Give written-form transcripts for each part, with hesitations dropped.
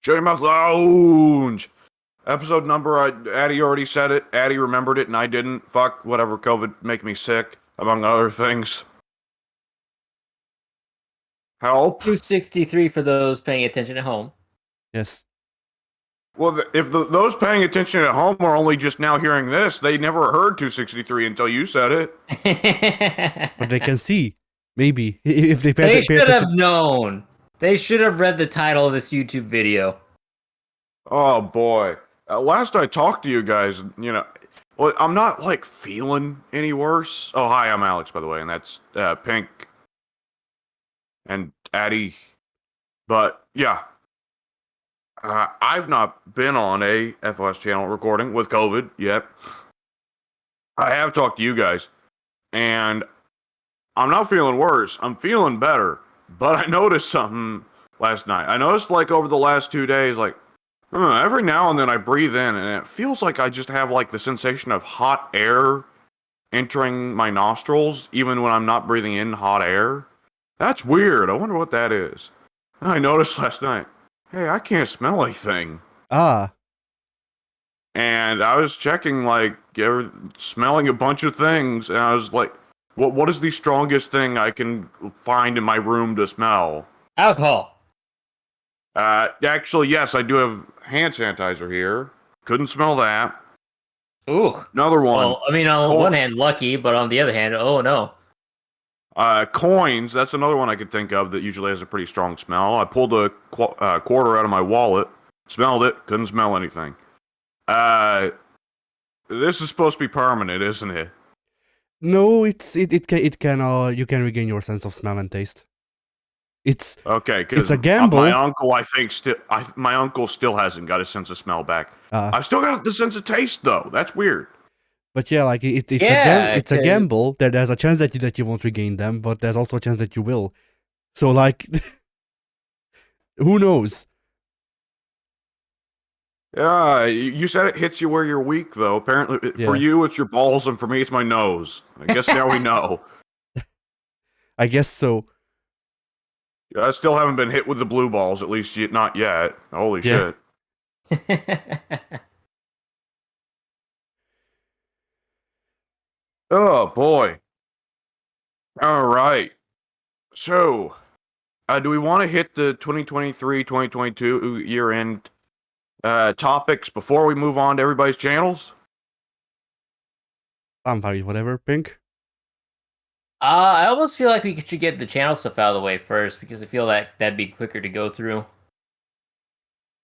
Shut Your Mouth Lounge. Episode number, Addy already said it. Addy remembered it and I didn't. Fuck, whatever, COVID make me sick, among other things. Help. 263 for those paying attention at home. Yes. Well, if those paying attention at home are only just now hearing this, they never heard 263 until you said it. But they can see. Maybe. If they They should have known. They should have read the title of this YouTube video. Oh, boy. Last I talked to you guys, well, I'm not, feeling any worse. Oh, hi, I'm Alex, by the way, and that's Pink and Addy. But, yeah. I've not been on a FOS channel recording with COVID yet. I have talked to you guys, and I'm not feeling worse. I'm feeling better. But I noticed something last night. I noticed, over the last 2 days, every now and then I breathe in, and it feels like I just have, the sensation of hot air entering my nostrils, even when I'm not breathing in hot air. That's weird. I wonder what that is. And I noticed last night, hey, I can't smell anything. Ah. And I was checking, smelling a bunch of things, and I was like, what is the strongest thing I can find in my room to smell? Alcohol. Actually, yes, I do have hand sanitizer here. Couldn't smell that. Ooh. Another one. Well, I mean, on one hand, lucky, but on the other hand, oh no. Coins, that's another one I could think of that usually has a pretty strong smell. I pulled a quarter out of my wallet, smelled it, couldn't smell anything. This is supposed to be permanent, isn't it? No, it can you can regain your sense of smell and taste. It's okay. It's a gamble. My uncle, I think, my uncle still hasn't got his sense of smell back. I've still got the sense of taste, though. That's weird. But yeah, it's a gamble. There's a chance that you won't regain them, but there's also a chance that you will. So who knows? Yeah, you said it hits you where you're weak, though. Apparently, for you, it's your balls, and for me, it's my nose. I guess now we know. I guess so. Yeah, I still haven't been hit with the blue balls, at least not yet. Holy shit. Oh, boy. All right. So, do we want to hit the 2023-2022 year-end topics before we move on to everybody's channels? I'm fine with whatever, Pink. I almost feel like we should get the channel stuff out of the way first, because I feel like that'd be quicker to go through.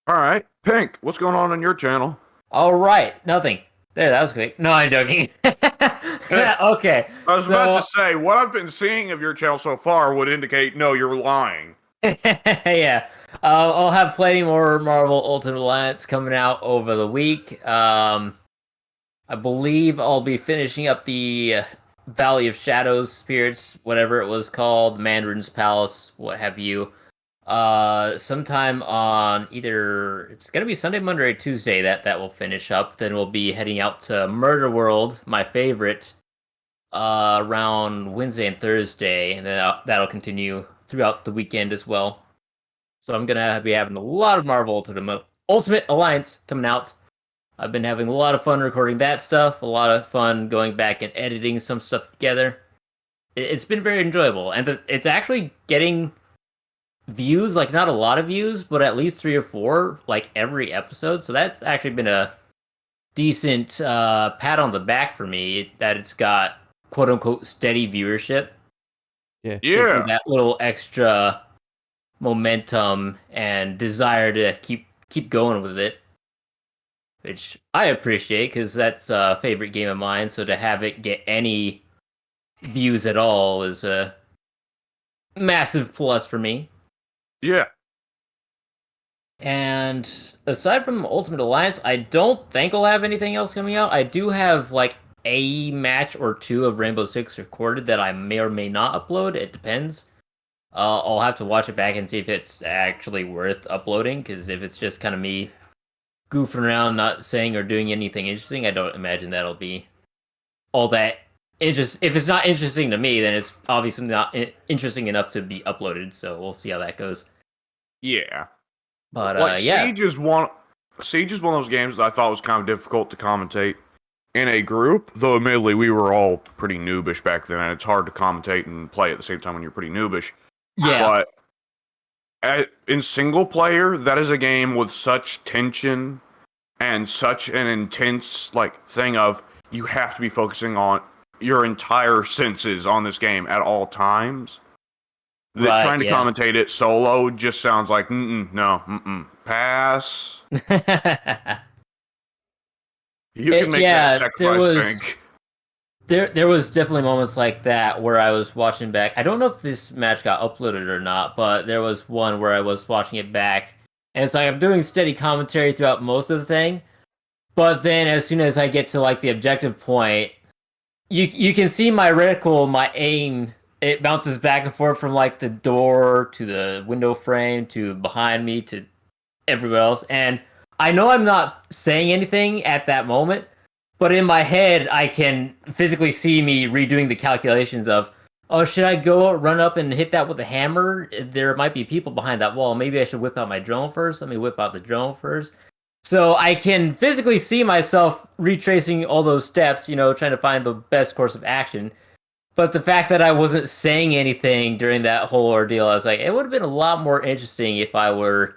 All right. Pink, what's going on your channel? All right. Nothing. There, that was quick. No, I'm joking. Okay. I was about to say, what I've been seeing of your channel so far would indicate, no, you're lying. Yeah. I'll have plenty more Marvel Ultimate Alliance coming out over the week. I believe I'll be finishing up the Valley of Shadows Spirits, whatever it was called, Mandarin's Palace, what have you. Sometime on it's gonna be Sunday, Monday, or Tuesday that will finish up. Then we'll be heading out to Murder World, my favorite, around Wednesday and Thursday, and then that'll continue throughout the weekend as well. So I'm gonna be having a lot of Marvel Ultimate Alliance coming out. I've been having a lot of fun recording that stuff, a lot of fun going back and editing some stuff together. It's been very enjoyable, and it's actually getting views, not a lot of views, but at least 3 or 4, every episode. So that's actually been a decent pat on the back for me, that it's got quote-unquote steady viewership. Yeah. That little extra momentum and desire to keep going with it, which I appreciate, because that's a favorite game of mine. So to have it get any views at all is a massive plus for me. Yeah. And aside from Ultimate Alliance, I don't think I'll have anything else coming out. I do have a match or 2 of Rainbow Six recorded that I may or may not upload. It depends. I'll have to watch it back and see if it's actually worth uploading, because if it's just kind of me goofing around, not saying or doing anything interesting, I don't imagine that'll be all that interest. If it's not interesting to me, then it's obviously not interesting enough to be uploaded, so we'll see how that goes. Yeah. But Like yeah, Siege is one of those games that I thought was kind of difficult to commentate in a group. Though admittedly, we were all pretty noobish back then, and it's hard to commentate and play at the same time when you're pretty noobish. yeah, But in single player, that is a game with such tension and such an intense thing of you have to be focusing on your entire senses on this game at all times. That right, trying to yeah. commentate it solo just sounds like pass. You can make that sacrifice, Pink. There was definitely moments like that where I was watching back. I don't know if this match got uploaded or not, but there was one where I was watching it back, and it's like I'm doing steady commentary throughout most of the thing, but then as soon as I get to like the objective point, you can see my reticle, my aim, it bounces back and forth from like the door to the window frame to behind me to everywhere else, and I know I'm not saying anything at that moment, but in my head I can physically see me redoing the calculations of, oh, should I go run up and hit that with a hammer? There might be people behind that wall. Maybe I should whip out my drone first. Let me whip out the drone first. So I can physically see myself retracing all those steps, trying to find the best course of action. But the fact that I wasn't saying anything during that whole ordeal, I was like, it would have been a lot more interesting if I were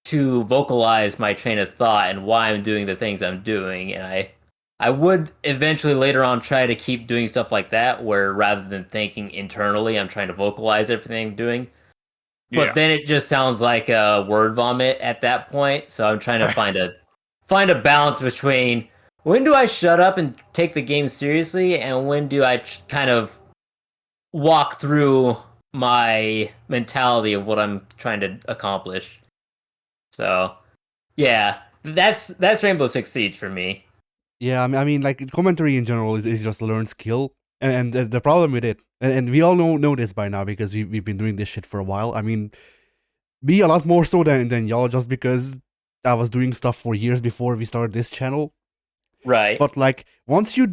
to vocalize my train of thought and why I'm doing the things I'm doing. And I would eventually later on try to keep doing stuff like that, where rather than thinking internally, I'm trying to vocalize everything I'm doing. But then it just sounds like a word vomit at that point. So I'm trying to find a balance between when do I shut up and take the game seriously, and when do I kind of walk through my mentality of what I'm trying to accomplish. So, yeah, that's Rainbow Six Siege for me. Yeah, I mean, like commentary in general is just a learned skill, and the problem with it, and we all know this by now because we've been doing this shit for a while. I mean, me a lot more so than y'all, just because I was doing stuff for years before we started this channel. Right. But like once you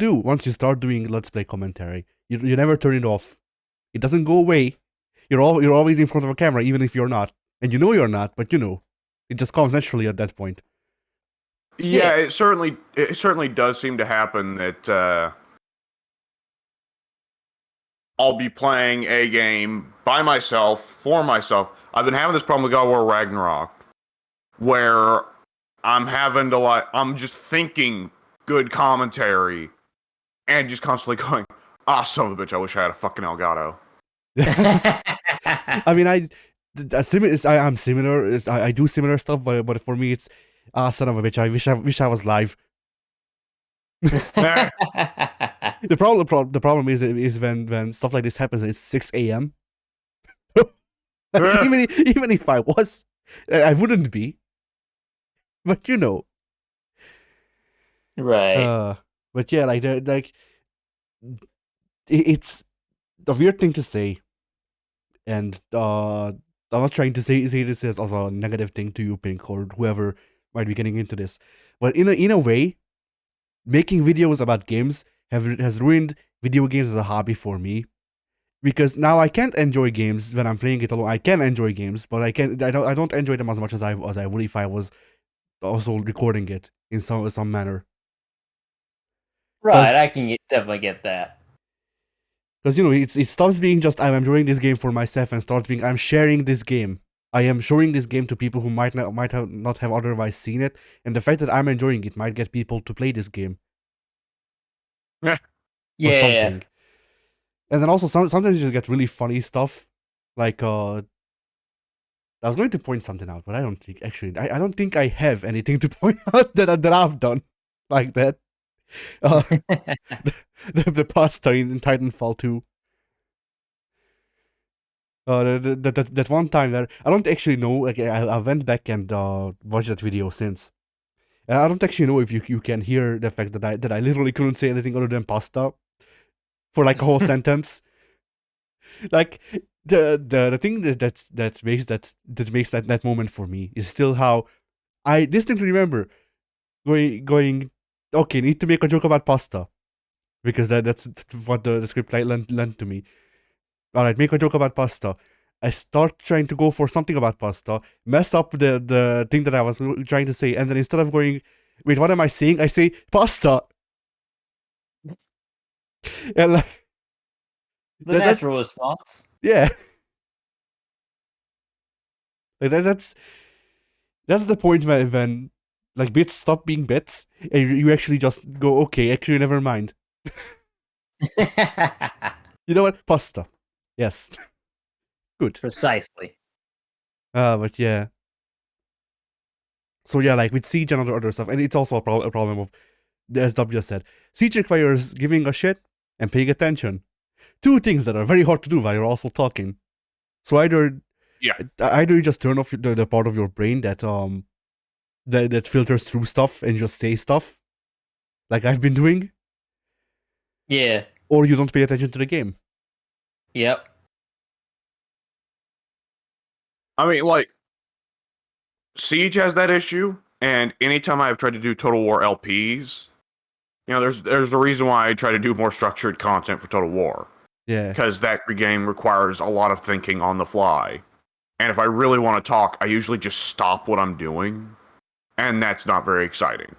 start doing Let's Play commentary, you never turn it off. It doesn't go away. You're always in front of a camera, even if you're not, and you're not, but it just comes naturally at that point. Yeah, it certainly does seem to happen that I'll be playing a game by myself, for myself. I've been having this problem with God of War Ragnarok, where I'm just thinking good commentary, and just constantly going, son of a bitch, I wish I had a fucking Elgato. I mean, I'm similar. I do similar stuff, but for me, it's son of a bitch. I wish I was live. The problem is when stuff like this happens. It's 6 a.m. even if I was, I wouldn't be. But right. But yeah, it's a weird thing to say, and I'm not trying to say this as a negative thing to you, Pink, or whoever might be getting into this, but in a way, making videos about games has ruined video games as a hobby for me, because now I can't enjoy games when I'm playing it alone. I can enjoy games, but I don't enjoy them as much as I would if I was also recording it in some manner. Right, I can definitely get that. Because it stops being just I'm enjoying this game for myself and starts being I'm sharing this game. I am showing this game to people who might not have otherwise seen it, and the fact that I'm enjoying it might get people to play this game. Yeah. Something. And then also sometimes you just get really funny stuff, like I was going to point something out, but I don't think I don't think I have anything to point out that I've done like that. The pasta in Titanfall 2. That one time there, I don't actually know. Like I went back and watched that video since, and I don't actually know if you can hear the fact that I literally couldn't say anything other than pasta for like a whole sentence. Like the thing that makes that moment for me is still how I distinctly remember going okay, need to make a joke about pasta, because that's what the script lent to me. All right, make a joke about pasta. I start trying to go for something about pasta, mess up the thing that I was trying to say, and then instead of going, wait, what am I saying? I say pasta. And like The that's natural response. yeah. Like that's the point when like bits stop being bits and you actually just go, okay, actually never mind. You know what? Pasta. Yes. Good. Precisely. But yeah. So yeah, like with Siege and other stuff, and it's also a problem of, as W just said, Siege requires giving a shit and paying attention. Two things that are very hard to do while you're also talking. So either you just turn off the part of your brain that filters through stuff and just say stuff, like I've been doing, Yeah. or you don't pay attention to the game. Yep. I mean, like, Siege has that issue, and anytime I've tried to do Total War LPs, there's a reason why I try to do more structured content for Total War. Yeah. Because that game requires a lot of thinking on the fly. And if I really want to talk, I usually just stop what I'm doing, and that's not very exciting.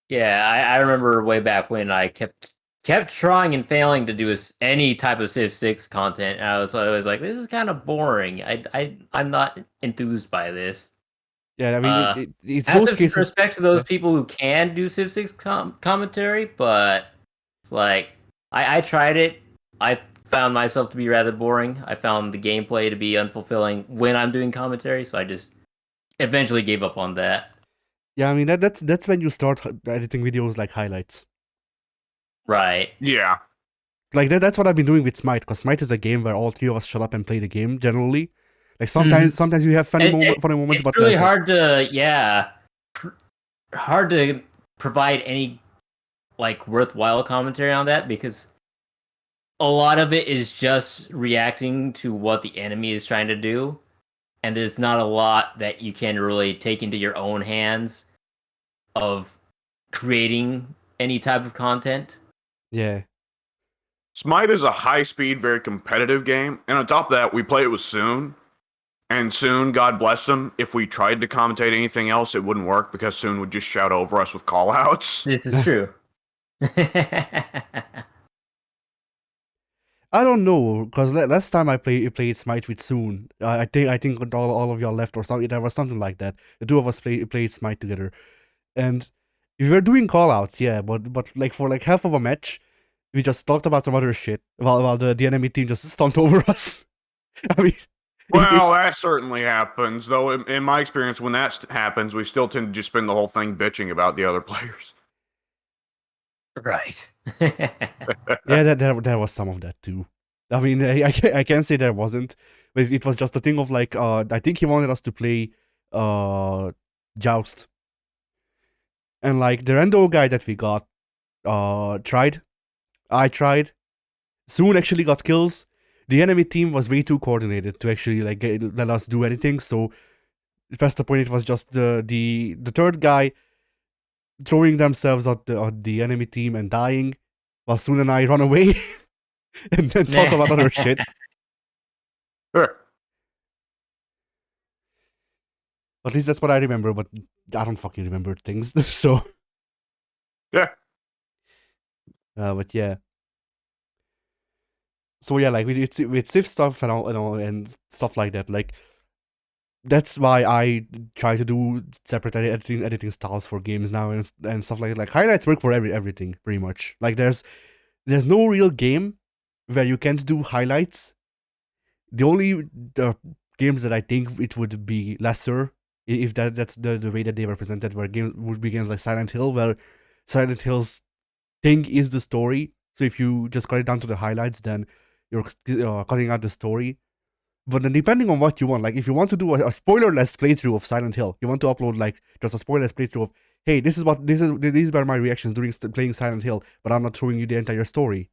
Yeah, I remember way back when I kept trying and failing to do any type of Civ 6 content, and I was always like, this is kind of boring. I'm not enthused by this. Yeah, I mean, it's those Massive cases. respect to those Yeah. people who can do Civ 6 commentary, but it's like, I tried it. I found myself to be rather boring. I found the gameplay to be unfulfilling when I'm doing commentary, so I just eventually gave up on that. Yeah, I mean that's when you start editing videos like highlights. Right. Yeah. Like that's what I've been doing with Smite, because Smite is a game where all three of us shut up and play the game generally. Like sometimes you have funny moments, It's but really that's hard to hard to provide any like worthwhile commentary on that, because a lot of it is just reacting to what the enemy is trying to do, and there's not a lot that you can really take into your own hands of creating any type of content. yeah. Smite is a high-speed, very competitive game, and on top of that, we play it with Soon. And Soon, God bless him, if we tried to commentate anything else, it wouldn't work because Soon would just shout over us with callouts. This is true. I don't know, because last time I played Smite with Soon, I think all of y'all left or something. There was something like that. The two of us played Smite together, and we were doing callouts, yeah. But like for like half of a match, we just talked about some other shit while the enemy team just stomped over us. I mean, Well, that certainly happens, though. In my experience, when that happens, we still tend to just spend the whole thing bitching about the other players. Right. yeah, there was some of that too. I mean, I can't say there wasn't, but it was just a thing of like, I think he wanted us to play Joust. And like the rando guy that we got tried. I tried. Soon actually got kills. The enemy team was way too coordinated to actually like let us do anything, so past the point it was just the third guy throwing themselves at the enemy team and dying, while Soon and I run away and then talk about other shit. Sure. At least that's what I remember, but I don't fucking remember things. So Yeah. but yeah. So yeah, like with Civ stuff and all and stuff like that, like that's why I try to do separate editing styles for games now and stuff like that. Like highlights work for everything pretty much. Like there's no real game where you can't do highlights. The only games that I think it would be lesser if that's the way that they were presented, where games would be games like Silent Hill, where Silent Hill's thing is the story. So if you just cut it down to the highlights, then you're cutting out the story. But then depending on what you want, like if you want to do a spoilerless playthrough of Silent Hill, you want to upload like just a spoilerless playthrough of, hey, these were my reactions during playing Silent Hill, but I'm not showing you the entire story.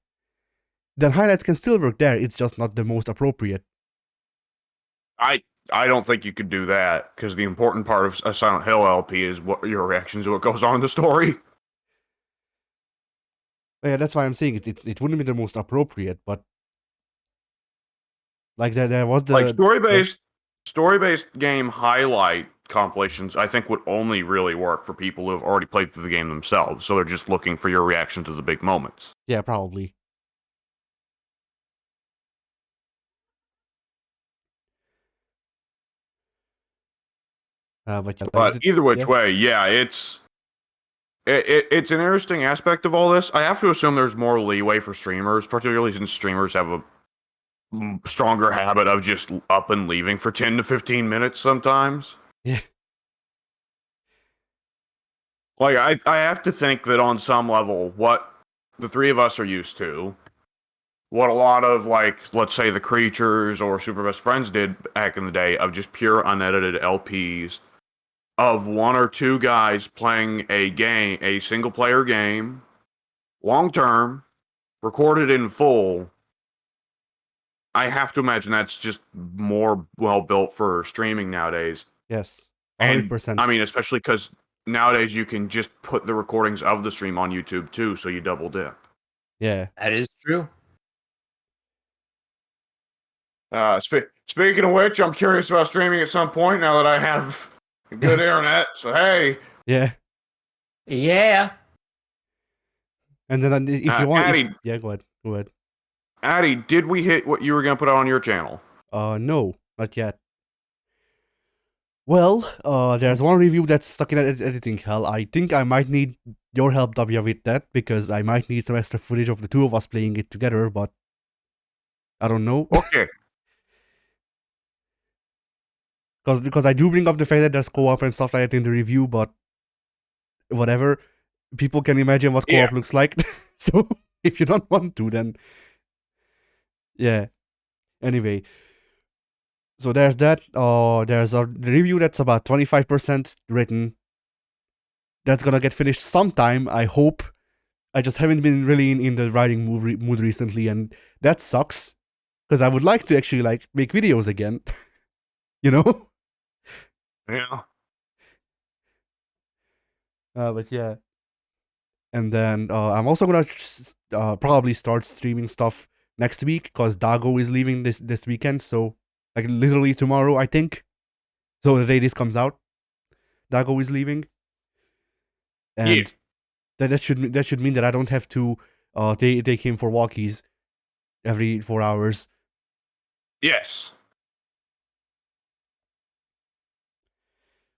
Then highlights can still work there. It's just not the most appropriate. I don't think you could do that, because the important part of a Silent Hill LP is what your reactions to what goes on in the story. Yeah, that's why I'm saying it wouldn't be the most appropriate, but Like there was the Like story-based game highlight compilations, I think would only really work for people who have already played through the game themselves. So they're just looking for your reaction to the big moments. Yeah, probably. But yeah, But either which yeah. way, yeah, it's an interesting aspect of all this. I have to assume there's more leeway for streamers, particularly since streamers have a stronger habit of just up and leaving for 10 to 15 minutes sometimes. Yeah. Like, I have to think that on some level, what the three of us are used to, what a lot of, like, let's say the Creatures or Super Best Friends did back in the day of just pure unedited LPs of one or two guys playing a single player game, long term, recorded in full. I have to imagine that's just more well built for streaming nowadays. Yes. And 100%. I mean, especially because nowadays you can just put the recordings of the stream on YouTube too, so you double dip. Yeah. That is true. Speaking of which, I'm curious about streaming at some point now that I have good internet. So hey, Yeah. Yeah. And then if you want, Addy, yeah, go ahead. Go ahead. Addy, did we hit what you were gonna put out on your channel? No, not yet. Well, there's one review that's stuck in editing hell. I think I might need your help, W, with that, because I might need some extra footage of the two of us playing it together, but I don't know. Okay. Because I do bring up the fact that there's co-op and stuff like that in the review, but whatever. People can imagine what co-op looks like. So if you don't want to, then yeah. Anyway. So there's that. There's a review that's about 25% written. That's gonna get finished sometime, I hope. I just haven't been really in the writing mood recently, and that sucks. Because I would like to actually like make videos again. You know? Yeah. But yeah. And then I'm also gonna probably start streaming stuff next week because Dago is leaving this weekend. So like literally tomorrow, I think. So the day this comes out, Dago is leaving. And that should mean that I don't have to take him for walkies every 4 hours. Yes.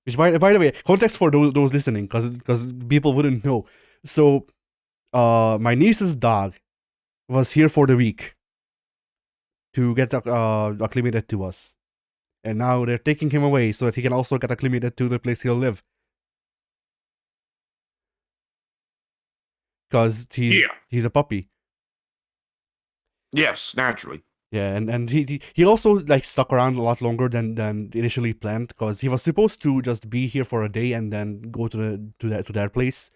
Which by the way, context for those listening, because people wouldn't know. So, my niece's dog was here for the week to get acclimated to us, and now they're taking him away so that he can also get acclimated to the place he'll live. Because he's a puppy. Yes, naturally. Yeah, and he also like stuck around a lot longer than initially planned because he was supposed to just be here for a day and then go to their place,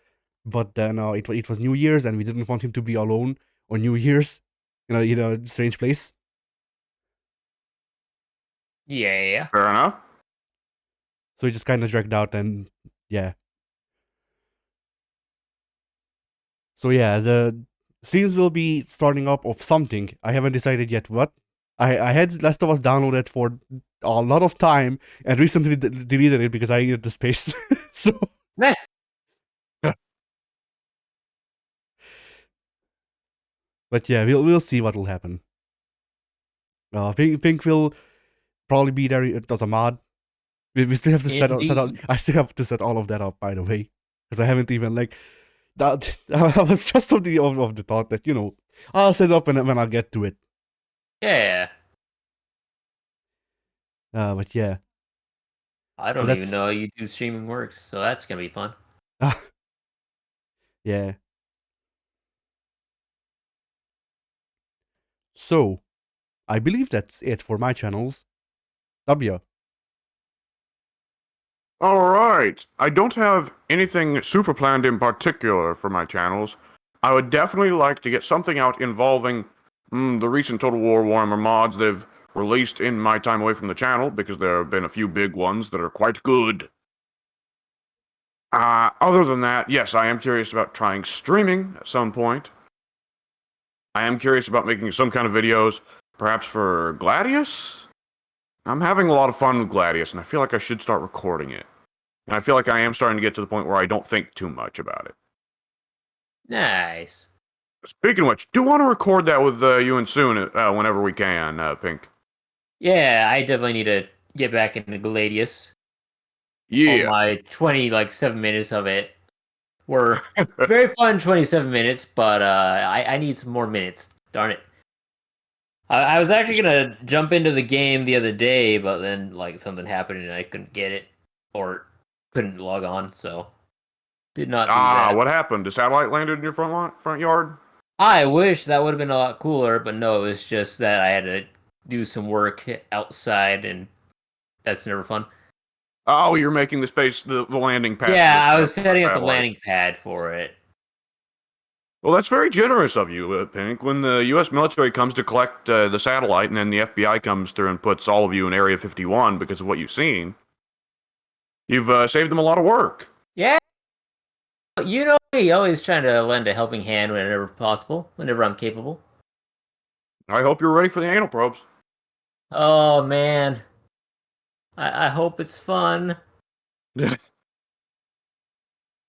but then it was New Year's and we didn't want him to be alone on New Year's, in a strange place. Yeah. Fair enough. So he just kind of dragged out and yeah. So yeah, the streams will be starting up of something. I haven't decided yet what. I had Last of Us downloaded for a lot of time and recently deleted it because I needed the space. So but yeah, we'll see what will happen. Pink will probably be there as a mod. We still have to set up. I still have to set all of that up, by the way, because I haven't even like that. I was just of the thought that I'll set it up when I'll get to it. Yeah. But yeah. I don't even know how YouTube streaming works, so that's gonna be fun. Yeah. So, I believe that's it for my channels. W. Alright. I don't have anything super planned in particular for my channels. I would definitely like to get something out involving the recent Total War Warhammer mods they've released in my time away from the channel, because there have been a few big ones that are quite good. Other than that, yes, I am curious about trying streaming at some point. I am curious about making some kind of videos, perhaps for Gladius? I'm having a lot of fun with Gladius, and I feel like I should start recording it. And I feel like I am starting to get to the point where I don't think too much about it. Nice. Speaking of which, do want to record that with you and soon, whenever we can, Pink. Yeah, I definitely need to get back into Gladius. All Yeah. my 7 minutes of it were very fun 27 minutes, but I need some more minutes. Darn it. I was actually gonna jump into the game the other day, but then something happened and I couldn't get it or couldn't log on, so did not do that. What happened? The satellite landed in your front yard? I wish that would have been a lot cooler, but no, it was just that I had to do some work outside, and that's never fun. Oh, you're making the landing pad. Yeah, I was setting up the landing pad for it. Well, that's very generous of you, Pink. When the U.S. military comes to collect the satellite, and then the FBI comes through and puts all of you in Area 51 because of what you've seen, you've saved them a lot of work. Yeah. You know me, always trying to lend a helping hand whenever possible, whenever I'm capable. I hope you're ready for the anal probes. Oh, man. I hope it's fun.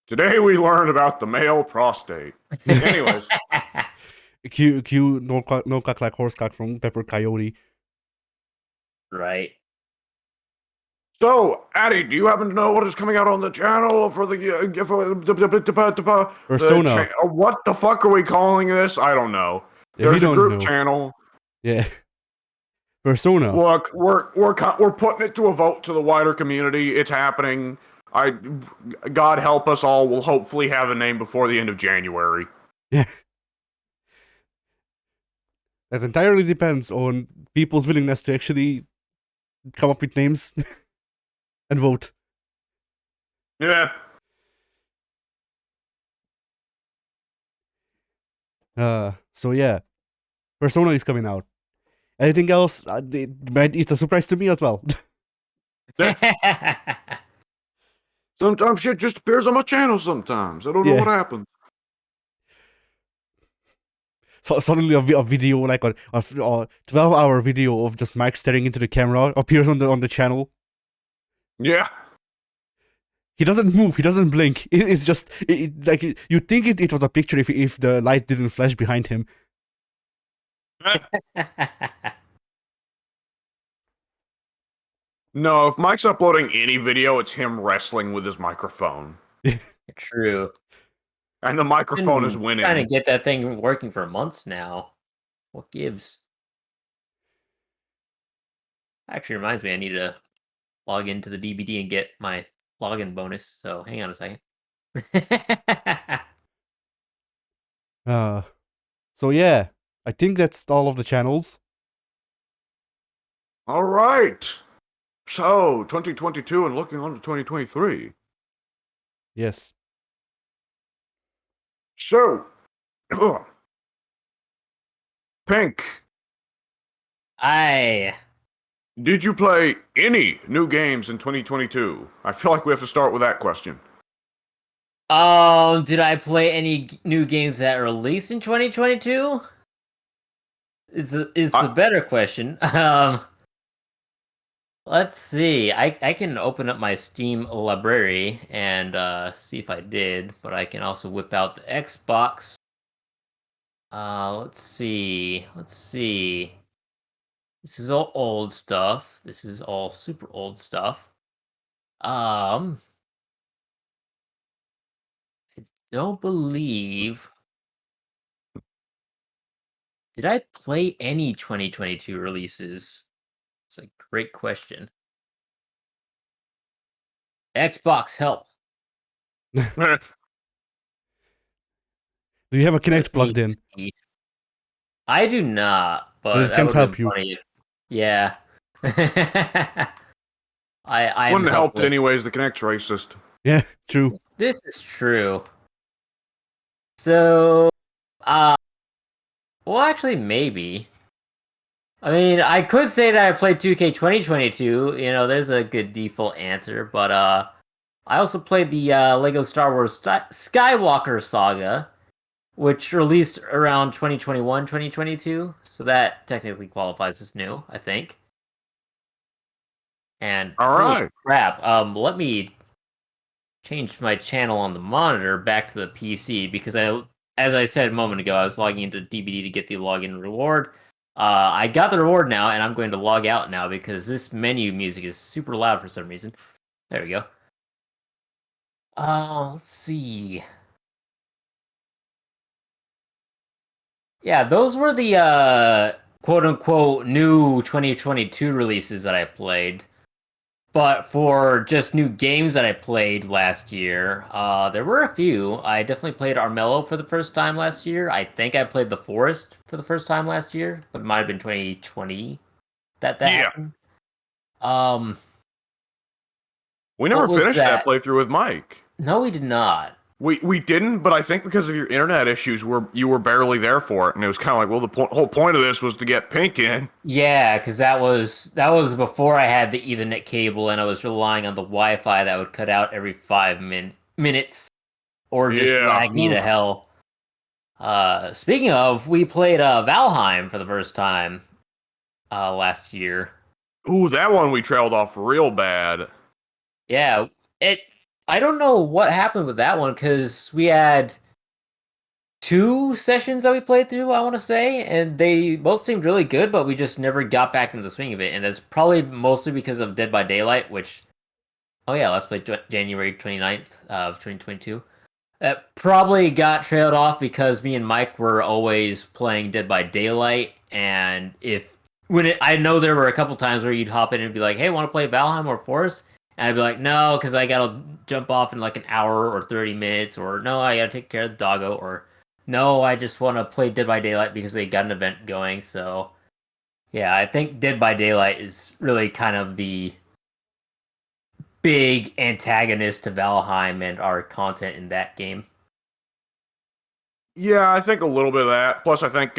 Today we learned about the male prostate. Anyways. Cue no cock like horse cock from Pepper Coyote. Right. So, Addy, do you happen to know what is coming out on the channel for the Persona? What the fuck are we calling this? I don't know. There's a group channel. Yeah. Persona. Look, we're putting it to a vote to the wider community. It's happening. God help us all. We'll hopefully have a name before the end of January. Yeah. That entirely depends on people's willingness to actually come up with names and vote. Yeah. So yeah, Persona is coming out. Anything else? It's a surprise to me as well. Sometimes shit just appears on my channel sometimes. I don't know what happened. So suddenly a video, like a 12-hour video of just Mike staring into the camera appears on the channel. Yeah. He doesn't move, he doesn't blink. It's just, you'd think it was a picture if the light didn't flash behind him. No, if Mike's uploading any video, it's him wrestling with his microphone. True. And the microphone is winning. Trying to get that thing working for months now. What gives? Actually reminds me, I need to log into the DBD and get my login bonus. So hang on a second. So yeah, I think that's all of the channels. All right. So, 2022 and looking on to 2023. Yes. So, Pink, did you play any new games in 2022? I feel like we have to start with that question. Did I play any new games that released in 2022? Is the better question. Let's see. I can open up my Steam library and see if I did, but I can also whip out the Xbox. Let's see. This is all old stuff. This is all super old stuff. I don't believe. Did I play any 2022 releases? It's a great question. Xbox, help. Do you have a Kinect plugged in? I do not, but it can't help you. Funny if, yeah. I wouldn't have helped anyways. The Kinect's racist. Yeah, true. This is true. So, well, actually, maybe. I mean, I could say that I played 2K 2022. You know, there's a good default answer, but I also played the Lego Star Wars Skywalker Saga, which released around 2021, 2022. So that technically qualifies as new, I think. And All holy right. crap, let me change my channel on the monitor back to the PC because as I said a moment ago, I was logging into DBD to get the login reward. I got the reward now, and I'm going to log out now because this menu music is super loud for some reason. There we go. Let's see. Yeah, those were the quote unquote new 2022 releases that I played. But for just new games that I played last year, there were a few. I definitely played Armello for the first time last year. I think I played The Forest for the first time last year, but it might have been 2020 that Yeah. happened. Um, We never what was finished that that? playthrough with Mike. No, we did not. We didn't, but I think because of your internet issues, you were barely there for it, and it was kind of like, well, the whole point of this was to get Pink in. Yeah, because that was before I had the Ethernet cable, and I was relying on the Wi-Fi that would cut out every 5 minutes or just Yeah. lag me to hell. Speaking of, we played Valheim for the first time last year. Ooh, that one we trailed off real bad. Yeah, it. I don't know what happened with that one because we had 2 sessions that we played through. I want to say, and they both seemed really good, but we just never got back into the swing of it. And it's probably mostly because of Dead by Daylight, which let's play January 29th of 2022. That probably got trailed off because me and Mike were always playing Dead by Daylight, and I know there were a couple times where you'd hop in and be like, "Hey, want to play Valheim or Forest?" And I'd be like, "No, because I gotta jump off in like an hour or 30 minutes," or "No, I gotta take care of the doggo," or "No, I just want to play Dead by Daylight because they got an event going." So, yeah, I think Dead by Daylight is really kind of the big antagonist to Valheim and our content in that game. Yeah, I think a little bit of that. Plus, I think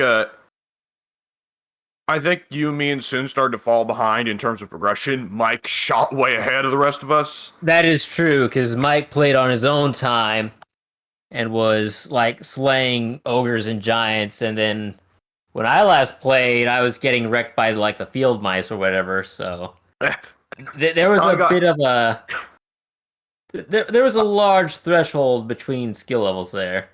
you, me, and Soon started to fall behind in terms of progression. Mike shot way ahead of the rest of us. That is true, because Mike played on his own time and was like slaying ogres and giants, and then when I last played, I was getting wrecked by like the field mice or whatever. So there was a bit of a there was a large threshold between skill levels there.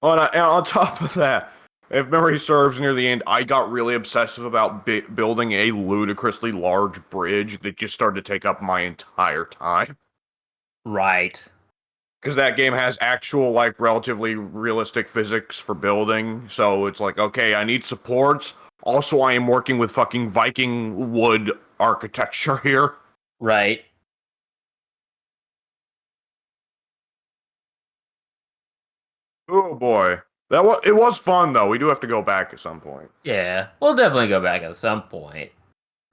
On top of that, if memory serves, near the end, I got really obsessive about building a ludicrously large bridge that just started to take up my entire time. Right. Because that game has actual, like, relatively realistic physics for building. So it's like, okay, I need supports. Also, I am working with fucking Viking wood architecture here. Right. Oh boy. It was fun though. We do have to go back at some point. Yeah, we'll definitely go back at some point.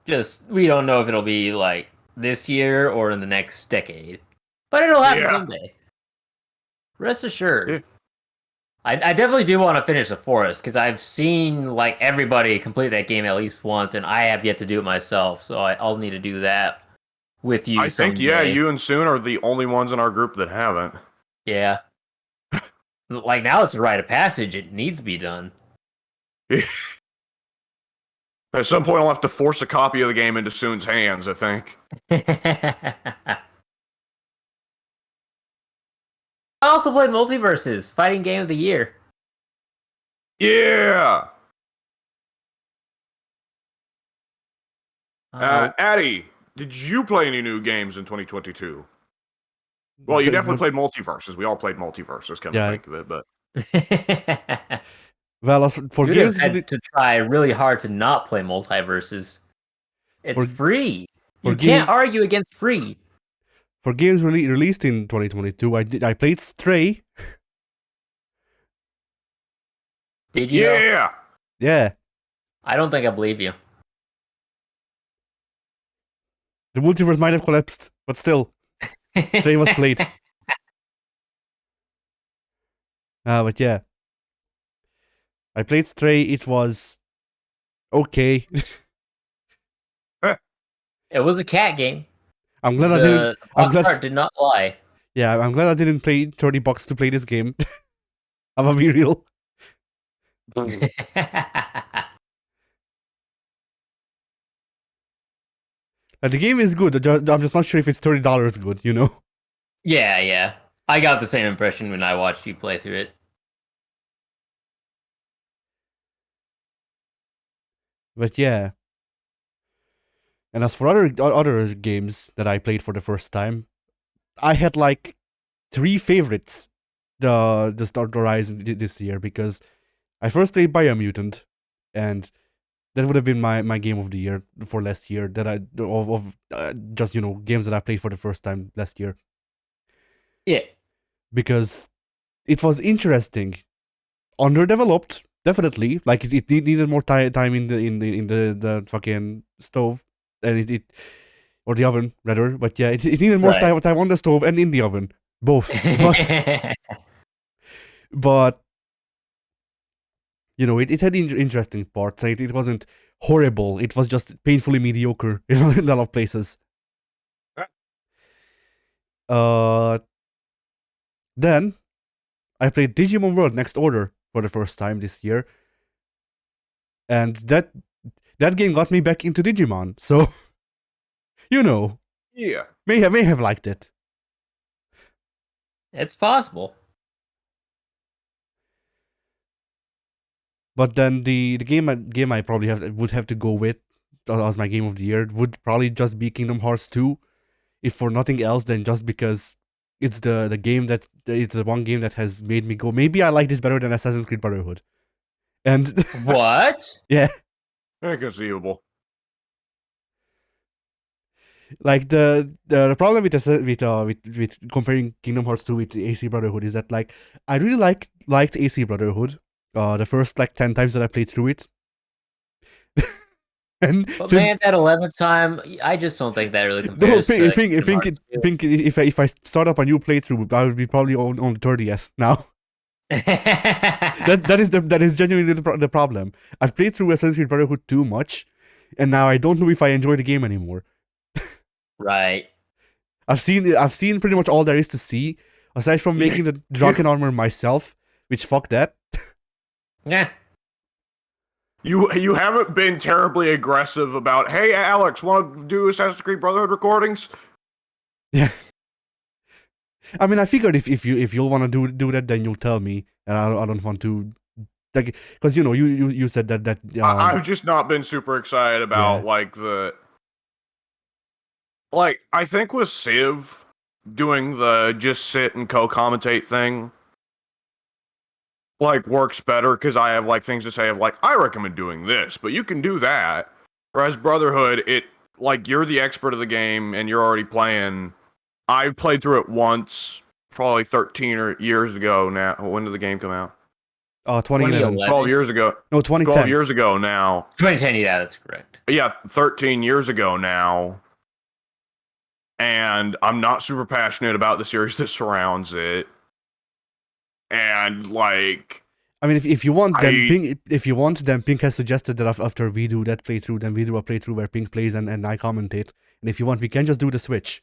Just we don't know if it'll be like this year or in the next decade, but it'll happen someday. Rest assured. Yeah. I definitely do want to finish The Forest because I've seen like everybody complete that game at least once, and I have yet to do it myself. So I'll need to do that with you. I think you and Soon are the only ones in our group that haven't. Yeah. Like now it's a rite of passage. It needs to be done. At some point, I'll have to force a copy of the game into Soon's hands, I think. I also played Multiverses, fighting game of the year. Yeah! Addy, did you play any new games in 2022? Well, you definitely played Multiverses. We all played Multiverses, come to think of it, but... Well, for You'd games... have had to try really hard to not play Multiverses. It's free. You can't argue against free. For games released in 2022, I played Stray. Did you? Yeah! Yeah. I don't think I believe you. The multiverse might have collapsed, but still. Stray was played. But yeah. I played Stray, it was okay. It was a cat game. I'm glad I didn't. The box art did not lie. Yeah, I'm glad I didn't pay $30 to play this game. I'm gonna be real. The game is good. I'm just not sure if it's $30 good. You know. Yeah. I got the same impression when I watched you play through it. But yeah. And as for other games that I played for the first time, I had like 3 favorites the start horizon this year, because I first played Biomutant, and that would have been my game of the year for last year, that I of just games that I played for the first time last year, Yeah. because it was interesting, underdeveloped definitely, like it needed more time in the fucking stove, and it or the oven rather, but yeah, it needed more Right. time on the stove and in the oven, both. But it had interesting parts. Like, it wasn't horrible. It was just painfully mediocre in a lot of places. Then I played Digimon World Next Order for the first time this year, and that game got me back into Digimon. So, Yeah. may have liked it. It's possible. But then the game I probably would have to go with as my game of the year would probably just be Kingdom Hearts 2, if for nothing else than just because it's the game that it's the one game that has made me go, maybe I like this better than Assassin's Creed Brotherhood. And What? yeah, Inconceivable. like the problem with comparing Kingdom Hearts 2 with AC Brotherhood is that, like, I really liked AC Brotherhood the first like 10 times that I played through it. And But since man, that 11th time, I just don't think that really no, compares to Kingdom Pink, Hearts 2. Pink, if I start up a new playthrough, I would be probably on the 30th now. That is genuinely the problem. I've played through Assassin's Creed Brotherhood too much, and now I don't know if I enjoy the game anymore. Right. I've seen pretty much all there is to see, aside from making the Draken armor myself, which fuck that. Yeah. You haven't been terribly aggressive about, hey, Alex, want to do Assassin's Creed Brotherhood recordings? Yeah. I mean, I figured if you'll want to do that, then you'll tell me, and I don't want to, like, because you said that I've just not been super excited about I think with Civ doing the just sit and co-commentate thing works better, because I have things to say of I recommend doing this, but you can do that. Whereas Brotherhood, it you're the expert of the game and you're already playing. I played through it once, probably 13 years ago now. When did the game come out? 2011. 12 years ago. No, 2010. 12 years ago now. 2010, yeah, that's correct. Yeah, 13 years ago now. And I'm not super passionate about the series that surrounds it. And I mean, if you want, then Pink has suggested that after we do that playthrough, then we do a playthrough where Pink plays and I commentate. And if you want, we can just do the switch.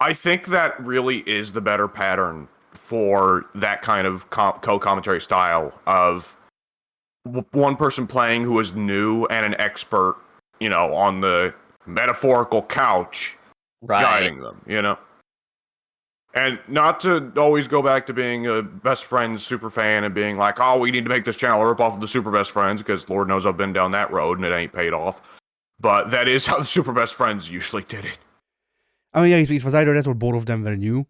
I think that really is the better pattern for that kind of co-commentary style of one person playing who is new and an expert, on the metaphorical couch, guiding them, And not to always go back to being a best friends super fan and being like, oh, we need to make this channel a rip off of the super best friends, because Lord knows I've been down that road and it ain't paid off. But that is how the super best friends usually did it. I mean, yeah, it was either that or both of them were new.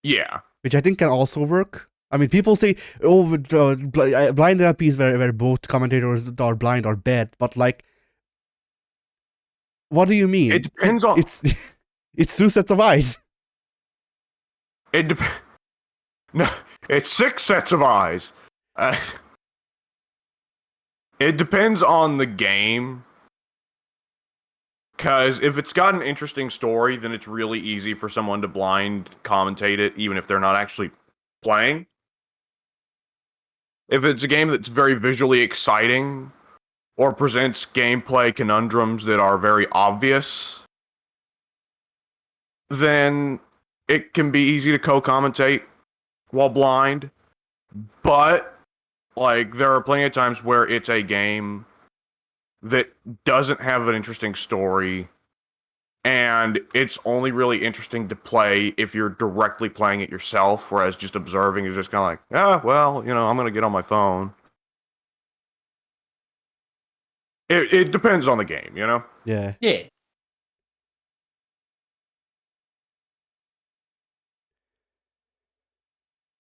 Yeah. Which I think can also work. I mean, people say, oh, blind LPs where both commentators are blind are bad, but what do you mean? It depends on... It's 2 sets of eyes. No, it's 6 sets of eyes. It depends on the game. Because if it's got an interesting story, then it's really easy for someone to blind commentate it, even if they're not actually playing. If it's a game that's very visually exciting, or presents gameplay conundrums that are very obvious, then it can be easy to co-commentate while blind. But like there are plenty of times where it's a game that doesn't have an interesting story, and it's only really interesting to play if you're directly playing it yourself, whereas just observing is just kind of like, yeah, well, I'm gonna get on my phone. It depends on the game, Yeah. Yeah.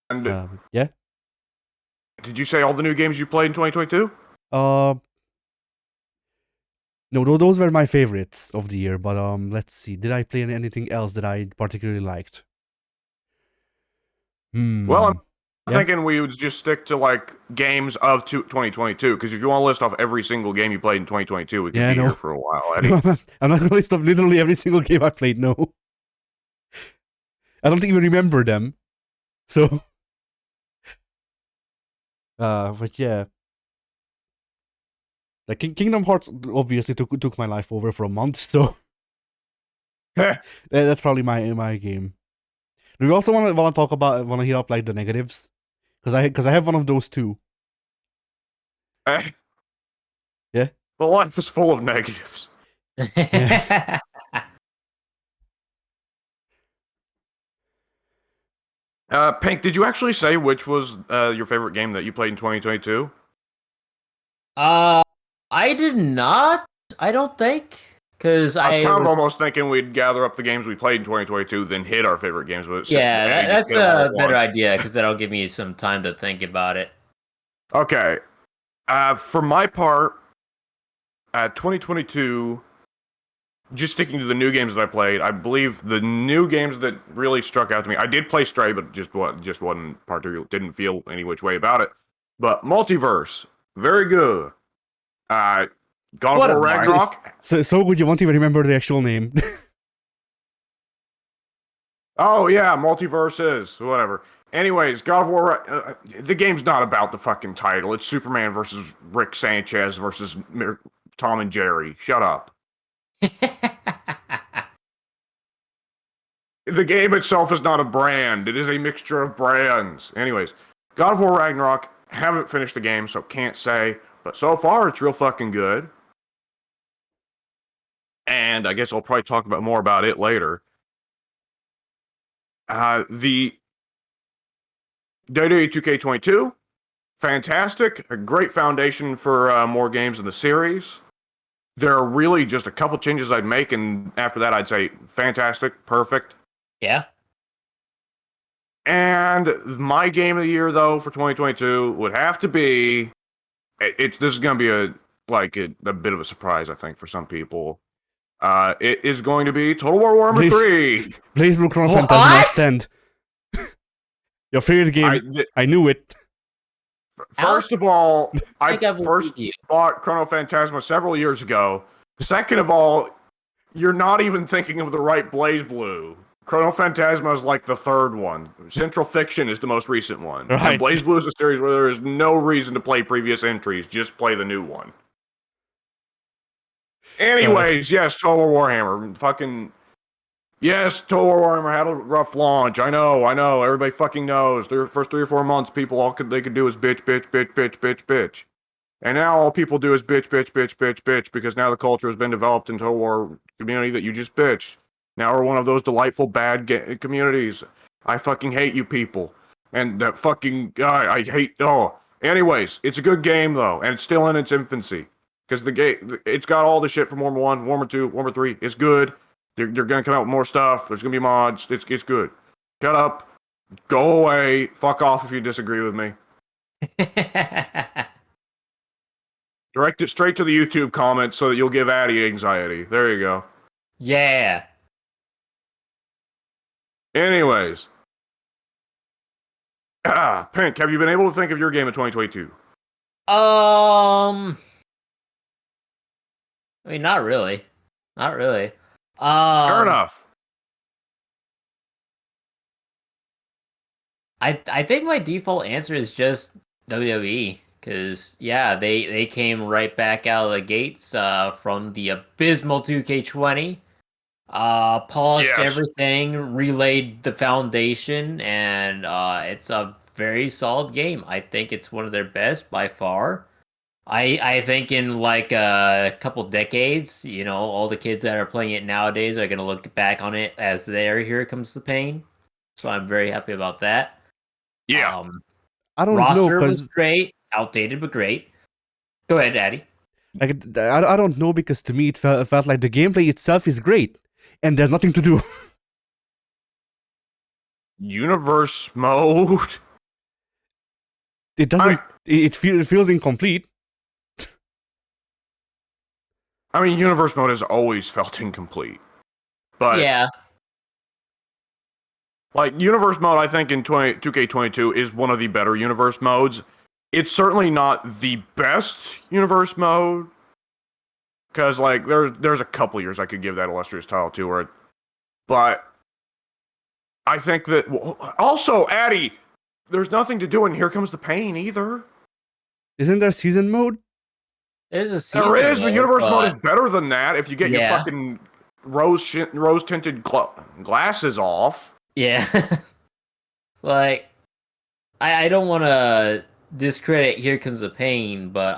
And Yeah. did you say all the new games you played in 2022? No, those were my favorites of the year. But let's see. Did I play anything else that I particularly liked? Well, I'm Yeah. thinking we would just stick to like games of 2022, because if you want to list off every single game you played in 2022, we could be here for a while, Eddie. I'm not gonna list off literally every single game I played. No, I don't even remember them. So, but yeah, like Kingdom Hearts obviously took my life over for a month. So that's probably my game. Do we also want to talk about hear up like the negatives? Because I have one of those too. Eh, Yeah. the life is full of negatives. Yeah. Pink, did you actually say which was your favorite game that you played in 2022? I did not. I don't think, because I was I kind of was. almost thinking we'd gather up the games we played in 2022, then hit our favorite games. But Yeah, Eddie just that's hit them all a at better once. idea, because that'll give me some time to think about it. Okay. For my part, 2022, just sticking to the new games that I played, I believe the new games that really struck out to me. I did play Stray, but just wasn't particularly, didn't feel any which way about it. But Multiverse, very good. God of What a War mark. Ragnarok. So good you won't even remember the actual name. Oh yeah, Multiverses, whatever. Anyways, God of War. The game's not about the fucking title. It's Superman versus Rick Sanchez versus Tom and Jerry. Shut up. The game itself is not a brand. It is a mixture of brands. Anyways, God of War Ragnarok. Haven't finished the game, so can't say. But so far, it's real fucking good. And I guess I'll probably talk more about it later. The WWE 2K22, fantastic. A great foundation for more games in the series. There are really just a couple changes I'd make, and after that, I'd say fantastic, perfect. Yeah. And my game of the year, though, for 2022 would have to be. This is going to be a bit of a surprise, I think, for some people. It is going to be Total War Warhammer 3. Blaze Blue Chrono What? Phantasm Last Stand. Your favorite game. I knew it. First of all, I think I've first believed you. bought Chrono Phantasma several years ago. Second of all, you're not even thinking of the right Blaze Blue. Chrono Phantasma is like the third one. Central Fiction is the most recent one. Right. And Blaze Blue is a series where there is no reason to play previous entries. Just play the new one. Anyways, yes, Total War Warhammer. Fucking... Yes, Total War Warhammer had a rough launch. I know. Everybody fucking knows. The first 3 or 4 months, people they could do is bitch. And now all people do is bitch, because now the culture has been developed in Total War community that you just bitch. Now we're one of those delightful bad communities. I fucking hate you people. And that fucking guy, I hate... Oh. Anyways, it's a good game, though, and it's still in its infancy. Because the game, it's got all the shit from Warhammer 1, Warhammer 2, Warhammer 3. It's good. They're going to come out with more stuff. There's going to be mods. It's good. Shut up. Go away. Fuck off if you disagree with me. Direct it straight to the YouTube comments so that you'll give Addy anxiety. There you go. Yeah. Anyways. Pink, have you been able to think of your game of 2022? I mean, not really. Not really. Fair enough. I think my default answer is just WWE, because yeah, they came right back out of the gates from the abysmal 2K20, polished Yes. everything, relayed the foundation, and it's a very solid game. I think it's one of their best by far. I think in like a couple decades, all the kids that are playing it nowadays are gonna look back on it as their Here Comes the Pain. So I'm very happy about that. Yeah. I don't know, Roster was because great, outdated but great. Go ahead, Addy. like I don't know, because to me it felt like the gameplay itself is great, and there's nothing to do. Universe mode. It doesn't. It feels incomplete. I mean, universe mode has always felt incomplete. But Yeah, like universe mode, I think in 2K22 is one of the better universe modes. It's certainly not the best universe mode, because like there's a couple years I could give that illustrious title to, but I think that also Addy, there's nothing to do in Here Comes the Pain either. Isn't there season mode? there's a season There is, but mode, universe mode is better than that. If you get your Yeah. fucking rose tinted glasses off. Yeah. It's like I don't want to discredit Here Comes the Pain, but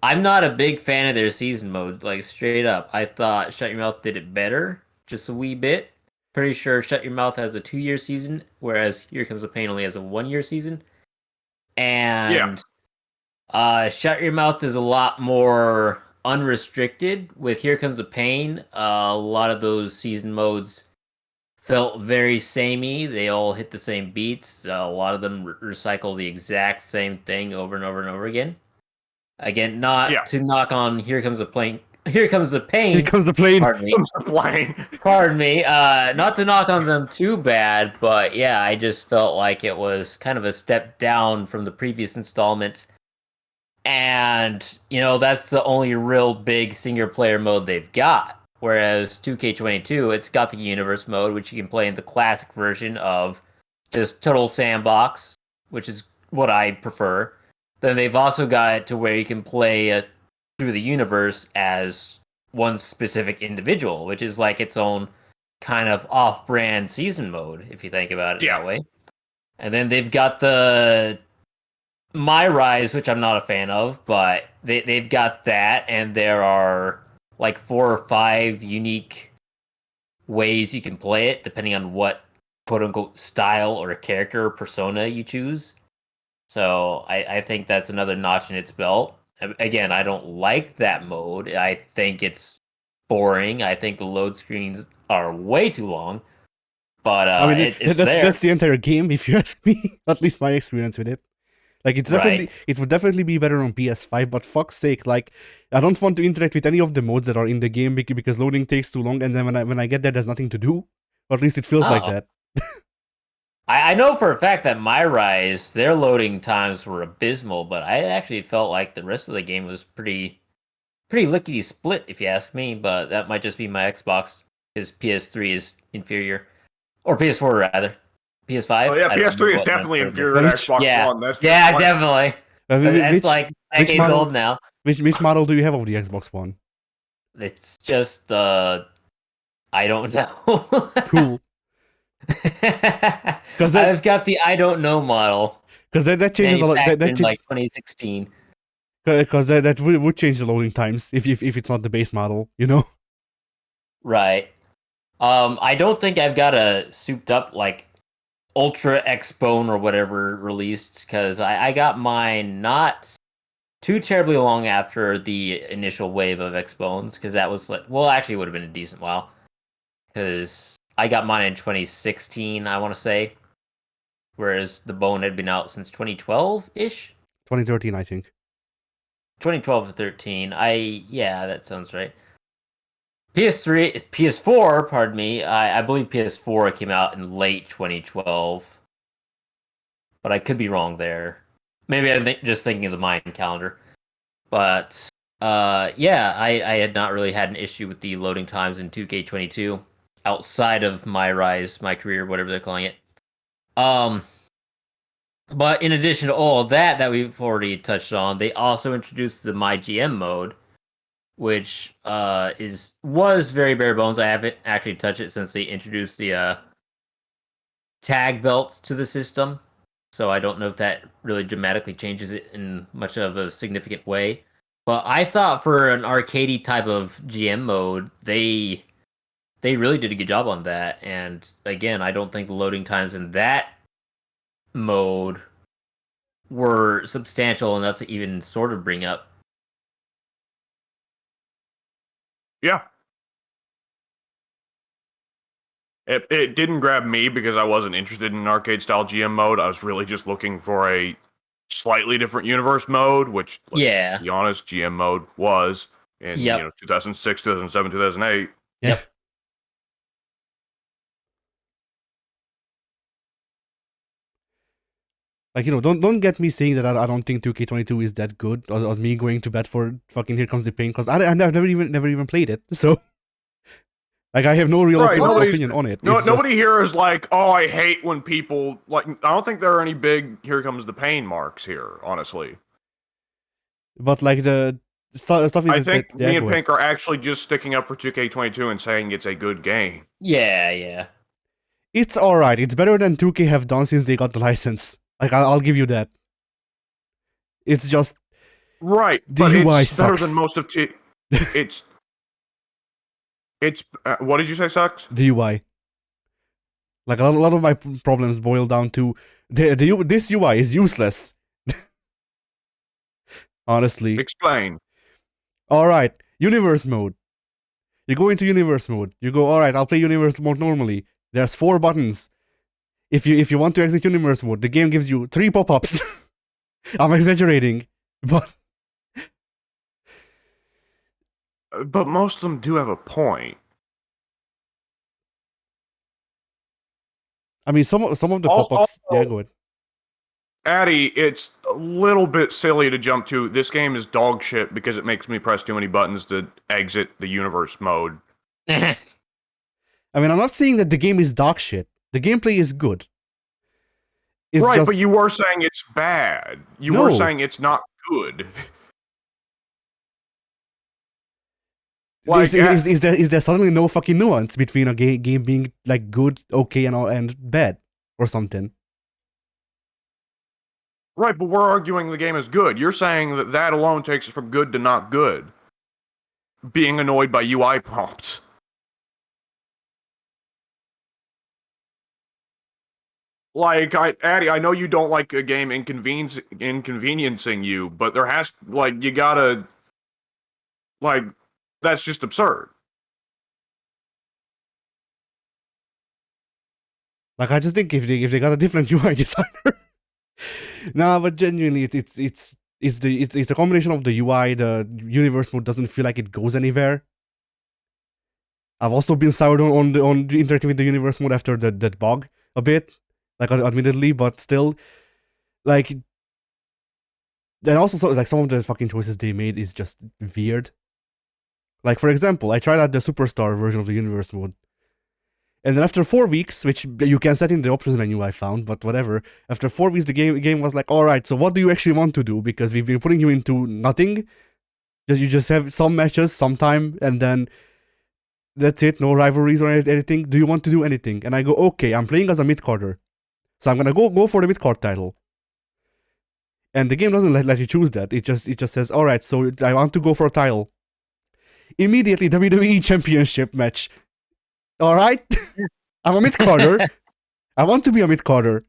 I'm not a big fan of their season mode. Like straight up, I thought Shut Your Mouth did it better, just a wee bit. Pretty sure Shut Your Mouth has a 2-year season, whereas Here Comes the Pain only has a 1-year season. And Shut Your Mouth is a lot more unrestricted. With Here Comes the Pain, a lot of those season modes felt very samey. They all hit the same beats. A lot of them recycle the exact same thing over and over and over again. Again, not to knock on Here Comes the Pain. Here Comes the Pain. Here comes the plane. Pardon me. Pardon me. Not to knock on them too bad, but yeah, I just felt like it was kind of a step down from the previous installment. And, that's the only real big single player mode they've got. Whereas 2K22, it's got the universe mode, which you can play in the classic version of just total sandbox, which is what I prefer. Then they've also got it to where you can play through the universe as one specific individual, which is like its own kind of off-brand season mode, if you think about it that way. And then they've got the My Rise, which I'm not a fan of, but they've got that, and there are like 4 or 5 unique ways you can play it, depending on what quote-unquote style or character or persona you choose. So I think that's another notch in its belt. Again, I don't like that mode. I think it's boring. I think the load screens are way too long. But I mean, it's there. that's the entire game, if you ask me. At least my experience with it. Like it would definitely be better on PS5. But fuck's sake, like I don't want to interact with any of the modes that are in the game because loading takes too long. And then when I get there, there's nothing to do. Or at least it feels like that. I know for a fact that My Rise, their loading times were abysmal, but I actually felt like the rest of the game was pretty lickety split, if you ask me. But that might just be my Xbox, because PS3 is inferior, or PS4 rather. PS5. Oh yeah, PS3 is definitely inferior to Xbox One. That's definitely. It's like decades old now. Which model do you have of the Xbox One? It's just I don't know. Cool. Because I've got the I don't know model. Because that changes a lot. That in like 2016. Because that would change the loading times if it's not the base model, Right. I don't think I've got a souped up like Ultra X-Bone or whatever released, because I got mine not too terribly long after the initial wave of X-Bones, because that was like, well, actually it would have been a decent while, because I got mine in 2016, I want to say, whereas the Bone had been out since 2012-ish? 2013, I think. 2012 to 13. Yeah, that sounds right. PS4, pardon me, I believe PS4 came out in late 2012. But I could be wrong there. Maybe I'm just thinking of the Mayan calendar. But, yeah, I had not really had an issue with the loading times in 2K22 outside of My Rise, My Career, whatever they're calling it. But in addition to all of that we've already touched on, they also introduced the My GM mode, which was very bare bones. I haven't actually touched it since they introduced the tag belts to the system. so I don't know if that really dramatically changes it in much of a significant way. But I thought for an arcadey type of GM mode, they really did a good job on that. And again, I don't think the loading times in that mode were substantial enough to even sort of bring up. Yeah. It didn't grab me because I wasn't interested in an arcade style GM mode. I was really just looking for a slightly different universe mode, which let's be honest, GM mode was in 2006, 2007, 2008. Yep. Like, don't get me saying that I don't think 2K22 is that good, or me going to bet for fucking Here Comes the Pain, because I've never even played it, so like I have no real opinion on it. Nobody here is like, oh, I hate when people like. I don't think there are any big "Here Comes the Pain" marks here, honestly. But like the stuff is, I think me and Pink are actually just sticking up for 2K22 and saying it's a good game. Yeah. It's all right. It's better than 2K have done since they got the license. Like I'll give you that. It's just right, the but UI it's sucks. better than most of it's what did you say sucks? The UI. Like a lot of my problems boil down to this UI is useless. Honestly. Explain. All right, universe mode. You go into universe mode. You go, all right, I'll play universe mode normally. There's 4 buttons. If you want to exit universe mode, the game gives you 3 pop-ups. I'm exaggerating, but most of them do have a point. I mean, some of the pop-ups. Yeah, go ahead. Addy, it's a little bit silly to jump to. This game is dog shit because it makes me press too many buttons to exit the universe mode. I mean, I'm not saying that the game is dog shit. The gameplay is good. It's right, but you were saying it's bad. You were saying it's not good. Like, is there suddenly no fucking nuance between a game being like good, okay, and bad or something? Right, but we're arguing the game is good. You're saying that alone takes it from good to not good. Being annoyed by UI prompts. Like, Addy, I know you don't like a game inconveniencing you, but there has, like, you gotta, like, that's just absurd. Like, I just think if they got a different UI designer. Nah, but genuinely, it's a combination of the UI. The universe mode doesn't feel like it goes anywhere. I've also been soured on interacting with the universe mode after that bug a bit, like admittedly, but still, like, then also like some of the fucking choices they made is just weird. Like, for example, I tried out the Superstar version of the universe mode. And then after 4 weeks, which you can set in the options menu, I found, but whatever. After 4 weeks, the game was like, all right, so what do you actually want to do? Because we've been putting you into nothing. You just have some matches, sometime, and then that's it. No rivalries or anything. Do you want to do anything? And I go, okay, I'm playing as a mid-carder. So I'm gonna go for the mid-card title. And the game doesn't let you choose that. It just says, all right, so I want to go for a title. Immediately, WWE Championship match. All right, I'm a mid-carder. I want to be a mid-carder.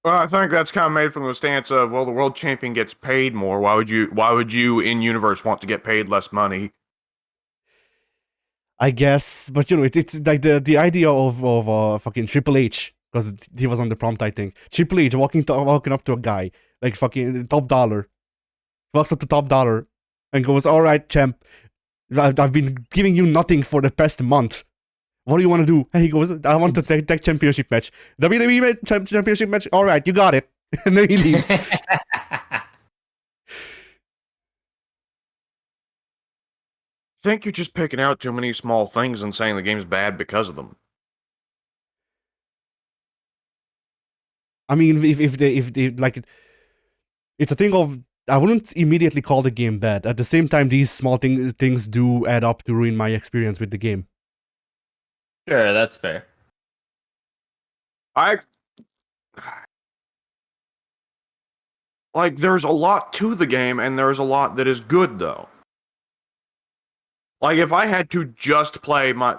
Well, I think that's kind of made from the stance of, well, the world champion gets paid more. Why would you in universe want to get paid less money? I guess, but it's like the idea of fucking Triple H, because he was on the prompt, I think. Triple H walking up to a guy like fucking top dollar, walks up to top dollar, and goes, "All right, champ, I've been giving you nothing for the past month. What do you want to do?" And he goes, "I want to take championship match, WWE championship match. All right, you got it." And then he leaves. I think you're just picking out too many small things and saying the game's bad because of them. I mean, if they like, it's a thing of, I wouldn't immediately call the game bad. At the same time, these small things do add up to ruin my experience with the game. Sure, that's fair. I like there's a lot to the game, and there's a lot that is good though. Like if I had to just play my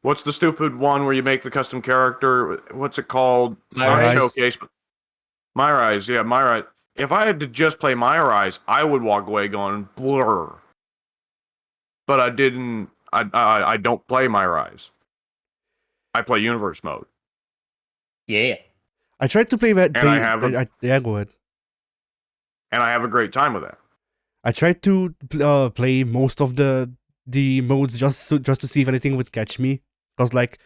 what's the stupid one where you make the custom character? What's it called? My Not Rise. Showcase, but My Rise. Yeah, My Rise. If I had to just play My Rise, I would walk away going blur. But I didn't. I don't play My Rise. I play Universe mode, Yeah. I tried to play that. And I have Yeah, go ahead. and I have a great time with that. I tried to play most of the modes just to see if anything would catch me. Cause like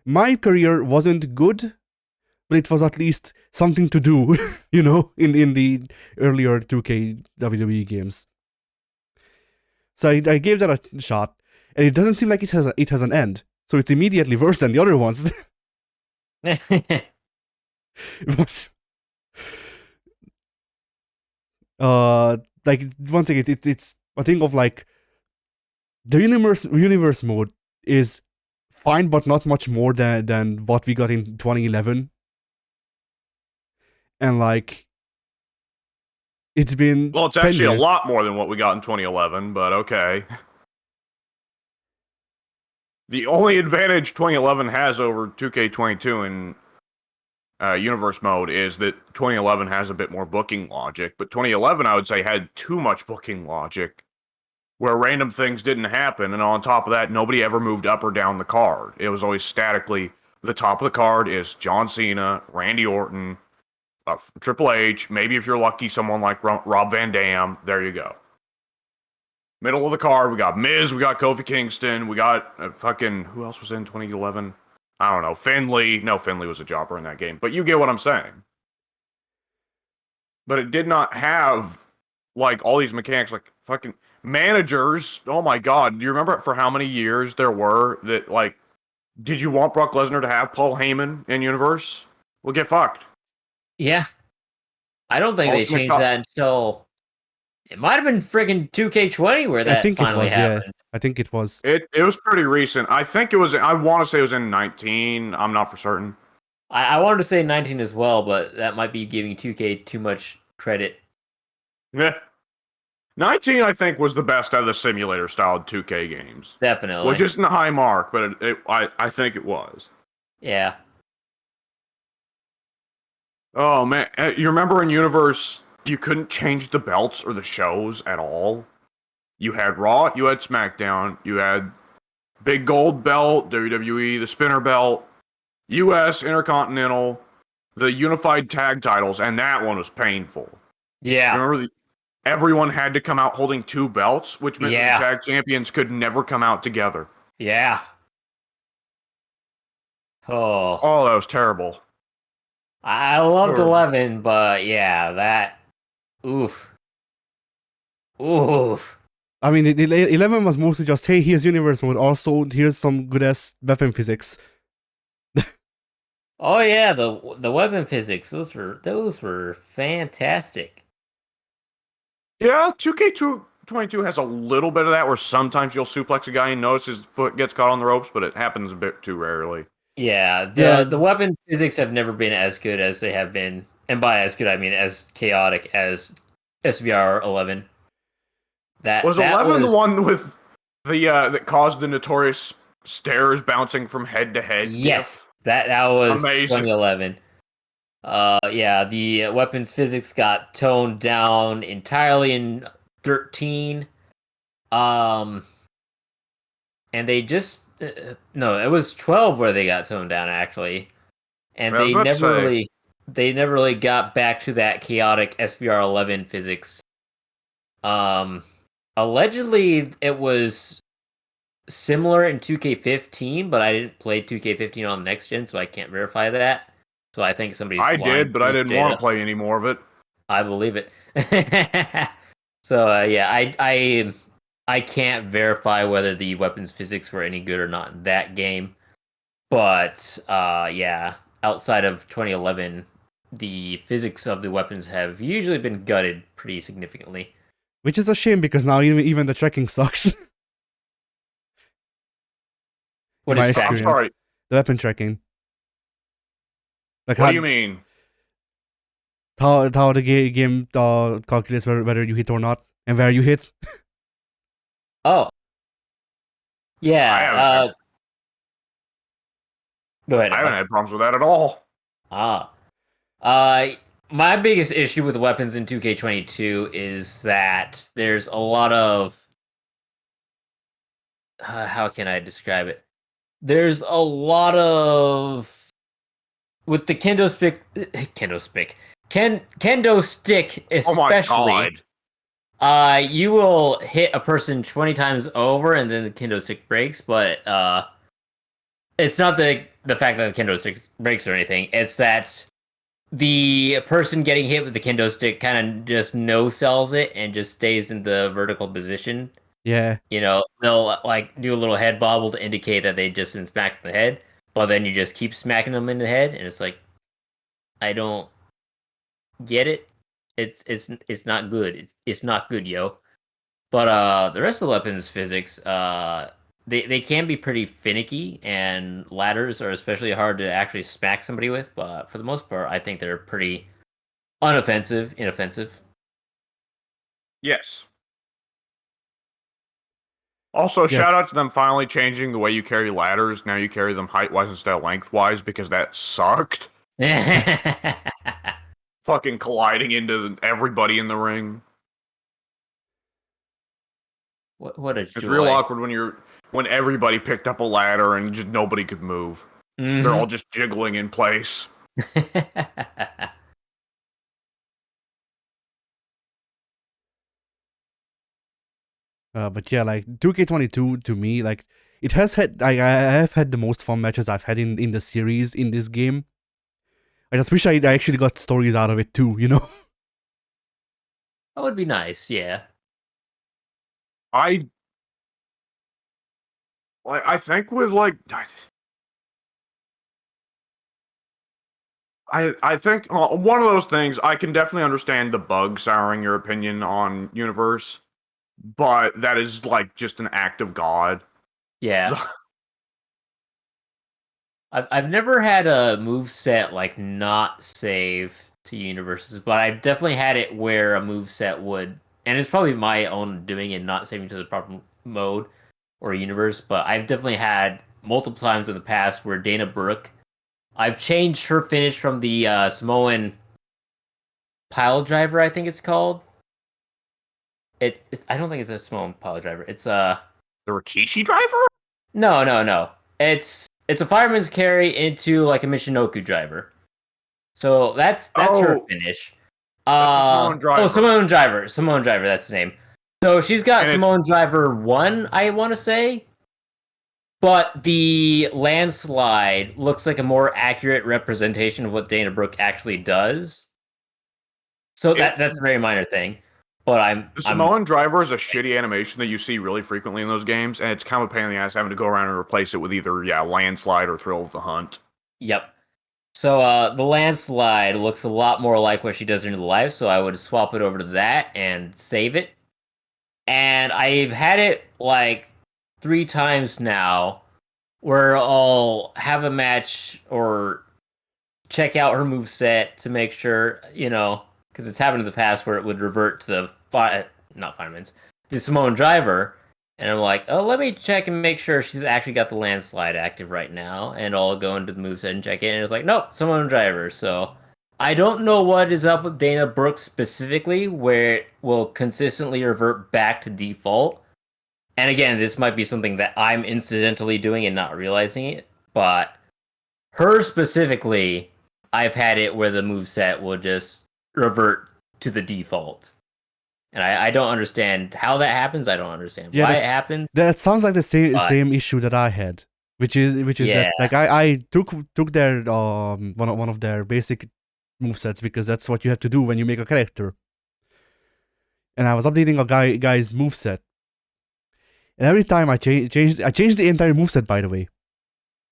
my career wasn't good, but it was at least something to do, you know, in the earlier 2K WWE games. So I gave that a shot, and it doesn't seem like it has an end. So it's immediately worse than the other ones. But, like once again, it's a thing of like the universe mode is fine, but not much more than what we got in 2011. And like, it's been Well, it's 10 actually a years. lot more than what we got in 2011, but okay. The only advantage 2011 has over 2K22 in universe mode is that 2011 has a bit more booking logic, but 2011 I would say had too much booking logic where random things didn't happen, and on top of that, nobody ever moved up or down the card. It was always statically, the top of the card is John Cena, Randy Orton, Triple H, maybe if you're lucky, someone like Rob Van Dam, there you go. Middle of the card, we got Miz, we got Kofi Kingston, we got who else was in 2011? I don't know, Finley. No, Finley was a jobber in that game, but you get what I'm saying. But it did not have, like, all these mechanics, like, fucking managers. Oh my god, do you remember for how many years there were that, like, did you want Brock Lesnar to have Paul Heyman in Universe? Well, get fucked. Yeah. I don't think they Ultimate changed Cup. that until it might have been friggin' 2K20 where that I think finally it was, happened. yeah. I think it was. It was pretty recent. I think it was, I want to say it was in 19. I'm not for certain. I wanted to say 19 as well, but that might be giving 2K too much credit. Yeah. 19, I think, was the best out of the simulator-styled 2K games. Definitely. Which isn't a high mark, but I think it was. Yeah. Oh, man. You remember in Universe, you couldn't change the belts or the shows at all? You had Raw, you had SmackDown, you had Big Gold Belt, WWE, the Spinner Belt, US, Intercontinental, the Unified Tag Titles, and that one was painful. Yeah. Remember, everyone had to come out holding two belts, which meant Yeah. the tag champions could never come out together. Yeah. Oh. Oh, that was terrible. I loved Or- 11, but yeah, that. Oof. Oof. I mean, 11 was mostly just, hey, here's universe mode. Also, here's some good ass weapon physics. Oh yeah, the weapon physics. Those were fantastic. Yeah, 2K22 has a little bit of that where sometimes you'll suplex a guy and notice his foot gets caught on the ropes, but it happens a bit too rarely. Yeah, Yeah. the weapon physics have never been as good as they have been, and by as good I mean as chaotic as SVR 11. That Was that 11 was, the one with the that caused the notorious stairs bouncing from head to head? yes, that was Amazing. 2011. Yeah, the weapons physics got toned down entirely in 13. And they just no, it was 12 where they got toned down actually, and I was they about to say. never really got back to that chaotic SVR 11 physics. Allegedly it was similar in 2K15, but I didn't play 2K15 on next gen, so I can't verify that. So I think somebody's I lying did, but I to didn't Jada. want to play any more of it. I believe it. So yeah, I can't verify whether the weapons physics were any good or not in that game, but yeah, outside of 2011, the physics of the weapons have usually been gutted pretty significantly. Which is a shame because now even the tracking sucks. What My is I'm experience. sorry. The weapon tracking. Like What do you mean? How the game calculates whether you hit or not and where you hit. Oh, yeah. Go ahead, I haven't Alex. had problems with that at all. Ah. My biggest issue with weapons in 2K22 is that there's a lot of how can I describe it? There's a lot of with the kendo stick Oh my especially. god. You will hit a person 20 times over, and then the kendo stick breaks. But it's not the fact that the kendo stick breaks or anything. It's that the person getting hit with the kendo stick kind of just no sells it and just stays in the vertical position. Yeah. You know, they'll like do a little head bobble to indicate that they just been smacked in the head, but then you just keep smacking them in the head, and it's like, I don't get it. It's not good. It's not good, yo. But the rest of the weapons physics, they can be pretty finicky, and ladders are especially hard to actually smack somebody with. But for the most part, I think they're pretty inoffensive. Yes. Also, shout out to them finally changing the way you carry ladders. Now you carry them height-wise instead of lengthwise because that sucked. Fucking colliding into everybody in the ring. What a joy. It's real awkward when everybody picked up a ladder and just nobody could move. Mm-hmm. They're all just jiggling in place. But yeah, like 2K22 to me, like it has had I have had the most fun matches I've had in the series in this game. I just wish I actually got stories out of it too, you know? That would be nice, yeah. I think with like I think one of those things I can definitely understand the bug souring your opinion on Universe, but that is like just an act of God. Yeah. I've never had a move set like not save to universes, but I've definitely had it where a move set would, and it's probably my own doing and not saving to the proper mode or universe, but I've definitely had multiple times in the past where Dana Brooke, I've changed her finish from the Samoan pile driver, I think it's called. I don't think it's a Samoan pile driver. It's the Rikishi driver? No. It's a fireman's carry into like a Michinoku driver. So that's her finish. That's Samoan driver. Samoan driver, that's the name. So she's got Samoan driver 1, I want to say. But the landslide looks like a more accurate representation of what Dana Brooke actually does. So that's a very minor thing. But the Samoan driver is a shitty animation that you see really frequently in those games, and it's kind of a pain in the ass having to go around and replace it with either landslide or thrill of the hunt. Yep. So the landslide looks a lot more like what she does in real life, so I would swap it over to that and save it. And I've had it like 3 times now where I'll have a match or check out her moveset to make sure, because it's happened in the past where it would revert to the Samoan driver, and I'm like, oh, let me check and make sure she's actually got the landslide active right now, and I'll go into the moveset and check it, and it's like, nope, Samoan driver. So I don't know what is up with Dana Brooks specifically, where it will consistently revert back to default. And again, this might be something that I'm incidentally doing and not realizing it, but her specifically, I've had it where the moveset will just revert to the default. And I don't understand how that happens. I don't understand why it happens. That sounds like the same issue that I had, which is that like I took their one of their basic movesets because that's what you have to do when you make a character. And I was updating a guy's moveset. And every time I changed the entire moveset, by the way.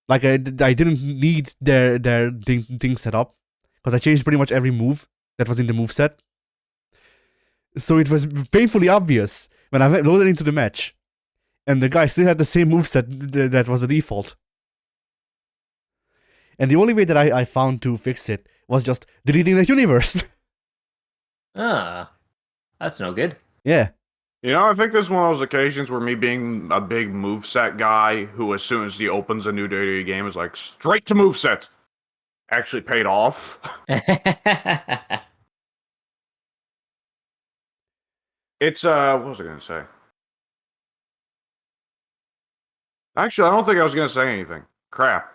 Like I didn't need their thing set up because I changed pretty much every move that was in the moveset. So it was painfully obvious when I loaded into the match, and the guy still had the same moveset that was the default. And the only way that I found to fix it was just deleting the universe. That's no good. Yeah. You know, I think this is one of those occasions where me being a big moveset guy who, as soon as he opens a new WWE game, is like, straight to moveset, actually paid off. It's, what was I going to say? Actually, I don't think I was going to say anything. Crap.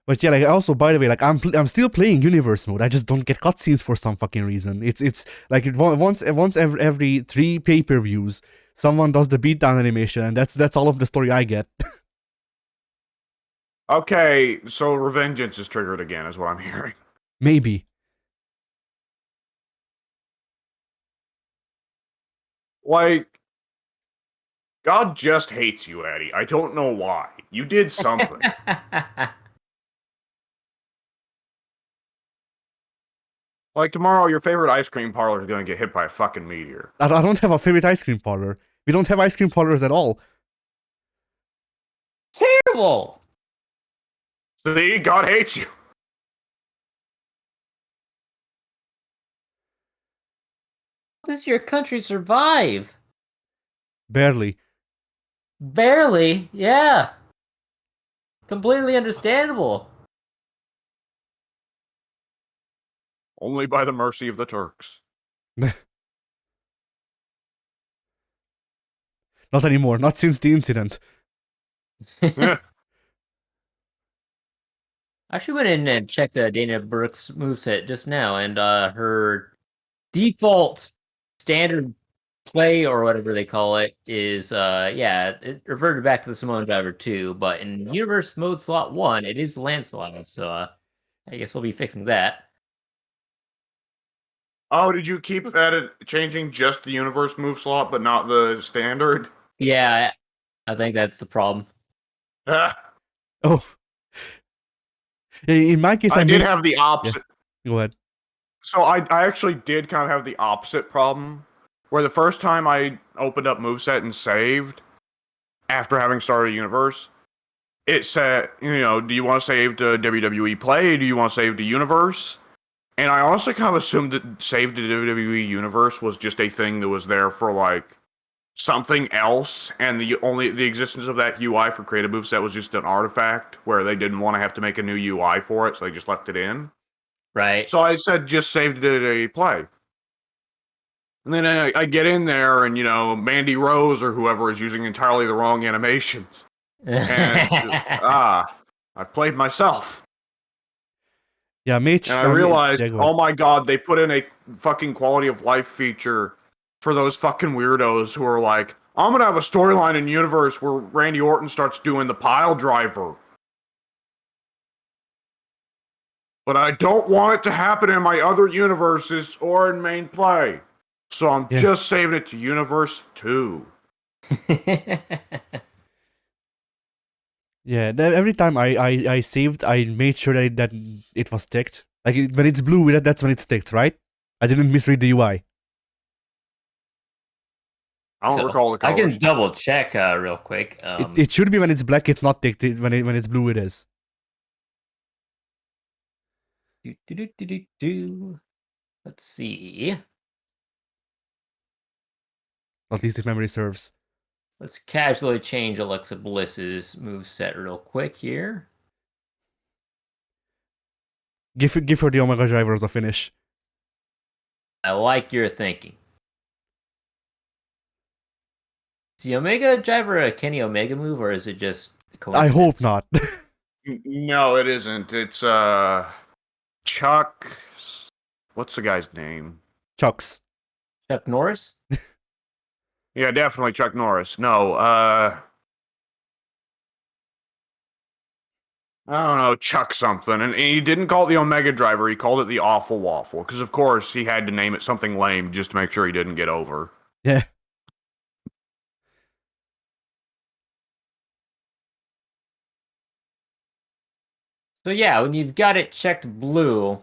But yeah, like also, by the way, like I'm still playing universe mode. I just don't get cutscenes for some fucking reason. It's like once every 3 pay-per-views, someone does the beatdown animation, and that's all of the story I get. Okay, so Revengeance is triggered again, is what I'm hearing. Maybe. Like, God just hates you, Eddie. I don't know why. You did something. Like, tomorrow, your favorite ice cream parlor is going to get hit by a fucking meteor. I don't have a favorite ice cream parlor. We don't have ice cream parlors at all. Terrible. See, God hates you. How does your country survive? Barely. Barely, yeah. Completely understandable. Only by the mercy of the Turks. Not anymore. Not since the incident. Yeah. I actually went in and checked Dana Brooks' moveset just now, and her default standard play, or whatever they call it, is it reverted back to the Samoan Driver 2, but in Universe Mode Slot 1, it is Lancelot, so I guess I'll be fixing that. Oh, did you keep that at changing just the universe move slot, but not the standard? Yeah, I think that's the problem. Oh. In my case, I did have the opposite. Yeah. Go ahead. So I actually did kind of have the opposite problem, where the first time I opened up moveset and saved, after having started a universe, it said, you know, do you want to save to WWE Play? Do you want to save to Universe? And I honestly kind of assumed that save to WWE Universe was just a thing that was there for, like, something else, and the existence of that UI for creative moveset was just an artifact where they didn't want to have to make a new UI for it, so they just left it in. Right. So I said just save to WWE Play. And then I get in there, and, you know, Mandy Rose or whoever is using entirely the wrong animations. And I've played myself. Yeah, Mage. And I realized, yeah, go ahead. oh my god, they put in a fucking quality of life feature for those fucking weirdos who are like, I'm gonna have a storyline in universe where Randy Orton starts doing the pile driver. But I don't want it to happen in my other universes or in main play. So I'm just saving it to Universe 2. Yeah, every time I saved, I made sure that it was ticked. Like, when it's blue, that's when it's ticked, right? I didn't misread the UI. I don't recall the colors. I can double check real quick. It should be when it's black, it's not ticked. When it's blue, it is. Let's see. At least if memory serves. Let's casually change Alexa Bliss's moveset real quick here. Give her the Omega Driver as a finish. I like your thinking. Is the Omega Driver a Kenny Omega move, or is it just a coincidence? I hope not. No, it isn't. It's Chuck. What's the guy's name? Chucks. Chuck Norris? Yeah, definitely Chuck Norris. No, I don't know, Chuck something. And he didn't call it the Omega Driver, he called it the Awful Waffle. Because, of course, he had to name it something lame just to make sure he didn't get over. Yeah. So yeah, when you've got it checked blue,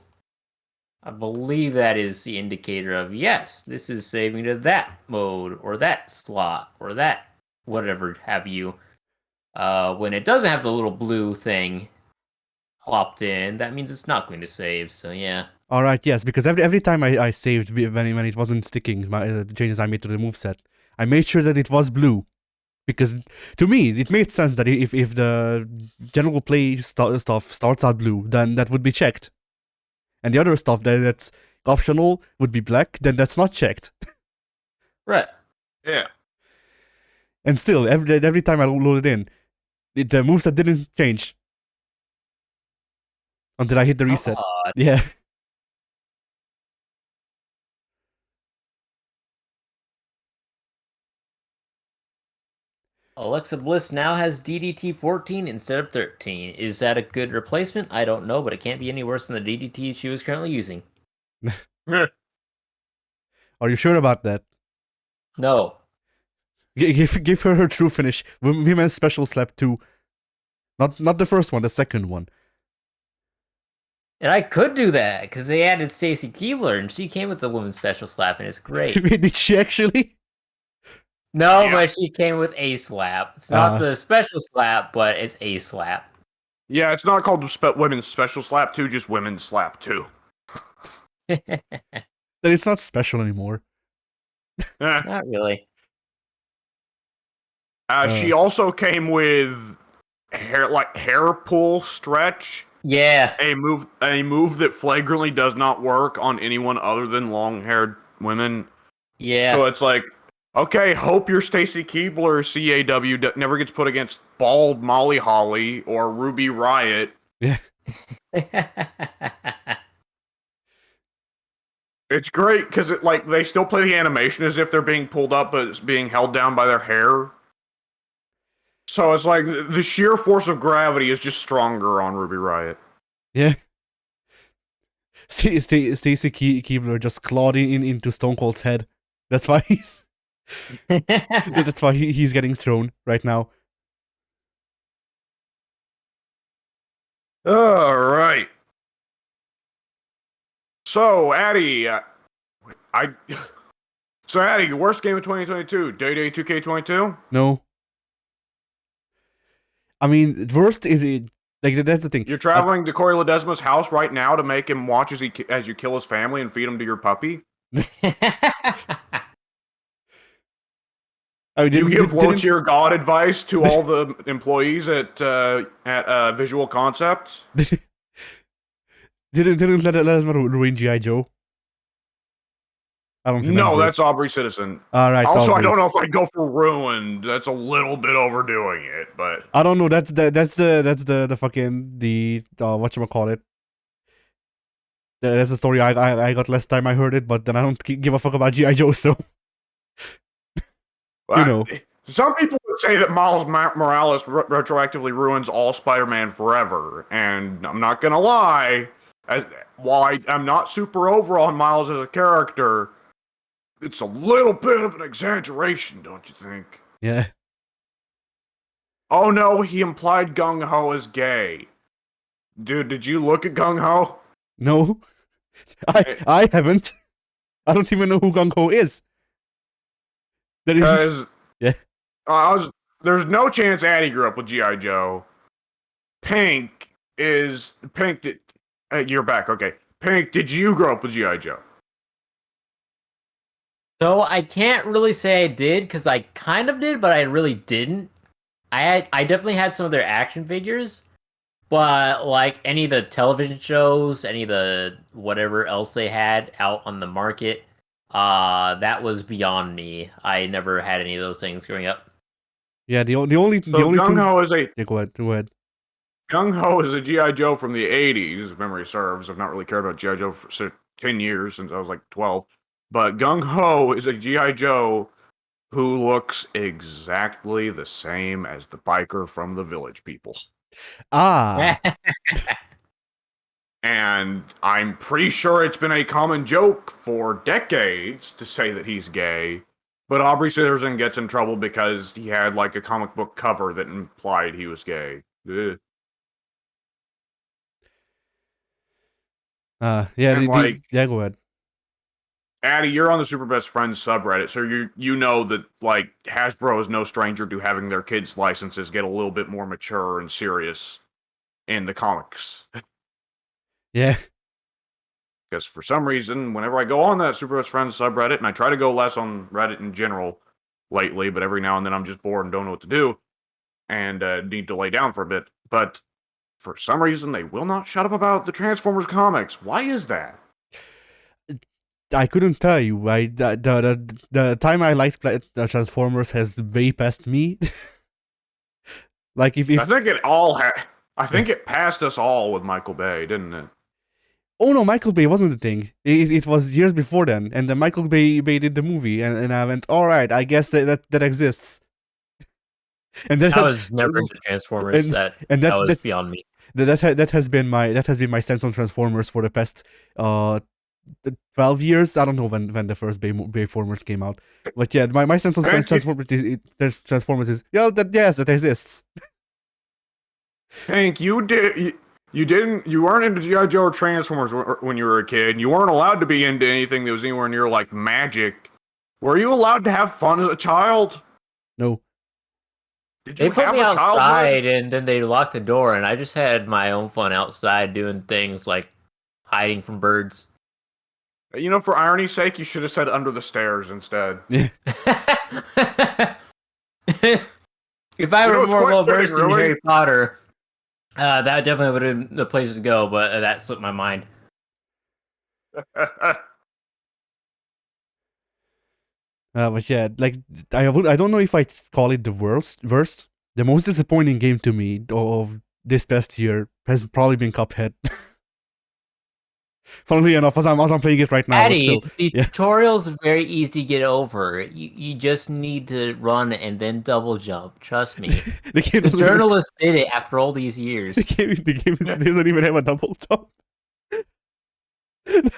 I believe that is the indicator of, yes, this is saving to that mode, or that slot, or that whatever have you. When it doesn't have the little blue thing plopped in, that means it's not going to save. So yeah. All right, yes, because every time I saved when it wasn't sticking, the changes I made to the moveset, I made sure that it was blue. Because to me, it made sense that if the general play stuff starts out blue, then that would be checked. And the other stuff that's optional would be black, then that's not checked. Right. Yeah. And still, every time I loaded in, the moveset didn't change. Until I hit the reset. Odd. Yeah. Alexa Bliss now has DDT 14 instead of 13. Is that a good replacement? I don't know, but it can't be any worse than the DDT she was currently using. Are you sure about that? No. Give her her true finish. Women's special slap 2. Not the first one, the second one. And I could do that, because they added Stacy Keebler, and she came with the women's special slap, and it's great. Did she actually? No, Yeah. but she came with a slap. It's not the special slap, but it's a slap. Yeah, it's not called women's special slap 2, just women's slap 2. Then it's not special anymore. Not really. She also came with hair pull stretch. Yeah. A move that flagrantly does not work on anyone other than long-haired women. Yeah. So it's like, okay, hope your Stacy Keebler CAW never gets put against bald Molly Holly or Ruby Riot. Yeah. It's great because they still play the animation as if they're being pulled up, but it's being held down by their hair. So it's like the sheer force of gravity is just stronger on Ruby Riot. Yeah. Stacy Keebler just clawed into Stone Cold's head. That's why that's why he's getting thrown right now. All right. So, Addy, Addy, worst game of 2022, Day 2K22? No. I mean, worst is it. Like that's the thing. You're traveling to Corey Ledesma's house right now to make him watch as you kill his family and feed him to your puppy. I mean, You give low tier god advice to all the employees at Visual Concepts. Didn't let us ruin G.I. Joe. I don't remember. No, that's Aubrey Citizen. All right. Also, Aubrey. I don't know if I'd go for ruined. That's a little bit overdoing it, but I don't know. That's the fucking whatchamacallit. That's the story I got last time I heard it, but then I don't give a fuck about G.I. Joe, so you know. Some people would say that Miles Morales retroactively ruins all Spider-Man forever, and I'm not gonna lie. While I'm not super over on Miles as a character, it's a little bit of an exaggeration, don't you think? Yeah. Oh no, he implied Gung Ho as gay. Dude, did you look at Gung Ho? No, I haven't. I don't even know who Gung Ho is. That is. Yeah. There's no chance Addy grew up with G.I. Joe. Pink. You're back. Okay. Pink, did you grow up with G.I. Joe? So I can't really say I did, because I kind of did, but I really didn't. I definitely had some of their action figures, but like any of the television shows, any of the whatever else they had out on the market, that was beyond me. I never had any of those things growing up. Yeah, the only Gung Ho is a yeah, go ahead. Gung Ho is a G.I. Joe from the 80s, if memory serves. I've not really cared about G.I. Joe for 10 years, since I was like 12. But Gung Ho is a G.I. Joe who looks exactly the same as the biker from the Village People. Ah. And I'm pretty sure it's been a common joke for decades to say that he's gay. But Aubrey Citizen gets in trouble because he had like a comic book cover that implied he was gay. Ugh. Yeah, And, yeah, go ahead. Addy, you're on the Super Best Friends subreddit, so you know that like Hasbro is no stranger to having their kids' licenses get a little bit more mature and serious in the comics. Yeah. Because for some reason, whenever I go on that Super Best Friends subreddit, and I try to go less on Reddit in general lately, but every now and then I'm just bored and don't know what to do, and need to lay down for a bit. But for some reason, they will not shut up about the Transformers comics. Why is that? I couldn't tell you. The time I liked the Transformers has way past me. Like if I think it all I think it passed us all with Michael Bay, didn't it? oh no, Michael Bay wasn't the thing. It was years before then, and then Michael Bay did the movie, and I went, all right, I guess that exists. And I was never into Transformers. That was beyond me. That has been my stance on Transformers for the past 12 years. I don't know when the first Bayformers came out, but yeah, my stance on Transformers is that exists. Hank, you weren't into G.I. Joe or Transformers when you were a kid. You weren't allowed to be into anything that was anywhere near like magic. Were you allowed to have fun as a child? No. Did you They put have me a outside childhood? and then they locked the door, and I just had my own fun outside doing things like hiding from birds. You know, for irony's sake, you should have said under the stairs instead. Yeah. If I You know, were it's more quite well fitting, versed in really. Harry Potter, that definitely would have been the place to go, but that slipped my mind. But yeah, like I don't know if I call it the worst. The most disappointing game to me of this past year has probably been Cuphead. Funnily enough, as I'm playing it right now, but Addy, still, the yeah. tutorial's very easy to get over. You just need to run and then double jump. Trust me. the game The doesn't even- journalist did it after all these years. the game doesn't even have a double jump.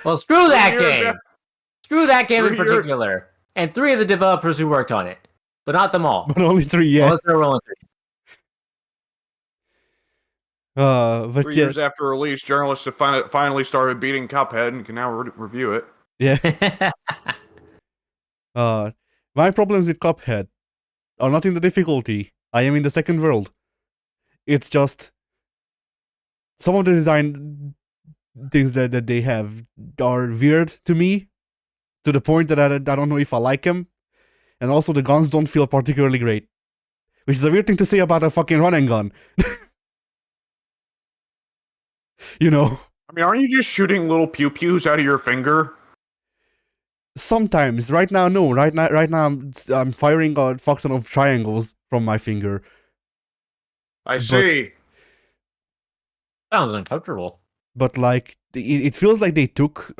Well, screw that 3 years game. after- Screw that game in 3 years- particular. And 3 of the developers who worked on it. But not them all. But only 3, yeah. Well, there were only 3. But 3 yeah, years after release, journalists have finally started beating Cuphead and can now review it. yeah. My problems with Cuphead are not in the difficulty. I am in the second world. It's just some of the design things that they have are weird to me, to the point that I don't know if I like them. And also the guns don't feel particularly great. Which is a weird thing to say about a fucking run and gun. You know? I mean, aren't you just shooting little pew-pews out of your finger? Sometimes. Right now, no. Right now I'm firing a fuck ton of triangles from my finger. I see. Sounds uncomfortable. But like it feels like they took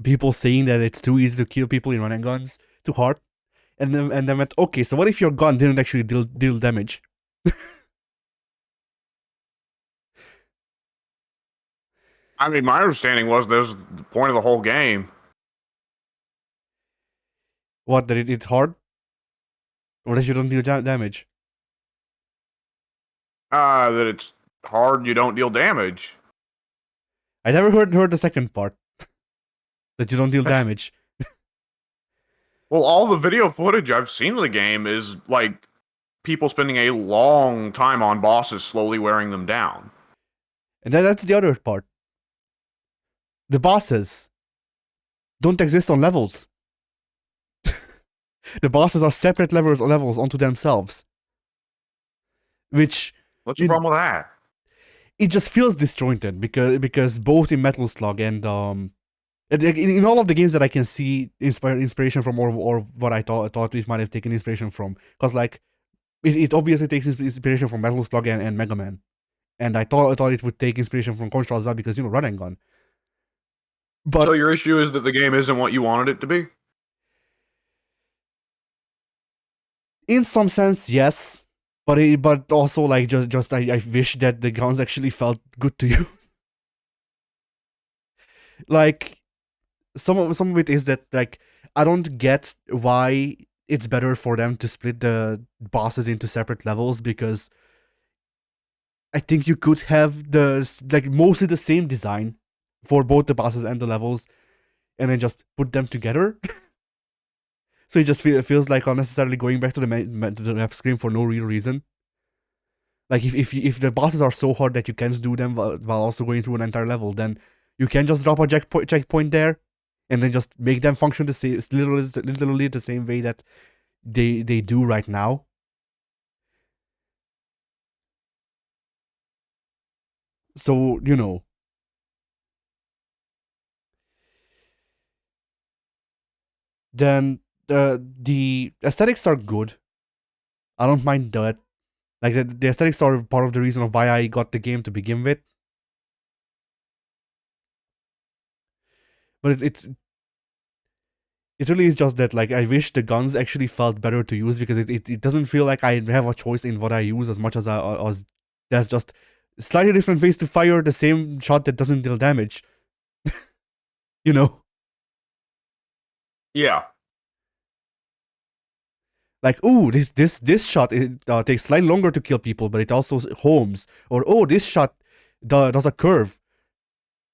people saying that it's too easy to kill people in run and guns to heart, and then went, okay, so what if your gun didn't actually deal damage? I mean, my understanding was that was the point of the whole game. What, that it's hard, or that you don't deal damage? That it's hard, you don't deal damage. I never heard the second part. That you don't deal damage. Well, all the video footage I've seen of the game is like people spending a long time on bosses slowly wearing them down. And that's the other part. The bosses don't exist on levels. The bosses are separate levels onto themselves. Which What's the problem with that? it just feels disjointed because both in Metal Slug and in all of the games that I can see inspiration from, or what I thought it might have taken inspiration from, because like it obviously takes inspiration from Metal Slug and Mega Man, and I thought it would take inspiration from Contra as well, because run and gun. But So your issue is that the game isn't what you wanted it to be? in some sense, yes. But also like just I wish that the guns actually felt good to you. Like some of it is that like I don't get why it's better for them to split the bosses into separate levels, because I think you could have mostly the same design for both the bosses and the levels. and then just put them together. So it just feels like unnecessarily going back to the map screen for no real reason. Like if the bosses are so hard that you can't do them while also going through an entire level, then you can just drop a checkpoint there, and then just make them function the same, literally the same way that they do right now. So then the aesthetics are good. I don't mind that. Like the aesthetics are part of the reason of why I got the game to begin with. But it really is just that, like, I wish the guns actually felt better to use, because it doesn't feel like I have a choice in what I use as much as there's just slightly different ways to fire the same shot that doesn't deal damage. you know? Yeah. Like, ooh, this shot takes slightly longer to kill people, but it also homes. Or, oh, this shot does a curve.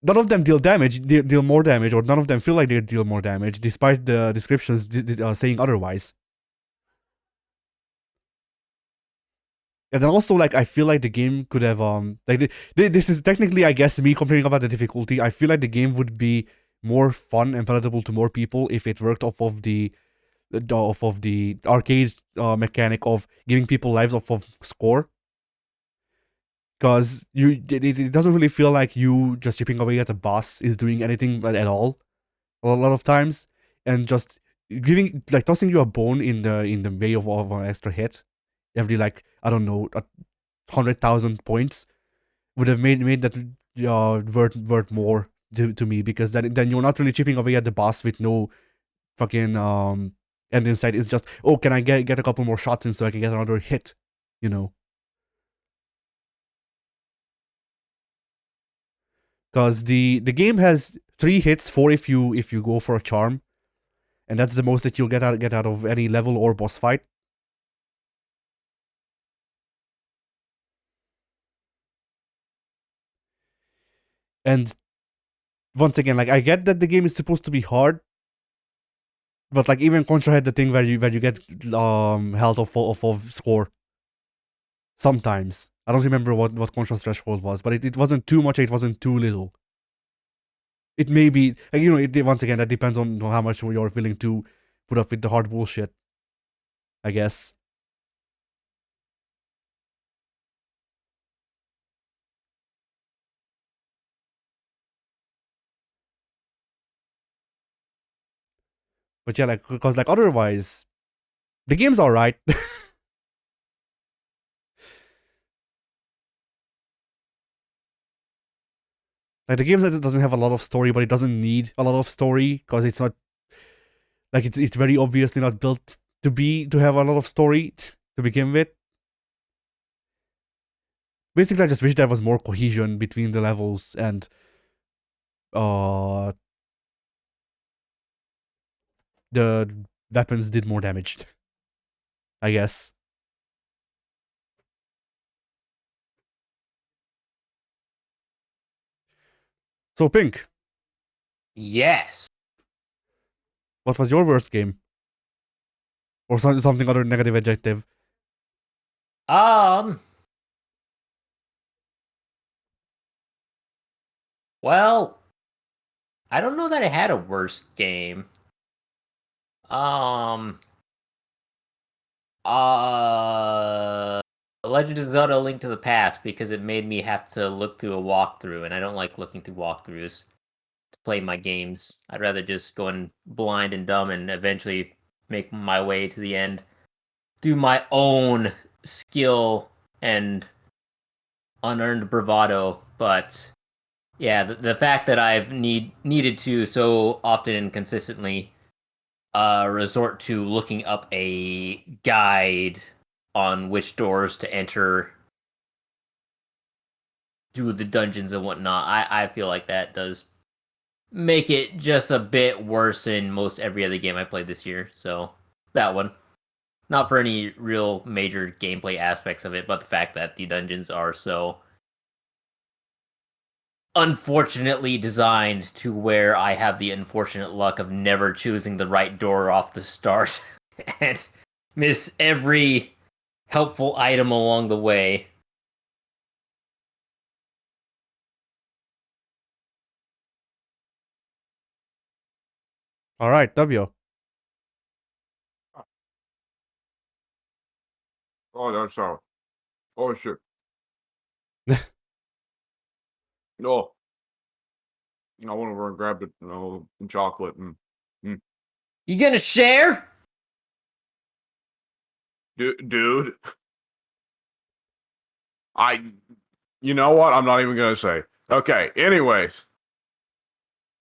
None of them deal damage, deal more damage, or none of them feel like they deal more damage, despite the descriptions saying otherwise. And then also, like, I feel like the game could have like this is technically, I guess, me complaining about the difficulty. I feel like the game would be more fun and palatable to more people if it worked off of the arcade mechanic of giving people lives off of score. Because it doesn't really feel like you just chipping away at a boss is doing anything at all a lot of times, and just tossing you a bone in the way of an extra hit every, like, I don't know, 100,000 points would have made that worth more to me, because then you're not really chipping away at the boss with no fucking end in sight. It's just, oh, can I get a couple more shots in so I can get another hit, you know? Because the game has 3 hits, 4 if you go for a charm, and that's the most that you'll get out of any level or boss fight. And once again, like, I get that the game is supposed to be hard, but like, even Contra had the thing where you get health of score. Sometimes I don't remember what Contra's threshold was, but it wasn't too much. It wasn't too little. It may be, like, once again, that depends on how much you're willing to put up with the hard bullshit, I guess. But yeah, like, because like, otherwise, the game's alright. Like, the game doesn't have a lot of story, but it doesn't need a lot of story, because it's not like, it's very obviously not built to have a lot of story to begin with. Basically, I just wish there was more cohesion between the levels, and the weapons did more damage, I guess. So, Pink, Yes. what was your worst game? Or something other negative adjective? Um. Well, I don't know that I had a worst game. Um. Legend of Zelda: Link to the Past, because it made me have to look through a walkthrough, and I don't like looking through walkthroughs to play my games. I'd rather just go in blind and dumb and eventually make my way to the end through my own skill and unearned bravado. But yeah, the fact that I've needed to so often and consistently resort to looking up a guide on which doors to enter through the dungeons and whatnot, I feel like that does make it just a bit worse than most every other game I played this year. So that one. Not for any real major gameplay aspects of it, but the fact that the dungeons are so unfortunately designed to where I have the unfortunate luck of never choosing the right door off the start and miss every helpful item along the way. All right, W. Oh, that's so. Oh shit. No. I went over and grabbed a chocolate and You gonna share? dude, you know what? I'm not even gonna say. Okay. Anyways,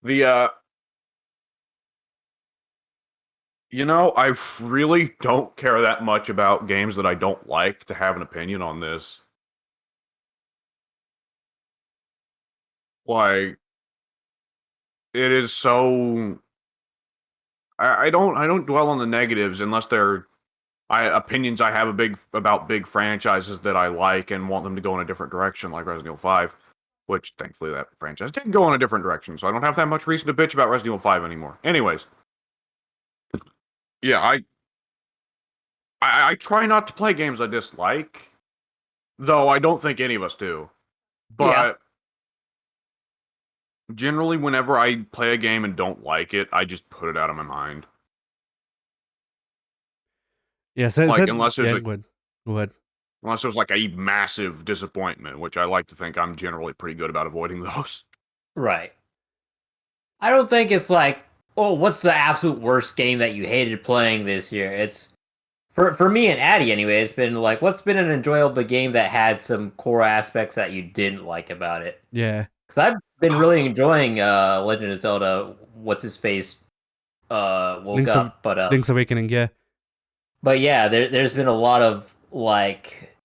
the I really don't care that much about games that I don't like to have an opinion on this. Like, it is so. I don't dwell on the negatives unless they're opinions I have about big franchises that I like and want them to go in a different direction, like Resident Evil 5, which thankfully that franchise did go in a different direction, so I don't have that much reason to bitch about Resident Evil 5 anymore. Anyways, yeah, I try not to play games I dislike, though I don't think any of us do. But generally, whenever I play a game and don't like it, I just put it out of my mind. Yeah, Unless there's go ahead. unless there's like a massive disappointment, which I like to think I'm generally pretty good about avoiding those. Right. I don't think it's like, oh, what's the absolute worst game that you hated playing this year? It's for me and Addy anyway, it's been like, what's been an enjoyable game that had some core aspects that you didn't like about it? Yeah. Because I've been really enjoying Legend of Zelda. What's his face? Woke up, but Link's Awakening, yeah. But yeah, there's been a lot of like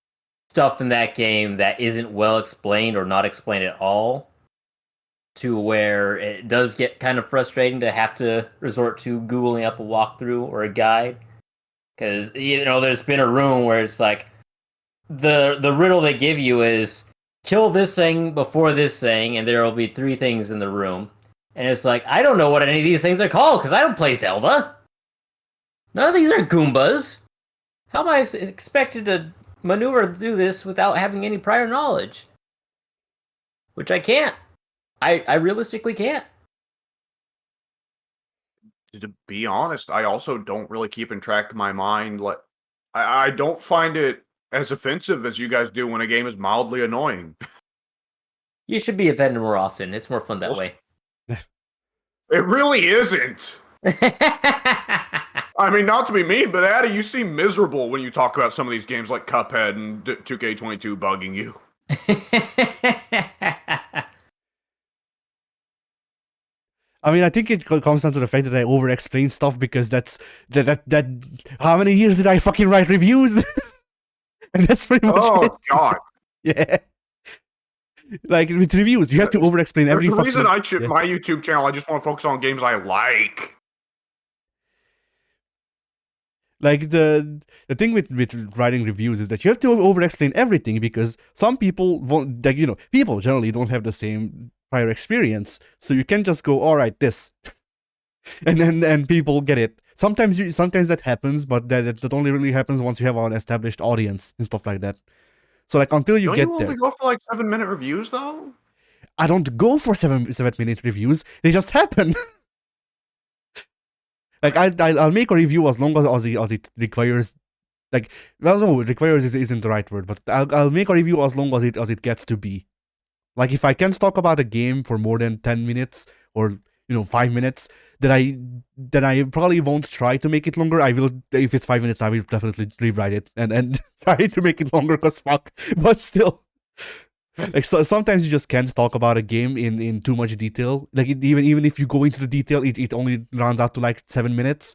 stuff in that game that isn't well explained or not explained at all, to where it does get kind of frustrating to have to resort to googling up a walkthrough or a guide. Because there's been a room where it's like the riddle they give you is kill this thing before this thing, and there will be 3 things in the room. And it's like, I don't know what any of these things are called because I don't play Zelda. None of these are Goombas. How am I expected to maneuver through this without having any prior knowledge? Which I can't. I realistically can't. To be honest, I also don't really keep in track of my mind. Like, I don't find it as offensive as you guys do when a game is mildly annoying. You should be offended more often. It's more fun that way. It really isn't. I mean, not to be mean, but Addy, you seem miserable when you talk about some of these games like Cuphead and 2K22 bugging you. I mean, I think it comes down to the fact that I over-explain stuff because that. How many years did I fucking write reviews? And that's pretty much it. Oh God. Yeah. Like with reviews, you have to over-explain every. There's a reason my YouTube channel. I just want to focus on games I like. Like the thing with writing reviews is that you have to over-explain everything because some people won't. Like people generally don't have the same prior experience, so you can't just go, all right, this, and people get it. Sometimes that happens, but that only really happens once you have an established audience and stuff like that. So like until you Don't get you there, only go for like 7-minute reviews though? I don't go for 7-minute reviews. They just happen. Like I'll make a review as long as it requires. Like, well, no, requires isn't the right word, but I'll make a review as long as it gets to be. Like if I can't talk about a game for more than 10 minutes or 5 minutes, then I probably won't try to make it longer. I will, if it's 5 minutes, I will definitely rewrite it and try to make it longer because fuck. But still, like sometimes you just can't talk about a game in too much detail. Like even if you go into the detail, it only runs out to like 7 minutes.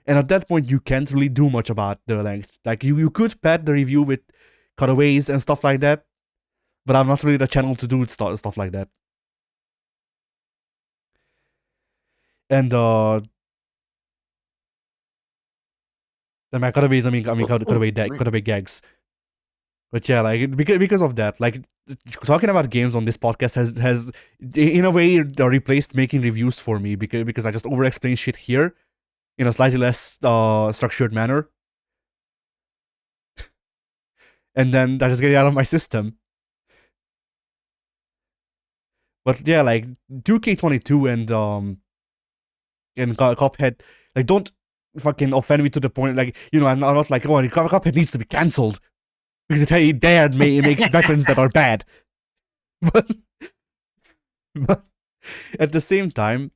And at that point, you can't really do much about the length. Like you could pad the review with cutaways and stuff like that, but I'm not really the channel to do stuff like that. And my cutaways, I mean cutaway gags. But yeah, like because of that, like talking about games on this podcast has in a way replaced making reviews for me because I just over explain shit here in a slightly less structured manner, and then I just get it out of my system. But yeah, like 2K22 and Cuphead, like don't fucking offend me to the point like I'm not like Cuphead needs to be cancelled because it dared make veterans that are bad, but but at the same time,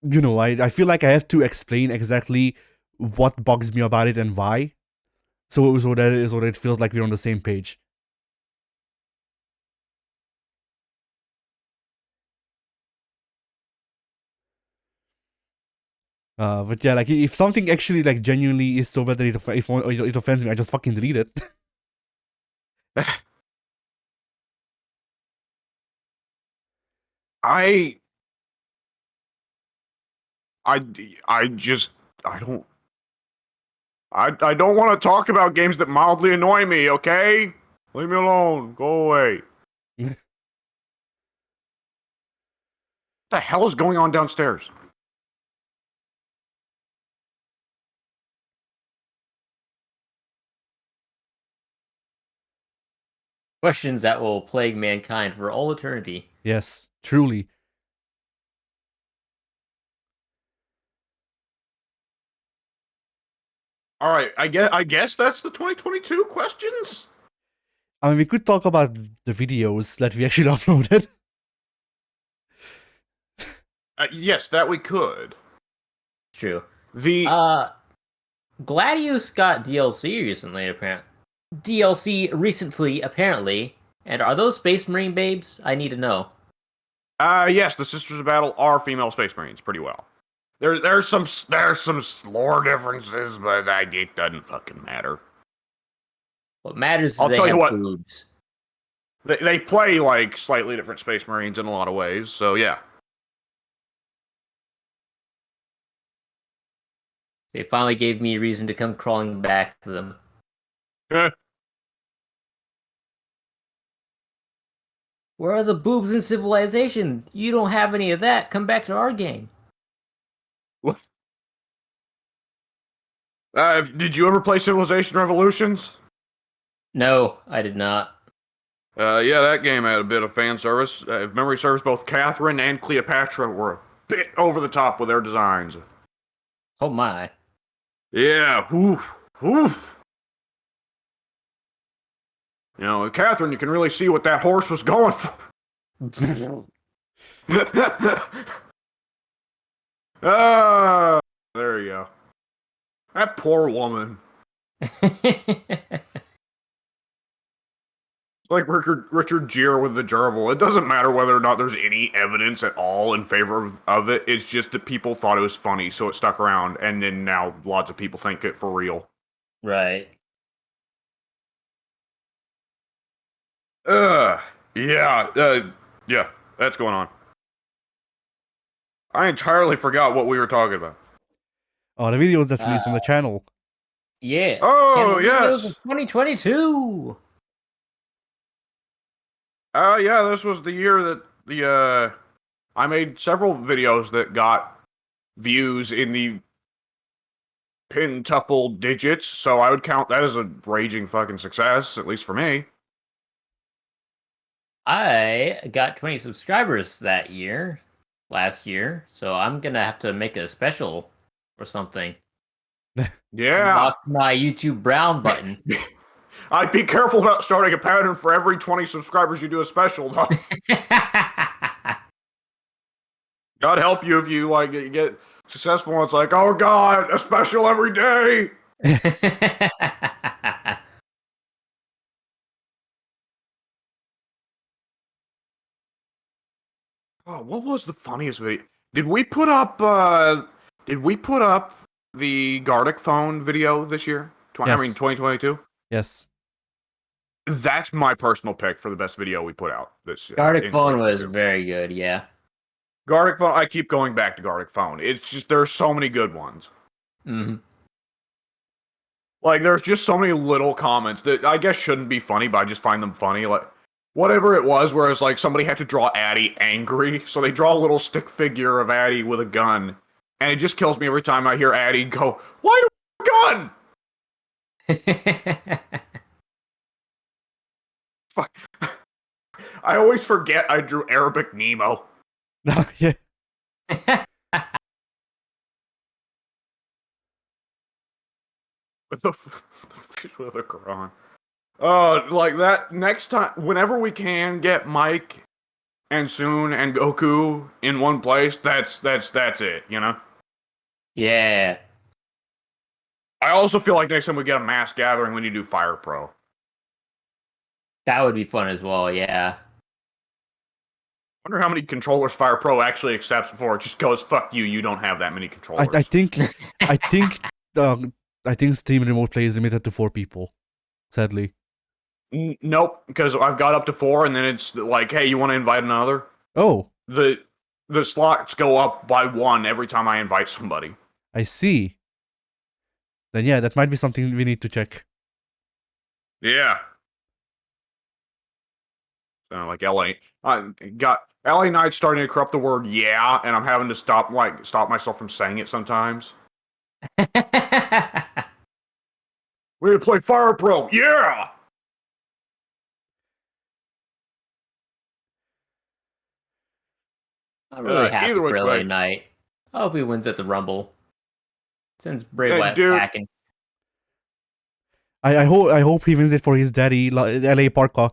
I feel like I have to explain exactly what bugs me about it and why, so that it feels like we're on the same page. But yeah, like if something actually like genuinely is so bad that it offends me, I just fucking delete it. I I just I don't I don't want to talk about games that mildly annoy me, okay? Leave me alone. Go away. What the hell is going on downstairs? Questions that will plague mankind for all eternity. Yes, truly. All right, I guess that's the 2022 questions. I mean, we could talk about the videos that we actually uploaded. Yes, that we could. True. The Gladius got DLC recently, apparently. And are those Space Marine babes? I need to know. Yes, the Sisters of Battle are female Space Marines pretty well. There's some lore differences, but it doesn't fucking matter. What matters is I'll they tell you have what. boobs. They play like slightly different Space Marines in a lot of ways, so yeah. They finally gave me a reason to come crawling back to them. Where are the boobs in Civilization? You don't have any of that. Come back to our game. What? Did you ever play Civilization Revolutions? No, I did not. Yeah, that game had a bit of fan service. If memory serves, both Catherine and Cleopatra were a bit over the top with their designs. Oh my. Yeah, oof. With Catherine, you can really see what that horse was going for. There you go. That poor woman. It's like Richard Gere with the gerbil. It doesn't matter whether or not there's any evidence at all in favor of it. It's just that people thought it was funny, so it stuck around, and then now lots of people think it for real. Right. Yeah, that's going on. I entirely forgot what we were talking about. Oh, the videos that released on the channel. Yeah. Oh, Videos yes. of 2022. Yeah, this was the year that I made several videos that got views in the pentuple digits, so I would count that as a raging fucking success, at least for me. I got 20 subscribers last year, so I'm gonna have to make a special or something. Yeah. Unlock my YouTube Brown button. I'd be careful about starting a pattern for every 20 subscribers you do a special, though. God help you if you get successful and it's like, oh god, a special every day. Oh, what was the funniest video? Did we put up the Gardic phone video this year? Yes. 2022? Yes. That's my personal pick for the best video we put out this year. Gardic phone was very good, yeah. Gardic phone, I keep going back to Gardic phone. It's just there are so many good ones. Mm-hmm. Like, there's just so many little comments that I guess shouldn't be funny, but I just find them funny. Like, whatever it was, where it's like somebody had to draw Addie angry, so they draw a little stick figure of Addie with a gun, and it just kills me every time I hear Addie go, "Why do I have a gun?" Fuck. I always forget I drew Arabic Nemo. Yeah. With the fish with the Quran. Oh, like that next time, whenever we can get Mike and Soon and Goku in one place, that's it, you know? Yeah. I also feel like next time we get a mass gathering, we need to do Fire Pro. That would be fun as well, yeah. Wonder how many controllers Fire Pro actually accepts before it just goes, "Fuck you, you don't have that many controllers." I think Steam Remote Play is limited to 4 people. Sadly. Nope, because I've got up to 4, and then it's like, hey, you want to invite another? Oh, The slots go up by 1 every time I invite somebody. I see. Then yeah, that might be something we need to check. Yeah. Sound like LA. I got LA Knight's starting to corrupt the word "yeah," and I'm having to stop myself from saying it sometimes. We're gonna play Fire Pro, yeah. I'm really happy either for which LA way. Knight. I hope he wins at the Rumble. Sends Bray Hey, Wyatt dude. packing. I hope he wins it for his daddy, LA Parker.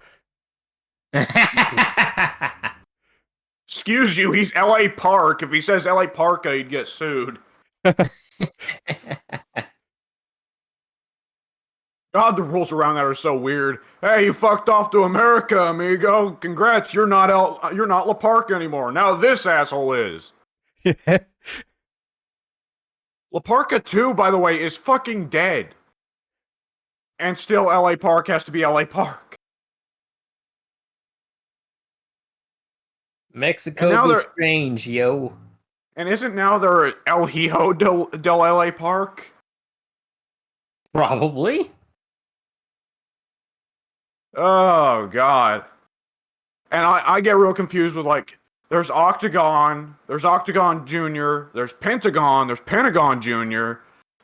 Excuse you, he's LA Park. If he says LA Parka, he'd get sued. God, the rules around that are so weird. Hey, you fucked off to America, amigo. Congrats, you're not La Parka anymore. Now this asshole is. Yeah. La Parka 2, by the way, is fucking dead. And still LA Park has to be LA Park. Mexico be strange, yo. And isn't now there El Hijo del LA Park? Probably. Oh, God. And I get real confused with, like, there's Octagon Jr., there's Pentagon Jr.,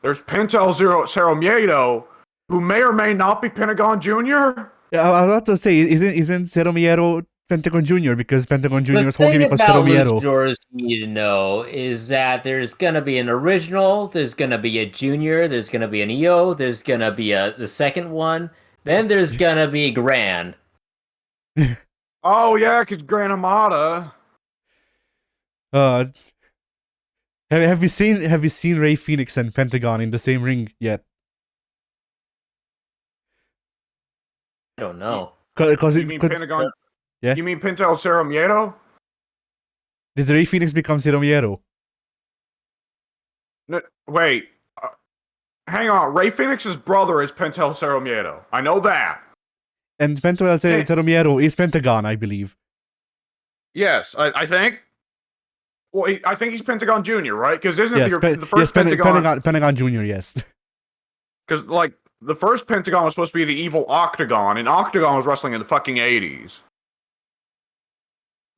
there's Pentel Cero Miedo, who may or may not be Pentagon Jr. Yeah, I was about to say, isn't Cero Miedo Pentagon Jr. because Pentagon Jr. is holding because Cero Miedo. The you need to know is that there's gonna be an original, there's gonna be a junior, there's gonna be an EO, there's gonna be the second one, then there's gonna be Grand. Oh yeah, cause Grand Armada. Have you seen Ray Phoenix and Pentagon in the same ring yet? I don't know. Because you mean Pentagon? Yeah. You mean Pentel Cero Miedo? Did Ray Phoenix become Cero Miedo? No, wait. Hang on. Ray Phoenix's brother is Pentel Cero Miedo. I know that. And Pentel Cero Miedo is Pentagon, I believe. Yes, I think. Well, I think he's Pentagon Jr., right? Because isn't the first yes, Pentagon Jr., yes. Because, like, the first Pentagon was supposed to be the evil Octagon, and Octagon was wrestling in the fucking 80s.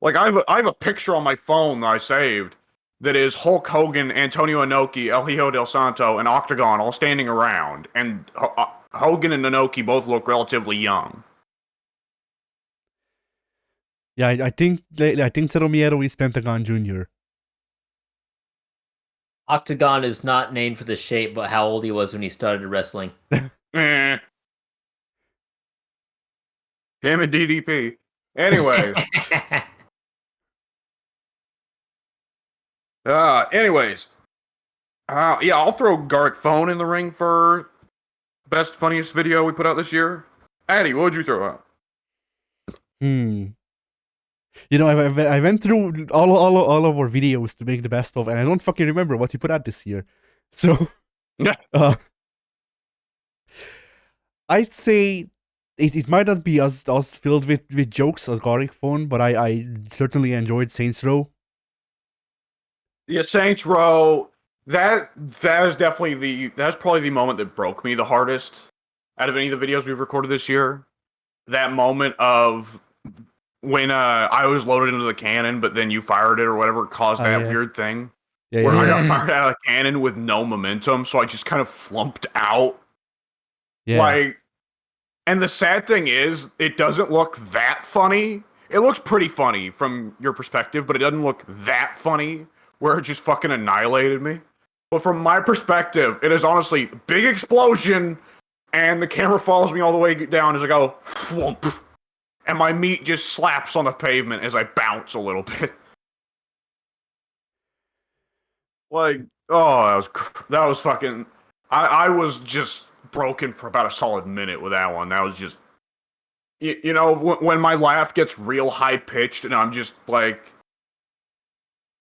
Like, I have a picture on my phone that I saved that is Hulk Hogan, Antonio Inoki, El Hijo del Santo, and Octagon all standing around, and Hogan and Inoki both look relatively young. Yeah, I think Cero Miedo is Pentagon Jr. Octagon is not named for the shape, but how old he was when he started wrestling. Him and DDP. Anyways. Yeah, I'll throw Garrick Phone in the ring for best funniest video we put out this year. Addy, what would you throw out? You know, I went through all of our videos to make the best of, and I don't fucking remember what you put out this year. So, I'd say it might not be as filled with jokes as Garlic Phone, but I certainly enjoyed Saints Row. Yeah, Saints Row. That is definitely that's probably the moment that broke me the hardest out of any of the videos we've recorded this year. That moment of when I was loaded into the cannon, but then you fired it or whatever caused that weird thing where I got fired out of the cannon with no momentum, so I just kind of flumped out. Yeah. And the sad thing is, it doesn't look that funny. It looks pretty funny from your perspective, but it doesn't look that funny where it just fucking annihilated me. But from my perspective, it is honestly big explosion, and the camera follows me all the way down as I go, whoomp, and my meat just slaps on the pavement as I bounce a little bit. Like, oh, that was fucking. I was just broken for about a solid minute with that one. That was just, you know, when my laugh gets real high pitched and I'm just like,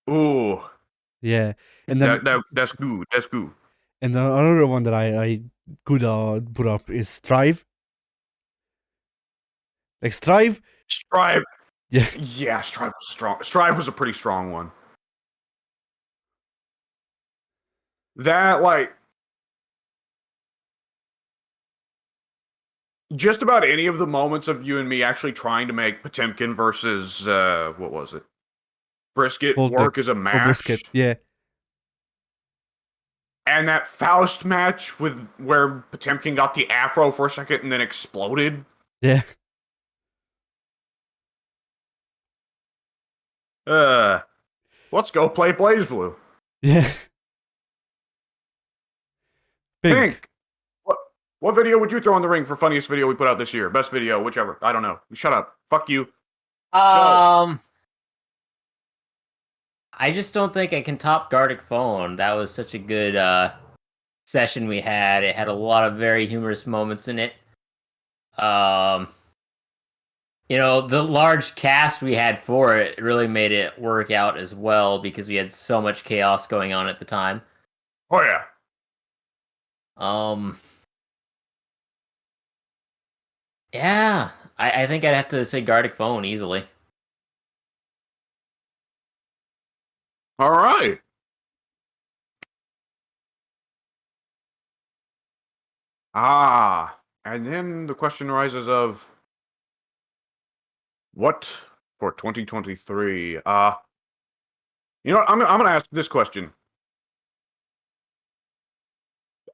ooh, Yeah. And then that's good. That's good. and the another one that I could put up is Strive. Like Strive. Strive. Yeah. Yeah, Strive was strong. Strive was a pretty strong one. That, like, just about any of the moments of you and me actually trying to make Potemkin versus, what was it? Brisket work as a match. Brisket. Yeah. And that Faust match with where Potemkin got the afro for a second and then exploded. Yeah. Let's go play Blaze Blue. Yeah. Pink. What video would you throw in the ring for funniest video we put out this year? Best video, whichever. I don't know. Shut up. Fuck you. I just don't think I can top Gartic Phone. That was such a good session we had. It had a lot of very humorous moments in it. You know, the large cast we had for it really made it work out as well because we had so much chaos going on at the time. Oh yeah. Yeah, I think I'd have to say Gartic Phone easily. All right. And then the question arises of what for 2023? You know what? I'm gonna ask this question.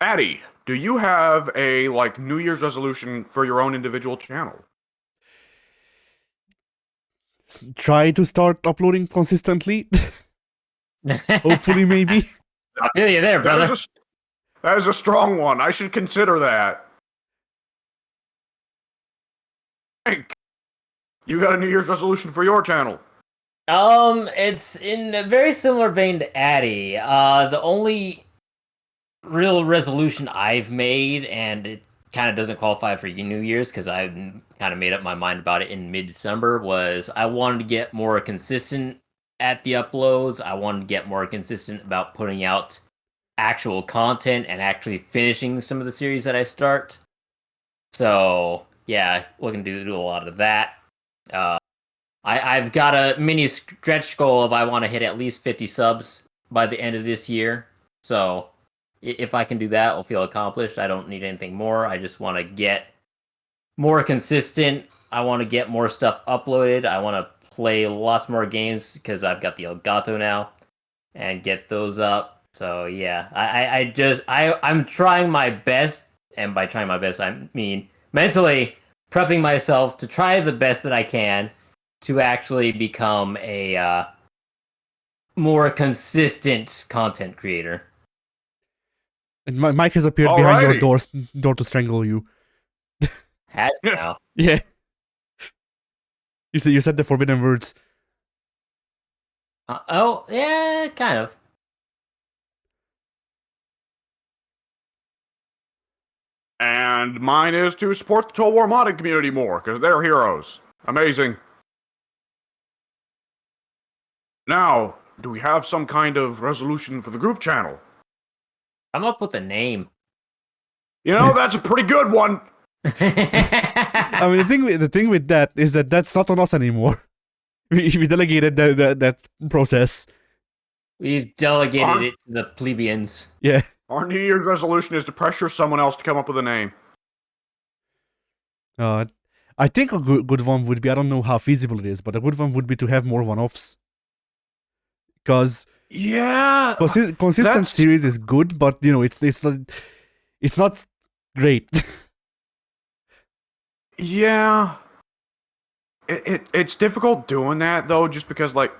Addy, do you have a like New Year's resolution for your own individual channel? Try to start uploading consistently. Hopefully, maybe. I feel you there, brother. That is a strong one. I should consider that. Hank, you got a New Year's resolution for your channel? It's in a very similar vein to Addy. The only real resolution I've made, and it kind of doesn't qualify for New Year's because I kind of made up my mind about it in mid-December, was I wanted to get more consistent at the uploads. I wanted to get more consistent about putting out actual content and actually finishing some of the series that I start. So, yeah, looking to do a lot of that. I've got a mini stretch goal of I want to hit at least 50 subs by the end of this year. So if I can do that, I'll feel accomplished. I don't need anything more. I just want to get more consistent. I want to get more stuff uploaded. I want to play lots more games because I've got the Elgato now and get those up. So yeah, I'm trying my best, and by trying my best, I mean mentally prepping myself to try the best that I can to actually become a more consistent content creator. And Mike has appeared behind your door to strangle you. Has now. Yeah. You said the forbidden words. Oh, yeah, kind of. And mine is to support the Total War modding community more, because they're heroes. Amazing. Now, do we have some kind of resolution for the group channel? I'm up with a name. You know, that's a pretty good one. I mean, the thing with that is that that's not on us anymore. We delegated that process. We've delegated it to the plebeians. Yeah. Our New Year's resolution is to pressure someone else to come up with a name. I think a good one would be, I don't know how feasible it is, but a good one would be to have more one-offs. Because Yeah, consistent series is good, but it's not great. Yeah. It's difficult doing that though, just because like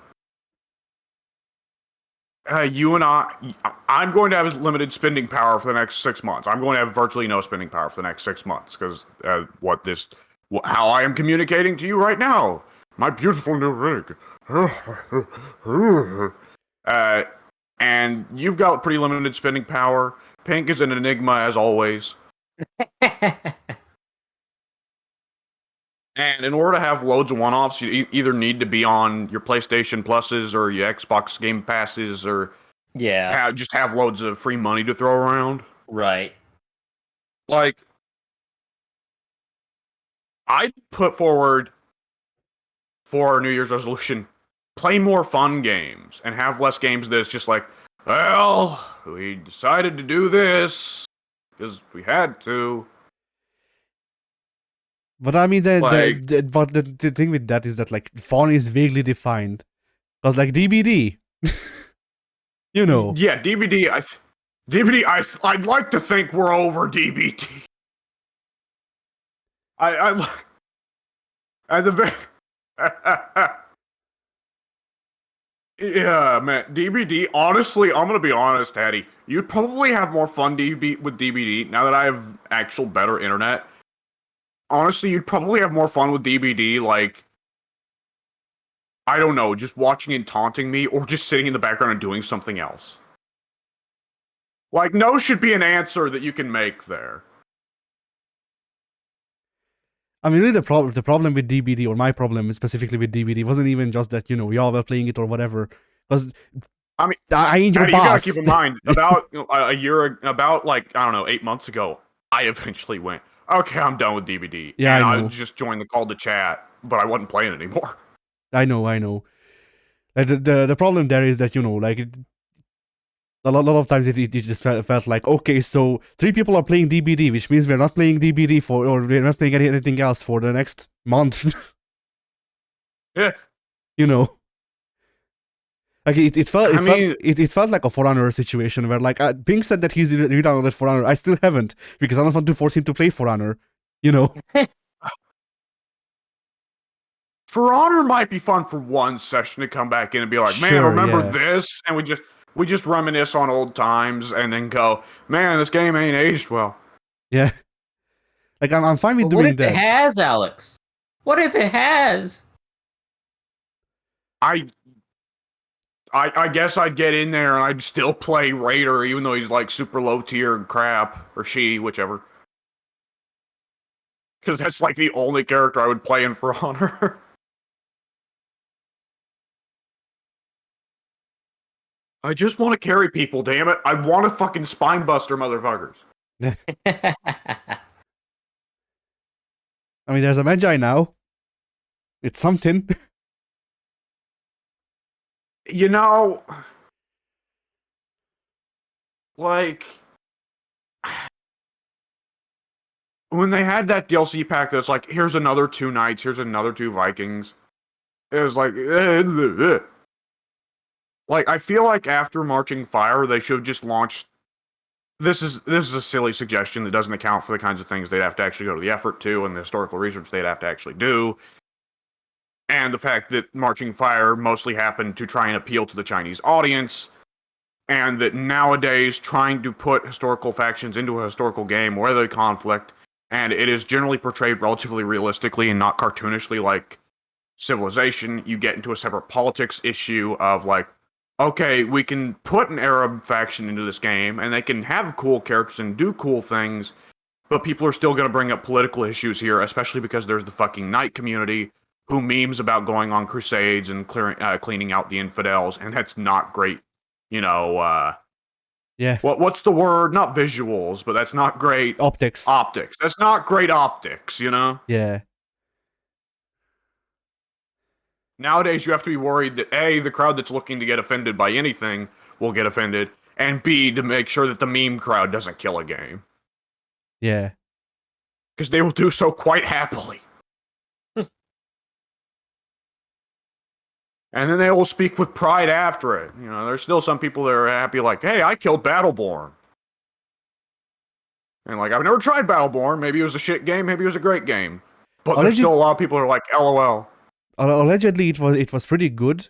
you and I'm going to have limited spending power for the next 6 months. I'm going to have virtually no spending power for the next 6 months because how I am communicating to you right now, my beautiful new rig. And you've got pretty limited spending power. Pink is an enigma as always. And in order to have loads of one-offs, you either need to be on your PlayStation Pluses or your Xbox Game Passes, or just have loads of free money to throw around. Right. Like, I'd put forward for our New Year's resolution, play more fun games and have less games that's just like, well, we decided to do this because we had to. But I mean, Like- the thing with that is that like fun is vaguely defined. Because like DBD, you know. Yeah, DBD. I'd like to think we're over DBD. At the very. Yeah, man. DBD. Honestly, I'm gonna be honest, Hattie. You'd probably have more fun with DBD now that I have actual better internet. Honestly, you'd probably have more fun with DBD, like, I don't know, just watching and taunting me, or just sitting in the background and doing something else. Like, no should be an answer that you can make there. I mean, really, the problem with DBD, or my problem specifically with DBD, wasn't even just that y'all were playing it or whatever. Because I mean, I ain't your Hattie, boss. you gotta keep in mind, about like, I don't know, 8 months ago, I eventually went, okay, I'm done with DBD. Yeah, and I know. I just joined the call to chat, but I wasn't playing it anymore. I know. Like, the problem there is that like a lot of times it just felt like, okay, so 3 people are playing DBD, which means we're not playing DBD or we're not playing anything else for the next month. Yeah. Like it felt like a For Honor situation where like Pink said that he's re-downloaded For Honor. I still haven't because I don't want to force him to play For Honor. For Honor might be fun for one session to come back in and be like, man, Sure, remember yeah. this? And we just reminisce on old times and then go, man, this game ain't aged well. Yeah. Like I'm fine with But what doing if that. it has, Alex? What if it has? I guess I'd get in there and I'd still play Raider, even though he's like super low tier and crap, or she, whichever. Because that's like the only character I would play in For Honor. I just want to carry people, damn it. I want to fucking spinebuster motherfuckers. I mean, there's a Magi now. It's something. You know, like, when they had that DLC pack that's like, here's another 2 Knights, here's another 2 Vikings, it was like, like, I feel like after Marching Fire, they should have just launched. This is a silly suggestion that doesn't account for the kinds of things they'd have to actually go to the effort to and the historical research they'd have to actually do. And the fact that Marching Fire mostly happened to try and appeal to the Chinese audience, and that nowadays trying to put historical factions into a historical game where they conflict, and it is generally portrayed relatively realistically and not cartoonishly like Civilization, you get into a separate politics issue of like, okay, we can put an Arab faction into this game, and they can have cool characters and do cool things, but people are still going to bring up political issues here, especially because there's the fucking Knight community who memes about going on crusades and cleaning out the infidels, and that's not great. Yeah. What's the word? Not visuals, but that's not great. Optics. Optics. That's not great optics, Yeah. Nowadays, you have to be worried that A, the crowd that's looking to get offended by anything will get offended, and B, to make sure that the meme crowd doesn't kill a game. Yeah. Because they will do so quite happily. And then they will speak with pride after it. You know, there's still some people that are happy, like, hey, I killed Battleborn. And like, I've never tried Battleborn. Maybe it was a shit game, maybe it was a great game. But there's still a lot of people who are like, LOL. Allegedly, it was pretty good,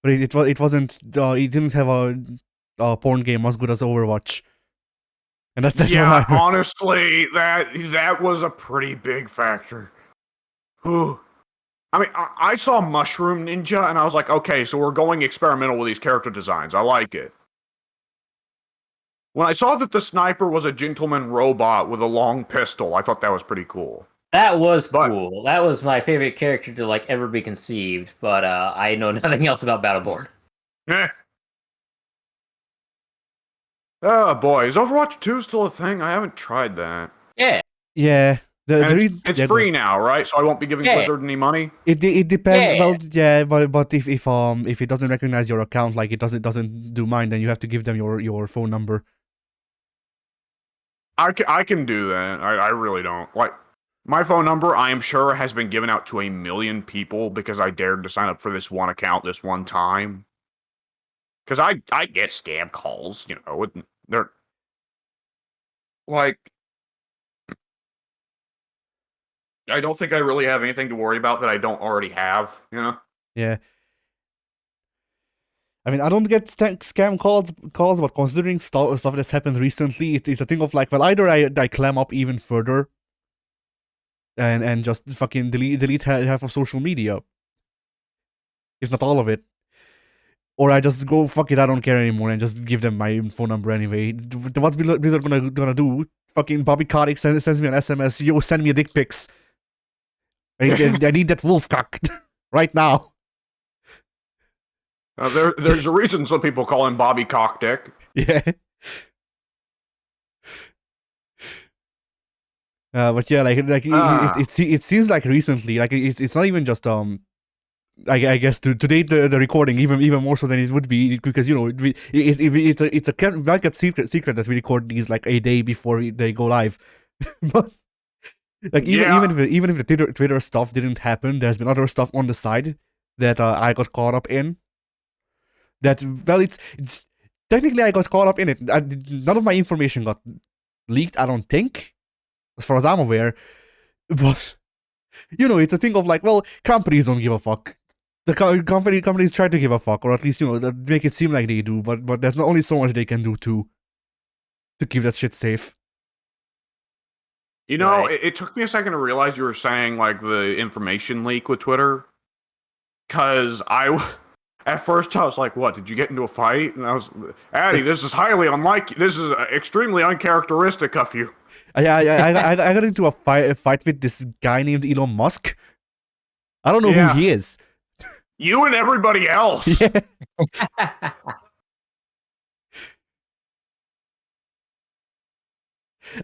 but it wasn't. It didn't have a porn game as good as Overwatch. And that's yeah, what I heard. Honestly, that was a pretty big factor. Whew. I mean, I saw Mushroom Ninja, and I was like, okay, so we're going experimental with these character designs. I like it. When I saw that the sniper was a gentleman robot with a long pistol, I thought that was pretty cool. That was cool. That was my favorite character to like ever be conceived, but I know nothing else about Battleborn. Eh. Oh boy, is Overwatch 2 still a thing? I haven't tried that. Yeah. Yeah. It's free now, right? So I won't be giving Blizzard any money. It depends. Yeah. Well, yeah, but if it doesn't recognize your account, like it doesn't do mine, then you have to give them your phone number. I can do that. I really don't like my phone number. I am sure has been given out to 1 million people because I dared to sign up for this one account this one time. Because I get scam calls, you know, they're like. I don't think I really have anything to worry about that I don't already have, you know? Yeah. I mean, I don't get scam calls, but considering stuff that's happened recently, it's a thing of like, well, either I clam up even further and just fucking delete half of social media, if not all of it, or I just go, fuck it, I don't care anymore, and just give them my phone number anyway. What's Blizzard gonna do? Fucking Bobby Kotick sends me an SMS, yo, send me a dick pics. I need that wolf cock right now. There's a reason some people call him Bobby Cockdick. Yeah. But yeah, it seems like recently, like it's not even just I guess to date the recording even more so than it would be, because you know it's a well kept secret that we record these like a day before they go live. But like even if the Twitter stuff didn't happen, there's been other stuff on the side that I got caught up in. That, well, it's technically I got caught up in it. None of my information got leaked, I don't think, as far as I'm aware. But you know, it's a thing of like, well, companies don't give a fuck. The companies try to give a fuck, or at least, you know, make it seem like they do. But there's not only so much they can do to keep that shit safe. You know, it took me a second to realize you were saying like the information leak with Twitter, because at first I was like, "What? Did you get into a fight?" And I was, "Addy, this is highly unlike. This is extremely uncharacteristic of you." Yeah, I got into a fight with this guy named Elon Musk. I don't know who he is. You and everybody else. Yeah.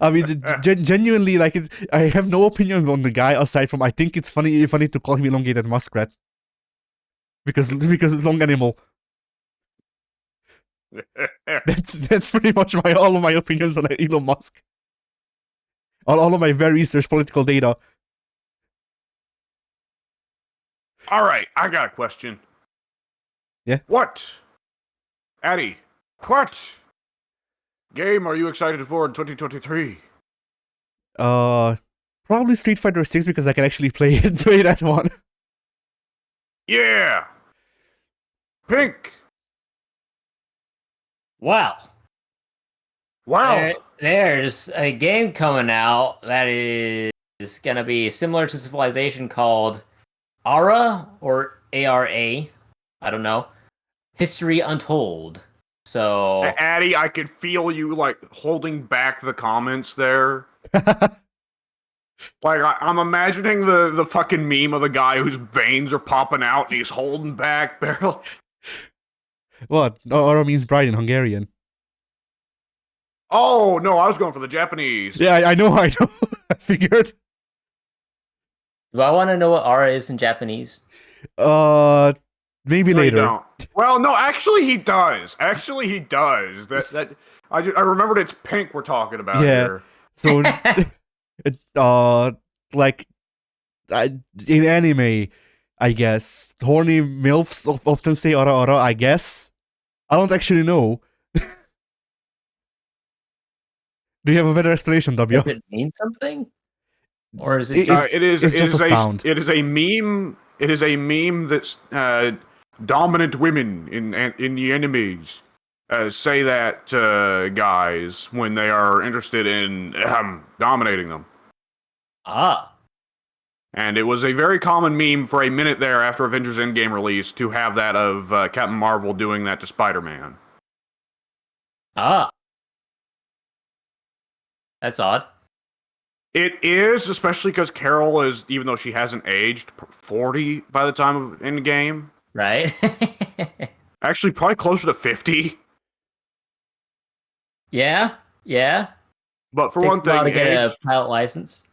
I mean, genuinely, like, I have no opinions on the guy aside from I think it's funny to call him elongated muskrat because it's long animal. That's pretty much all of my opinions on Elon Musk. All of my very research political data. All right, I got a question. Yeah. What, Addy? What game are you excited for in 2023? Probably Street Fighter 6 because I can actually play that one. Yeah. Pink. Wow. Wow. There's a game coming out that is gonna be similar to Civilization called ARA or ARA. I don't know. History Untold. So, Addy, I could feel you like holding back the comments there. Like I'm imagining the fucking meme of the guy whose veins are popping out and he's holding back barrel. What? Ora means bride in Hungarian. Oh no, I was going for the Japanese. Yeah, I know. I figured. do I want to know what ARA is in Japanese? Maybe No, you later. don't. Well, no, actually he does. Actually he does. I remembered it's Pink we're talking about Yeah. here. So, it, like in anime, I guess horny milfs often say "ora ora." I guess I don't actually know. Do you have a better explanation, W? Does it mean something? Or is It- it just it's just a sound. It is a meme. It is a meme that's dominant women in the enemies say that to guys when they are interested in dominating them. ah? And it was a very common meme for a minute there after Avengers Endgame release to have that of Captain Marvel doing that to Spider-Man. Ah. That's odd. It is, especially because Carol is, even though she hasn't aged, 40 by the time of Endgame. Right? Actually, probably closer to 50. Yeah. But for Takes one a while thing, to get a pilot license.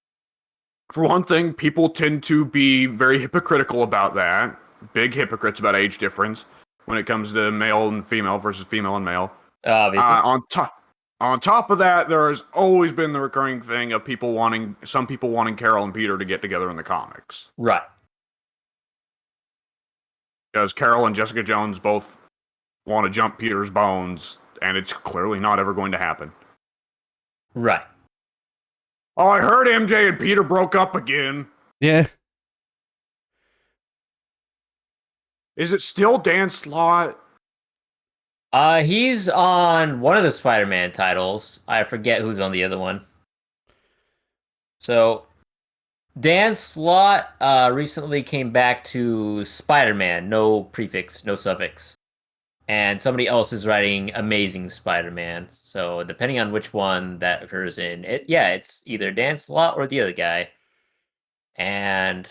for one thing, people tend to be very hypocritical about that. Big hypocrites about age difference when it comes to male and female versus female and male. Obviously. On top of that, there has always been the recurring thing of some people wanting Carol and Peter to get together in the comics. Right. Because Carol and Jessica Jones both want to jump Peter's bones, and it's clearly not ever going to happen. Right. Oh, I heard MJ and Peter broke up again. Yeah. Is it still Dan Slott? He's on one of the Spider-Man titles. I forget who's on the other one. So, Dan Slott recently came back to Spider-Man. No prefix, no suffix. And somebody else is writing Amazing Spider-Man. So, depending on which one that occurs in, it's either Dan Slott or the other guy. And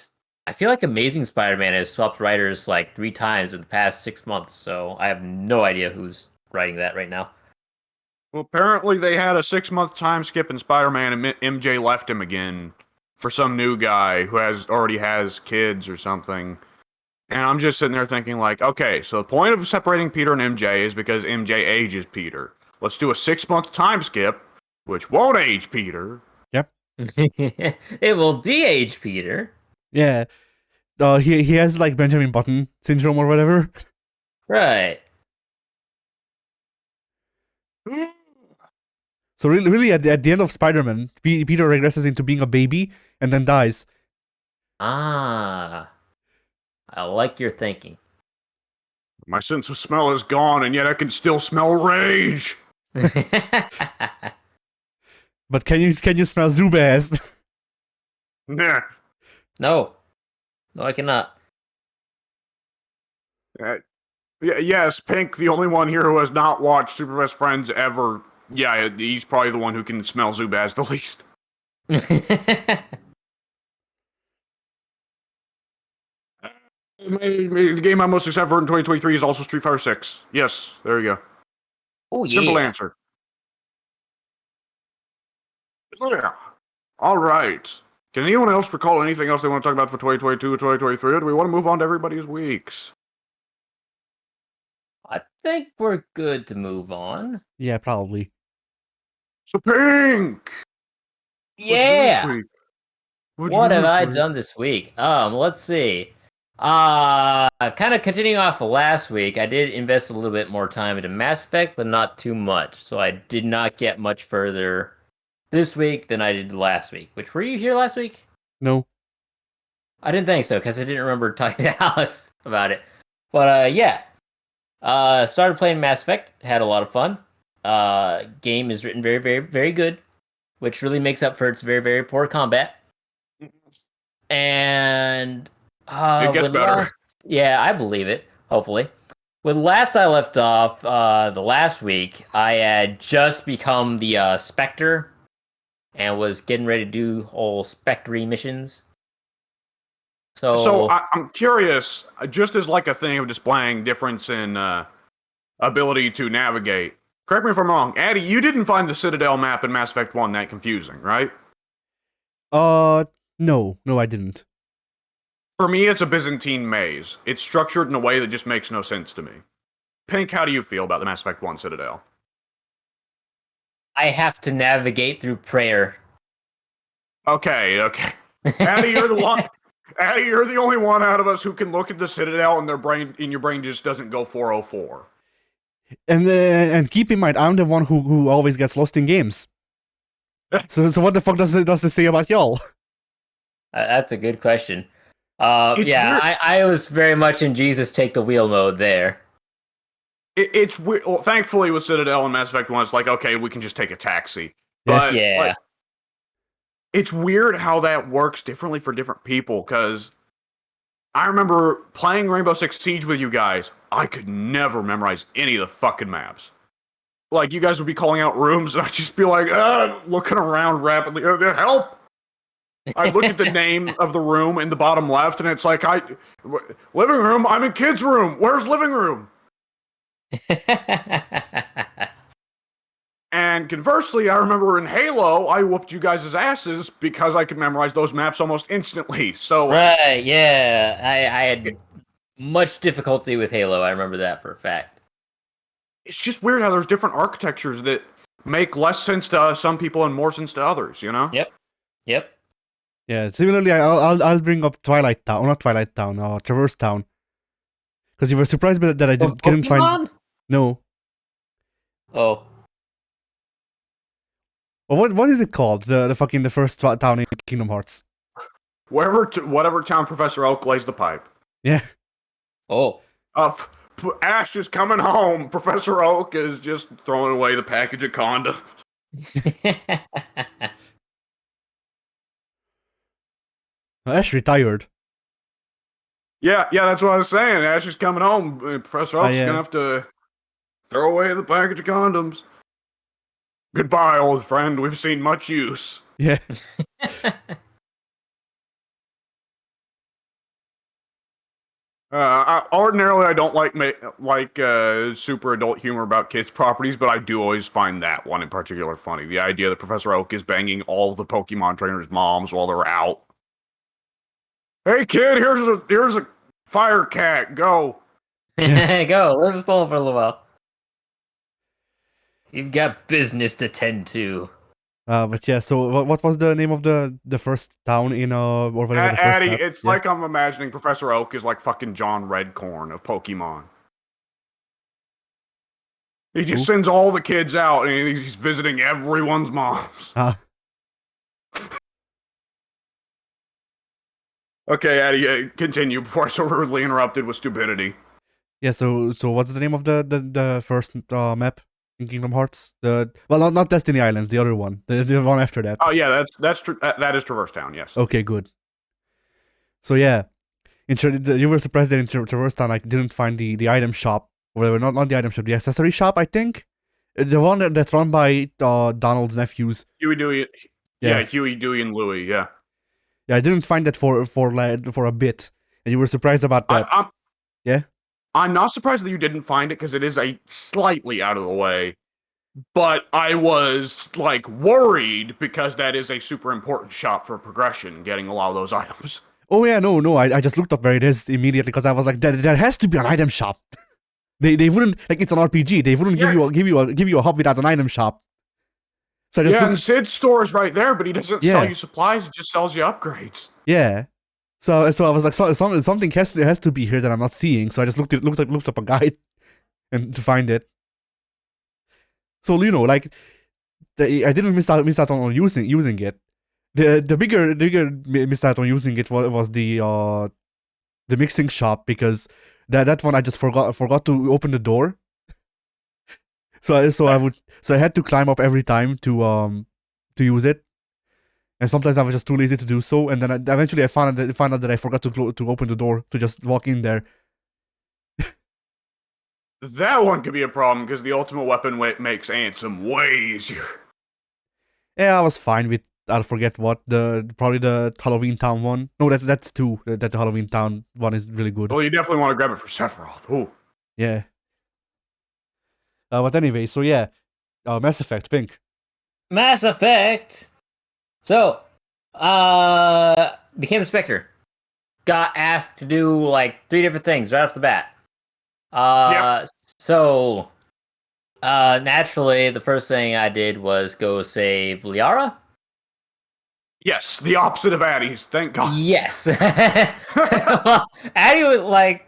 I feel like Amazing Spider-Man has swapped writers like 3 times in the past 6 months. So, I have no idea who's writing that right now. Well, apparently they had a 6-month time skip in Spider-Man, and MJ left him again for some new guy who already has kids or something. And I'm just sitting there thinking, like, okay, so the point of separating Peter and MJ is because MJ ages Peter. Let's do a 6-month time skip, which won't age Peter. Yep. It will de-age Peter. Yeah. He has like Benjamin Button syndrome or whatever. Right. So really, at the end of Spider-Man, Peter regresses into being a baby and then dies. Ah. I like your thinking. My sense of smell is gone, and yet I can still smell rage. But can you smell Zubaz? Nah. No, I cannot. Yes, Pink, the only one here who has not watched Super Best Friends ever. Yeah, he's probably the one who can smell Zubaz the least. The game I'm most excited for in 2023 is also Street Fighter 6. Yes, there you go. Oh yeah. Simple answer. Yeah. All right. Can anyone else recall anything else they want to talk about for 2022 or 2023, or do we want to move on to everybody's weeks? I think we're good to move on. Yeah, probably. So Pink! Yeah. What have I done? done this week? Let's see. Kind of continuing off of last week, I did invest a little bit more time into Mass Effect, but not too much. So I did not get much further this week than I did last week. Which, were you here last week? No. I didn't think so, because I didn't remember talking to Alex about it. But yeah. Started playing Mass Effect, had a lot of fun. Game is written very, very, very good, which really makes up for its very, very poor combat. And It gets better. Yeah, I believe it. Hopefully, when last I left off, the last week, I had just become the Spectre, and was getting ready to do whole Spectre missions. So I'm curious, just as like a thing of displaying difference in ability to navigate. Correct me if I'm wrong, Addy. You didn't find the Citadel map in Mass Effect 1 that confusing, right? No, I didn't. For me, it's a Byzantine maze. It's structured in a way that just makes no sense to me. Pink, how do you feel about the Mass Effect 1 Citadel? I have to navigate through prayer. Okay. Addy, you're the one. Addy, you're the only one out of us who can look at the Citadel and your brain just doesn't go 404. And keep in mind, I'm the one who always gets lost in games. So what the fuck does it say about y'all? That's a good question. It's Yeah, weird. I was very much in Jesus take the wheel mode there. It's weird. Well, thankfully, with Citadel and Mass Effect 1, it's like, okay, we can just take a taxi. Yeah. But Yeah. like, it's weird how that works differently for different people, because I remember playing Rainbow Six Siege with you guys. I could never memorize any of the fucking maps. Like, you guys would be calling out rooms, and I'd just be like, looking around rapidly. Help! I'd look at the name of the room in the bottom left, and it's like, living room? I'm in kids' room. Where's living room? And conversely, I remember in Halo, I whooped you guys' asses because I could memorize those maps almost instantly. So, Right, yeah. I had much difficulty with Halo. I remember that for a fact. it's just weird how there's different architectures that make less sense to some people and more sense to others, you know? Yep. Yeah. Similarly, I'll bring up Twilight Town, not Twilight Town, Traverse Town, because you were surprised that I couldn't find. Pokemon? No. Oh. Well, what is it called? The first town in Kingdom Hearts. Whatever town Professor Oak lays the pipe. Yeah. Oh. Ash is coming home. Professor Oak is just throwing away the package of condoms. Ash retired. Yeah, that's what I was saying. Ash is coming home. Professor Oak's yeah. gonna have to throw away the package of condoms. Goodbye, old friend. We've seen much use. Yeah. Ordinarily, I don't like super adult humor about kids' properties, but I do always find that one in particular funny. The idea that Professor Oak is banging all the Pokemon trainers' moms while they're out. Hey, kid, here's a fire cat. Go. Go, live still for a little while. You've got business to tend to. But yeah. So what was the name of the first town in or whatever the first Addy, map? it's Yeah. like I'm imagining Professor Oak is like fucking John Redcorn of Pokemon. He just sends all the kids out, and he's visiting everyone's moms. Okay, Addy, continue before I so rudely interrupted with stupidity. Yeah. So what's the name of the first map in Kingdom Hearts? Not Destiny Islands, the other one, the one after that. Oh yeah, that is Traverse Town. Yes. Okay, good. So yeah, you were surprised that in Traverse Town I didn't find the item shop, or whatever. Not the item shop, the accessory shop. I think the one that's run by Donald's nephews. Huey, Dewey. Yeah. Yeah, Huey, Dewey, and Louie. Yeah. Yeah, I didn't find that for a bit, and you were surprised about that. Yeah. I'm not surprised that you didn't find it because it is a slightly out of the way. But I was like worried because that is a super important shop for progression, getting a lot of those items. Oh yeah, no, I just looked up where it is immediately because I was like, there has to be an item shop. They wouldn't, like, it's an RPG. They wouldn't give you a hub without an item shop. So I just and Sid's store is right there, but he doesn't sell you supplies; he just sells you upgrades. Yeah. So I was like, something has to be here that I'm not seeing. So I just looked up a guide and to find it. So like, I didn't miss out on using it. The bigger miss out on using it was the mixing shop, because that one I just forgot to open the door. So I had to climb up every time to use it, and sometimes I was just too lazy to do so. And then eventually I found out that I forgot to open the door to just walk in there. That one could be a problem because the ultimate weapon makes Ansem way easier. Yeah, I was fine with, I'll forget what, probably the Halloween Town one. No, that's two. That the Halloween Town one is really good. Well, you definitely want to grab it for Sephiroth. Ooh. Yeah. But anyway, so yeah, Mass Effect, Pink. Mass Effect. So, became a Spectre. got asked to do like 3 different things right off the bat. So naturally, the first thing I did was go save Liara. Yes, the opposite of Addie's. Thank God. Yes. Well, Addie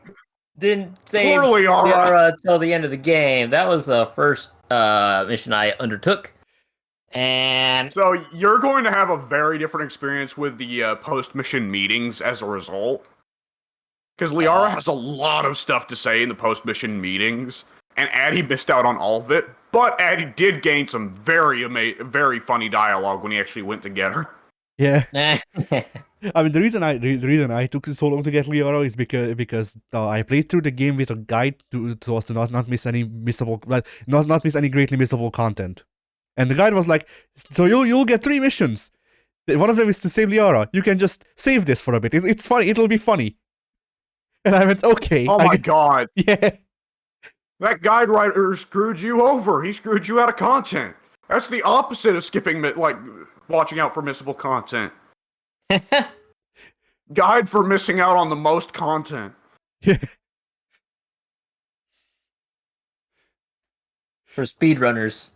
didn't save Poor Liara. Liara till the end of the game. That was the first mission I undertook. And So you're going to have a very different experience with the post-mission meetings as a result. Because Liara has a lot of stuff to say in the post-mission meetings, and Addie missed out on all of it. But Addie did gain some very funny dialogue when he actually went to get her. Yeah. I mean, the reason I took so long to get Liara is because I played through the game with a guide so as to not miss any not miss any greatly missable content. And the guide was like, so you'll get 3 missions. One of them is to save Liara. You can just save this for a bit. It's funny. It'll be funny. And I went, okay. Oh my God. Yeah. That guide writer screwed you over. He screwed you out of content. That's the opposite of skipping, like, watching out for missable content. Guide for missing out on the most content. Yeah. For speedrunners.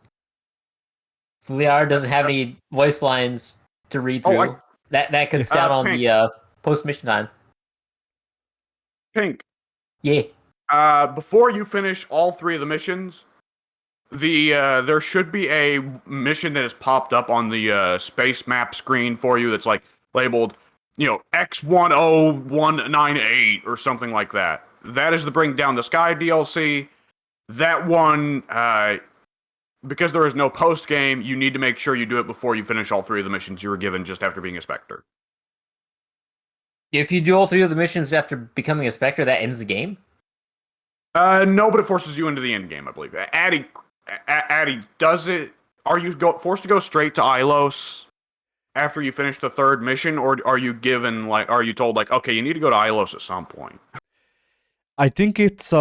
Liara doesn't have any voice lines to read through. That cuts down on Pink. the post-mission time. Pink. Yeah. Before you finish all 3 of the missions, there should be a mission that has popped up on the space map screen for you that's like labeled, X10198 or something like that. That is the Bring Down the Sky DLC. That one, because there is no post game, you need to make sure you do it before you finish all 3 of the missions you were given just after being a Spectre. If you do all 3 of the missions after becoming a Spectre, that ends the game? No, but it forces you into the end game, I believe. Addie, does it? Are you forced to go straight to Ilos after you finish the 3rd mission, or are you told okay, you need to go to Ilos at some point? I think it's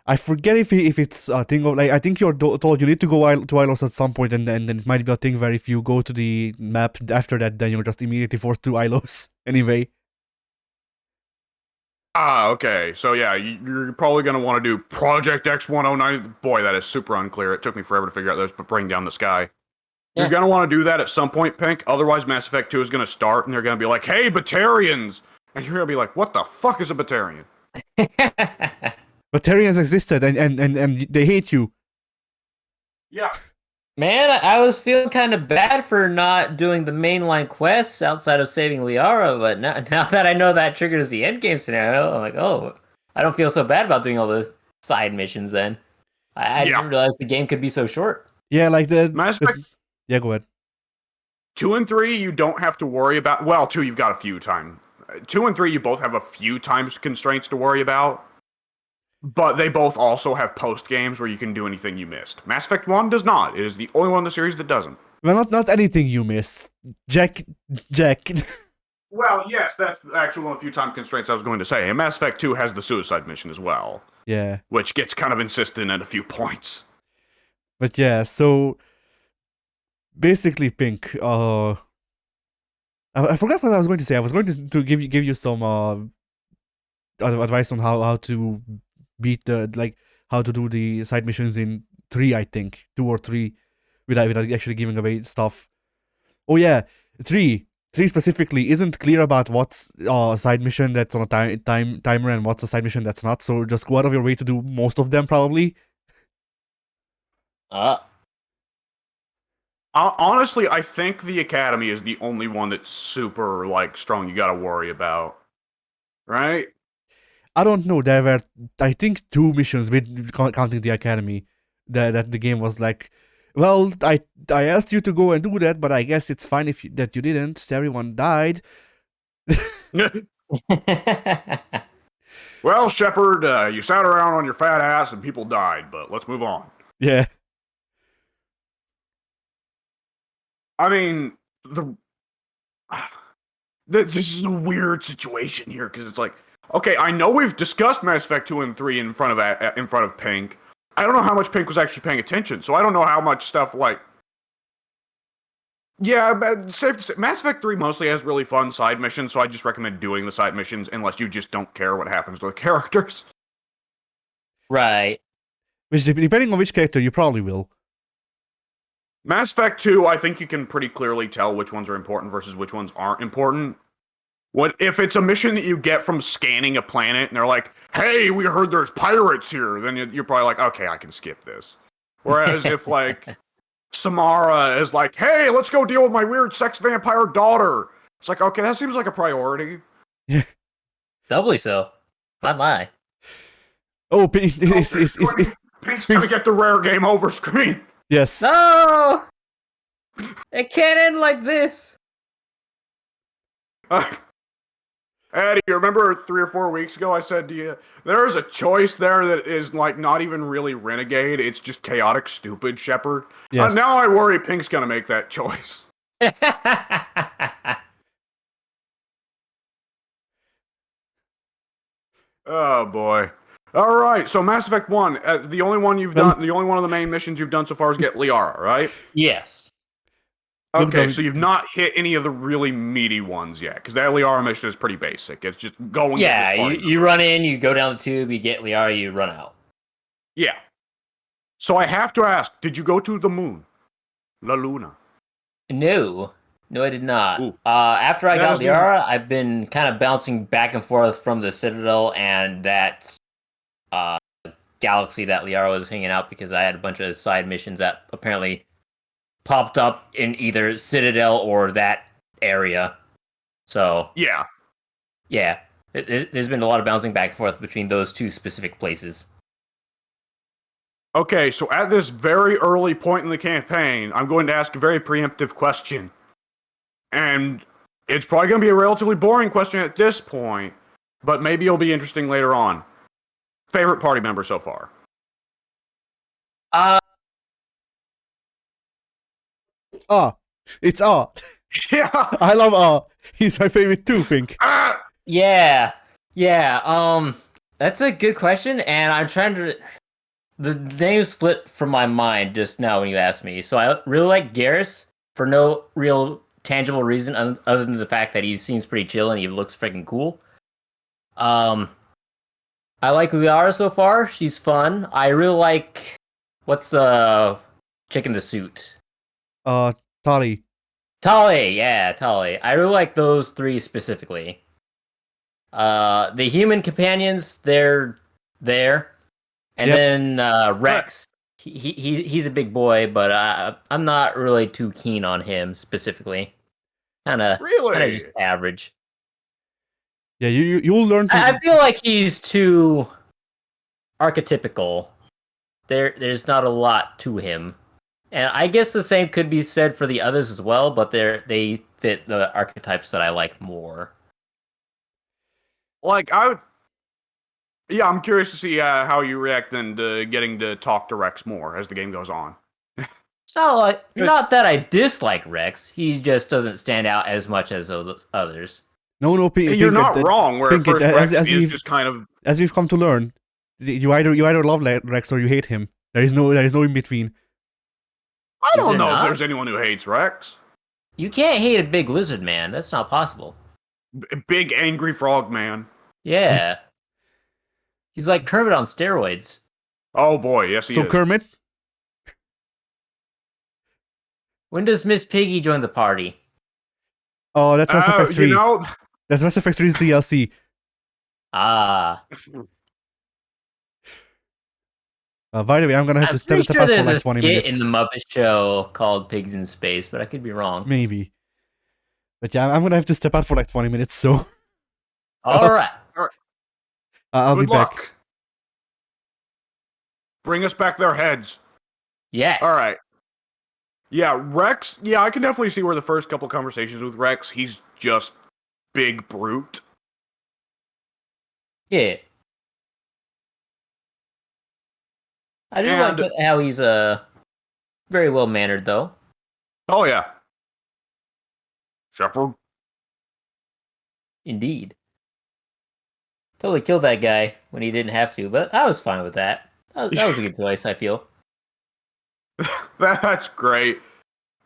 I forget if it's a thing of I think you're told you need to go to Ilos at some point, and then it might be a thing where if you go to the map after that, then you're just immediately forced to Ilos anyway. Okay. So yeah, you're probably going to want to do Project X109. Boy, that is super unclear. It took me forever to figure out this, but Bring Down the Sky. Yeah. You're going to want to do that at some point, Pink. Otherwise, Mass Effect 2 is going to start, and they're going to be like, hey, Batarians! And you're going to be like, what the fuck is a Batarian? Batarians existed, and they hate you. Yeah. Man, I was feeling kind of bad for not doing the mainline quests outside of saving Liara, but now that I know that triggers the endgame scenario, I'm like, oh, I don't feel so bad about doing all the side missions then. I didn't realize the game could be so short. Yeah, like the... Mass Effect... Yeah, go ahead. 2 and 3, you don't have to worry about... Well, 2, you've got a few times. 2 and 3, you both have a few times constraints to worry about. But they both also have post games where you can do anything you missed. Mass Effect 1 does not. It is the only one in the series that doesn't. Well, not anything you miss. Jack. Well, yes, that's actually one of the few time constraints I was going to say. And Mass Effect 2 has the suicide mission as well. Yeah. Which gets kind of insistent at a few points. But yeah, so... Basically, Pink, I forgot what I was going to say. I was going to give you some advice on how to beat how to do the side missions in 3, I think 2 or 3, without actually giving away stuff. Oh yeah, 3 specifically isn't clear about what's a side mission that's on a timer and what's a side mission that's not. So just go out of your way to do most of them, probably. Honestly, I think the Academy is the only one that's super strong. You got to worry about, right? I don't know. There were, I think, 2 missions with counting the Academy that the game was like, well, I asked you to go and do that, but I guess it's fine that you didn't. Everyone died. Well, Shepard, you sat around on your fat ass and people died, but let's move on. Yeah. I mean, this is a weird situation here because it's like, okay, I know we've discussed Mass Effect 2 and 3 in front of Pink. I don't know how much Pink was actually paying attention, so I don't know how much stuff Yeah, but safe to say, Mass Effect 3 mostly has really fun side missions, so I just recommend doing the side missions unless you just don't care what happens to the characters. Right. Which, depending on which character, you probably will. Mass Effect 2, I think you can pretty clearly tell which ones are important versus which ones aren't important. What if it's a mission that you get from scanning a planet and they're like, "Hey, we heard there's pirates here," then you're probably like, "Okay, I can skip this." Whereas if like Samara is like, "Hey, let's go deal with my weird sex vampire daughter," it's like, okay, that seems like a priority. Yeah. Doubly so. My. Oh, it's Pink's gonna get the rare game over screen. yes. No! It can't end like this. Eddie, you remember 3 or 4 weeks ago I said to you, there is a choice there that is like not even really renegade, it's just chaotic stupid, Shepard. Yes. Now I worry Pink's gonna make that choice. Oh boy. Alright, so Mass Effect 1, the only one you've done, the only one of the main missions you've done so far is get Liara, right? Yes. Okay, so you've not hit any of the really meaty ones yet, because that Liara mission is pretty basic. It's just going. Yeah, you run in, you go down the tube, you get Liara, you run out. Yeah. So I have to ask, did you go to the moon? La Luna. No, I did not. Ooh. After I That got is Liara, I've been kind of bouncing back and forth from the Citadel and that galaxy that Liara was hanging out because I had a bunch of side missions that apparently popped up in either Citadel or that area. So Yeah. There's been a lot of bouncing back and forth between those two specific places. Okay, so at this very early point in the campaign, I'm going to ask a very preemptive question. And it's probably going to be a relatively boring question at this point, but maybe it'll be interesting later on. Favorite party member so far? It's Yeah. I love He's my favorite too, Pink. Yeah. That's a good question, and I'm trying to. The name slipped from my mind just now when you asked me. So I really like Garrus for no real tangible reason other than the fact that he seems pretty chill and he looks freaking cool. I like Liara so far. She's fun. I really like what's the chick in the suit? Tali. Tali, yeah, Tali. I really like those three specifically. The human companions, they're there. And then Rex, he's a big boy, but I'm not really too keen on him specifically. Kind of just average. Yeah, you'll learn to. I feel like he's too archetypical. There's not a lot to him, and I guess the same could be said for the others as well. But they fit the archetypes that I like more. Like, yeah, I'm curious to see how you react then to getting to talk to Rex more as the game goes on. It's not that I dislike Rex. He just doesn't stand out as much as others. No, Pink. You're not wrong. Where Pink, at first Rex as is just kind of, as we've come to learn, you either love Rex or you hate him. There is no in between. I don't know if there's anyone who hates Rex. You can't hate a big lizard man. That's not possible. Big angry frog man. Yeah. He's like Kermit on steroids. Oh boy, yes he is. So Kermit, When does Miss Piggy join the party? oh, that's Mass Effect 3. You know, That's Mass Effect 3's DLC. Ah. By the way, I'm gonna have to step sure out for there's like a 20 skit minutes. in the Muppet Show called Pigs in Space, but I could be wrong. Maybe. But yeah, I'm gonna have to step out for like 20 minutes, so. All right. I'll good be luck. back. Bring us back their heads. Yes. All right. Yeah, Rex. Yeah, I can definitely see where the first couple conversations with Rex, he's just big brute. Yeah. I do like how he's very well mannered though. Oh yeah. Shepard. Indeed. Totally killed that guy when he didn't have to, but I was fine with that. That was a good choice, I feel. That's great.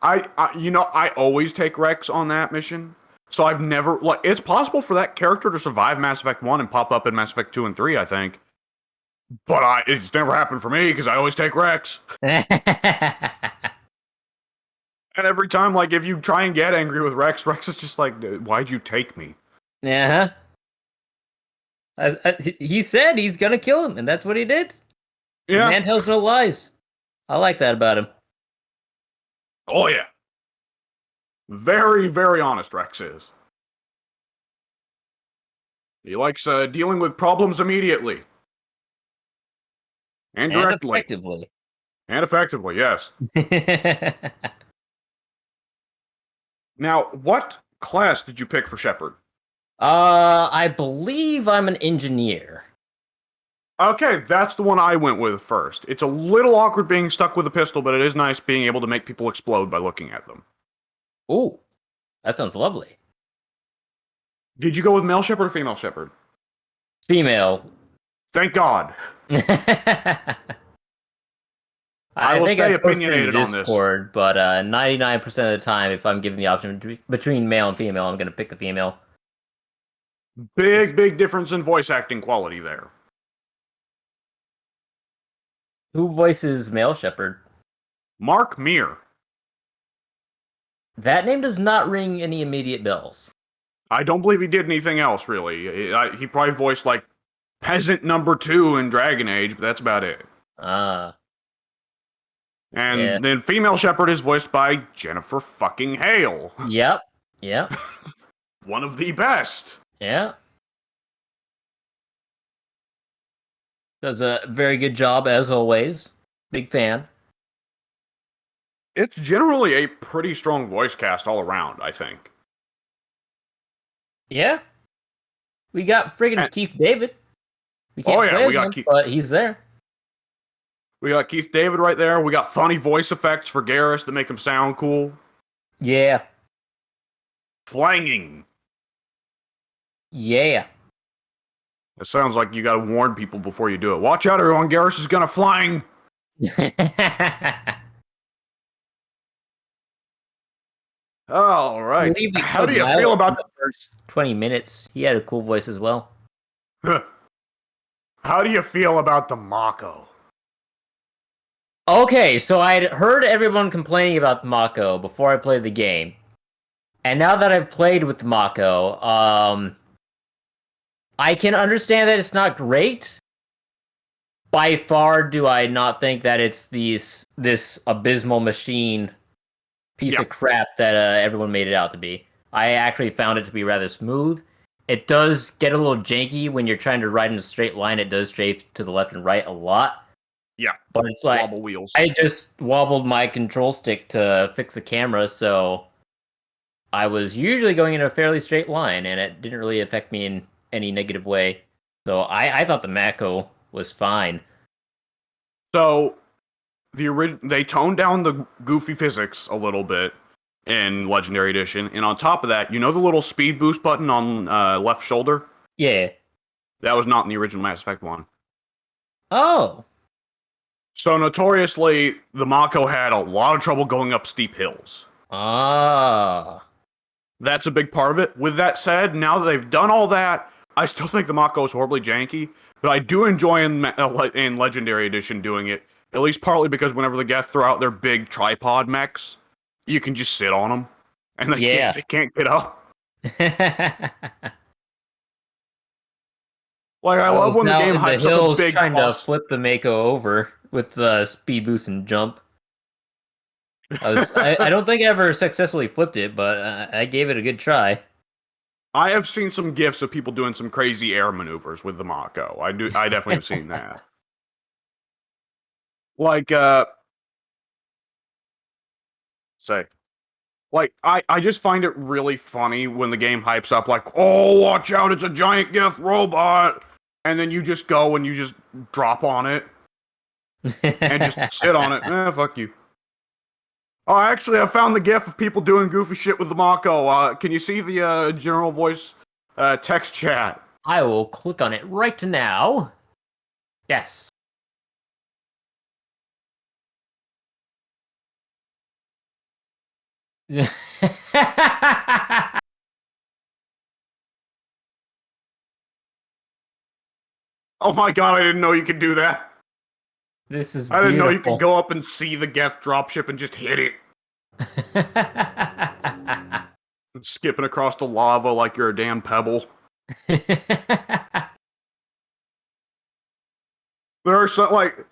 I always take Rex on that mission. So I've never, like, it's possible for that character to survive Mass Effect 1 and pop up in Mass Effect 2 and 3, I think. But it's never happened for me because I always take Rex. And every time, like, if you try and get angry with Rex, Rex is just like, why'd you take me? Yeah. He said he's gonna kill him, and that's what he did. Yeah. The man tells no lies. I like that about him. Oh, yeah. Very, very honest, Rex is. He likes dealing with problems immediately. And directly. And effectively, yes. Now, what class did you pick for Shepard? I believe I'm an engineer. Okay, that's the one I went with first. It's a little awkward being stuck with a pistol, but it is nice being able to make people explode by looking at them. Ooh, that sounds lovely. Did you go with male Shepard or female Shepard? Female. Thank God. I will think stay I posted in opinionated on this. Discord, but 99% of the time, if I'm given the option between male and female, I'm going to pick the female. Big difference in voice acting quality there. Who voices male Shepard? Mark Meir. That name does not ring any immediate bells. I don't believe he did anything else, really. He probably voiced, like, Peasant number 2 in Dragon Age, but that's about it. Ah. And then female Shepard is voiced by Jennifer fucking Hale. Yep. One of the best. Yeah. Does a very good job, as always. Big fan. It's generally a pretty strong voice cast all around, I think. Yeah. We got friggin' Keith David. We can't play him, but he's there. We got Keith David right there. We got funny voice effects for Garrus that make him sound cool. Yeah. Flanging. Yeah. It sounds like you gotta warn people before you do it. Watch out, everyone. Garrus is gonna flang. All right. How do you feel about the first 20 minutes? He had a cool voice as well. How do you feel about the Mako? Okay, so I'd heard everyone complaining about the Mako before I played the game. And now that I've played with the Mako, I can understand that it's not great. By far do I not think that it's this abysmal machine piece of crap that everyone made it out to be. I actually found it to be rather smooth. It does get a little janky when you're trying to ride in a straight line. It does strafe to the left and right a lot. Yeah. But it's like, wobble wheels. I just wobbled my control stick to fix the camera, so I was usually going in a fairly straight line, and it didn't really affect me in any negative way. So I thought the Mako was fine. So they toned down the goofy physics a little bit in Legendary Edition, and on top of that, you know the little speed boost button on left shoulder? Yeah. That was not in the original Mass Effect 1. Oh. So notoriously, the Mako had a lot of trouble going up steep hills. Ah. That's a big part of it. With that said, now that they've done all that, I still think the Mako is horribly janky, but I do enjoy in Legendary Edition doing it, at least partly because whenever the Geth throw out their big tripod mechs, you can just sit on them, and they can't get up. Like, I love when the game hypes up a big trying to flip the Mako over with the speed boost and jump. I don't think I ever successfully flipped it, but I gave it a good try. I have seen some GIFs of people doing some crazy air maneuvers with the Mako. I definitely have seen that. Like, I just find it really funny when the game hypes up, like, oh, watch out, it's a giant Geth robot! And then you just go and you just drop on it. And just sit on it. Fuck you. Oh, actually, I found the GIF of people doing goofy shit with the Mako. Can you see the general voice text chat? I will click on it right now. Yes. Oh my god, I didn't know you could do that. This is I didn't know you could beautiful. go up and see the Geth dropship and just hit it. Skipping across the lava like you're a damn pebble. There are some, like,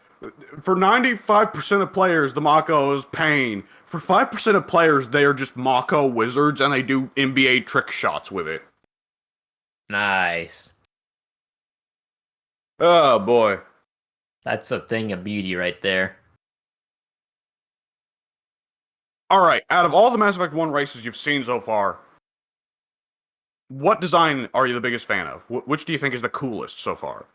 for 95% of players, the Mako is pain. For 5% of players, they are just Mako wizards and they do NBA trick shots with it. Nice. Oh boy. That's a thing of beauty right there. Alright, out of all the Mass Effect 1 races you've seen so far, what design are you the biggest fan of? Which do you think is the coolest so far?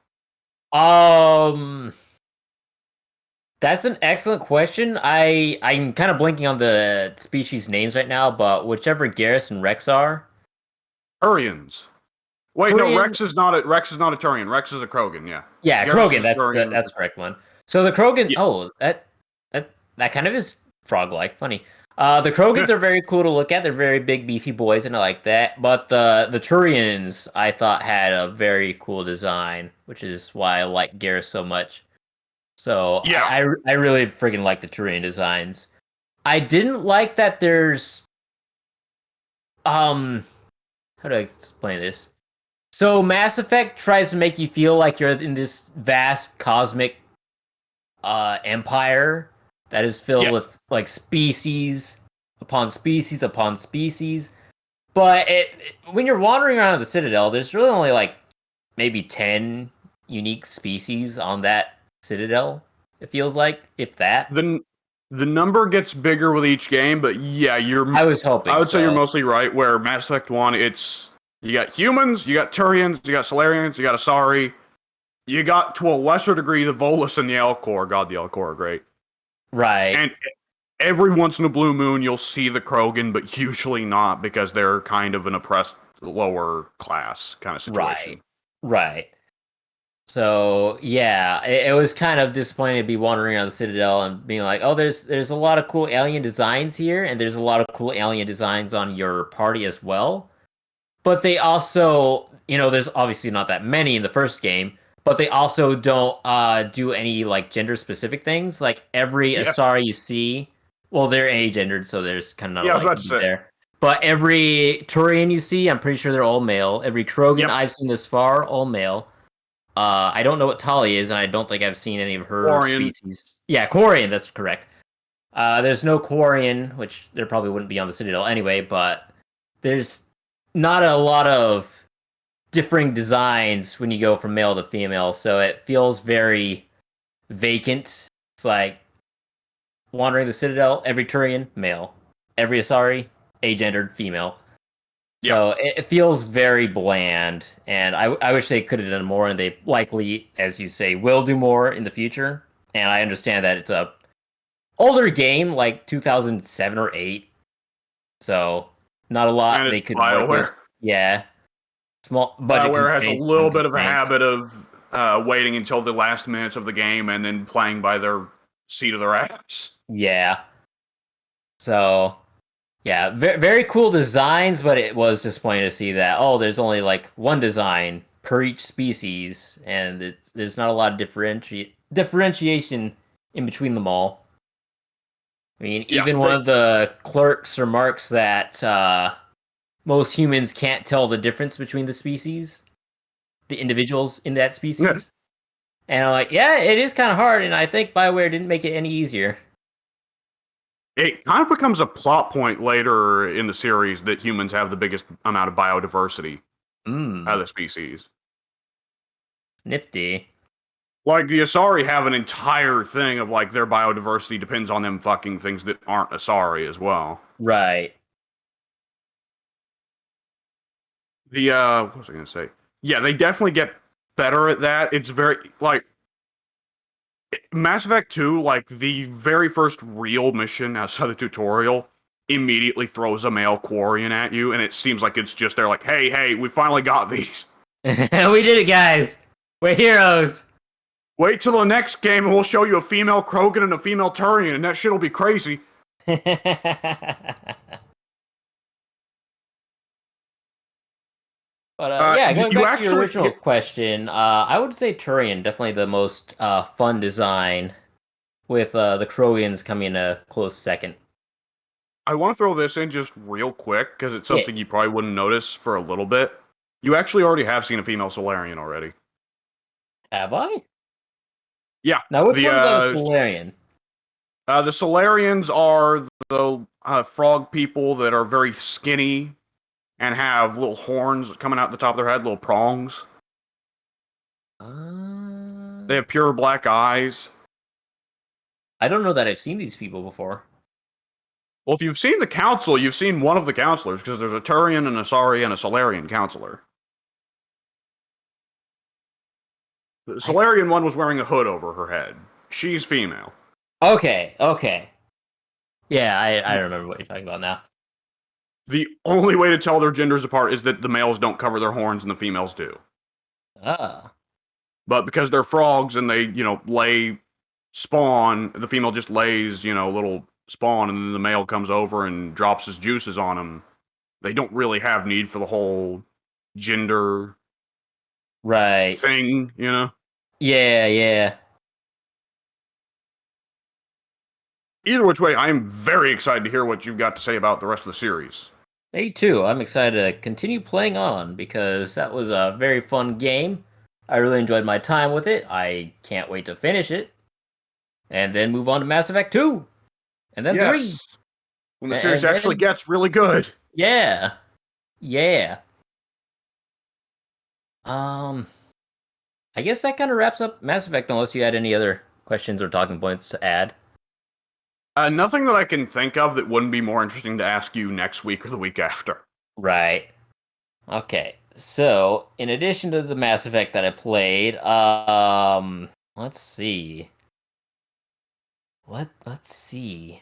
That's an excellent question. I'm kind of blinking on the species names right now, but whichever Garrus and Rex are. Turians. Wait, no, Turian- Rex is not a Turian. Rex is a Krogan, yeah. Yeah, Garrus Krogan. is That's Turian. that's the correct one. So the Krogan. Yeah. Oh, that kind of is frog-like. Funny. The Krogans are very cool to look at. They're very big, beefy boys, and I like that. But the Turians, I thought, had a very cool design, which is why I like Garrus so much. So Yeah. I really freaking like the Turian designs. I didn't like that there's how do I explain this? So Mass Effect tries to make you feel like you're in this vast cosmic empire that is filled with like species upon species upon species. But when you're wandering around the Citadel, there's really only like maybe 10 unique species on that Citadel. It feels like, if that. The number gets bigger with each game, but yeah, I was hoping. I would say so. you're mostly right. Where Mass Effect 1, you got humans, you got Turians, you got Solarians, you got Asari, you got to a lesser degree the Volus and the Elcor. God, the Elcor are great. Right. And every once in a blue moon, you'll see the Krogan, but usually not because they're kind of an oppressed lower class kind of situation. Right. So yeah, it was kind of disappointing to be wandering around the Citadel and being like, oh, there's a lot of cool alien designs here, and there's a lot of cool alien designs on your party as well. But they also, there's obviously not that many in the first game, but they also don't do any like gender specific things. Like every Asari you see, well, they're agendered, so there's kind of not a like there. But every Turian you see, I'm pretty sure they're all male. Every Krogan I've seen this far, all male. I don't know what Tali is, and I don't think I've seen any of her species. Yeah, Quarian, that's correct. There's no Quarian, which there probably wouldn't be on the Citadel anyway, but there's not a lot of differing designs when you go from male to female, so it feels very vacant. It's like wandering the Citadel, every Turian, male. Every Asari, agendered, female. So it feels very bland, and I wish they could have done more, and they likely, as you say, will do more in the future. And I understand that it's a older game, like 2007 or 8, so not a lot and they could BioWare. work with. Yeah, small budget. BioWare has a little bit of a habit of waiting until the last minutes of the game and then playing by their seat of their ass. Yeah. So. Yeah, very cool designs, but it was disappointing to see that, there's only like one design per each species, and there's not a lot of differentiation in between them all. I mean, even one of the clerks remarks that most humans can't tell the difference between the species, the individuals in that species. Yes. And I'm like, yeah, it is kind of hard, and I think BioWare didn't make it any easier. It kind of becomes a plot point later in the series that humans have the biggest amount of biodiversity out of the species. Nifty. Like, the Asari have an entire thing of, like, their biodiversity depends on them fucking things that aren't Asari as well. Right. What was I going to say? Yeah, they definitely get better at that. It's very, like, Mass Effect 2, like, the very first real mission outside the tutorial immediately throws a male Quarian at you, and it seems like it's just they're like, hey, we finally got these. We did it, guys. We're heroes. Wait till the next game, and we'll show you a female Krogan and a female Turian, and that shit'll be crazy. But yeah, going you back to your actually original question, I would say Turian, definitely the most fun design, with the Krogians coming in a close second. I want to throw this in just real quick because it's Yeah. something you probably wouldn't notice for a little bit. You actually already have seen a female Solarian already. Have I? Yeah. Now, which ones are the Solarian? The Solarians are the frog people that are very skinny and have little horns coming out the top of their head, little prongs. They have pure black eyes. I don't know that I've seen these people before. Well, if you've seen the council, you've seen one of the counselors, because there's a Turian, an Asari, and a Solarian counselor. The Solarian one was wearing a hood over her head. She's female. Okay. Yeah, I remember what you're talking about now. The only way to tell their genders apart is that the males don't cover their horns and the females do. Ah. But because they're frogs and they, lay spawn, the female just lays, little spawn, and then the male comes over and drops his juices on them. They don't really have need for the whole gender Right. thing, Yeah. Either which way, I am very excited to hear what you've got to say about the rest of the series. Me too. I'm excited to continue playing on because that was a very fun game. I really enjoyed my time with it. I can't wait to finish it. And then move on to Mass Effect 2. And then 3. When the series actually gets really good. Yeah. I guess that kind of wraps up Mass Effect unless you had any other questions or talking points to add. Nothing that I can think of that wouldn't be more interesting to ask you next week or the week after. Right. Okay. So, in addition to the Mass Effect that I played, let's see. Let's see.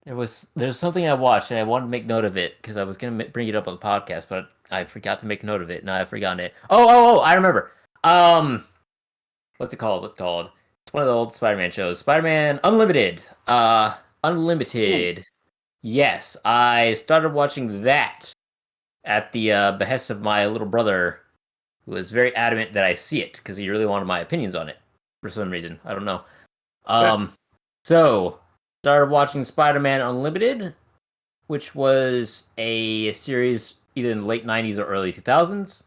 There's something I watched and I wanted to make note of it because I was gonna bring it up on the podcast, but I forgot to make note of it. Now I've forgotten it. Oh! I remember. What's it called? It's one of the old Spider-Man shows. Spider-Man Unlimited. Unlimited. Ooh. Yes, I started watching that at the behest of my little brother, who was very adamant that I see it because he really wanted my opinions on it for some reason. I don't know. So started watching Spider-Man Unlimited, which was a series either in the late 90s or early 2000s.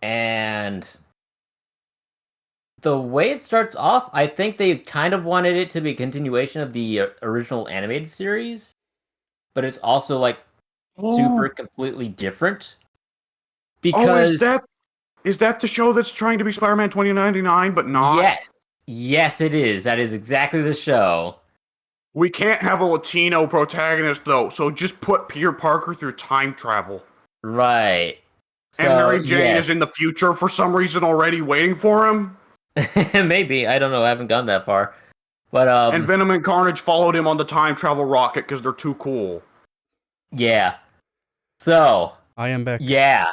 And the way it starts off, I think they kind of wanted it to be a continuation of the original animated series, but it's also like super completely different. Because is that the show that's trying to be Spider-Man 2099 but not? Yes, it is. That is exactly the show. We can't have a Latino protagonist though, so just put Peter Parker through time travel. Right. And Mary Jane is in the future for some reason already waiting for him. Maybe. I don't know. I haven't gone that far. But and Venom and Carnage followed him on the time travel rocket because they're too cool. Yeah. So I am back. Yeah.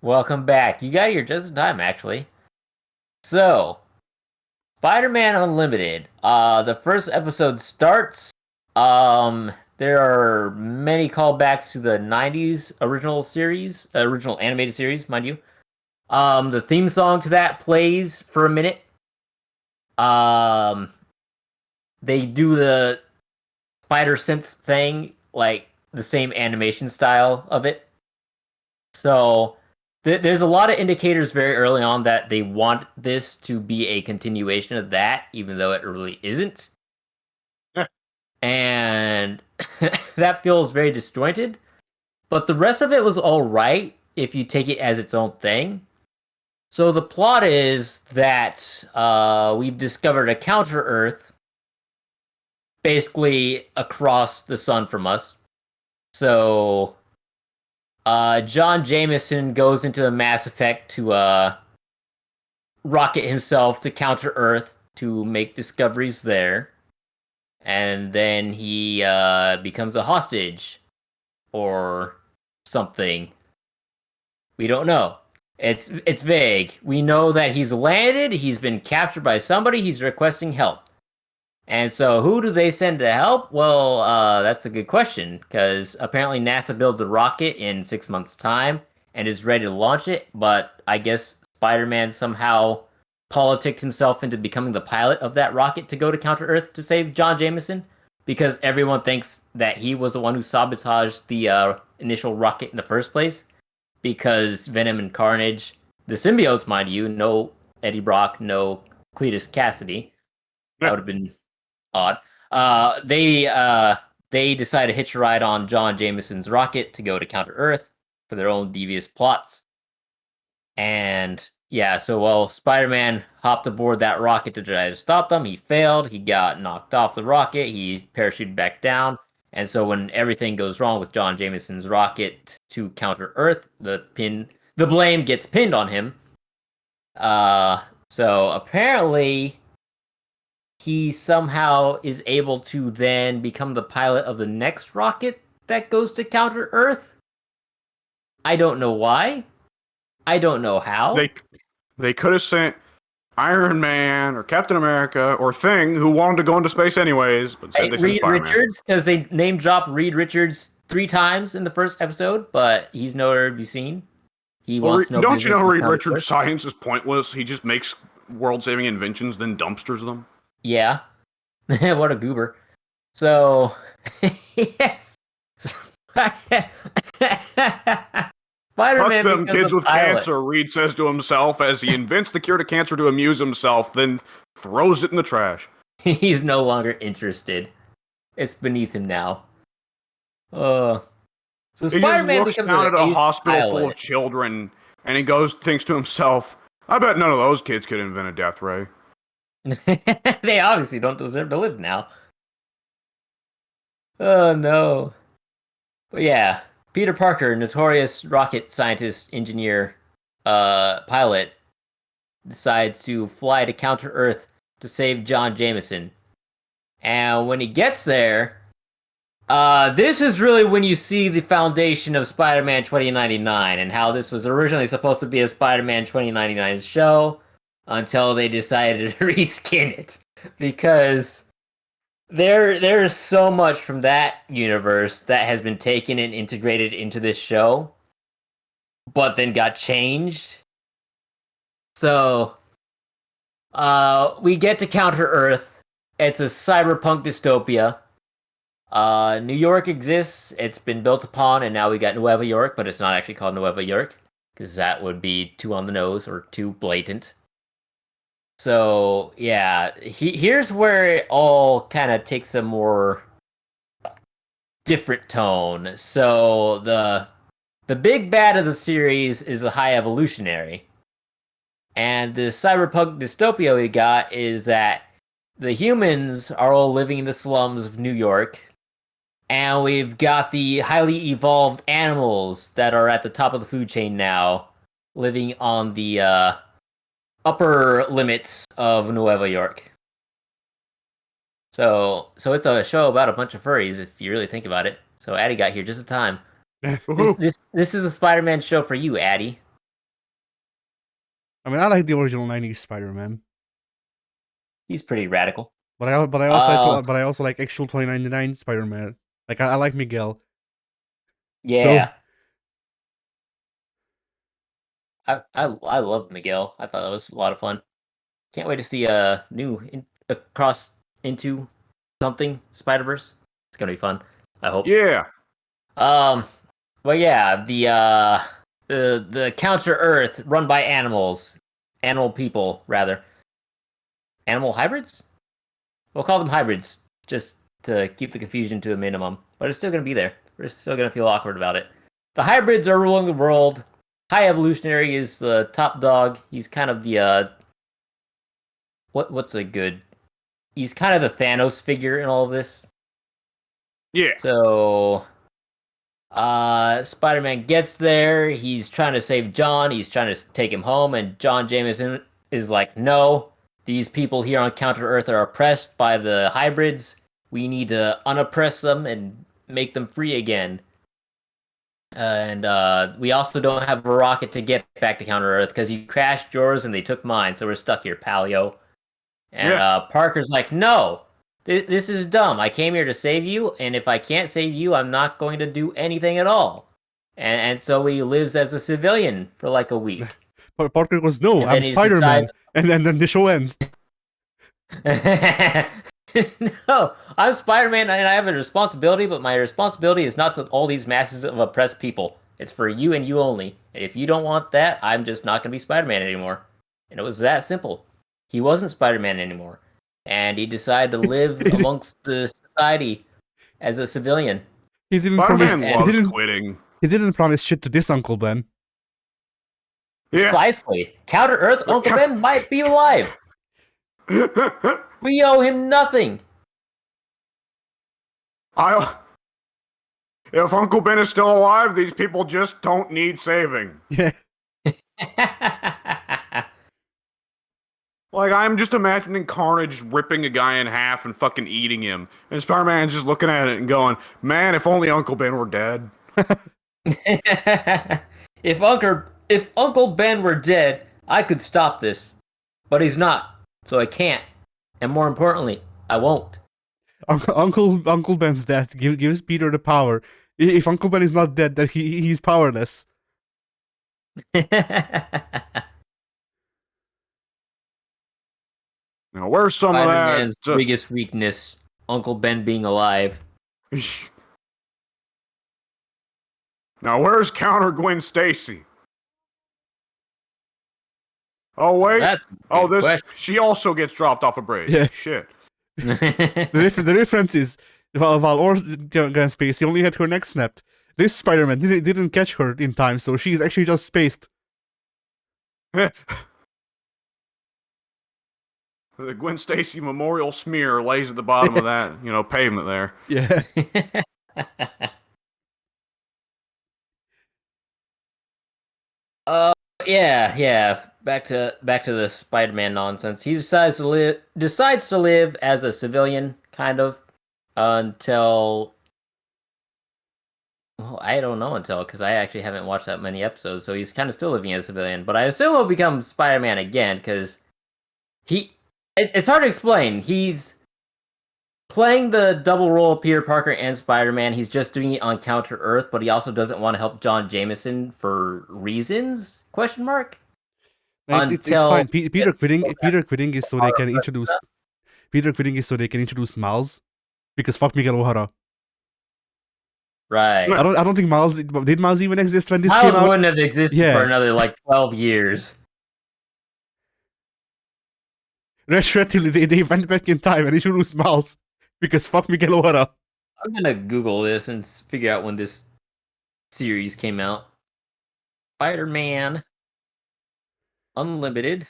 Welcome back. You got here just in time, actually. So, Spider-Man Unlimited. The first episode starts. There are many callbacks to the 90s original animated series, mind you. The theme song to that plays for a minute. They do the spider sense thing, like the same animation style of it. So there's a lot of indicators very early on that they want this to be a continuation of that, even though it really isn't. Yeah. And that feels very disjointed. But the rest of it was all right if you take it as its own thing. So the plot is that we've discovered a counter-Earth basically across the sun from us. So John Jameson goes into a Mass Effect to rocket himself to counter Earth to make discoveries there. And then he becomes a hostage or something. We don't know. It's vague. We know that he's landed, he's been captured by somebody, he's requesting help. And so, who do they send to help? Well, that's a good question because apparently NASA builds a rocket in 6 months' time and is ready to launch it. But I guess Spider-Man somehow politicked himself into becoming the pilot of that rocket to go to Counter Earth to save John Jameson because everyone thinks that he was the one who sabotaged the initial rocket in the first place. Because Venom and Carnage, the symbiotes, mind you, no Eddie Brock, no Cletus Cassidy. That would have been odd. They decide to hitch a ride on John Jameson's rocket to go to Counter Earth for their own devious plots. And yeah, so while Spider-Man hopped aboard that rocket to try to stop them, he failed. He got knocked off the rocket. He parachuted back down. And so when everything goes wrong with John Jameson's rocket to Counter Earth, the blame gets pinned on him. So apparently he somehow is able to then become the pilot of the next rocket that goes to Counter Earth. I don't know why. I don't know how. They could have sent Iron Man or Captain America or Thing, who wanted to go into space anyways, but instead they sent Reed Spider-Man. Richards, because they name dropped Reed Richards 3 times in the first episode, but he's nowhere to be seen. He wants no don't you know business Reed with Richards' Earth. science is pointless? He just makes world-saving inventions, then dumpsters them. Yeah. What a goober. So, yes. Spider-Man Fuck them becomes kids a with pilot. cancer, Reed says to himself as he invents the cure to cancer to amuse himself, then throws it in the trash. He's no longer interested. It's beneath him now. So He Spider-Man just looks becomes down an at a ace hospital pilot. full of children, and he thinks to himself, I bet none of those kids could invent a death ray. They obviously don't deserve to live now. Oh no. But yeah, Peter Parker, notorious rocket scientist, engineer, pilot, decides to fly to Counter Earth to save John Jameson. And when he gets there, this is really when you see the foundation of Spider-Man 2099 and how this was originally supposed to be a Spider-Man 2099 show until they decided to reskin it. Because there's so much from that universe that has been taken and integrated into this show, but then got changed. So, we get to Counter Earth. It's a cyberpunk dystopia. New York exists. It's been built upon, and now we got Nueva York, but it's not actually called Nueva York because that would be too on the nose or too blatant. So yeah, here's where it all kind of takes a more different tone. So the big bad of the series is a high evolutionary, and the cyberpunk dystopia we got is that the humans are all living in the slums of New York. And we've got the highly evolved animals that are at the top of the food chain now, living on the upper limits of Nueva York. So it's a show about a bunch of furries, if you really think about it. So Addie got here just in time. This is a Spider-Man show for you, Addie. I mean, I like the original '90s Spider-Man, He's pretty radical. but I also like actual 2099 Spider-Man. Like I like Miguel. Yeah. So, I love Miguel. I thought that was a lot of fun. Can't wait to see across into something Spider-Verse. It's gonna be fun. I hope. Yeah. But yeah, the Counter Earth run by animal people rather, animal hybrids. We'll call them hybrids just to keep the confusion to a minimum. But it's still gonna be there. We're still gonna feel awkward about it. The hybrids are ruling the world. High Evolutionary is the top dog. He's kind of the what's a good? He's kind of the Thanos figure in all of this. Yeah. So, Spider-Man gets there. He's trying to save John. He's trying to take him home, and John Jameson is like, "No, these people here on Counter Earth are oppressed by the hybrids. We need to unoppress them and make them free again." And we also don't have a rocket to get back to Counter Earth because you crashed yours and they took mine, so we're stuck here, Palio. And Parker's like, no, This is dumb. I came here to save you, and if I can't save you, I'm not going to do anything at all. And so he lives as a civilian for like a week. But Parker goes, no, And I'm then he Spider-Man. decides- And then the show ends. No, I'm Spider-Man and I have a responsibility, but my responsibility is not to all these masses of oppressed people. It's for you and you only. And if you don't want that, I'm just not going to be Spider-Man anymore. And it was that simple. He wasn't Spider-Man anymore. And he decided to live amongst the society as a civilian. He didn't promise. Spider-Man loves quitting. He didn't promise shit to this Uncle Ben. Yeah. Precisely. Counter Earth, Uncle Ben might be alive. We owe him nothing. If Uncle Ben is still alive, these people just don't need saving. Yeah. Like, I'm just imagining Carnage ripping a guy in half and fucking eating him. And Spider-Man's just looking at it and going, man, if only Uncle Ben were dead. If Uncle Ben were dead, I could stop this. But he's not, so I can't. And more importantly, I won't. Uncle Ben's death gives Peter the power. If Uncle Ben is not dead, then he's powerless. Now, where's some Spider-Man's of that? biggest weakness, Uncle Ben being alive. Now, where's Counter Gwen Stacy? Oh, wait. That's Oh, this. question. She also gets dropped off a bridge. Yeah. Shit. The difference is, while Gwen Stacy only had her neck snapped, this Spider-Man didn't catch her in time, so she's actually just spaced. The Gwen Stacy memorial smear lays at the bottom of that, pavement there. Yeah. Yeah. Back to the Spider-Man nonsense. He decides to live as a civilian, kind of, until. Well, I don't know because I actually haven't watched that many episodes, so he's kind of still living as a civilian. But I assume he'll become Spider-Man again because it's hard to explain. He's playing the double role of Peter Parker and Spider-Man. He's just doing it on Counter Earth, but he also doesn't want to help John Jameson for reasons? Question mark. It's fine. Peter quitting is so they can introduce. Peter quitting is so they can introduce Miles, because fuck Miguel O'Hara. Right. I don't think Miles did Miles even exist when this Miles came out. wouldn't have existed for another 12 years. Retroactively, they went back in time and introduced Miles because fuck Miguel O'Hara. I'm gonna Google this and figure out when this series came out. Spider-Man Unlimited.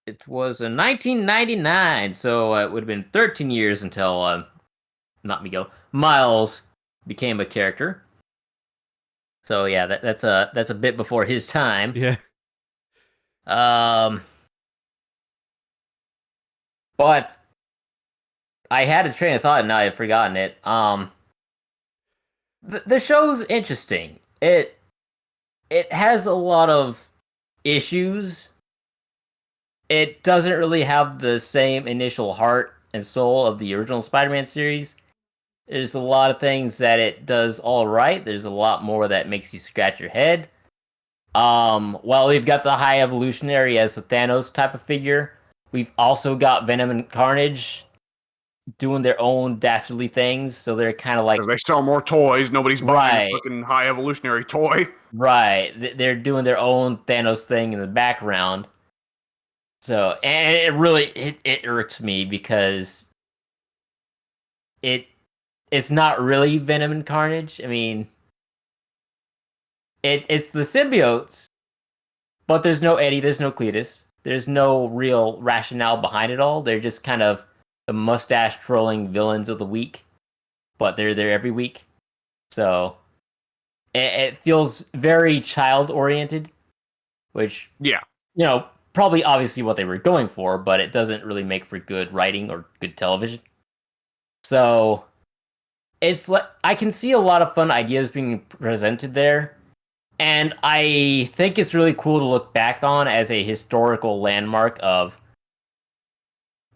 It was in 1999, so it would have been 13 years until not Miguel, Miles became a character. So yeah, that's a bit before his time. Yeah. But I had a train of thought and now I've forgotten it. The show's interesting. It has a lot of issues. It doesn't really have the same initial heart and soul of the original Spider-Man series. There's a lot of things that it does all right. There's a lot more that makes you scratch your head. Well, we've got the High Evolutionary as a Thanos type of figure. We've also got Venom and Carnage doing their own dastardly things, so they're kind of like... They sell more toys, nobody's buying Right. a fucking High Evolutionary toy. Right. They're doing their own Thanos thing in the background. So, and it really, it irks me because it's not really Venom and Carnage. I mean, it's the symbiotes, but there's no Eddie, there's no Cletus. There's no real rationale behind it all. They're just kind of the mustache trolling villains of the week, but they're there every week. So, it feels very child-oriented, which, Yeah. Probably obviously what they were going for, but it doesn't really make for good writing or good television. So it's like I can see a lot of fun ideas being presented there, and I think it's really cool to look back on as a historical landmark of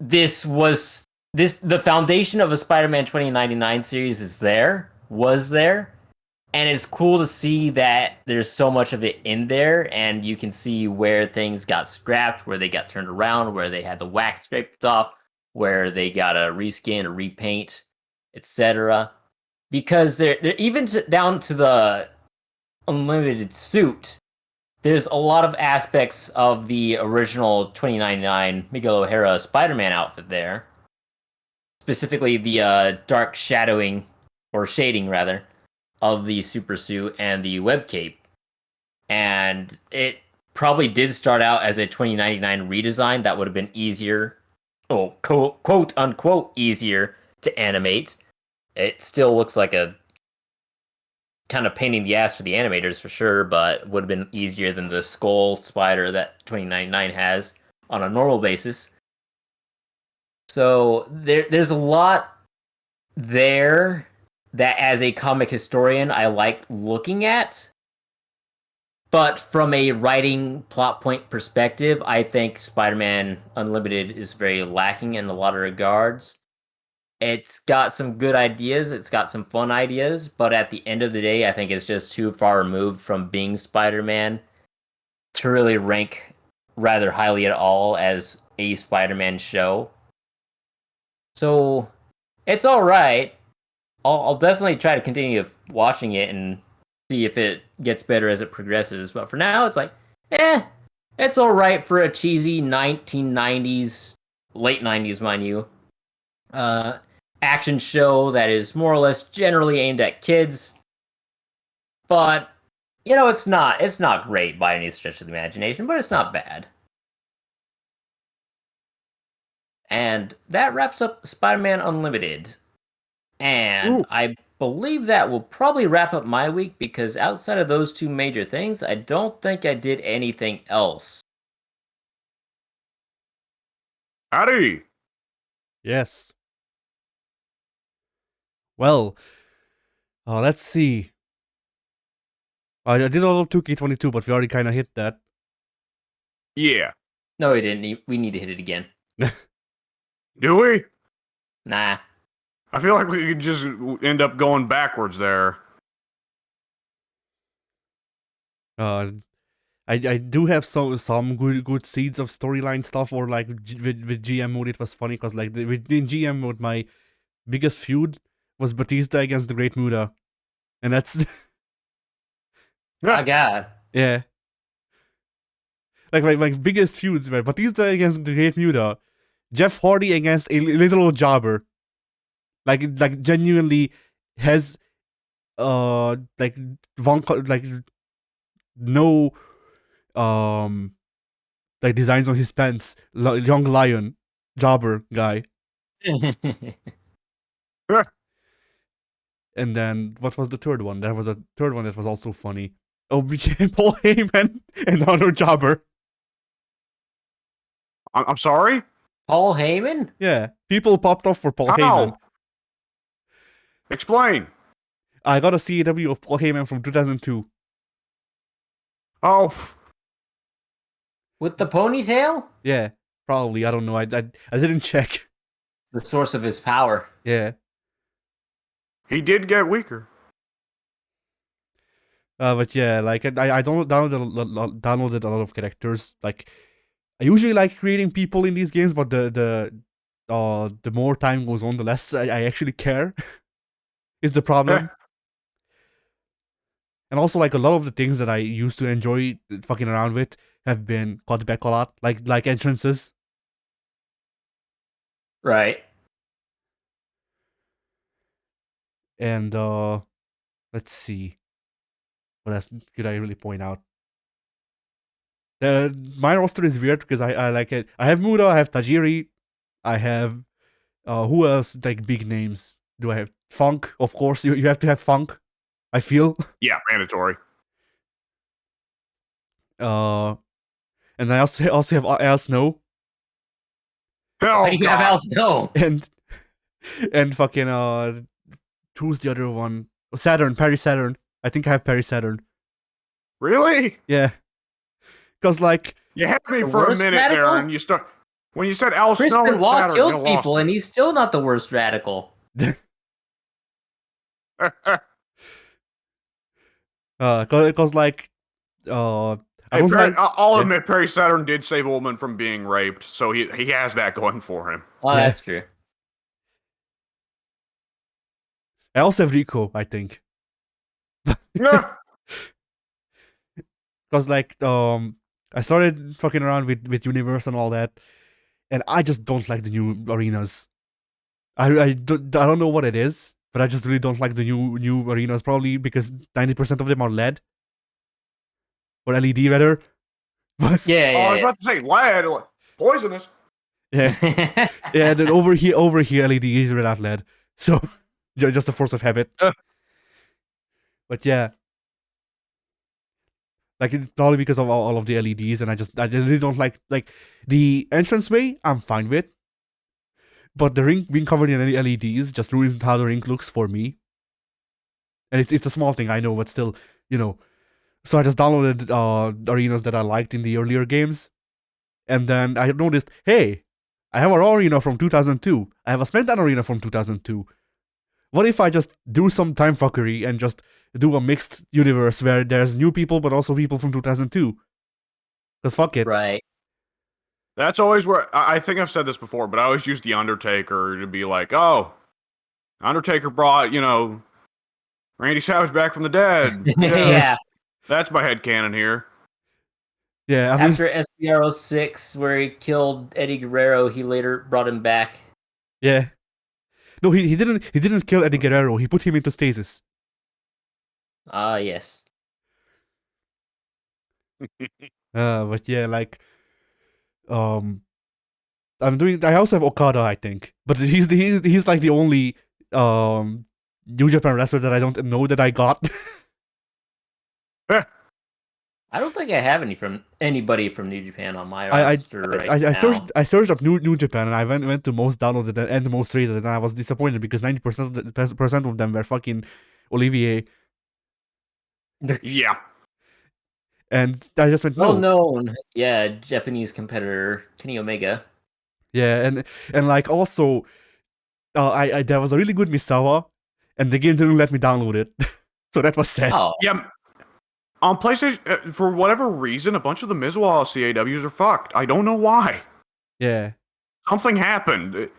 the foundation of a Spider-Man 2099 series was there, and it's cool to see that there's so much of it in there, and you can see where things got scrapped, where they got turned around, where they had the wax scraped off, where they got a reskin, a repaint, etc. Because they're even down to the unlimited suit. There's a lot of aspects of the original 2099 Miguel O'Hara Spider-Man outfit there. Specifically, the dark shadowing, or shading rather, of the super suit and the web cape. And it probably did start out as a 2099 redesign that would have been easier, quote unquote, easier to animate. It still looks like a kind of pain in the ass for the animators for sure, but would have been easier than the skull spider that 2099 has on a normal basis. So there's a lot there that as a comic historian I like looking at. But from a writing plot point perspective, I think Spider-Man Unlimited is very lacking in a lot of regards. It's got some good ideas, it's got some fun ideas, but at the end of the day, I think it's just too far removed from being Spider-Man to really rank rather highly at all as a Spider-Man show. So, it's alright. I'll definitely try to continue watching it and see if it gets better as it progresses, but for now, it's like, it's alright for a cheesy 1990s, late 90s, mind you, action show that is more or less generally aimed at kids. But it's not great by any stretch of the imagination, but it's not bad. And that wraps up Spider-Man Unlimited. And I believe that will probably wrap up my week, because outside of those two major things, I don't think I did anything else. Howdy. Yes. Well, let's see. I did a little 2K22, but we already kind of hit that. Yeah. No, we didn't. We need to hit it again. Do we? Nah. I feel like we could just end up going backwards there. I do have some good seeds of storyline stuff, or like with GM mode it was funny because like in GM mode my biggest feud was Batista against the Great Muta, and that's Oh God. yeah. Like my biggest feuds were Batista against the Great Muta, Jeff Hardy against a little old jobber. Like genuinely has like no like designs on his pants, young lion jobber guy. And then what was the third one? There was a third one that was also funny. Oh, Paul Heyman and another jobber. I'm sorry? Paul Heyman? Yeah, people popped off for Paul Heyman. Explain. I got a CAW of Paul Heyman from 2002. Oh. With the ponytail? Yeah, probably. I don't know. I didn't check. The source of his power. Yeah. He did get weaker. But yeah, like I downloaded a lot of characters. Like I usually like creating people in these games, but the more time goes on, the less I actually care. Is the problem. And also, like, a lot of the things that I used to enjoy fucking around with have been cut back a lot, like entrances. Right. And let's see, what else could I really point out? My roster is weird because I like it. I have Muda, I have Tajiri, I have who else? Like big names. Do I have Funk? Of course, you have to have Funk. I feel. Yeah, mandatory. And I also have Al Snow. Why do you have Al Snow? And fucking who's the other one? Saturn, Perry Saturn. I think I have Perry Saturn. Really? Yeah. Because like you had me for a minute there, and you start. When you said Al Chris Snow and Benoit Saturn, you killed lost people, me. and he's still not the worst radical. Cause like, I Hey, don't like. I'll yeah. admit Perry Saturn did save a woman from being raped, so he has that going for him. Oh, Yeah. that's true. I also have Rico, I think. Yeah. Cause like, I started fucking around with Universe and all that, and I just don't like the new arenas. I don't know what it is, but I just really don't like the new arenas. Probably because 90% of them are LED or LED rather. But Yeah, Oh, I was yeah, about to say lead, poisonous. yeah, yeah. yeah. Then over here, LEDs are not LED, so just a force of habit. But yeah, like it's probably because of all of the LEDs, and I really don't like the entranceway. I'm fine with, but the ring being covered in LEDs just ruins how the ring looks for me. And it's a small thing, I know, but still, you know. So I just downloaded arenas that I liked in the earlier games, and then I noticed, hey, I have a raw arena from 2002. I have a SmackDown arena from 2002. What if I just do some time fuckery and just do a mixed universe where there's new people but also people from 2002? Because fuck it. Right. That's always where I think I've said this before, but I always use the Undertaker to be like, oh, Undertaker brought Randy Savage back from the dead. Yeah. That's my headcanon here. Yeah, I mean, After SBRO 6, where he killed Eddie Guerrero, he later brought him back. yeah. No, he didn't kill Eddie Guerrero. He put him into stasis. Ah, yes. But yeah, like, um, I also have Okada, I think, but he's like the only New Japan wrestler that I don't know that I got. I don't think I have anybody from New Japan on my I roster right I now. searched up New Japan, and I went to most downloaded and the most rated, and I was disappointed because 90% of them were fucking Olivier, Yeah. and I just went Well no. known, yeah, Japanese competitor Kenny Omega. Yeah, and like also, I there was a really good Misawa, and the game didn't let me download it, so that was sad. Oh, Yeah. On PlayStation, for whatever reason, a bunch of the Mizuwa CAWs are fucked. I don't know why. Yeah, Something happened.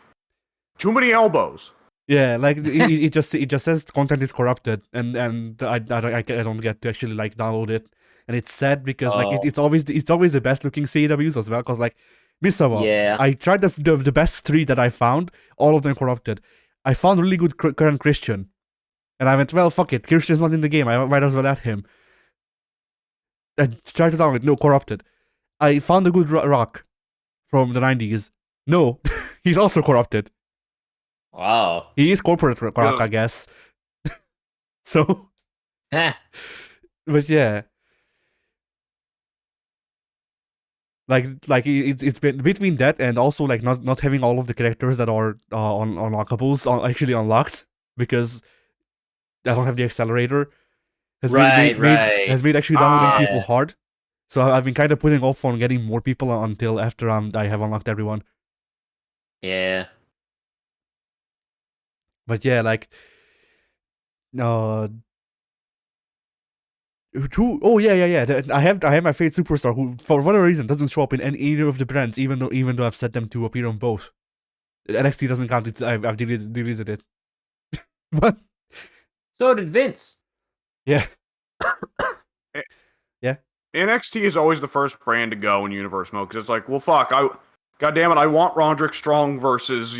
Too many elbows. yeah, like it just says content is corrupted, and I don't get to actually like download it, and it's sad because like Oh. it's always the best looking CAWs as well, because like Misawa, yeah. I tried the best three that I found, all of them corrupted. I found really good current Christian, and I went, well, fuck it, Christian's not in the game, I might as well add him. I tried to download it, no, corrupted. I found a good rock from the 90s. No, he's also corrupted. Wow. He is corporate rock, I Ugh. guess. So, Heh. but yeah, it's been between that and also like not having all of the characters that are on unlockables actually unlocked because I don't have the accelerator Right. has made actually downloading Ah, people Yeah. hard. So I've been kind of putting off on getting more people until after I have unlocked everyone. Yeah. But yeah, like uh oh yeah. I have my favorite superstar who for whatever reason doesn't show up in either of the brands, even though I've set them to appear on both. NXT doesn't count. I've deleted it. But So did Vince. yeah, NXT is always the first brand to go in universe mode because it's like, well, fuck, God damn it, I want Roderick Strong versus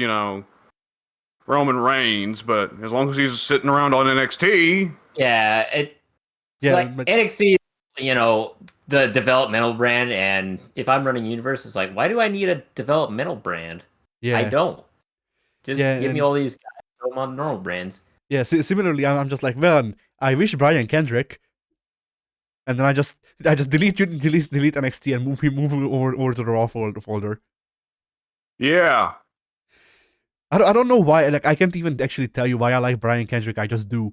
Roman Reigns, but as long as he's sitting around on NXT, Yeah. It's yeah, like but NXT, the developmental brand, and if I'm running Universe, it's like, why do I need a developmental brand? I yeah, don't. Just yeah, give me and all these guys, throw them on normal brands. yeah. Similarly, I'm just like, man, I wish Brian Kendrick, and then I just delete NXT and move him over to the Raw folder. yeah. I don't know why. Like I can't even actually tell you why I like Brian Kendrick. I just do.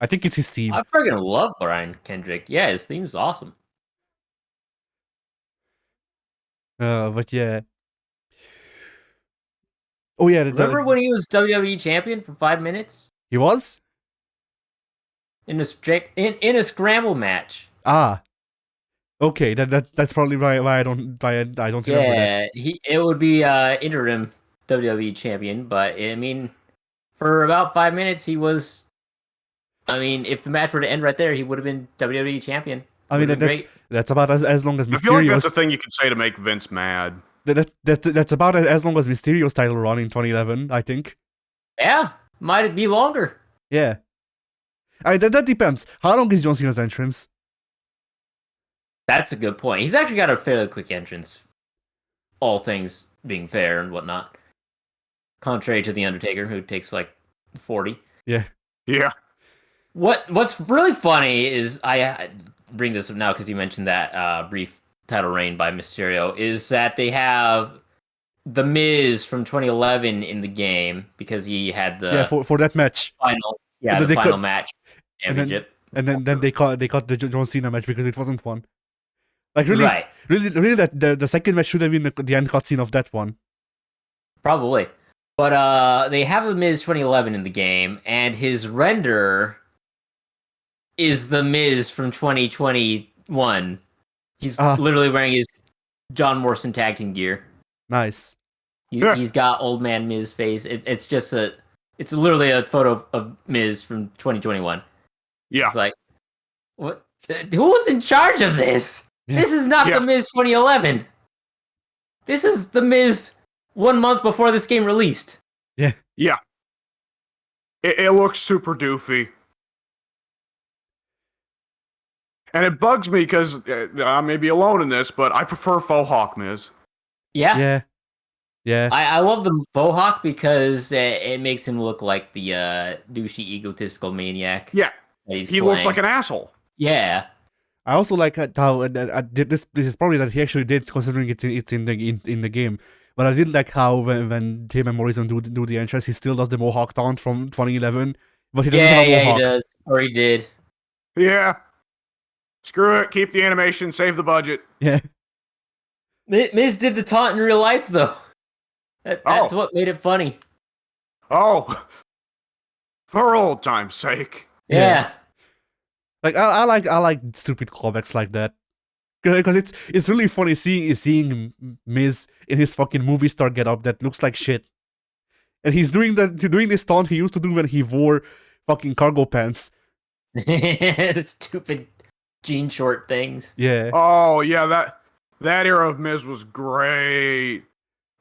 I think it's his team. I freaking love Brian Kendrick. Yeah, his theme's awesome. But yeah. Oh yeah, Remember when he was WWE champion for 5 minutes he was? in a scramble match? Ah, okay. That's probably why I don't remember that. Yeah, it would be interim WWE champion, but I mean, for about 5 minutes, he was. I mean, if the match were to end right there, he would have been WWE champion. I mean Would have been great. that's about as long as I feel like that's a Mysterio's thing you can say to make Vince mad. that's about as long as Mysterio's title run in 2011. I think. Yeah, might be longer. Yeah. That depends. How long is John Cena's entrance? That's a good point. He's actually got a fairly quick entrance, all things being fair and whatnot. Contrary to the Undertaker, who takes like 40. Yeah. Yeah. What's really funny is I bring this up now because you mentioned that brief title reign by Mysterio, is that they have The Miz from 2011 in the game because he had the for that match. final And final match and then- championship. And then they cut the John Cena match because it wasn't one. Like really, Right, really that the second match should have been the end cutscene of that one. probably. But they have The Miz 2011 in the game, and his render is The Miz from 2021. He's literally wearing his John Morrison tag team gear. Nice. He's got old man Miz face. It's literally a photo of Miz from 2021. Yeah. It's like, what? Who was in charge of this? Yeah. This is not Yeah. The Miz 2011. This is The Miz 1 month before this game released. Yeah. It looks super doofy. And it bugs me because I may be alone in this, but I prefer Faux Hawk Miz. Yeah. Yeah. I love the Mohawk because it makes him look like the douchey, egotistical maniac. Yeah. that he's He looks playing. like an asshole. Yeah. I also like how this is probably that he actually did, considering it's in the game. But I did like how when Tim and Morrison do the entrance, he still does the Mohawk taunt from 2011, but he doesn't have a Mohawk. he does. Or he did. Yeah. Screw it. Keep the animation. Save the budget. Yeah. Miz did the taunt in real life, though. That's what made it funny. Oh. For old time's sake. Yeah. Like I like stupid callbacks like that. Because it's really funny seeing Miz in his fucking movie star getup that looks like shit, and he's doing this taunt he used to do when he wore fucking cargo pants. Stupid jean short things. Yeah. Oh, yeah, that era of Miz was great.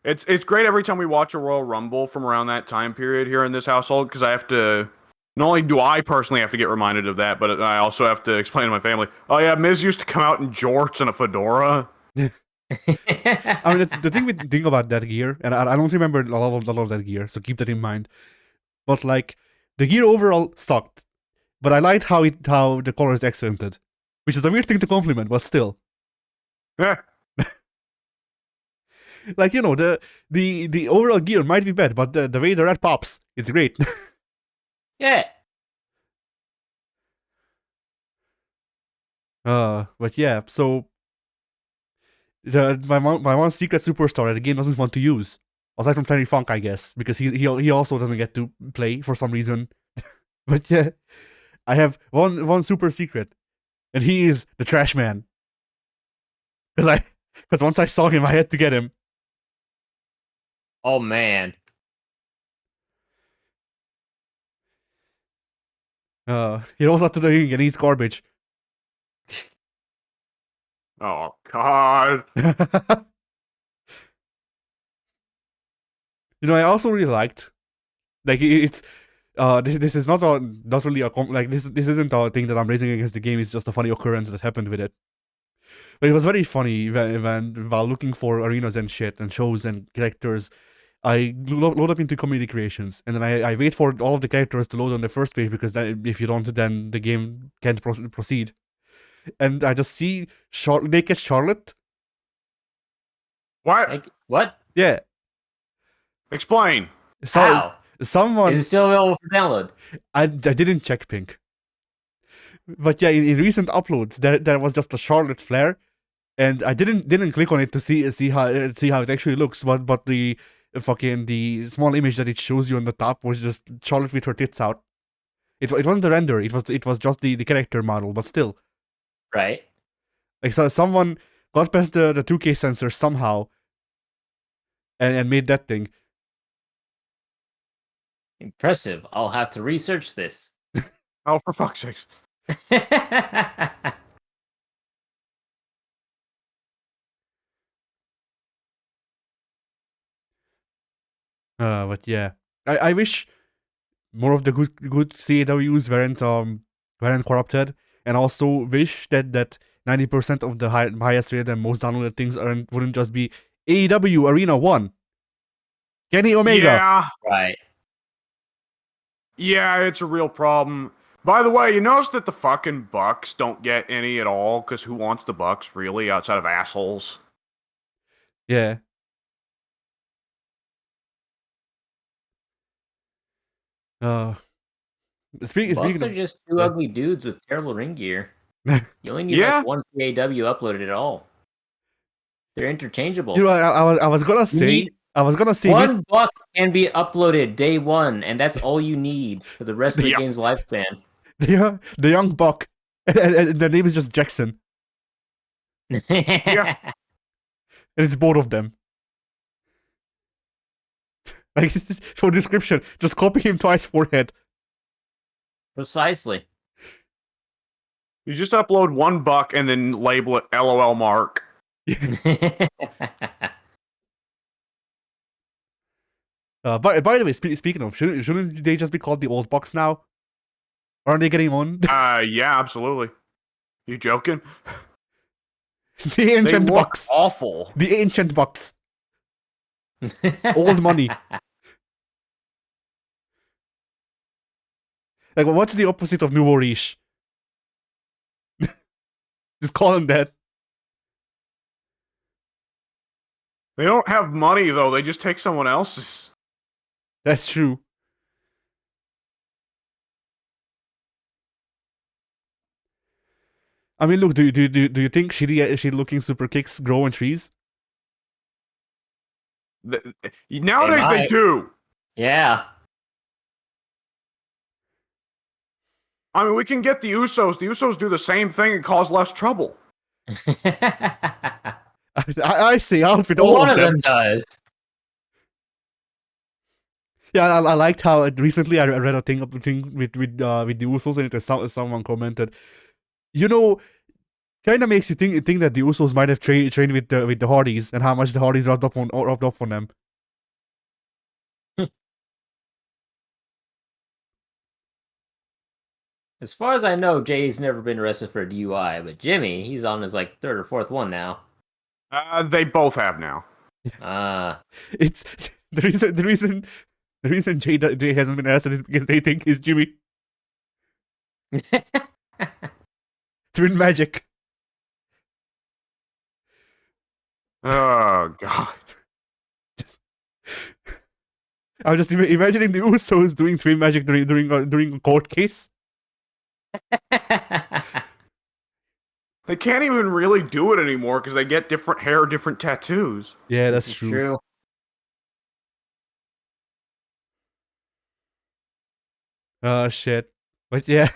It's great every time we watch a Royal Rumble from around that time period here in this household, because I have to, not only do I personally have to get reminded of that, but I also have to explain to my family, oh yeah, Miz used to come out in jorts and a fedora. I mean, the thing about that gear, and I don't remember a lot of that gear, so keep that in mind. But like, the gear overall sucked, but I liked how the color is accented, which is a weird thing to compliment, but still. Yeah. Like, you know, the overall gear might be bad, but the way the red pops, it's great. Yeah. But yeah, so my one secret superstar that the game doesn't want to use, aside from Terry Funk, I guess, because he also doesn't get to play for some reason. But yeah, I have one super secret, and he is the Trash Man. Because once I saw him, I had to get him. Oh man. He rolls out to the ring and eats garbage. Oh God. You know, I also really liked, like, it's this is not really a like this isn't a thing that I'm raising against the game. It's just a funny occurrence that happened with it. But it was very funny when while looking for arenas and shit and shows and characters, I load up into community creations, and then I wait for all of the characters to load on the first page, because then, if you don't, then the game can't proceed. And I just see naked Charlotte. What? Like, what? Yeah. Explain. So How? someone Is it still available for download? I didn't check Pink. But yeah, in recent uploads, there was just a Charlotte flare, and I didn't click on it to see how it actually looks. But the fucking the small image that it shows you on the top was just Charlotte with her tits out. It wasn't the render. It was just the character model, but still, Right. like, so someone got past the 2K sensor somehow, and made that thing. Impressive. I'll have to research this. Oh, for fuck's sakes. But yeah, I wish more of the good CAWs weren't corrupted, and also wish that 90% of the highest rated and most downloaded things wouldn't just be AEW Arena 1, Kenny Omega. Yeah. Right. Yeah, it's a real problem. By the way, you notice that the fucking Bucks don't get any at all? Because who wants the Bucks, really, outside of assholes? Yeah. Speaking Bucks are of, just two yeah. ugly dudes with terrible ring gear. You only need like one CAW uploaded at all. They're interchangeable. You know, I was gonna say, one buck can be uploaded day one, and that's all you need for the rest of the game's lifespan. The young buck, and the name is just Jackson. Yeah. And it's both of them. Like, for description, just copy him twice forehead. Precisely. You just upload one buck and then label it LOL Mark. By the way, speaking of, shouldn't they just be called the old bucks now? Aren't they getting on? Yeah, absolutely. You joking? The ancient they look bucks. Awful. The ancient bucks. Old money. Like, what's the opposite of nouveau riche? Just call them that. They don't have money, though. They just take someone else's. That's true. I mean, look, do you think shitty looking super kicks grow on trees? Nowadays they do. Yeah. I mean, we can get the Usos. The Usos do the same thing and cause less trouble. I say outfit all One of them. does. Yeah, I liked how recently I read a thing with the Usos, and someone commented, you know, kind of makes you think that the Usos might have trained with the Hardys, and how much the Hardys rubbed up on them. As far as I know, Jay's never been arrested for a DUI, but Jimmy, he's on his like third or fourth one now. They both have now. It's the reason Jay hasn't been arrested is because they think he's Jimmy. Twin magic. Oh god. I was just imagining the Usos doing twin magic during a court case. They can't even really do it anymore because they get different hair, different tattoos. Yeah, that's true. Oh shit. But yeah.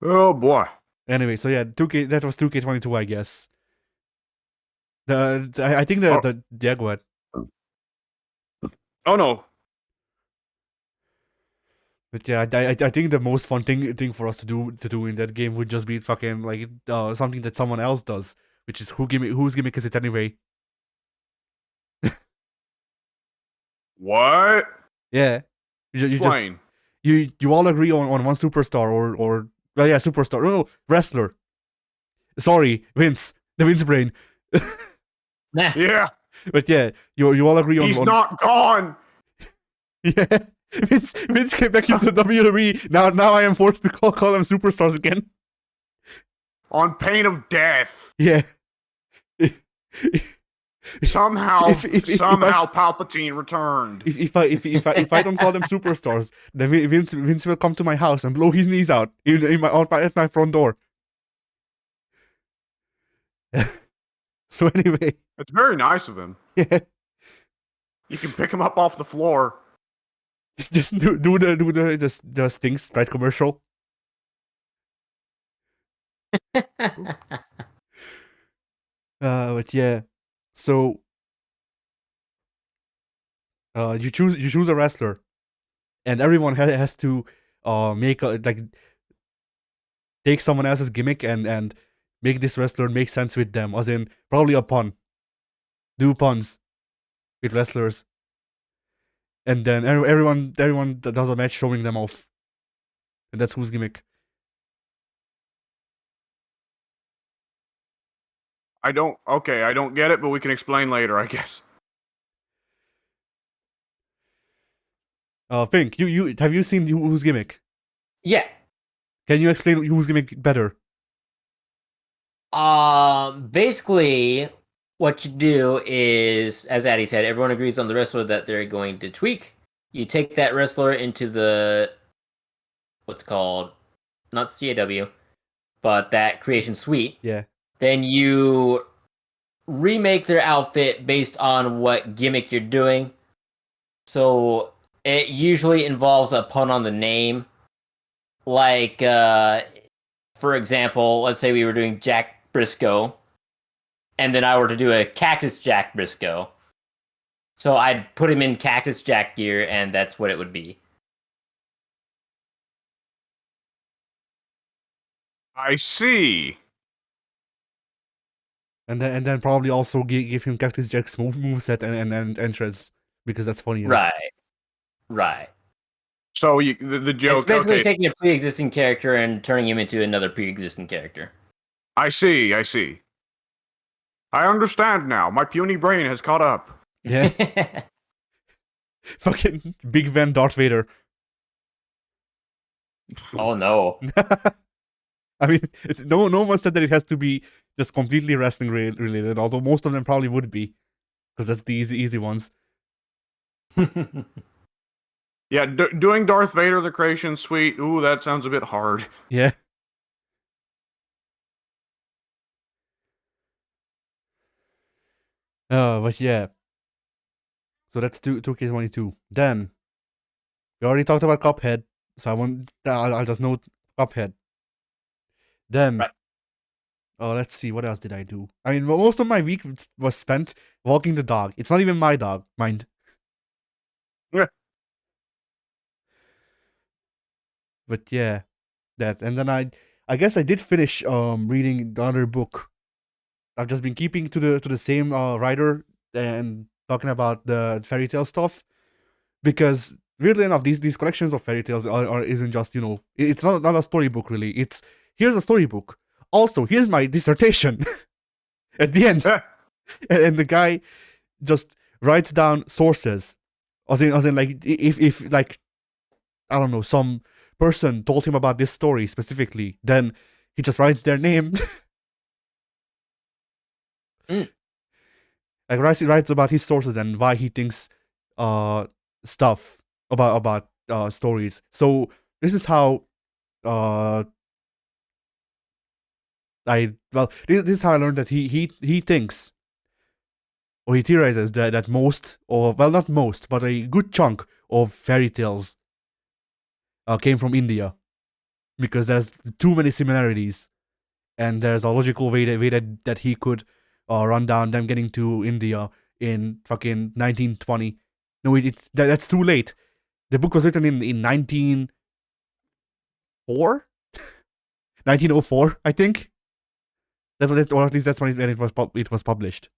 Oh boy. Anyway, so yeah, 2K. That was 2K22, I guess. I think the yeah, go ahead. Oh no. But yeah, I think the most fun thing for us to do in that game would just be fucking like something that someone else does, which is whose gimmick is it anyway? What? Yeah, Explain. You all agree on one superstar or well, yeah, superstar. No, wrestler. Sorry, Vince, the Vince brain. Yeah. But yeah, you all agree on. He's not gone. Yeah. Vince came back into WWE. Now I am forced to call them superstars again. On pain of death. Yeah. Somehow Palpatine returned. If I don't call them superstars, then Vince will come to my house and blow his knees out at my front door. So anyway, It's very nice of him. Yeah. You can pick him up off the floor. Just do the Sting Sprite commercial. But yeah. So you choose a wrestler, and everyone has to make like take someone else's gimmick and make this wrestler make sense with them, as in probably a pun. Do puns with wrestlers, and then everyone does a match showing them off, and that's whose gimmick. I don't get it, but we can explain later, I guess. Pink, you have you seen whose gimmick? Yeah. Can you explain whose gimmick better? Basically, what you do is, as Addy said, everyone agrees on the wrestler that they're going to tweak. You take that wrestler into the what's called not CAW, but that creation suite. Yeah. Then you remake their outfit based on what gimmick you're doing. So it usually involves a pun on the name. Like, for example, let's say we were doing Jack Briscoe, and then I were to do a Cactus Jack Briscoe. So I'd put him in Cactus Jack gear, and that's what it would be. I see. And then probably also give him Cactus Jack's moveset and entrance, because that's funny. Right. So the joke. It's basically Okay, taking a pre-existing character and turning him into another pre-existing character. I see. I understand now. My puny brain has caught up. Yeah. Fucking Big Van Darth Vader. Oh no. I mean, no one said that it has to be just completely wrestling related, although most of them probably would be, because that's the easy ones. Yeah, doing Darth Vader the Creation Suite. Ooh, that sounds a bit hard. Yeah. But yeah. So that's 2K22. Then we already talked about Cuphead, so I'll just note Cuphead. Then, Right. Let's see, what else did I do? I mean, most of my week was spent walking the dog. It's not even my dog, mind. Yeah. But yeah, that. And then I guess I did finish reading the other book. I've just been keeping to the same writer and talking about the fairy tale stuff, because weirdly enough, these collections of fairy tales isn't just, it's not a storybook really. It's here's a storybook. Also, here's my dissertation at the end. And the guy just writes down sources. As in like, if like, I don't know, some person told him about this story specifically, then he just writes their name. Like writes about his sources and why he thinks stuff about stories. So this is how this is how I learned that he thinks, or he theorizes that most, or well, not most, but a good chunk of fairy tales came from India, because there's too many similarities, and there's a logical way that he could run down them getting to India in fucking 1920. No, that's too late. The book was written in 1904, 1904, I think. That's what or at least that's when it was published.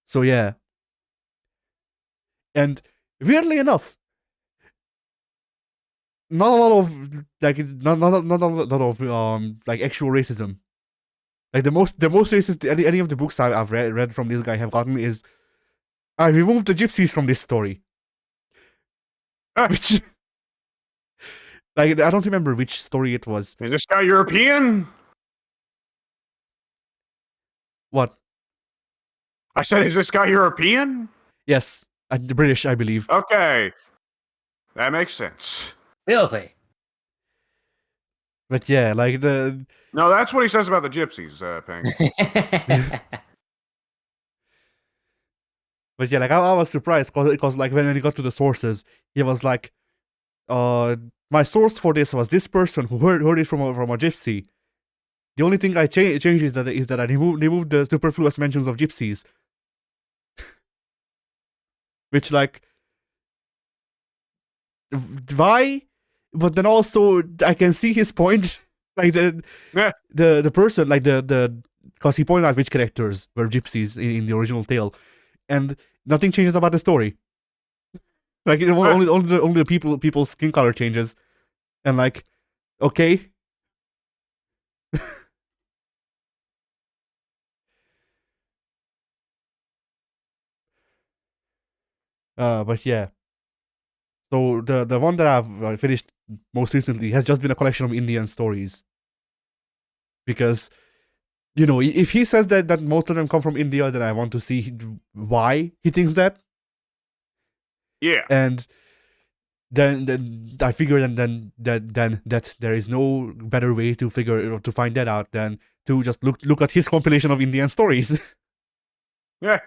So yeah, and weirdly enough, not a lot of like not a lot of like actual racism. Like the most racist any of the books I've read from this guy have gotten is, I removed the gypsies from this story. Which, like, I don't remember which story it was. Is this guy European? What? I said, is this guy European? Yes, British, I believe. Okay, that makes sense. Filthy. But yeah, like the No, that's what he says about the gypsies, Pink. but yeah, like I was surprised because like when he got to the sources, he was like, my source for this was this person who heard it from a gypsy. The only thing I changed is that I removed the superfluous mentions of gypsies, which like why? But then also I can see his point. Like Yeah. the person like the because he pointed out which characters were gypsies in the original tale, and nothing changes about the story. Like only the people's skin color changes, and like okay. But yeah. So the one that I've finished most recently has just been a collection of Indian stories, because if he says that most of them come from India, then I want to see why he thinks that. Yeah. And then I figured then that there is no better way to find that out than to just look at his compilation of Indian stories. Yeah.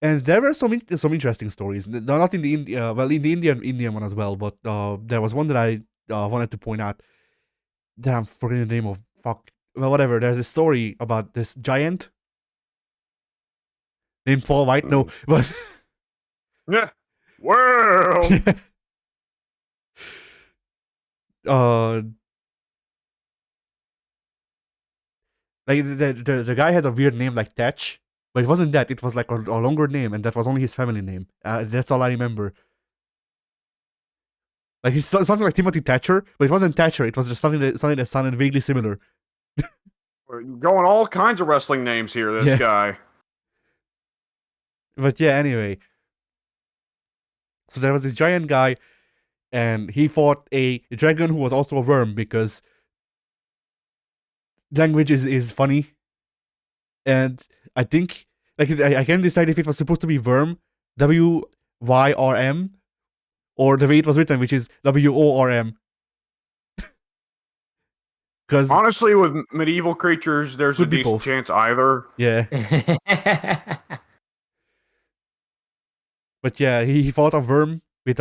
And there were some interesting stories. Not in the India, well, in the Indian one as well, but there was one that I wanted to point out. Damn, I'm forgetting the name of fuck. Well, whatever. There's a story about this giant named Paul White. No, but Yeah. Well. uh, like the guy had a weird name like Thatch, but it wasn't that. It was like a longer name, and that was only his family name. That's all I remember. Like it's something like Timothy Thatcher, but it wasn't Thatcher. It was just something that sounded vaguely similar. We're going all kinds of wrestling names here, this Yeah. guy. But yeah, anyway. So there was this giant guy, and he fought a dragon who was also a worm, because language is funny. And I think like I can't decide if it was supposed to be worm, WYRM, or the way it was written, which is WORM. Because Honestly, with medieval creatures, there's a could be decent both. chance either. Yeah. But yeah, he fought a worm with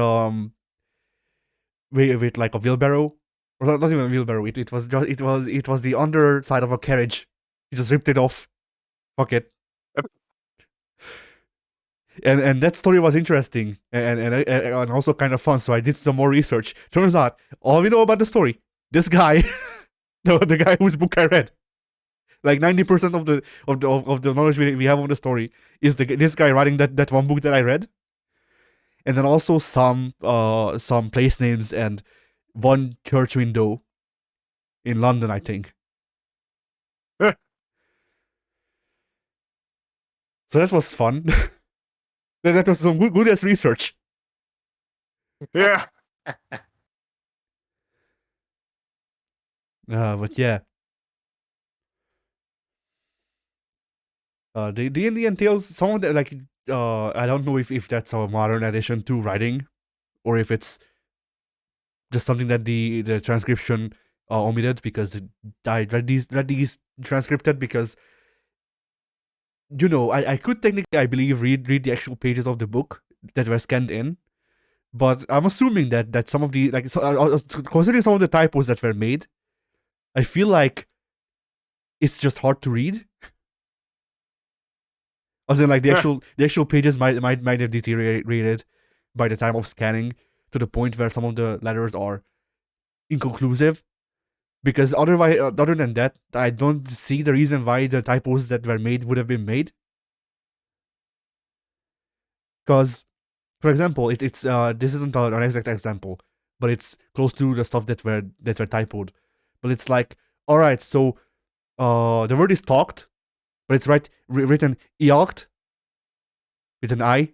like a wheelbarrow. Or not even a wheelbarrow, it was the underside of a carriage. He just ripped it off. Fuck it. And that story was interesting and also kind of fun. So I did some more research. Turns out all we know about the story, this guy, the guy whose book I read, like 90% of the knowledge we have of the story is this guy writing that one book that I read, and then also some place names and one church window in London, I think. So that was fun. That was some good ass research. Yeah. But yeah. The Indian Tales, some of the like I don't know if that's a modern addition to writing, or if it's just something that the transcription omitted, because I read these transcripted, because I could technically, I believe, read the actual pages of the book that were scanned in, but I'm assuming that some of the considering some of the typos that were made, I feel like it's just hard to read. As in, like the actual pages might have deteriorated by the time of scanning, to the point where some of the letters are inconclusive. Because otherwise, other than that, I don't see the reason why the typos that were made would have been made. Because, for example, it's this isn't an exact example, but it's close to the stuff that were typoed. But it's like, all right, so the word is talked, but it's written eoct with an I,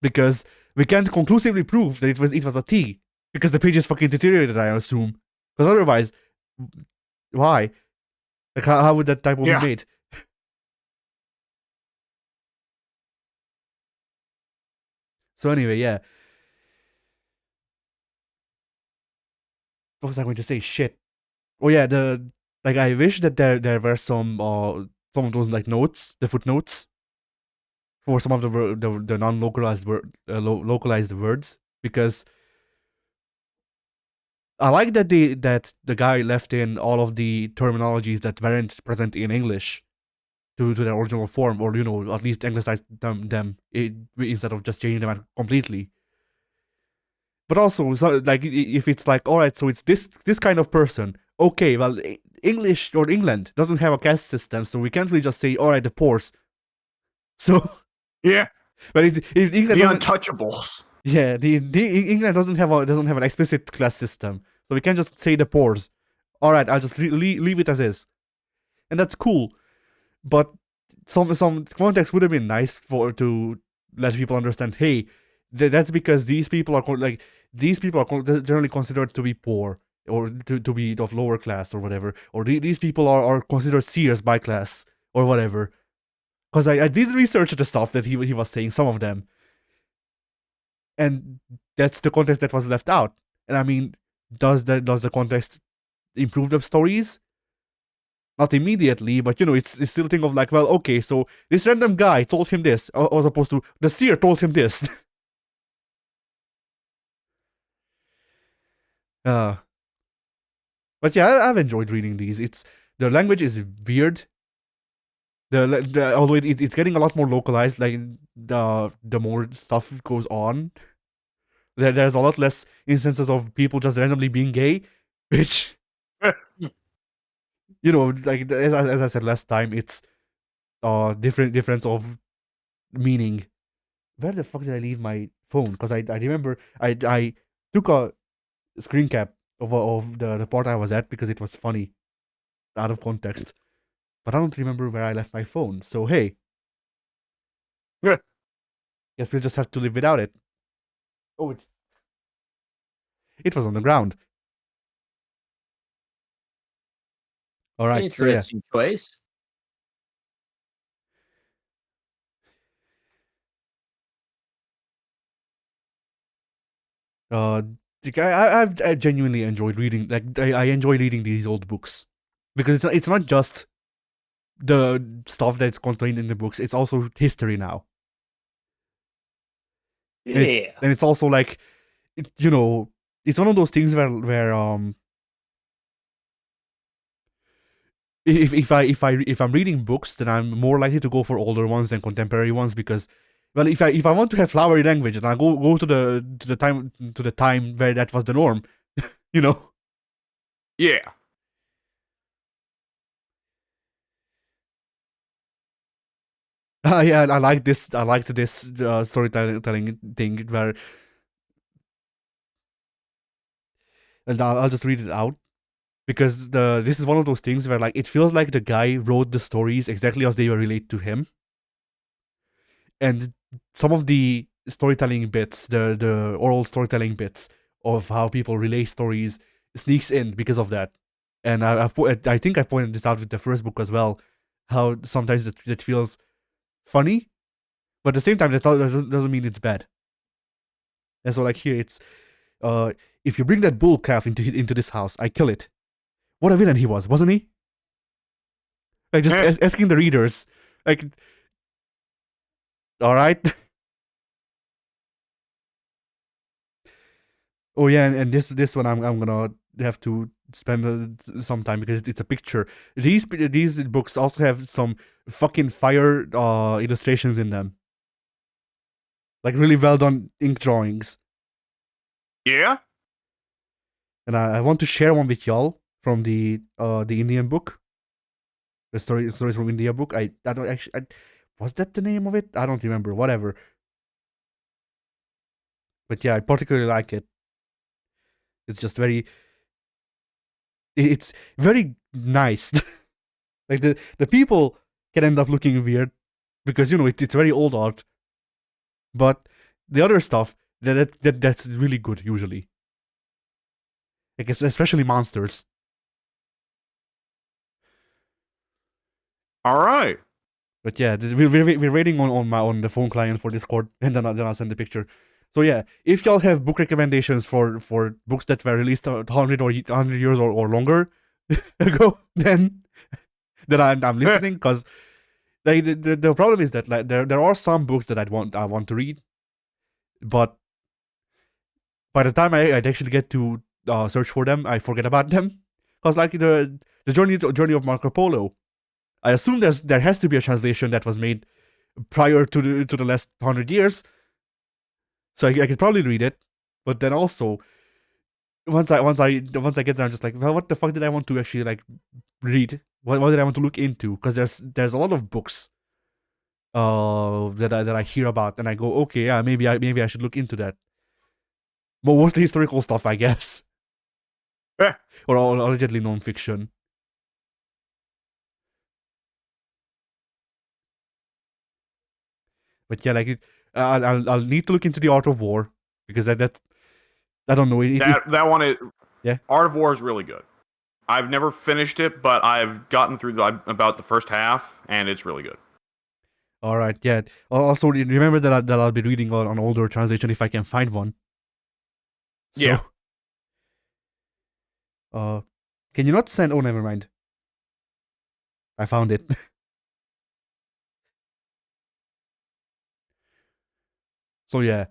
because we can't conclusively prove that it was a T, because the page is fucking deteriorated, I assume. Because otherwise, why? Like, how would that typo be made? So anyway, yeah. what was I going to say? Shit. Oh yeah, I wish that there were some of those like notes, the footnotes for some of the non-localized localized words, because I like that the guy left in all of the terminologies that weren't present in English to their original form, or at least anglicized them instead of just changing them out completely. But also, so, like, if it's like, all right, so it's this kind of person. Okay, well, English or England doesn't have a caste system, so we can't really just say, all right, the Poors. So, Yeah. but England The doesn't, untouchables. yeah, the England doesn't have an explicit class system, so we can't just say the Poors. All right, I'll just leave it as is, and that's cool. But some context would have been nice to let people understand. Hey, that's because these people are generally considered to be poor, or to be of lower class or whatever, or these people are considered seers by class or whatever. Because I did research the stuff that he was saying, some of them, and that's the context that was left out. And I mean, does the context improve the stories? Not immediately, but it's still a thing of like, well, okay, so this random guy told him this, as opposed to the seer told him this. uh, but yeah, I've enjoyed reading these. The language is weird. Although it's getting a lot more localized, like the more stuff goes on, there's a lot less instances of people just randomly being gay, which like as I said last time, it's difference of meaning. Where the fuck did I leave my phone? Because I remember I took a screen cap of the part I was at because it was funny out of context. But I don't remember where I left my phone. So hey, Yeah. guess we'll just have to live without it. Oh, it was on the ground. All right. Interesting choice. I genuinely enjoyed reading. Like I enjoy reading these old books because it's not just the stuff that's contained in the books. It's also history now. Yeah. And it's also like, it's one of those things where if I'm reading books, then I'm more likely to go for older ones than contemporary ones, because, well, if I want to have flowery language, then I go to the time where that was the norm, you know. Yeah. Yeah, I like this. I liked this storytelling thing where, and I'll just read it out, because this is one of those things where, like, it feels like the guy wrote the stories exactly as they were related to him, and some of the storytelling bits, the oral storytelling bits of how people relay stories, sneaks in because of that. And I think I pointed this out with the first book as well, how sometimes it feels funny, but at the same time that doesn't mean it's bad. And so, like, here it's, if you bring that bull calf into this house, I kill it. What a villain he was, wasn't he? Like, just asking the readers, like, all right. Oh yeah, and this one I'm gonna have to spend some time, because it's a picture. These books also have some fucking fire illustrations in them, like really well done ink drawings. Yeah. And I want to share one with y'all from the Indian book, the stories from India book. I don't actually. Was that the name of it? I don't remember. Whatever. But yeah, I particularly like it. It's just it's very nice. Like the people can end up looking weird because it's very old art, but the other stuff that's really good usually. Like especially monsters. All right. But yeah, we're waiting on the phone client for Discord, and then I'll send the picture. So yeah, if y'all have book recommendations for books that were released 100 or 100 years or longer ago, then I'm listening, because like the problem is that like there are some books that I want to read, but by the time I'd actually get to search for them, I forget about them. Because like the journey of Marco Polo, I assume there has to be a translation that was made prior to the last 100 years, so I could probably read it. But then also, once I get there, I'm just like, well, what the fuck did I want to actually like read? What did I want to look into? Because there's a lot of books that I hear about, and I go, okay, yeah, maybe I should look into that. But mostly historical stuff, I guess, Eh, or allegedly non-fiction. But yeah, like I'll need to look into the Art of War, because that I don't know that one is Yeah. Art of War is really good. I've never finished it, but I've gotten through about the first half, and it's really good. All right, yeah. Also, remember that I'll be reading on older translation if I can find one. So, Yeah. can you not send? Oh, never mind. I found it. So yeah,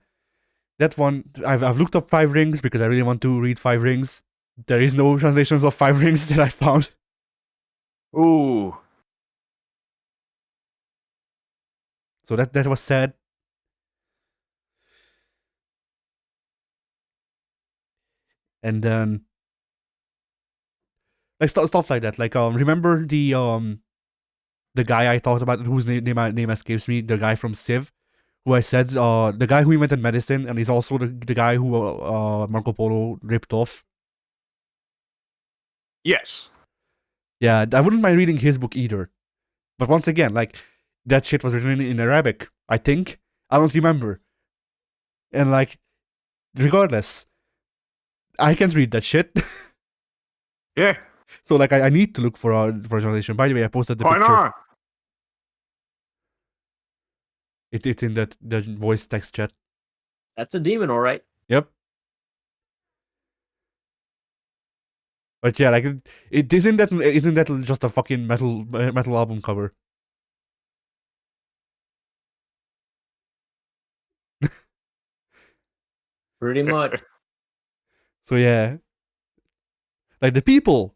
that one I've looked up Five Rings because I really want to read Five Rings. There is no translations of Five Rings that I found. Ooh. So that was sad. And then like stuff like that. Like remember the guy I talked about whose name escapes me, the guy from Civ, who I said the guy who invented medicine, and he's also the guy who Marco Polo ripped off. Yes. Yeah, I wouldn't mind reading his book either. But once again, like that shit was written in Arabic, I think. I don't remember. And like regardless, I can't read that shit. Yeah. So like I need to look for a translation. By the way, I posted the Why picture. not? It's in the voice text chat. That's a demon, all right. Yep. But yeah, like it isn't that just a fucking metal album cover? Pretty much. So yeah, like the people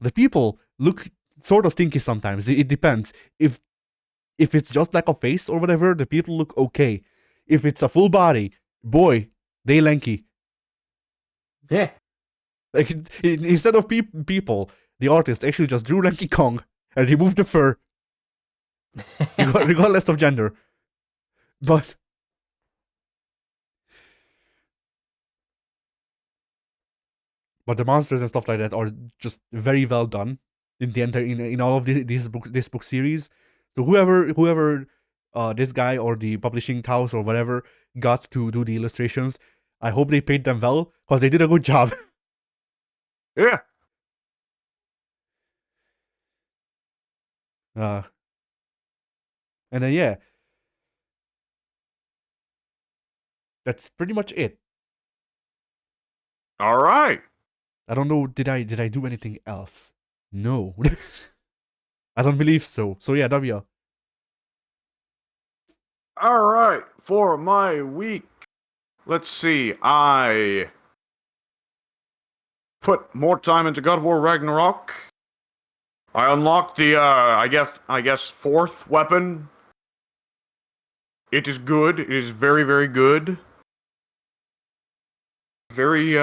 look sort of stinky sometimes. It depends. If it's just like a face or whatever, the people look okay. If it's a full body, boy, they lanky. Yeah. Like instead of people, the artist actually just drew Lanky Kong and removed the fur, regardless of gender. But the monsters and stuff like that are just very well done in the entire in all of this book series. So whoever this guy or the publishing house or whatever got to do the illustrations, I hope they paid them well because they did a good job. Yeah. And then yeah, that's pretty much it. All right. I don't know. Did I do anything else? No. I don't believe so. So yeah, W. All right. For my week, let's see. I put more time into God of War Ragnarok. I unlocked the I guess fourth weapon. It is good. It is very, very good. Very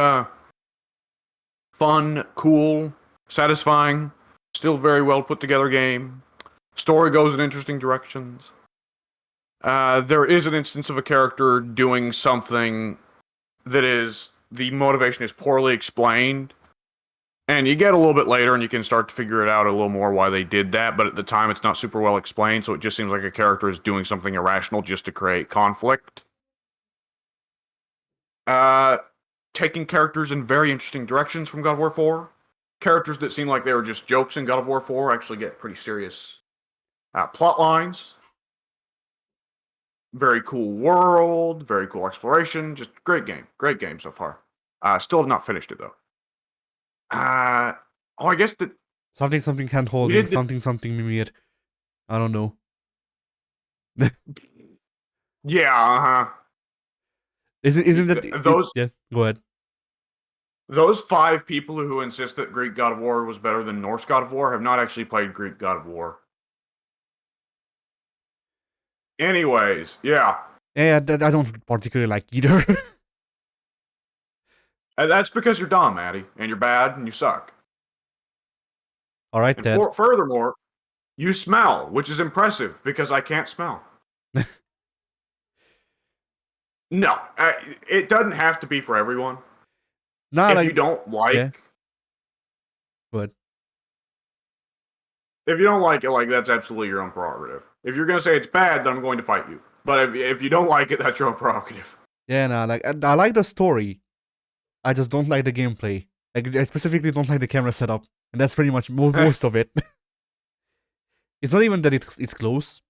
fun, cool, satisfying. Still very well put together game. Story goes in interesting directions. There is an instance of a character doing something that is the motivation is poorly explained. And you get a little bit later and you can start to figure it out a little more why they did that, but at the time it's not super well explained, so it just seems like a character is doing something irrational just to create conflict. Taking characters in very interesting directions from God of War 4. Characters that seem like they were just jokes in God of War 4 actually get pretty serious plot lines. Very cool world, very cool exploration. Just great game so far. Still have not finished it though. I guess that Something hand we holding, did the, something Mimir. I don't know. yeah, Isn't that those yeah? Go ahead. those 5 people who insist that Greek God of War was better than Norse God of War have not actually played Greek God of War. Anyways, yeah. Yeah, I don't particularly like either. And that's because you're dumb, Addy, and you're bad, and you suck. All right, And Ted. furthermore, you smell, which is impressive because I can't smell. No, it doesn't have to be for everyone. Nah, If like you don't like, yeah. Good. if you don't like it, like that's absolutely your own prerogative. If you're gonna say it's bad, then I'm going to fight you. But if you don't like it, that's your own prerogative. Yeah, nah, like I like the story. I just don't like the gameplay. Like I specifically don't like the camera setup, and that's pretty much most of it. It's not even that it's close,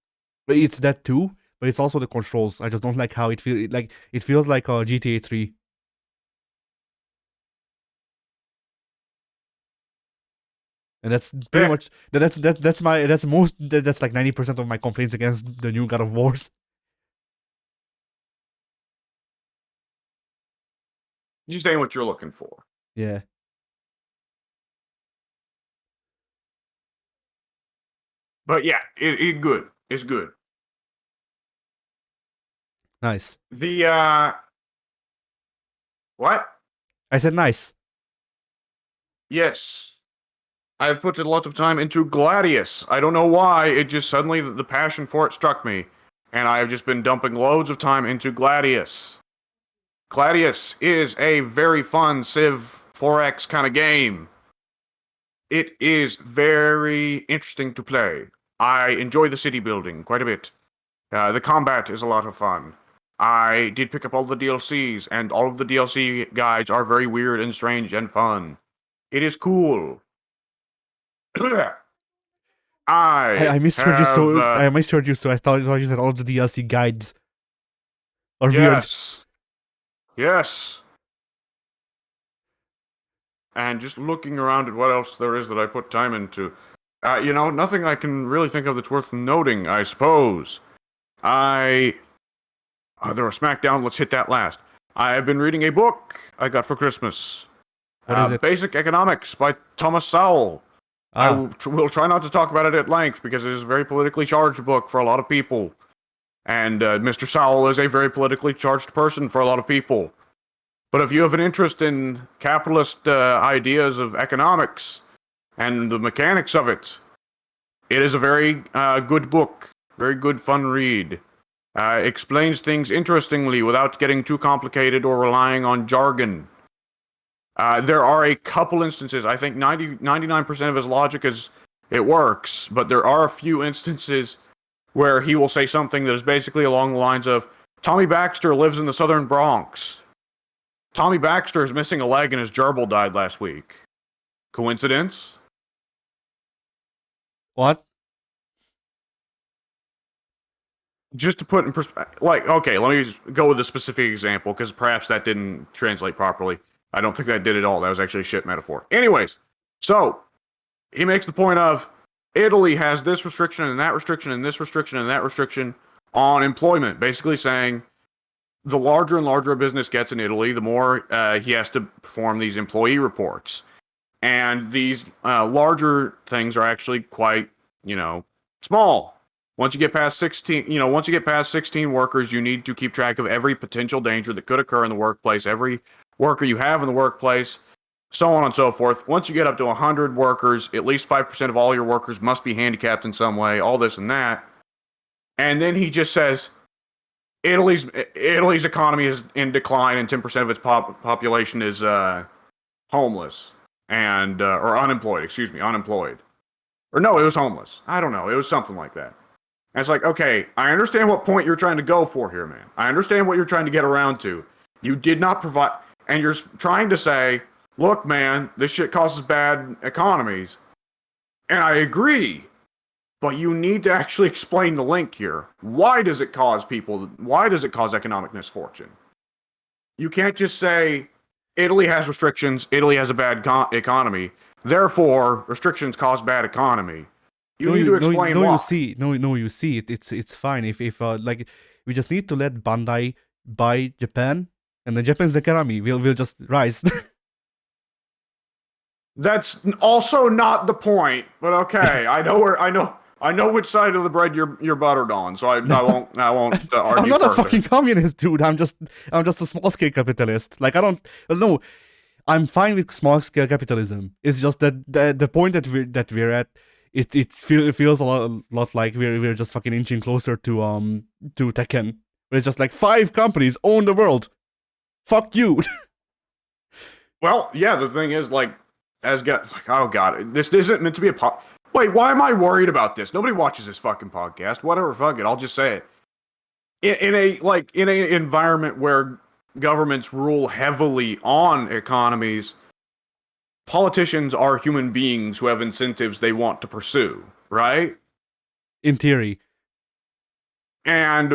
but it's that too. But it's also the controls. I just don't like how it feels. Like it feels like GTA 3. And that's pretty Eh, much that's that's like 90% of my complaints against the new God of Wars. just ain't what you're looking for. Yeah, But yeah, it good. It's good. nice. The what? I said nice. Yes. I've put a lot of time into Gladius. I don't know why, it just suddenly the passion for it struck me. And I've just been dumping loads of time into Gladius. Gladius is a very fun Civ 4X kind of game. It is very interesting to play. I enjoy the city building quite a bit. The combat is a lot of fun. I did pick up all the DLCs, and all of the DLC guides are very weird and strange and fun. It is cool. I I misheard you have, so I misheard you so I thought you said all the DLC guides are weird. yes, yes. And just looking around at what else there is that I put time into. Nothing I can really think of that's worth noting, I suppose. There was SmackDown, let's hit that last. I have been reading a book I got for Christmas. What is it? Basic Economics by Thomas Sowell. I Ah, will try not to talk about it at length because it is a very politically charged book for a lot of people. And Mr. Sowell is a very politically charged person for a lot of people. But if you have an interest in capitalist ideas of economics and the mechanics of it, it is a very good book. Very good, fun read. Explains things interestingly without getting too complicated or relying on jargon. There are a couple instances, I think 99% of his logic it works, but there are a few instances where he will say something that is basically along the lines of, Tommy Baxter lives in the southern Bronx. Tommy Baxter is missing a leg and his gerbil died last week. Coincidence? what? Just to put in perspective, okay, let me go with a specific example, because perhaps that didn't translate properly. I don't think that did at all. That was actually a shit metaphor. Anyways, so he makes the point of Italy has this restriction and that restriction and this restriction and that restriction on employment, basically saying the larger and larger a business gets in Italy, the more he has to perform these employee reports. And these larger things are actually quite, small. Once you get past 16 workers, you need to keep track of every potential danger that could occur in the workplace, every worker you have in the workplace, so on and so forth. Once you get up to 100 workers, at least 5% of all your workers must be handicapped in some way, all this and that. And then he just says, Italy's economy is in decline, and 10% of its population is homeless and or unemployed. Excuse me, unemployed. Or no, it was homeless. I don't know. It was something like that. And it's like, okay, I understand what point you're trying to go for here, man. I understand what you're trying to get around to. You did not provide, and you're trying to say, look, man, this shit causes bad economies. And I agree. But you need to actually explain the link here. Why does it cause economic misfortune? You can't just say Italy has restrictions, Italy has a bad economy, therefore restrictions cause bad economy. You need to explain why. You see, it's fine if like we just need to let Bandai buy Japan, and then Japan's economy will just rise. That's also not the point, but okay. I know which side of the bread you're buttered on, so I won't argue I'm not further. a fucking communist, dude. I'm just a small scale capitalist. Like no, I'm fine with small scale capitalism. It's just that the point that we're at, it feels a lot like we're just fucking inching closer to Tekken. Where it's just like 5 companies own the world. Fuck you. Well, yeah. The thing is, like, oh god, this isn't meant to be a Wait, why am I worried about this? Nobody watches this fucking podcast. Whatever, fuck it. I'll just say it. In an environment where governments rule heavily on economies, politicians are human beings who have incentives they want to pursue, right? In theory. And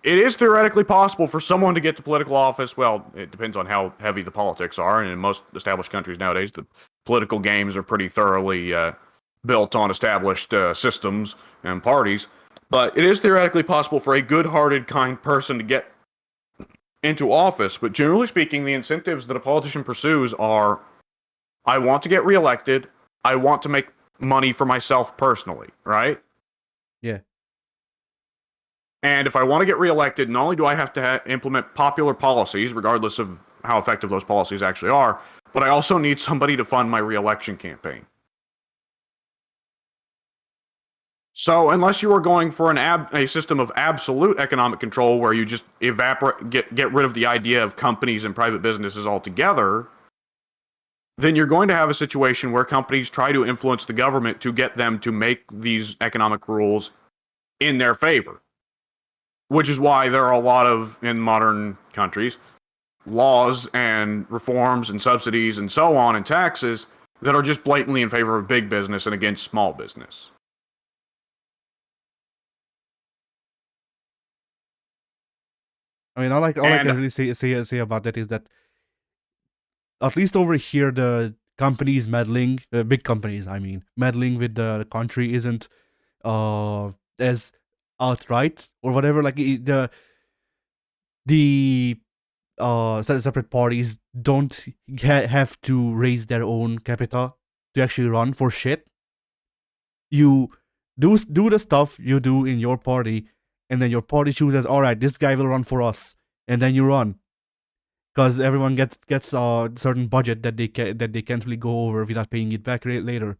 it is theoretically possible for someone to get to political office. Well, it depends on how heavy the politics are, and in most established countries nowadays, the political games are pretty thoroughly built on established systems and parties. But it is theoretically possible for a good-hearted, kind person to get into office. But generally speaking, the incentives that a politician pursues are, I want to get reelected, I want to make money for myself personally, right? Yeah. And if I want to get reelected, not only do I have to implement popular policies, regardless of how effective those policies actually are, but I also need somebody to fund my reelection campaign. So unless you are going for a system of absolute economic control where you just get rid of the idea of companies and private businesses altogether, then you're going to have a situation where companies try to influence the government to get them to make these economic rules in their favor. Which is why there are a lot of, in modern countries, laws and reforms and subsidies and so on and taxes that are just blatantly in favor of big business and against small business. I mean, all I can really say about that is that at least over here, the companies meddling, big companies, I mean, meddling with the country isn't as outright or whatever. Like the separate parties don't have to raise their own capital to actually run for shit. You do the stuff you do in your party, and then your party chooses, all right, this guy will run for us, and then you run, because everyone gets a certain budget that they can't really go over without paying it back later.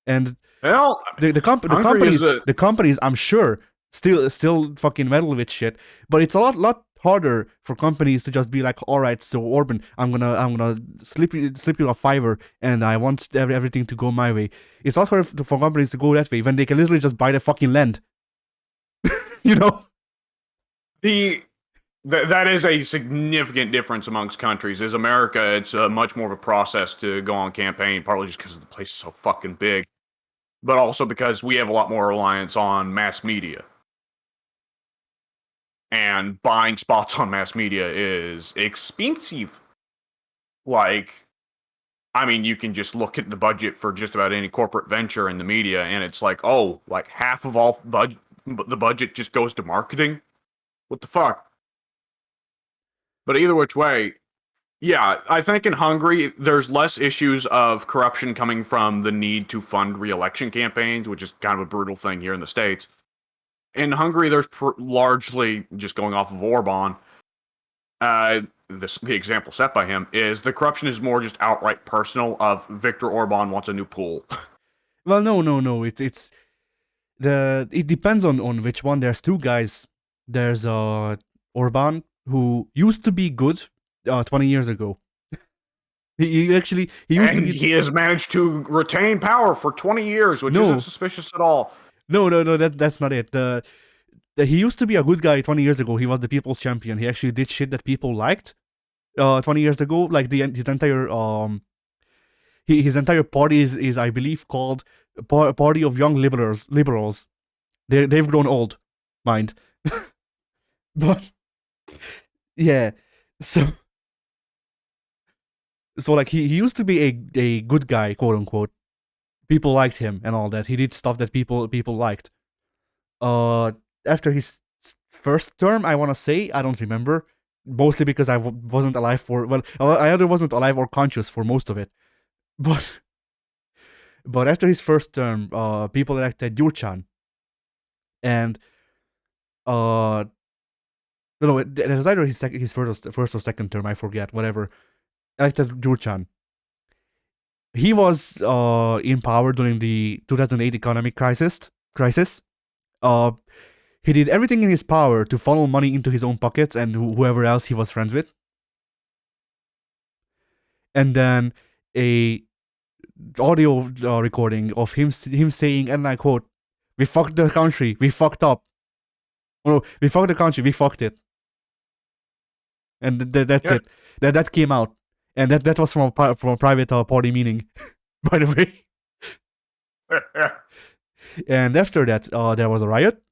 And well, the companies, I'm sure, still fucking meddle with shit, but it's a lot harder for companies to just be like, all right, so Orban, I'm gonna slip you a $5, and I want everything to go my way. It's not hard for companies to go that way when they can literally just buy the fucking land. You know, that is a significant difference amongst countries. As America, it's much more of a process to go on campaign, partly just because the place is so fucking big, but also because we have a lot more reliance on mass media. And buying spots on mass media is expensive. Like, I mean, you can just look at the budget for just about any corporate venture in the media, and it's like, oh, like half of all the budget just goes to marketing? What the fuck? But either which way, yeah, I think in Hungary, there's less issues of corruption coming from the need to fund re-election campaigns, which is kind of a brutal thing here in the States. In Hungary, there's largely, just going off of Orban, the example set by him is the corruption is more just outright personal of Viktor Orban wants a new pool. Well, no. It depends on which one. There's 2 guys. There's Orban, who used to be good 20 years ago. He used to be. He has managed to retain power for 20 years, which isn't suspicious at all. No, that's not it. He used to be a good guy 20 years ago. He was the people's champion. He actually did shit that people liked 20 years ago. Like his entire his entire party is I believe called Party of Young Liberals. They've grown old, mind. But yeah, so like he used to be a good guy, quote unquote. People liked him and all that. He did stuff that people liked. After his first term, I want to say, I don't remember, mostly because I wasn't alive for, well, I either wasn't alive or conscious for most of it. But after his first term, people elected Yurchan, and no, it was either his first or second term, I forget, whatever. Elected Yurchan. He was in power during the 2008 economic crisis. He did everything in his power to funnel money into his own pockets and whoever else he was friends with. And then a audio recording of him saying, and I quote, "We fucked the country. We fucked up. Oh, no, we fucked the country. We fucked it." And that's it. That came out, and that was from a private party meeting, by the way. And after that, there was a riot.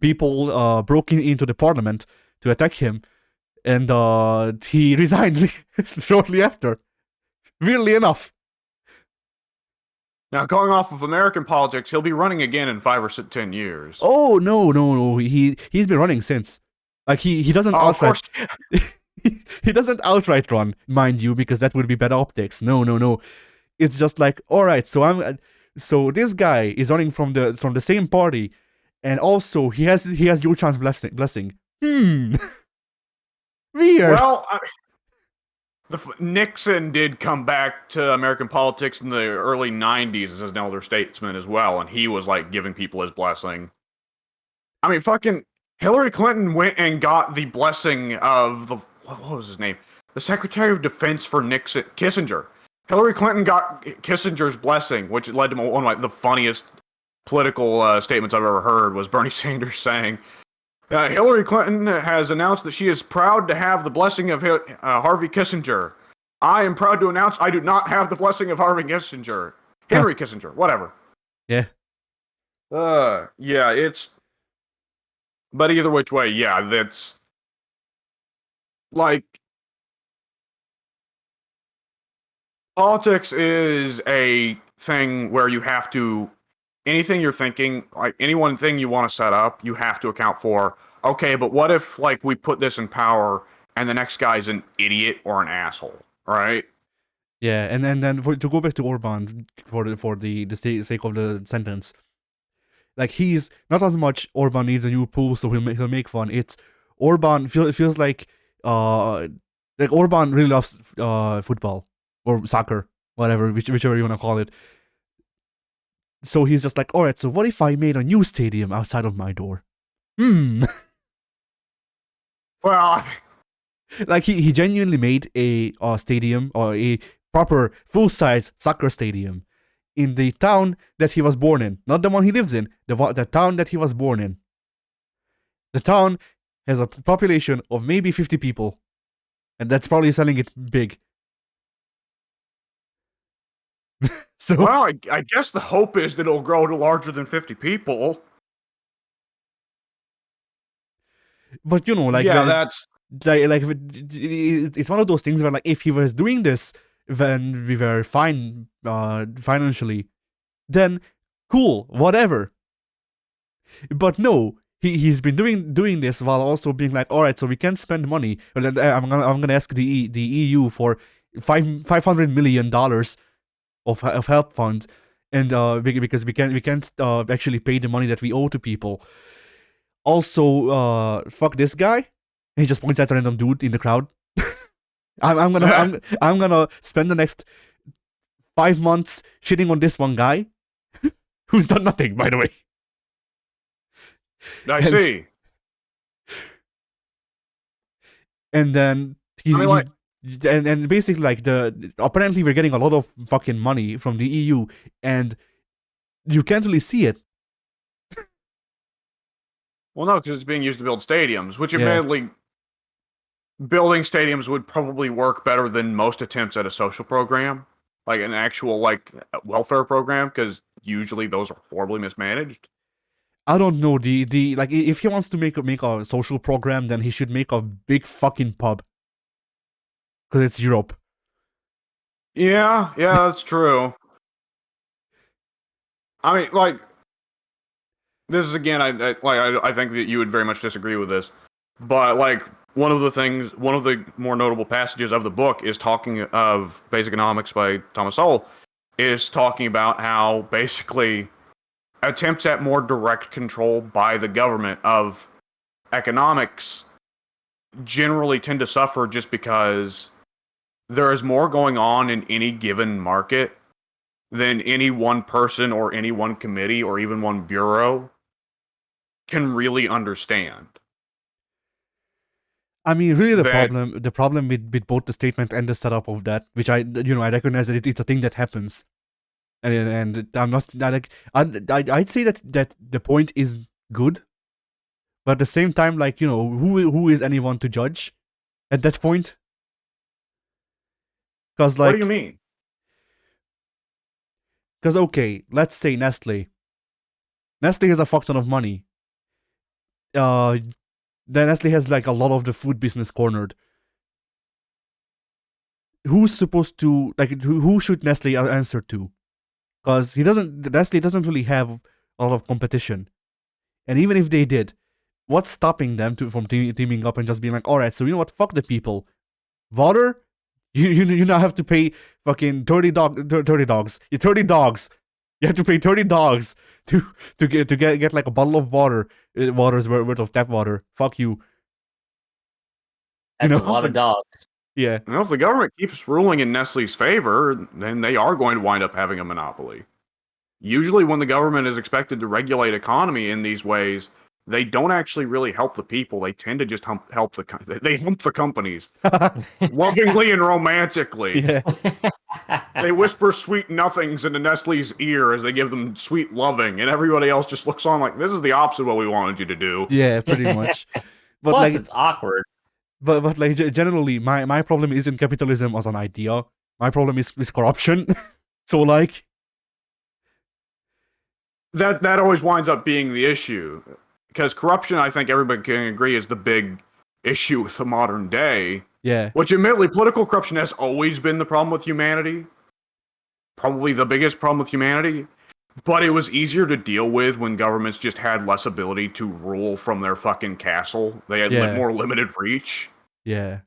People broke into the parliament to attack him, and he resigned shortly after. Weirdly enough. Now, going off of American politics, he'll be running again in 5 or 10 years. Oh no! He's been running since. Like he doesn't outright. He doesn't outright run, mind you, because that would be bad optics. No. It's just like, all right, so this guy is running from the same party, and also he has Yurchan's blessing. Weird. Well, Nixon did come back to American politics in the early 90s as an elder statesman as well, and he was like giving people his blessing. I mean, fucking Hillary Clinton went and got the blessing of the, what was his name? The Secretary of Defense for Nixon, Kissinger. Hillary Clinton got Kissinger's blessing, which led to one of the funniest political statements I've ever heard, was Bernie Sanders saying, Hillary Clinton has announced that she is proud to have the blessing of Harvey Kissinger. I am proud to announce I do not have the blessing of Harvey Kissinger. Henry Kissinger, whatever. Yeah. Yeah, it's... But either which way, yeah, that's... Like... Politics is a thing where you have to... Anything you're thinking, like any one thing you want to set up, you have to account for, okay, but what if, like, we put this in power and the next guy's an idiot or an asshole, right? Yeah, and then to go back to Orban for the sake of the sentence, like, he's not as much Orban needs a new pool, so he'll make fun. It's Orban feels like Orban really loves football or soccer, whatever, whichever you want to call it. So he's just like, all right, so what if I made a new stadium outside of my door? Well, like he genuinely made a stadium, or a proper full-size soccer stadium in the town that he was born in, not the one he lives in, the town that he was born in. The town has a population of maybe 50 people, and that's probably selling it big. So, well, I guess the hope is that it'll grow to larger than 50 people. But like, yeah, that's like it's one of those things where, like, if he was doing this when we were fine financially, then cool, whatever. But no, he's been doing this while also being like, all right, so we can't spend money. I'm gonna ask the EU for $500 million of help funds, and because we can't actually pay the money that we owe to people. Also, fuck this guy. He just points at a random dude in the crowd. I'm gonna spend the next 5 months shitting on this one guy who's done nothing, by the way. I see. And then and basically, like, apparently we're getting a lot of fucking money from the EU, and you can't really see it. Well, no, because it's being used to build stadiums, which admittedly, building stadiums would probably work better than most attempts at a social program. like an actual like welfare program, because usually those are horribly mismanaged. I don't know. The like if he wants to make a social program, then he should make a big fucking pub. Because it's Europe. Yeah, that's true. I mean, like, this is again, I think that you would very much disagree with this, but like one of the more notable passages of the book is talking of Basic Economics by Thomas Sowell, is talking about how basically attempts at more direct control by the government of economics generally tend to suffer just because there is more going on in any given market than any one person or any one committee or even one bureau can really understand. I mean, really, That the problem with both the statement and the setup of that, which I recognize that it's a thing that happens, and I'm not like I'd say that the point is good, but at the same time, like who is anyone to judge at that point? Because what do you mean? okay, let's say Nestle. Nestle has a fuck ton of money. Then Nestle has like a lot of the food business cornered. Who's supposed to like who should Nestle answer to? Because Nestle doesn't really have a lot of competition, and even if they did, what's stopping them from teaming up and just being like, all right, so you know what, fuck the people, water, you now have to pay fucking 30 dogs, you 30 dogs, you have to pay 30 dogs to get like a bottle of water's worth of tap water. Fuck you. That's You a know? lot of dogs. Yeah. Well, if the government keeps ruling in Nestle's favor, then they are going to wind up having a monopoly. Usually, when the government is expected to regulate economy in these ways, they don't actually really help the people. They tend to just hump the companies lovingly and romantically. Yeah. They whisper sweet nothings into Nestle's ear as they give them sweet loving, and everybody else just looks on like, this is the opposite of what we wanted you to do. Yeah, pretty much. But Plus, like it's awkward. but like generally my problem isn't capitalism as an idea. My problem is corruption. So like That always winds up being the issue. Because corruption, I think everybody can agree, is the big issue with the modern day. yeah. Which, admittedly, political corruption has always been the problem with humanity. Probably the biggest problem with humanity. But it was easier to deal with when governments just had less ability to rule from their fucking castle. They had Yeah. more limited reach. Yeah.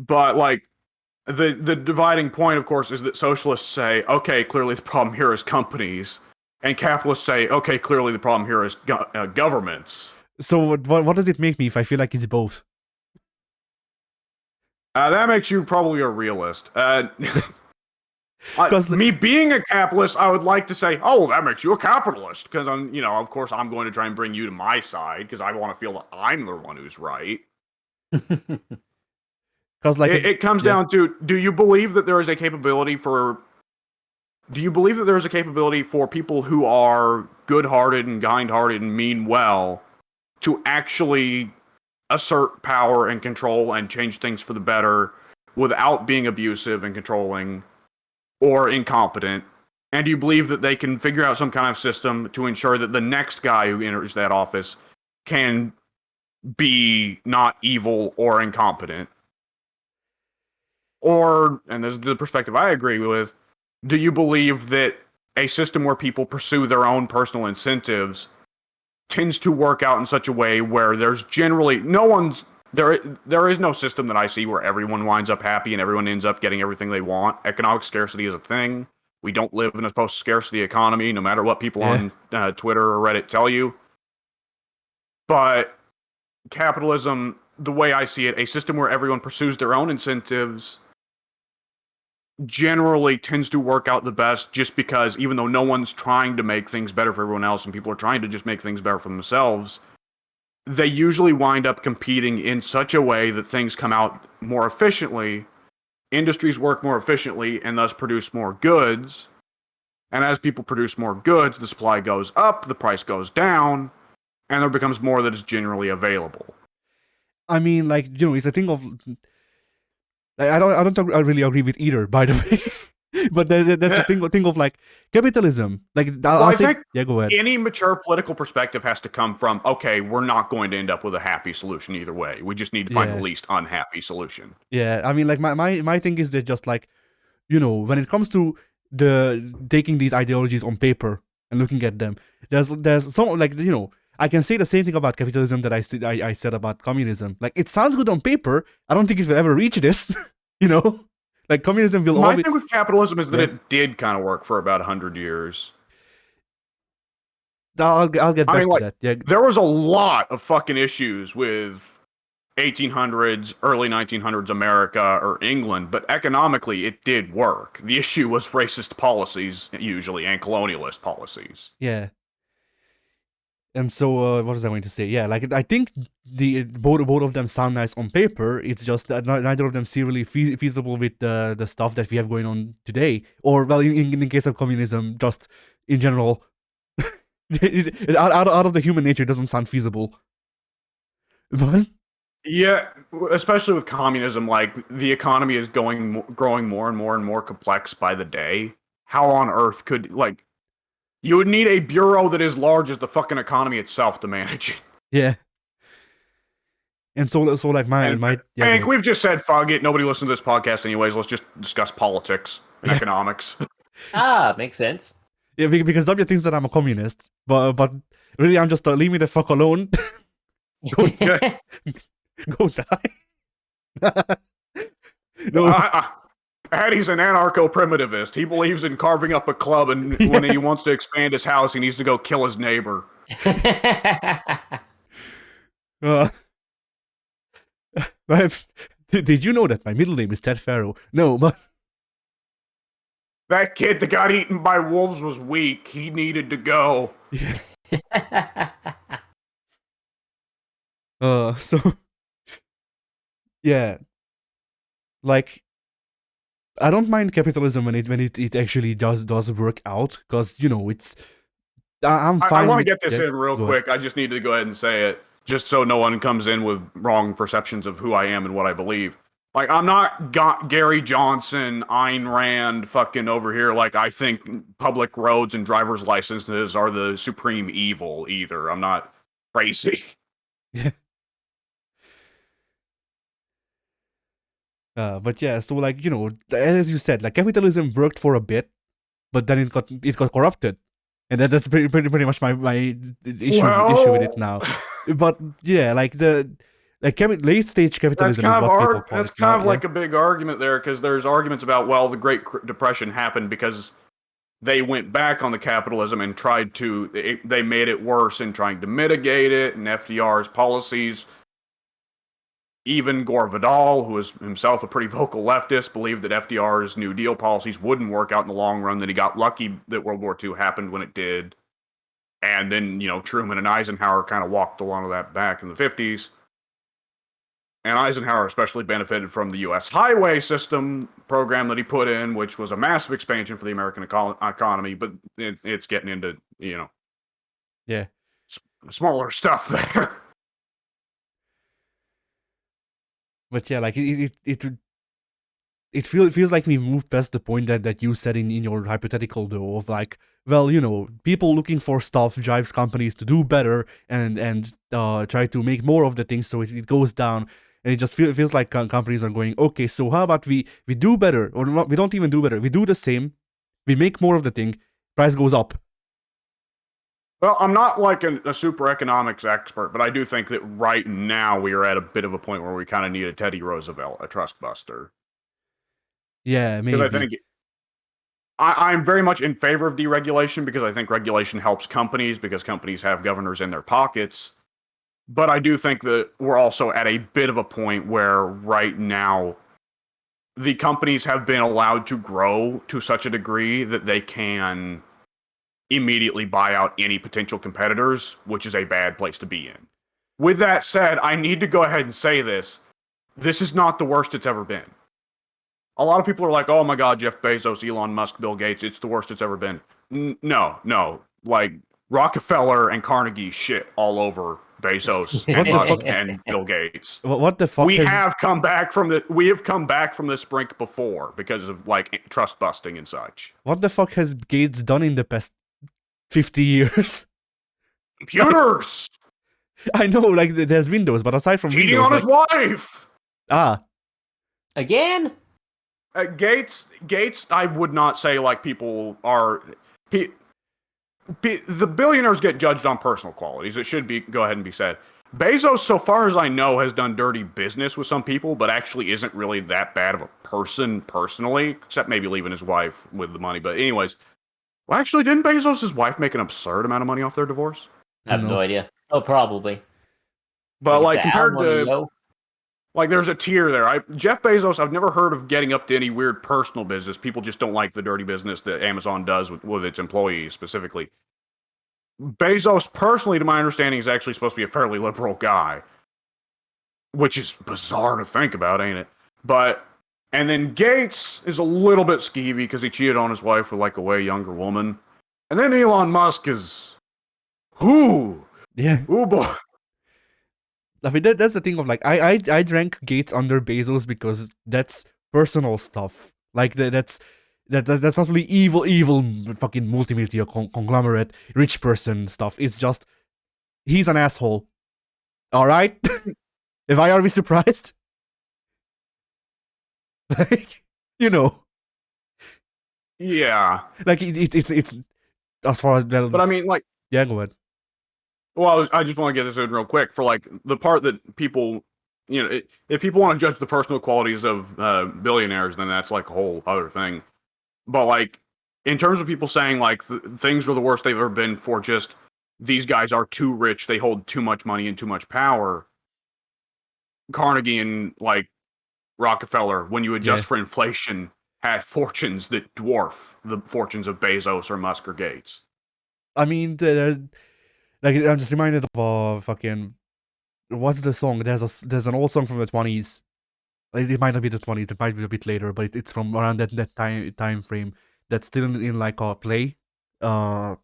But, like, the dividing point, of course, is that socialists say, okay, clearly the problem here is companies. And capitalists say, okay, clearly the problem here is governments. So what does it make me if I feel like it's both? That makes you probably a realist. Because me being a capitalist, I would like to say, oh, that makes you a capitalist. Because of course, I'm going to try and bring you to my side because I want to feel that I'm the one who's right. because like It comes down to, do you believe that there is a capability for people who are good-hearted and kind-hearted and mean well to actually assert power and control and change things for the better without being abusive and controlling or incompetent? And do you believe that they can figure out some kind of system to ensure that the next guy who enters that office can be not evil or incompetent? Or, and this is the perspective I agree with, do you believe that a system where people pursue their own personal incentives tends to work out in such a way where there's generally there is no system that I see where everyone winds up happy and everyone ends up getting everything they want? Economic scarcity is a thing. We don't live in a post-scarcity economy, no matter what people on Twitter or Reddit tell you. But capitalism, the way I see it, a system where everyone pursues their own incentives generally tends to work out the best, just because even though no one's trying to make things better for everyone else and people are trying to just make things better for themselves, they usually wind up competing in such a way that things come out more efficiently, industries work more efficiently, and thus produce more goods. And as people produce more goods, the supply goes up, the price goes down, and there becomes more that is generally available. I mean, like, it's a thing of I really agree with either, by the way. But that's the thing of like capitalism. Like I think yeah, go ahead. any mature political perspective has to come from, okay, we're not going to end up with a happy solution either way. We just need to find the least unhappy solution. Yeah, I mean, like my thing is that just like, you know, when it comes to the taking these ideologies on paper and looking at them, there's some, like, you know, I can say the same thing about capitalism that I said about communism. Like, it sounds good on paper. I don't think it will ever reach this. You know, like communism will My always. thing with capitalism is that it did kind of work for about 100 years. I'll get back to that. Yeah, there was a lot of fucking issues with 1800s, early 1900s America or England, but economically it did work. The issue was racist policies usually and colonialist policies. yeah. And so, what was I going to say? Yeah, like I think both of them sound nice on paper. It's just that neither of them seem really feasible with the stuff that we have going on today. Or, well, in the case of communism, just in general, out of the human nature, it doesn't sound feasible. But yeah, especially with communism, like the economy is growing more and more complex by the day. How on earth could, like, you would need a bureau that is large as the fucking economy itself to manage it. Yeah. And so like Hank, we've just said fuck it. Nobody listens to this podcast anyways. Let's just discuss politics and economics. Makes sense. Yeah, because W thinks that I'm a communist, but really I'm just leave me the fuck alone. Go die. No. Eddie's an anarcho-primitivist. He believes in carving up a club, and when he wants to expand his house, he needs to go kill his neighbor. Did you know that my middle name is Ted Farrow? No, but that kid that got eaten by wolves was weak. He needed to go. Yeah. So yeah, like I don't mind capitalism when it actually does work out, because, you know, it's I'm fine. I want to get this in real quick. I just need to go ahead and say it, just so no one comes in with wrong perceptions of who I am and what I believe. Like, I'm not Gary Johnson, Ayn Rand, fucking over here. Like, I think public roads and driver's licenses are the supreme evil either. I'm not crazy. Yeah. But yeah, so, like, you know, as you said, like, capitalism worked for a bit, but then it got corrupted, and that's pretty much my issue with it now. But yeah, like late stage capitalism that's is what people call that's it kind now, of like a big argument there, because there's arguments about, well, the Great Depression happened because they went back on the capitalism and tried to they made it worse in trying to mitigate it, and FDR's policies. Even Gore Vidal, who was himself a pretty vocal leftist, believed that FDR's New Deal policies wouldn't work out in the long run, that he got lucky that World War II happened when it did. And then, you know, Truman and Eisenhower kind of walked along with that back in the 50s. And Eisenhower especially benefited from the U.S. highway system program that he put in, which was a massive expansion for the American economy, but it's getting into, you know, yeah, smaller stuff there. But yeah, like it feels like we moved past the point that you said in your hypothetical, though, of like, well, you know, people looking for stuff drives companies to do better and try to make more of the things, so it goes down, and it just feels like companies are going, okay, so how about we do better, or not, we don't even do better, we do the same, we make more of the thing, price goes up. Well, I'm not like a super economics expert, but I do think that right now we are at a bit of a point where we kind of need a Teddy Roosevelt, a trust buster. Yeah, maybe. Because I think I'm very much in favor of deregulation, because I think regulation helps companies, because companies have governors in their pockets. But I do think that we're also at a bit of a point where right now the companies have been allowed to grow to such a degree that they can immediately buy out any potential competitors, which is a bad place to be in. With that said, I need to go ahead and say this. This is not the worst it's ever been. A lot of people are like, oh my god, Jeff Bezos, Elon Musk, Bill Gates, it's the worst it's ever been. No. Like, Rockefeller and Carnegie shit all over Bezos What and the Musk fuck? and Bill Gates. What the fuck We has... have come back from this brink before because of like trust busting and such. What the fuck has Gates done in the past 50 years? Computers I know, like, there's Windows, but aside from cheating Windows, on like... his wife. Again? Gates, I would not say like people are. The billionaires get judged on personal qualities. It should be go ahead and be said. Bezos, so far as I know, has done dirty business with some people, but actually isn't really that bad of a person personally, except maybe leaving his wife with the money. But anyways, well, actually, didn't Bezos' wife make an absurd amount of money off their divorce? I have no idea. Oh, probably. But like the compared alimony, to yo. like, there's a tier there. Jeff Bezos, I've never heard of getting up to any weird personal business. People just don't like the dirty business that Amazon does with its employees specifically. Bezos, personally, to my understanding, is actually supposed to be a fairly liberal guy, which is bizarre to think about, ain't it? And then Gates is a little bit skeevy because he cheated on his wife with like a way younger woman. And then Elon Musk is, Yeah. ooh boy. I mean, that's the thing of like, I rank Gates under Bezos because that's personal stuff. Like, that's not really evil fucking multimedia conglomerate rich person stuff. It's just he's an asshole. All right. If I are we surprised? Like, you know, Yeah. like it's as far as well. But I mean, like, Yeah, go ahead. well, I just want to get this in real quick for like the part that people, if people want to judge the personal qualities of billionaires, then that's like a whole other thing. But like, in terms of people saying like things were the worst they've ever been for just these guys are too rich, they hold too much money and too much power. Carnegie and like Rockefeller, when you adjust for inflation, had fortunes that dwarf the fortunes of Bezos or Musk or Gates. I mean, like, I'm just reminded of fucking, what's the song? There's an old song from the 20s. Like, it might not be the 20s, it might be a bit later, but it's from around that time frame. That's still in like a play. For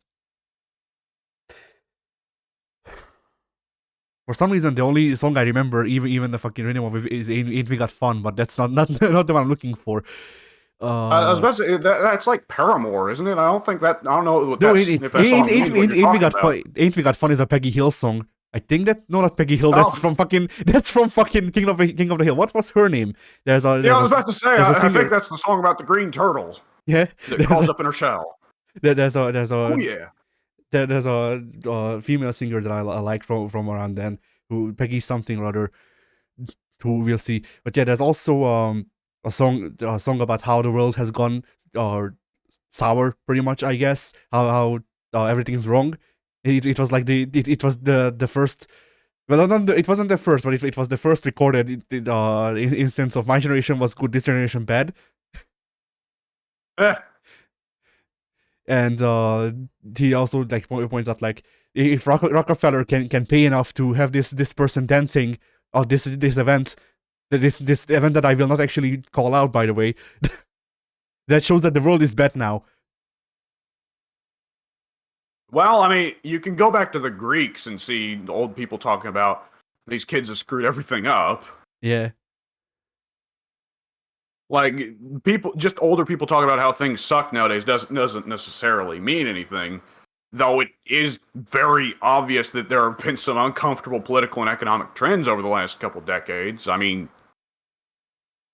some reason, the only song I remember, even the fucking rhythm of it, is "Ain't We Got Fun," but that's not not the one I'm looking for. I was about to say that's like Paramore, isn't it? I don't think that. I don't know what No, if that song means what you're talking about. Ain't We Got Fun is a Peggy Hill song. I think that no, not Peggy Hill. Oh. That's from fucking King of the Hill. What was her name? I was about to say. I think that's the song about the green turtle. Yeah, that crawls up in her shell. There's a Oh yeah. there's a female singer that I like from around then, who Peggy something or other, who we'll see. But yeah, there's also a song about how the world has gone sour, pretty much, I guess. How everything's wrong. It was like it was the first. Well, it wasn't the first, but it was the first recorded instance of my generation was good, this generation bad. And he also like points out like, if Rockefeller can pay enough to have this person dancing or this event, this event that I will not actually call out, by the way, that shows that the world is bad now. Well, I mean, you can go back to the Greeks and see the old people talking about these kids have screwed everything up. Yeah. Like, just older people talking about how things suck nowadays doesn't necessarily mean anything, though it is very obvious that there have been some uncomfortable political and economic trends over the last couple decades. I mean,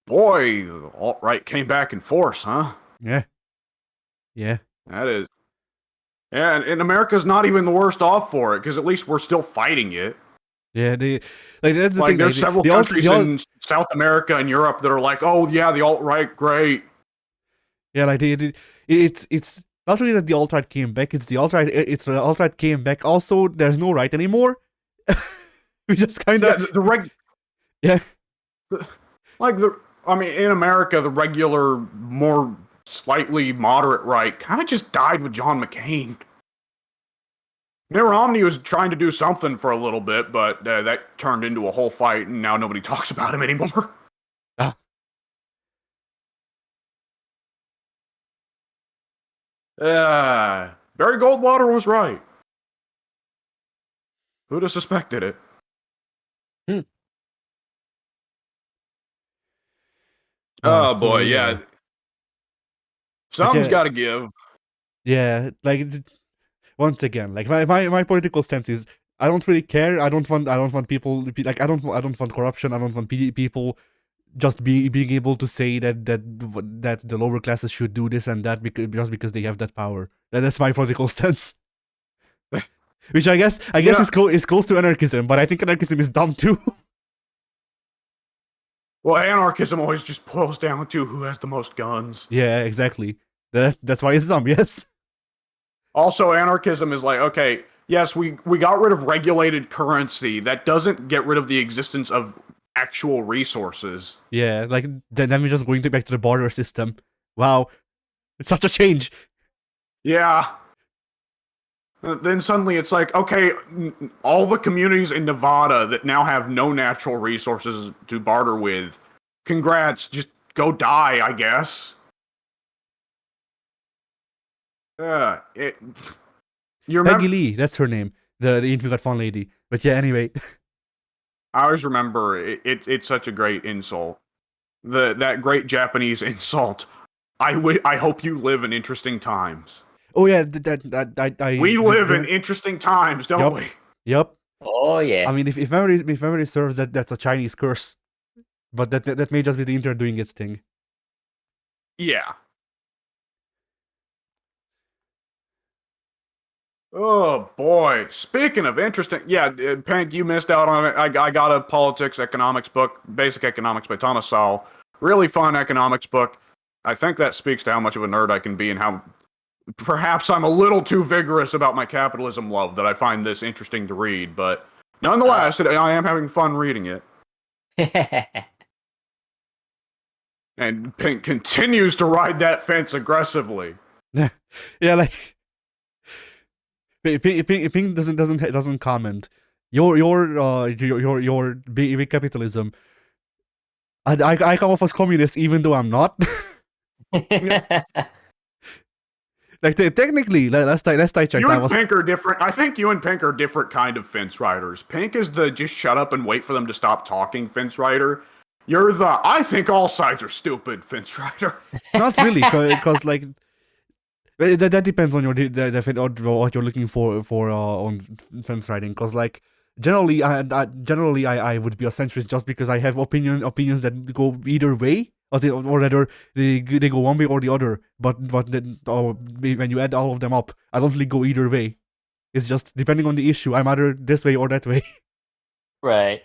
boy, the alt-right came back in force, huh? Yeah. That is. Yeah, and America's not even the worst off for it, because at least we're still fighting it. Yeah, that's the thing. There's several countries in South America and Europe that are like, oh yeah, the alt-right, great. Yeah, like it's not really that the alt-right came back. It's the alt-right came back. Also, there's no right anymore. We just kind of in America, the regular, more slightly moderate right kind of just died with John McCain. Mitt Romney was trying to do something for a little bit, but that turned into a whole fight, and now nobody talks about him anymore. Barry Goldwater was right. Who'd have suspected it? Oh So, boy, yeah. Something's yeah. got to give. Yeah, like once again, like my political stance is I don't really care. I don't want people like I don't want corruption. I don't want people just being able to say that the lower classes should do this and that just because they have that power. That's my political stance. Which I guess Yeah. is close to anarchism, but I think anarchism is dumb too. Well, anarchism always just boils down to who has the most guns. Yeah, exactly. That's why it's dumb. Yes. Also, anarchism is like, okay, yes, we got rid of regulated currency. That doesn't get rid of the existence of actual resources. Yeah, like then we're just going back to the barter system. Wow, it's such a change. Yeah. Then suddenly it's like, okay, all the communities in Nevada that now have no natural resources to barter with, congrats, just go die, I guess. You remember? Peggy Lee, that's her name, the Infant Got Fun lady. But yeah, anyway. I always remember it's such a great insult. That great Japanese insult. I hope you live in interesting times. Oh yeah, We live in interesting times, don't Yup. we? Yep. Oh yeah. I mean, if memory serves, that's a Chinese curse, but that may just be the internet doing its thing. Yeah. Oh boy. Speaking of interesting, yeah, Pank, you missed out on it. I got a politics economics book, Basic Economics by Thomas Sowell. Really fun economics book. I think that speaks to how much of a nerd I can be and how perhaps I'm a little too vigorous about my capitalism love that I find this interesting to read, but nonetheless, I am having fun reading it. And Pink continues to ride that fence aggressively. Yeah, like Pink doesn't comment. Your big capitalism. I come off as communist even though I'm not. Like technically, last I checked, You I and was. Pink are different. I think you and Pink are different kind of fence riders. Pink is the just shut up and wait for them to stop talking fence rider. You're the I think all sides are stupid fence rider. Not really, because like that depends on your what you're looking for on fence riding. Because like generally, I would be a centrist just because I have opinions that go either way, or rather they go one way or the other. But when you add all of them up, I don't really go either way. It's just depending on the issue. I'm either this way or that way. Right.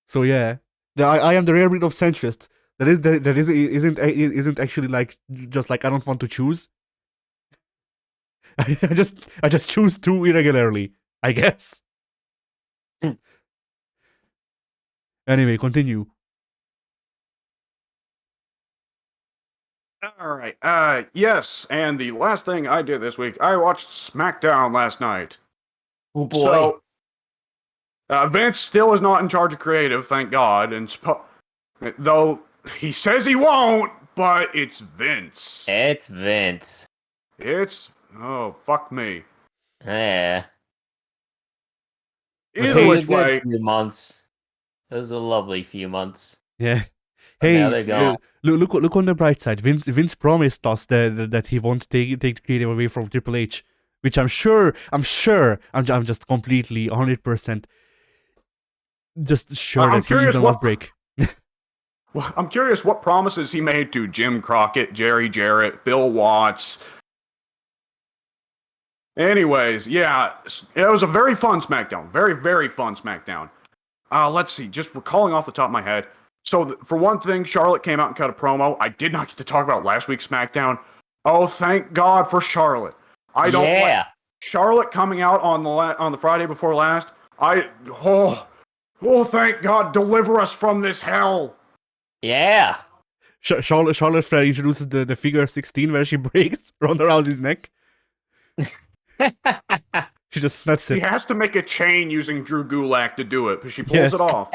So yeah, I am the rare breed of centrist. Isn't actually like just like I don't want to choose. I just choose too irregularly, I guess. Anyway, continue. All right. Yes, and the last thing I did this week, I watched SmackDown last night. Oh boy. So, Vince still is not in charge of creative, thank God, and though he says he won't, but it's Vince. It's Vince. Oh fuck me. Yeah. Either It was which a good way, few months. It was a lovely few months. Yeah. But now they're Hey, gone. look on the bright side. Vince promised us that he won't take the creative away from Triple H, which I'm just completely 100% just sure I'm that he curious will what- not break. well, I'm curious what promises he made to Jim Crockett, Jerry Jarrett, Bill Watts. Anyways, yeah, it was a very fun SmackDown. Very, very fun SmackDown. Let's see, just recalling off the top of my head. So, for one thing, Charlotte came out and cut a promo. I did not get to talk about last week's SmackDown. Oh, thank God for Charlotte. I don't like Charlotte coming out on the Friday before last. Oh, thank God, deliver us from this hell. Yeah. Charlotte Flair introduces the figure 16 where she breaks Ronda Rousey's neck. She just snaps She it. has to make a chain using Drew Gulak to do it, but she pulls Yes. it off.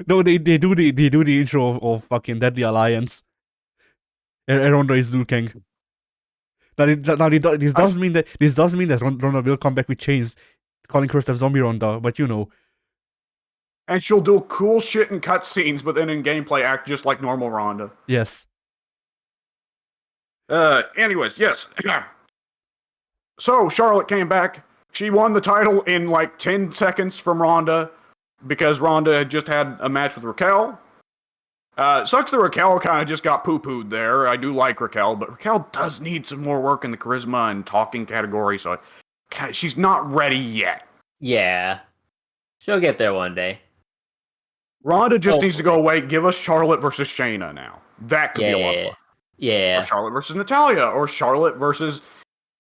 No, they do the intro of fucking Deadly Alliance. And Ronda is Liu Kang. This doesn't mean that Ronda will come back with chains, calling herself Zombie Ronda. But And she'll do cool shit in cutscenes, but then in gameplay act just like normal Ronda. yes. Anyways, yes. So Charlotte came back. She won the title in like 10 seconds from Ronda because Ronda had just had a match with Raquel. Sucks that Raquel kind of just got poo-pooed there. I do like Raquel, but Raquel does need some more work in the charisma and talking category, so she's not ready yet. Yeah. She'll get there one day. Ronda just needs to go away. Give us Charlotte versus Shayna now. That could be a lot of fun. Yeah. Or Charlotte versus Natalya, or Charlotte versus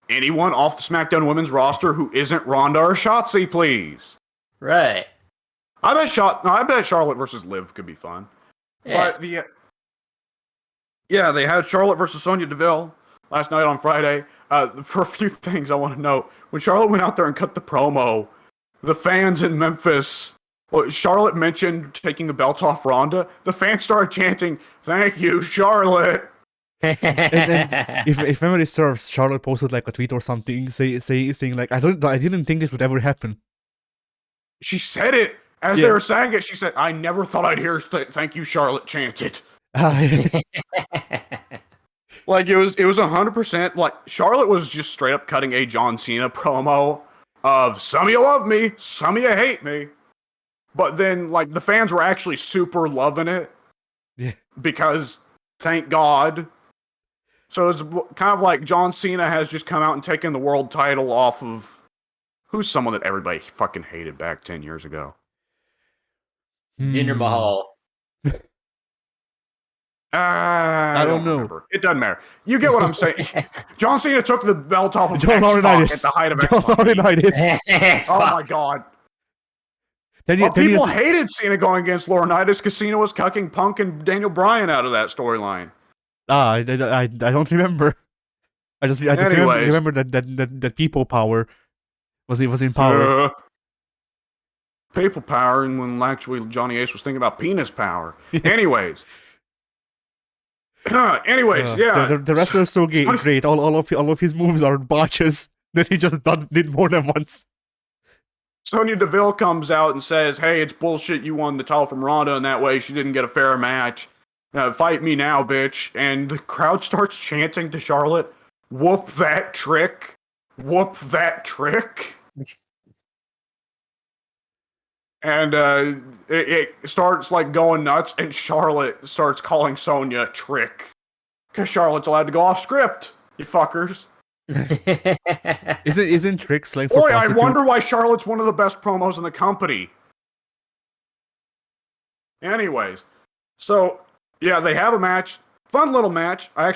anyone off the SmackDown Women's roster who isn't Ronda or Shotzi, please. Right. I bet Charlotte versus Liv could be fun. Yeah. But they had Charlotte versus Sonya Deville last night on Friday. For a few things I want to note, when Charlotte went out there and cut the promo, the fans in Memphis, Charlotte mentioned taking the belts off Ronda. The fans started chanting, "Thank you, Charlotte." And if memory serves, Charlotte posted like a tweet or something saying like, I didn't think this would ever happen. She said it as they were saying it. She said, "I never thought I'd hear thank you, Charlotte" chanted. Like it was 100%. Like Charlotte was just straight up cutting a John Cena promo of some of you love me, some of you hate me. But then like the fans were actually super loving it. Yeah. Because thank God. So it's kind of like John Cena has just come out and taken the world title off of who's someone that everybody fucking hated back 10 years ago. Jinder Mahal. I don't know. Remember. It doesn't matter. You get what I'm saying. John Cena took the belt off of John X-Pac at the height of X-Pac. Oh my God. People hated Cena going against Laurinaitis because Cena was cucking Punk and Daniel Bryan out of that storyline. I don't remember. I just remember that people power was in power. People power, and when actually Johnny Ace was thinking about penis power. Anyways. Yeah. The wrestler is so great. All of his moves are botches that he just did more than once. Sonya Deville comes out and says, "Hey, it's bullshit. You won the title from Ronda, and that way she didn't get a fair match. Fight me now, bitch." And the crowd starts chanting to Charlotte, "Whoop that trick. Whoop that trick." And it starts like going nuts, and Charlotte starts calling Sonya trick. Because Charlotte's allowed to go off script, you fuckers. Isn't tricks like for Boy, prostitute? I wonder why Charlotte's one of the best promos in the company. Anyways, so yeah, they have a match. Fun little match. I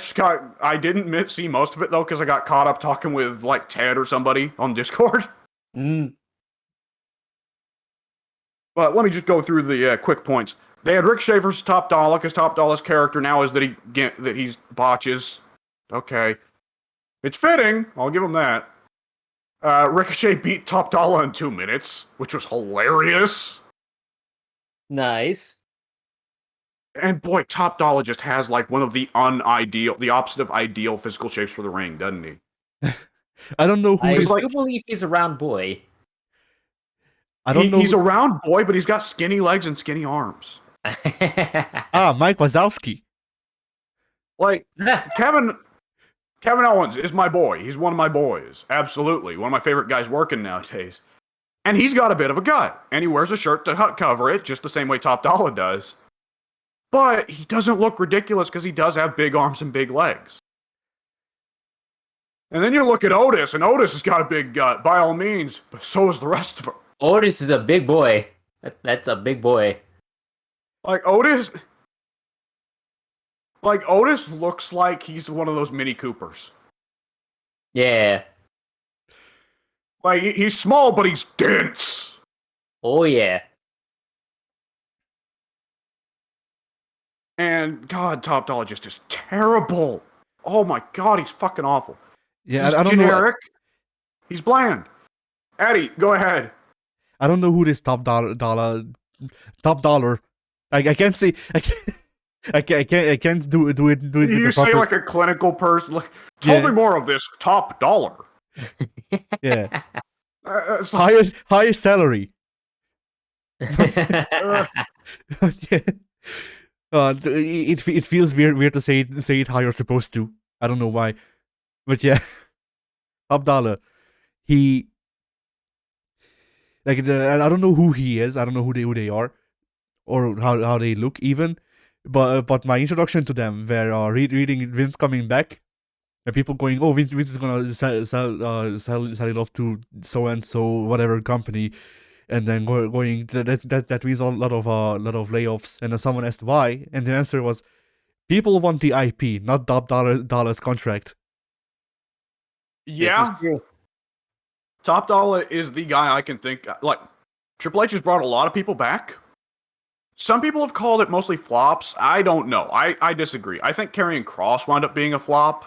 didn't see most of it though because I got caught up talking with like Ted or somebody on Discord. Mm. But let me just go through the quick points. They had Ricochet versus Top Dollar because Top Dollar's character now is that he's botches. Okay. It's fitting. I'll give him that. Ricochet beat Top Dollar in 2 minutes, which was hilarious. Nice. And boy, Top Dollar just has like one of the opposite of ideal physical shapes for the ring, doesn't he? I don't know who I is do believe he's a round boy. I don't know. He's a round boy, but he's got skinny legs and skinny arms. Mike Wazowski. Like Kevin Owens is my boy. He's one of my boys. Absolutely. One of my favorite guys working nowadays. And he's got a bit of a gut. And he wears a shirt to cover it, just the same way Top Dollar does. But he doesn't look ridiculous because he does have big arms and big legs. And then you look at Otis, and Otis has got a big gut, by all means, but so is the rest of them. Otis is a big boy. That's a big boy. Like Otis looks like he's one of those Mini Coopers. Yeah. Like he's small, but he's dense. Oh yeah. And God, Top Dollar just is terrible. Oh my God, he's fucking awful. Yeah, he's I don't generic. know. He's bland. Addy, go ahead. I don't know who this Top Dollar. I can't say. I can't do it with You the say proper. like a clinical person. Like, tell Yeah. me more of this top dollar. Yeah. It's like, Highest salary. uh, Yeah. It feels weird to say it how you're supposed to. I don't know why, but yeah, Abdallah. He I don't know who he is. I don't know who they are or how they look even. But my introduction to them, where reading Vince coming back, and people going, oh, Vince is gonna sell it off to so and so whatever company, and then going that means a lot of layoffs, and then someone asked why, and the answer was people want the IP, not Dollar's contract. This is yeah, true. Top Dollar is the guy I can think. Like, Triple H has brought a lot of people back. Some people have called it mostly flops. I don't know. I disagree. I think Karrion Kross wound up being a flop.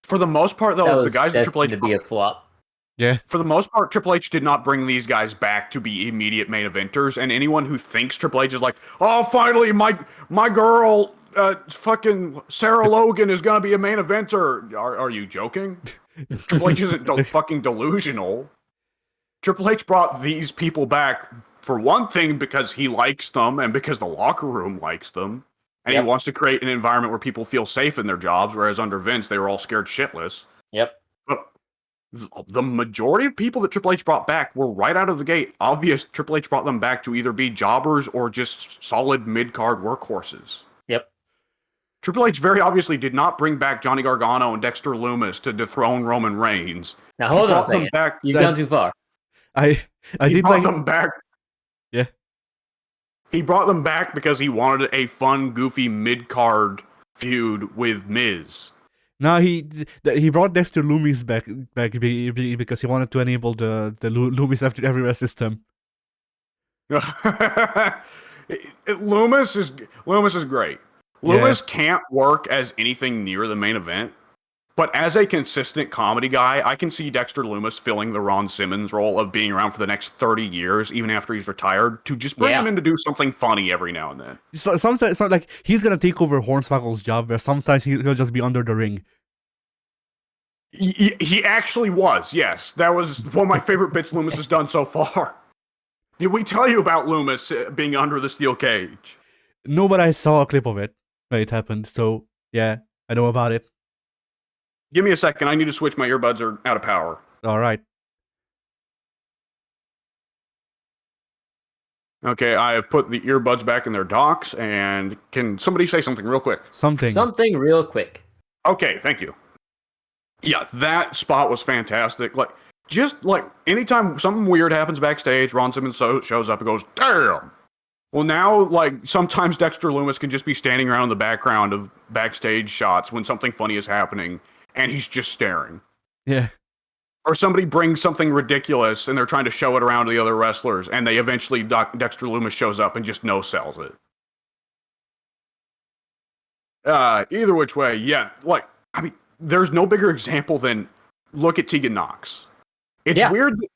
For the most part, That though, the was guys that Triple destined H to be a flop. Yeah, for the most part, Triple H did not bring these guys back to be immediate main eventers. And anyone who thinks Triple H is like, oh, finally, my girl, fucking Sarah Logan is gonna be a main eventer. Are you joking? Triple H isn't fucking delusional. Triple H brought these people back for one thing because he likes them and because the locker room likes them. And Yep. he wants to create an environment where people feel safe in their jobs, whereas under Vince, they were all scared shitless. Yep. But the majority of people that Triple H brought back were right out of the gate obvious Triple H brought them back to either be jobbers or just solid mid-card workhorses. Yep. Triple H very obviously did not bring back Johnny Gargano and Dexter Loomis to dethrone Roman Reigns. Now hold on a brought them second. back. You've gone too far. I He did brought like them back. Yeah. He brought them back because he wanted a fun, goofy mid-card feud with Miz. now he brought Dexter Loomis back because he wanted to enable the Loomis after everywhere system. Loomis is great. Loomis can't work as anything near the main event, but as a consistent comedy guy, I can see Dexter Loomis filling the Ron Simmons role of being around for the next 30 years, even after he's retired, to just bring him in to do something funny every now and then. So sometimes it's not like he's gonna take over Hornswoggle's job, where sometimes he'll just be under the ring. He actually was, yes. That was one of my favorite bits Loomis has done so far. Did we tell you about Loomis being under the steel cage? No, but I saw a clip of it when it happened, so yeah, I know about it. Give me a second. I need to switch. My earbuds are out of power. All right. Okay, I have put the earbuds back in their docks, and can somebody say something real quick? Something real quick. Okay, thank you. Yeah, that spot was fantastic. Like, just like anytime something weird happens backstage, Ron Simmons shows up and goes, "Damn!" Well, now, like, sometimes Dexter Loomis can just be standing around in the background of backstage shots when something funny is happening, and he's just staring. Yeah. Or somebody brings something ridiculous, and they're trying to show it around to the other wrestlers, and they eventually, Dexter Loomis shows up and just no-sells it. Either which way, yeah, like, I mean, there's no bigger example than look at Tegan Nox. It's weird that,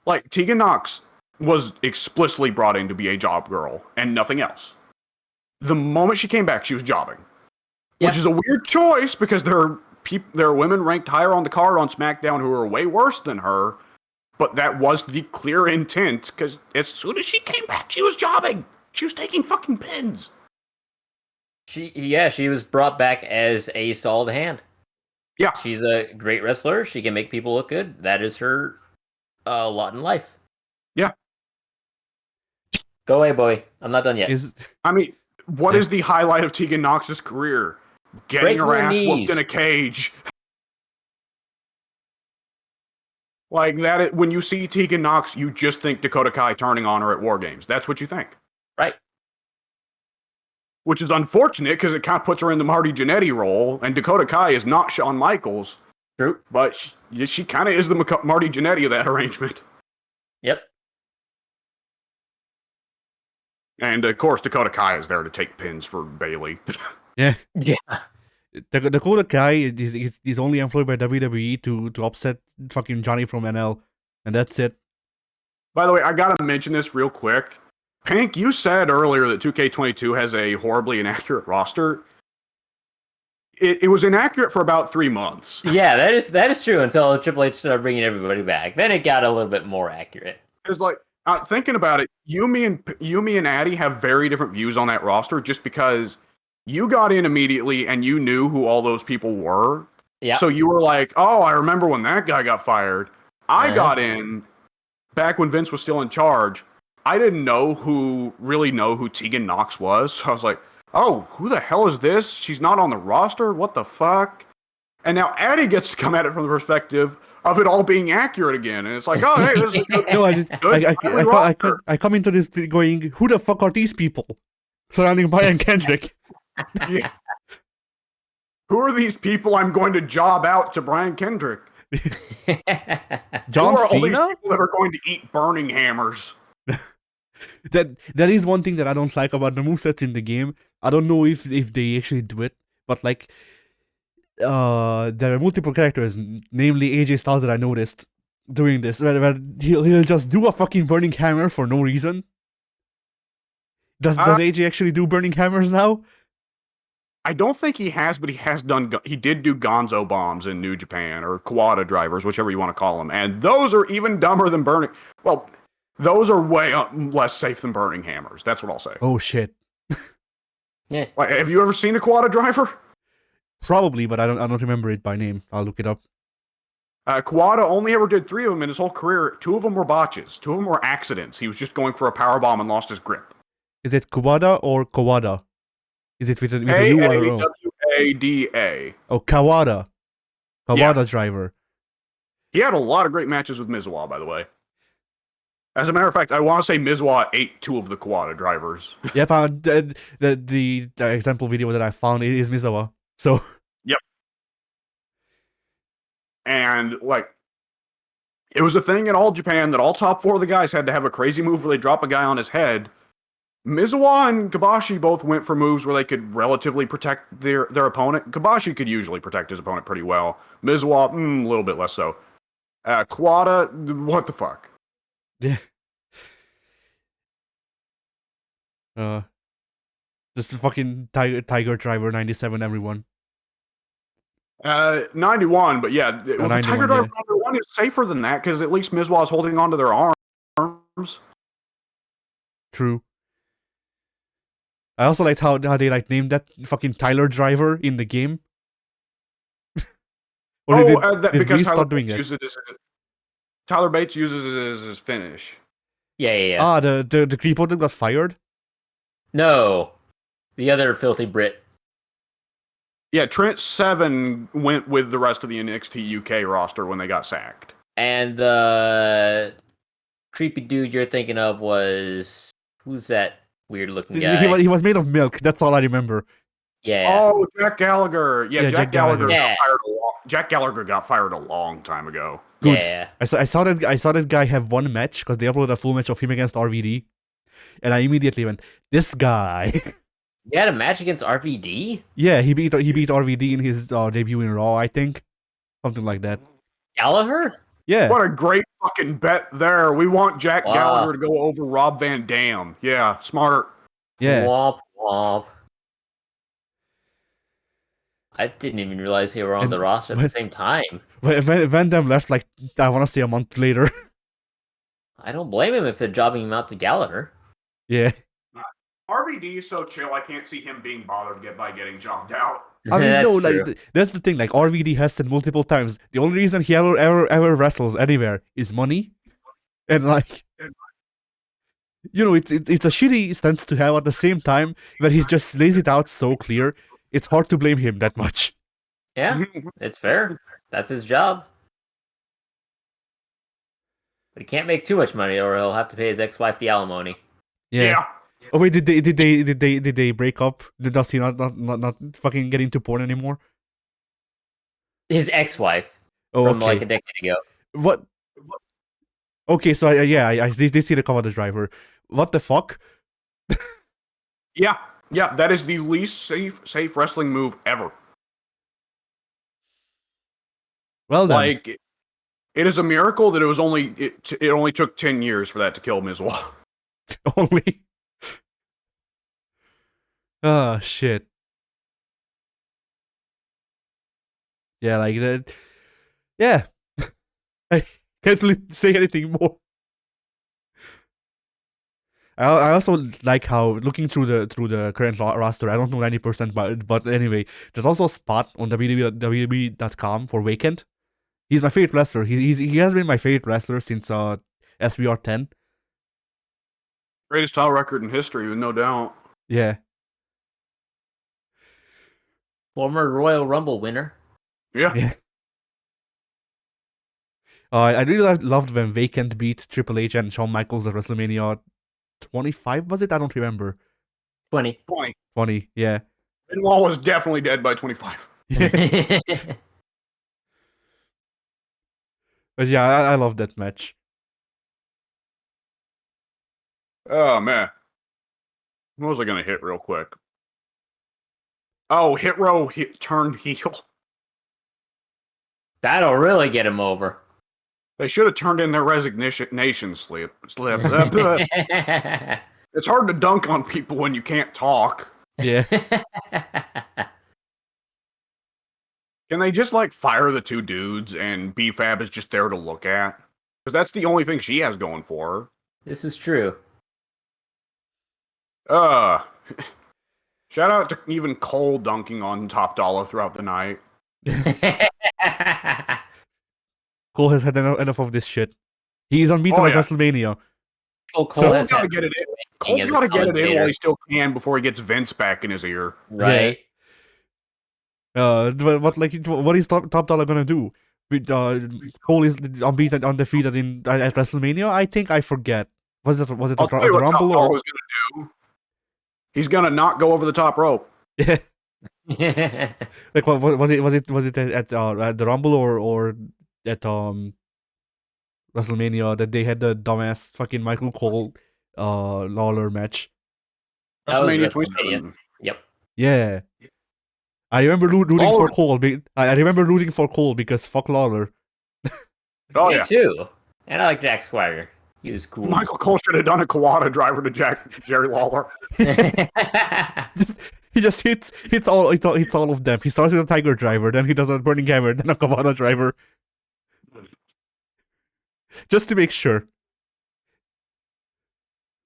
like, Tegan Nox was explicitly brought in to be a job girl and nothing else. The moment she came back, she was jobbing. Which is a weird choice because there are women ranked higher on the card on SmackDown who are way worse than her, but that was the clear intent because as soon as she came back, she was jobbing. She was taking fucking pins. She was brought back as a solid hand. Yeah. She's a great wrestler. She can make people look good. That is her lot in life. Yeah. Go away, boy. I'm not done yet. What is the highlight of Tegan Nox's career? Getting her ass whooped in a cage. Like that, when you see Tegan Nox, you just think Dakota Kai turning on her at War Games. That's what you think. Right. Which is unfortunate because it kind of puts her in the Marty Jannetty role, and Dakota Kai is not Shawn Michaels. True. But she kind of is the Marty Jannetty of that arrangement. Yep. And of course, Dakota Kai is there to take pins for Bayley. Yeah. Yeah. Dakota Kai is only employed by WWE to upset fucking Johnny from NL, and that's it. By the way, I gotta mention this real quick. Pink, you said earlier that 2K22 has a horribly inaccurate roster. It was inaccurate for about 3 months. Yeah, that is true until Triple H started bringing everybody back. Then it got a little bit more accurate. It's like thinking about it, Yumi and Addy have very different views on that roster just because you got in immediately and you knew who all those people were. Yeah. So you were like, "Oh, I remember when that guy got fired." I got in back when Vince was still in charge. I didn't really know who Tegan Knox was. So I was like, "Oh, who the hell is this? She's not on the roster. What the fuck?" And now Addy gets to come at it from the perspective of it all being accurate again, and it's like, "Oh, hey, this is a good." No, I come into this going, who the fuck are these people surrounding Brian Kendrick? Yes. Who are these people I'm going to job out to Brian Kendrick? John Who are all these Cena? people that are going to eat burning hammers? That is one thing that I don't like about the movesets in the game. I don't know if they actually do it, but like there are multiple characters, namely AJ Styles, that I noticed doing this, where he'll just do a fucking burning hammer for no reason. Does AJ actually do burning hammers now? I don't think he has, but he did do Gonzo bombs in New Japan, or Quad drivers, whichever you want to call them, and those are even dumber than burning. Well, those are way less safe than burning hammers. That's what I'll say. Oh shit. Yeah. Like, have you ever seen a Quad driver? Probably, but I don't remember it by name. I'll look it up. Kawada only ever did 3 of them in his whole career. 2 of them were botches. 2 of them were accidents. He was just going for a power bomb and lost his grip. Is it Kawada or Kawada? Is it with a U or O? Kawada. Oh, Kawada. Kawada Yeah. driver. He had a lot of great matches with Mizawa, by the way. As a matter of fact, I want to say Mizawa ate 2 of the Kawada drivers. Yep, the example video that I found is Mizawa. So. Yep. And, like, it was a thing in all Japan that all top 4 of the guys had to have a crazy move where they drop a guy on his head. Mizawa and Kabashi both went for moves where they could relatively protect their opponent. Kabashi could usually protect his opponent pretty well. Mizawa, a little bit less so. Kawada, what the fuck? Yeah. Just fucking Tiger Driver 97, everyone. 91, but yeah, the 91, Tiger Driver yeah. 91 is safer than that because at least Mizawa is holding onto their arms. True. I also liked how they like named that fucking Tyler Driver in the game. Did because we Tyler start doing Bates it? Tyler Bates uses it as his finish. Yeah. Ah, the creepo that got fired? No. The other filthy Brit. Yeah, Trent Seven went with the rest of the NXT UK roster when they got sacked. And the creepy dude you're thinking of was... Who's that weird looking guy? He was made of milk, that's all I remember. Yeah. Oh, Jack Gallagher. Yeah, Jack Gallagher Yeah. got fired Jack Gallagher got fired a long time ago. Good. Yeah. I saw that guy have one match because they uploaded a full match of him against RVD, and I immediately went, "This guy." You had a match against RVD? Yeah, he beat RVD in his debut in Raw, I think, something like that. Gallagher? Yeah. What a great fucking bet there. We want Jack Wow. Gallagher to go over Rob Van Dam. Yeah, smart. Yeah. Womp womp. I didn't even realize they were on the roster at the same time. Van Dam left like I want to say a month later. I don't blame him if they're jobbing him out to Gallagher. Yeah. RVD is so chill, I can't see him being bothered by getting jobbed out. I mean, That's no, true. like that's the thing. Like RVD has said multiple times, the only reason he ever wrestles anywhere is money, and like, you know, it's a shitty stance to have at the same time, but he's just lays it out so clear. It's hard to blame him that much. Yeah, it's fair. That's his job. But he can't make too much money, or he'll have to pay his ex-wife the alimony. Yeah. Oh wait, did they break up? Does he not fucking get into porn anymore? His ex-wife Oh, from okay. like a decade ago. What? Okay, so I did see the cover of the driver. What the fuck? Yeah, that is the least safe wrestling move ever. Well then. Like, it is a miracle that it only took 10 years for that to kill Mizawa. Only. Oh shit. Yeah, like that. Yeah. I can't really say anything more. I also like how looking through the current roster, I don't know 90%, but anyway, there's also a spot on WWE.com for vacant. He's my favorite wrestler. He has been my favorite wrestler since SBR 10. Greatest title record in history, with no doubt. Yeah. Former Royal Rumble winner. Yeah. Yeah. I really loved when Vacant beat Triple H and Shawn Michaels at WrestleMania 25, was it? I don't remember. 20. 20. 20, yeah. Benoit was definitely dead by 25. But yeah, I love that match. Oh, man. What was I going to hit real quick? Oh, Hit Row turned heel. That'll really get him over. They should have turned in their resignation slip. It's hard to dunk on people when you can't talk. Yeah. Can they just, like, fire the two dudes and BFAB is just there to look at? Because that's the only thing she has going for her. This is true. Shout out to even Cole dunking on Top Dollar throughout the night. Cole has had enough of this shit. He's unbeaten at WrestleMania. Cole's got to get it in. Cole's got to get it in while he still can before he gets Vince back in his ear. Right. Yeah. What is Top Dollar gonna do? Cole is unbeaten, undefeated at WrestleMania. I think I forget. Was it I'll the tell you what Top Rumble Dollar or? was gonna do. He's gonna not go over the top rope. Yeah. Like what was it at the Rumble or at WrestleMania that they had the dumbass fucking Michael Cole Lawler match? WrestleMania 27. Yep. Yeah. I remember rooting Lawler. for Cole. I remember rooting for Cole because fuck Lawler. Oh Me yeah. too. And I like Jack Swagger. He was cool. Michael Cole should have done a Kawada driver to Jerry Lawler. He just hits all of them. He starts with a Tiger driver, then he does a Burning Hammer, then a Kawada driver, just to make sure.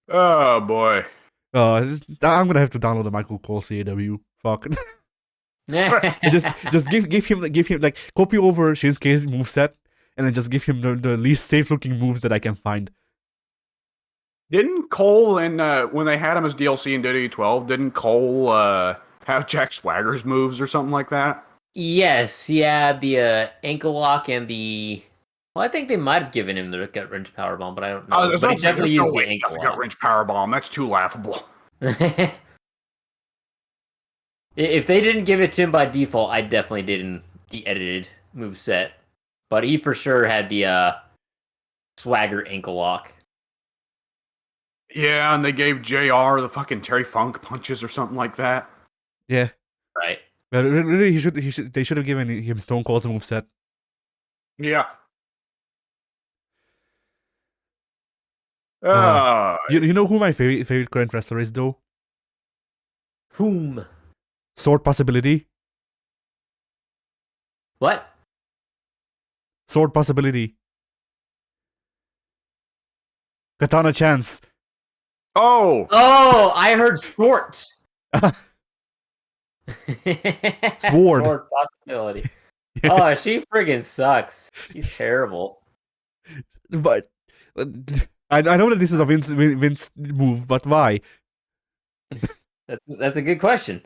Oh boy. I'm gonna have to download the Michael Cole CAW. Fuck. just give him like copy over Shinsuke's moveset and then just give him the least safe looking moves that I can find. Didn't Cole and when they had him as DLC in WWE 12, didn't Cole have Jack Swagger's moves or something like that? Yes, yeah, the ankle lock and the. Well, I think they might have given him the gut wrench powerbomb, but I don't know. But he definitely used the ankle lock. Gut wrench powerbomb. That's too laughable. If they didn't give it to him by default, I definitely did in the edited moveset. But he for sure had the Swagger ankle lock. Yeah, and they gave JR the fucking Terry Funk punches or something like that. Yeah. Right. But really, they should have given him Stone Cold's moveset. Yeah. You know who my favorite current wrestler is though? Whom? Sword Possibility. What? Sword Possibility. Katana Chance. Oh, I heard sports. Sword. Sword possibility. Oh, she friggin' sucks. She's terrible. But I know that this is a Vince move, but why? That's a good question.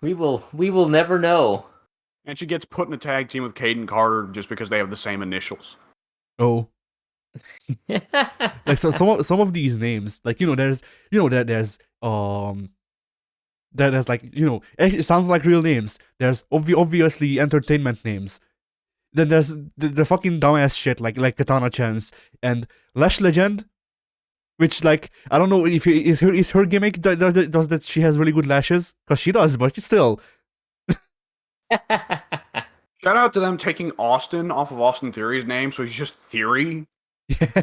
We will never know. And she gets put in a tag team with Caden Carter just because they have the same initials. Oh. Like so, some of these names, like there's like it sounds like real names. There's obviously entertainment names. Then there's the fucking dumbass shit like Katana Chance and Lash Legend, which like I don't know if is her gimmick does that she has really good lashes, because she does, but still. Shout out to them taking Austin off of Austin Theory's name, so he's just Theory. Yeah.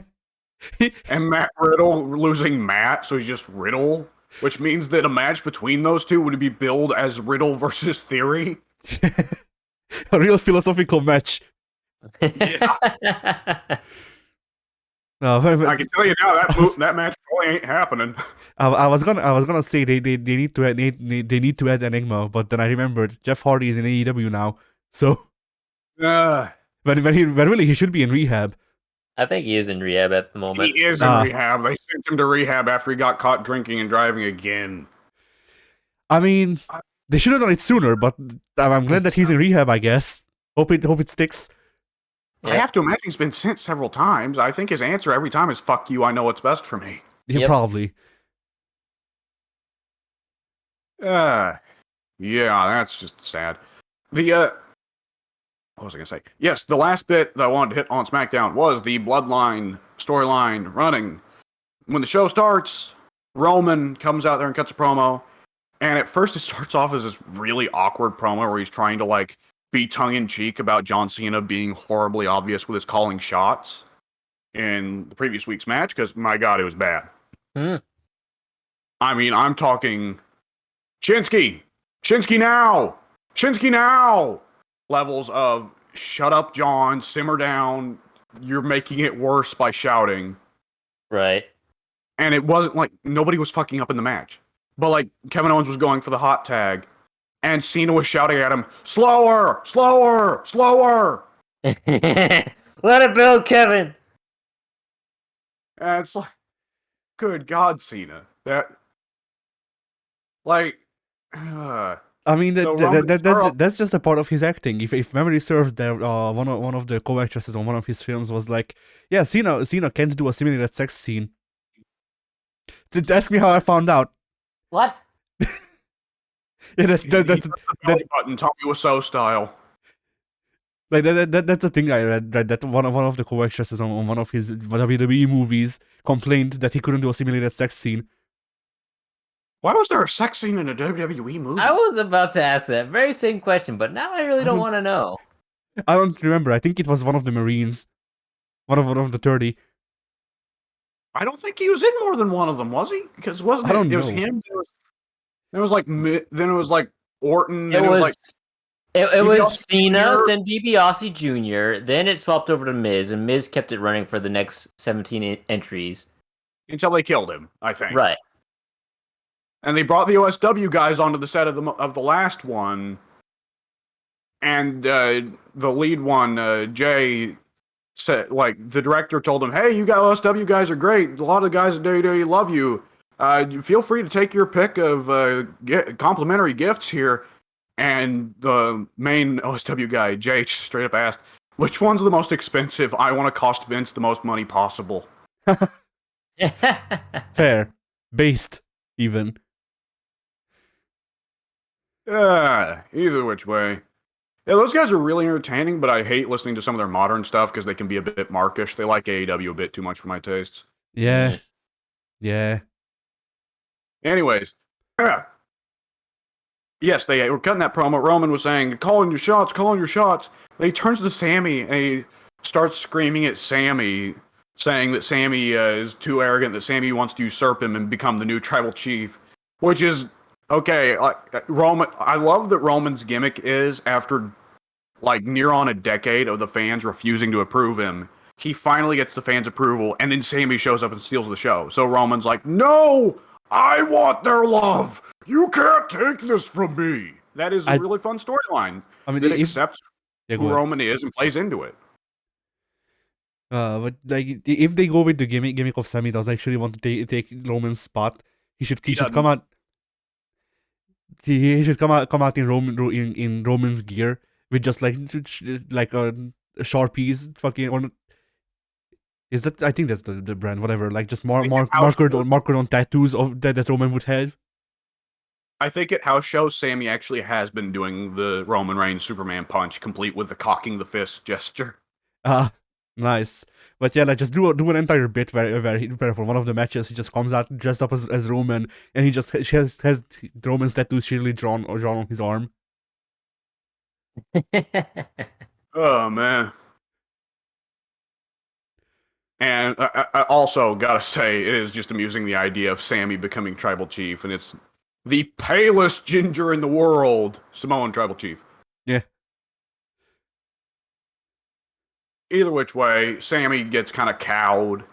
and Matt Riddle losing Matt, so he's just Riddle, which means that a match between those two would be billed as Riddle versus Theory. A real philosophical match. Yeah. But I can tell you now that match probably ain't happening. I was gonna say they need to add they need to add Enigma, but then I remembered Jeff Hardy is in AEW now, so Uh, when really he should be in rehab. I think he is in rehab at the moment. he is in rehab. They sent him to rehab after he got caught drinking and driving again. I mean, they should have done it sooner, but I'm glad that he's in rehab. I guess. Hope it sticks. I have to imagine he's been sent several times. I think his answer every time is "fuck you." I know what's best for me. Yeah, probably. Yeah, that's just sad. What was I gonna say? Yes, the last bit that I wanted to hit on SmackDown was the Bloodline storyline running. When the show starts, Roman comes out there and cuts a promo, and at first it starts off as this really awkward promo where he's trying to like be tongue-in-cheek about John Cena being horribly obvious with his calling shots in the previous week's match, because my god, it was bad. I mean, I'm talking Shinsuke now levels of shut up, John, simmer down, you're making it worse by shouting. Right. And it wasn't like nobody was fucking up in the match, but like Kevin Owens was going for the hot tag and Cena was shouting at him, slower. Let it build, Kevin. And it's like, good God, Cena. That, like, I mean, that's just a part of his acting. If memory serves, there one of the co-actresses on one of his films was like, yeah, Cena can't do a simulated sex scene. Ask me how I found out. What? Yeah, that's the belly button. Tommy Wiseau style. Like that's a thing I read. Right, that one of the co-actresses on one of his WWE movies complained that he couldn't do a simulated sex scene. Why was there a sex scene in a WWE movie? I was about to ask that very same question, but now I really don't want to know. I don't remember. I think it was one of the Marines, one of the 30. I don't think he was in more than one of them, was he? Because wasn't it? It was him. There was like Orton. It was DiBiase Cena, Jr. then DiBiase Jr., then it swapped over to Miz, and Miz kept it running for the next 17 entries. Until they killed him, I think. Right. And they brought the OSW guys onto the set of the last one. And the lead one, Jay, said, like, the director told him, hey, you got OSW guys are great. A lot of the guys at WWE love you. Feel free to take your pick of complimentary gifts here. And the main OSW guy, Jay, straight up asked, which one's the most expensive? I want to cost Vince the most money possible. Fair. Based, even. Either which way. Yeah, those guys are really entertaining, but I hate listening to some of their modern stuff because they can be a bit markish. They like AEW a bit too much for my tastes. Yeah. Yeah. Anyways. Yes, they were cutting that promo. Roman was saying, calling your shots. Then he turns to Sammy and he starts screaming at Sammy, saying that Sammy is too arrogant, that Sammy wants to usurp him and become the new tribal chief. Which is, okay, Roman. I love that Roman's gimmick is, after like near on a decade of the fans refusing to approve him, he finally gets the fans' approval, and then Sammy shows up and steals the show. So Roman's like, no, I want their love. You can't take this from me. That is a really fun storyline. I mean, that accepts who Roman is and plays into it. But like, if they go with the gimmick of Sammy does actually want to take Roman's spot, he should come out. He should come out in Roman's gear with just like a Sharpies fucking on. Is that, I think that's the brand, whatever. Like just marker on tattoos of that Roman would have. I think at house shows, Sammy actually has been doing the Roman Reigns Superman punch, complete with the cocking the fist gesture. Nice. But yeah, like just do an entire bit where for one of the matches he just comes out dressed up as Roman, and he just has Roman's tattoos sheerly drawn on his arm. Oh man. And I also gotta say, it is just amusing the idea of Sammy becoming tribal chief, and it's the palest ginger in the world, Samoan tribal chief. Yeah. Either which way, Sammy gets kind of cowed.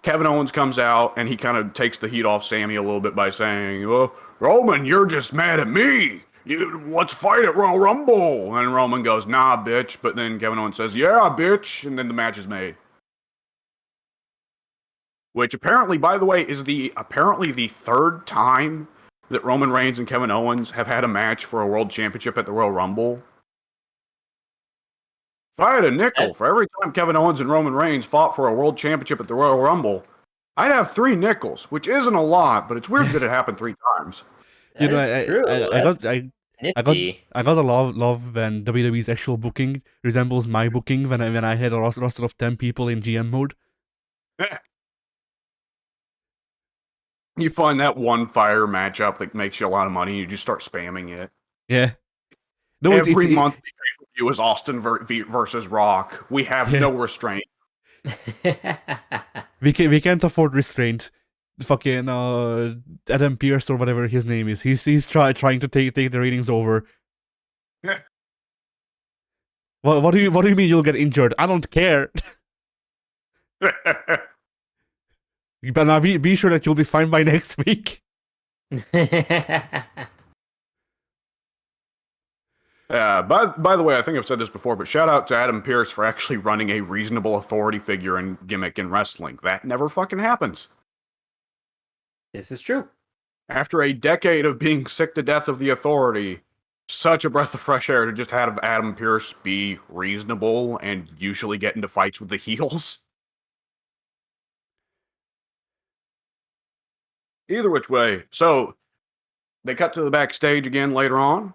Kevin Owens comes out and he kind of takes the heat off Sammy a little bit by saying, "Well, Roman, you're just mad at me. Let's fight at Royal Rumble." And Roman goes, "Nah, bitch." But then Kevin Owens says, "Yeah, bitch." And then the match is made. Which apparently, by the way, is apparently the third time that Roman Reigns and Kevin Owens have had a match for a world championship at the Royal Rumble. If I had a nickel for every time Kevin Owens and Roman Reigns fought for a world championship at the Royal Rumble, I'd have 3 nickels, which isn't a lot, but it's weird that it happened 3 times. That is true. Nifty. I got a love when WWE's actual booking resembles my booking when I had a roster of 10 people in GM mode. You find that one fire matchup that makes you a lot of money, you just start spamming it. Yeah. No, Every month it was Austin versus Rock. We have no restraint. we can't afford restraint. Fucking Adam Pearce or whatever his name is. He's trying to take the ratings over. What do you mean you'll get injured? I don't care. But now be sure that you'll be fine by next week. By the way, I think I've said this before, but shout out to Adam Pearce for actually running a reasonable authority figure and gimmick in wrestling. That never fucking happens. This is true. After a decade of being sick to death of the authority, such a breath of fresh air to just have Adam Pearce be reasonable and usually get into fights with the heels. Either which way. So, they cut to the backstage again later on.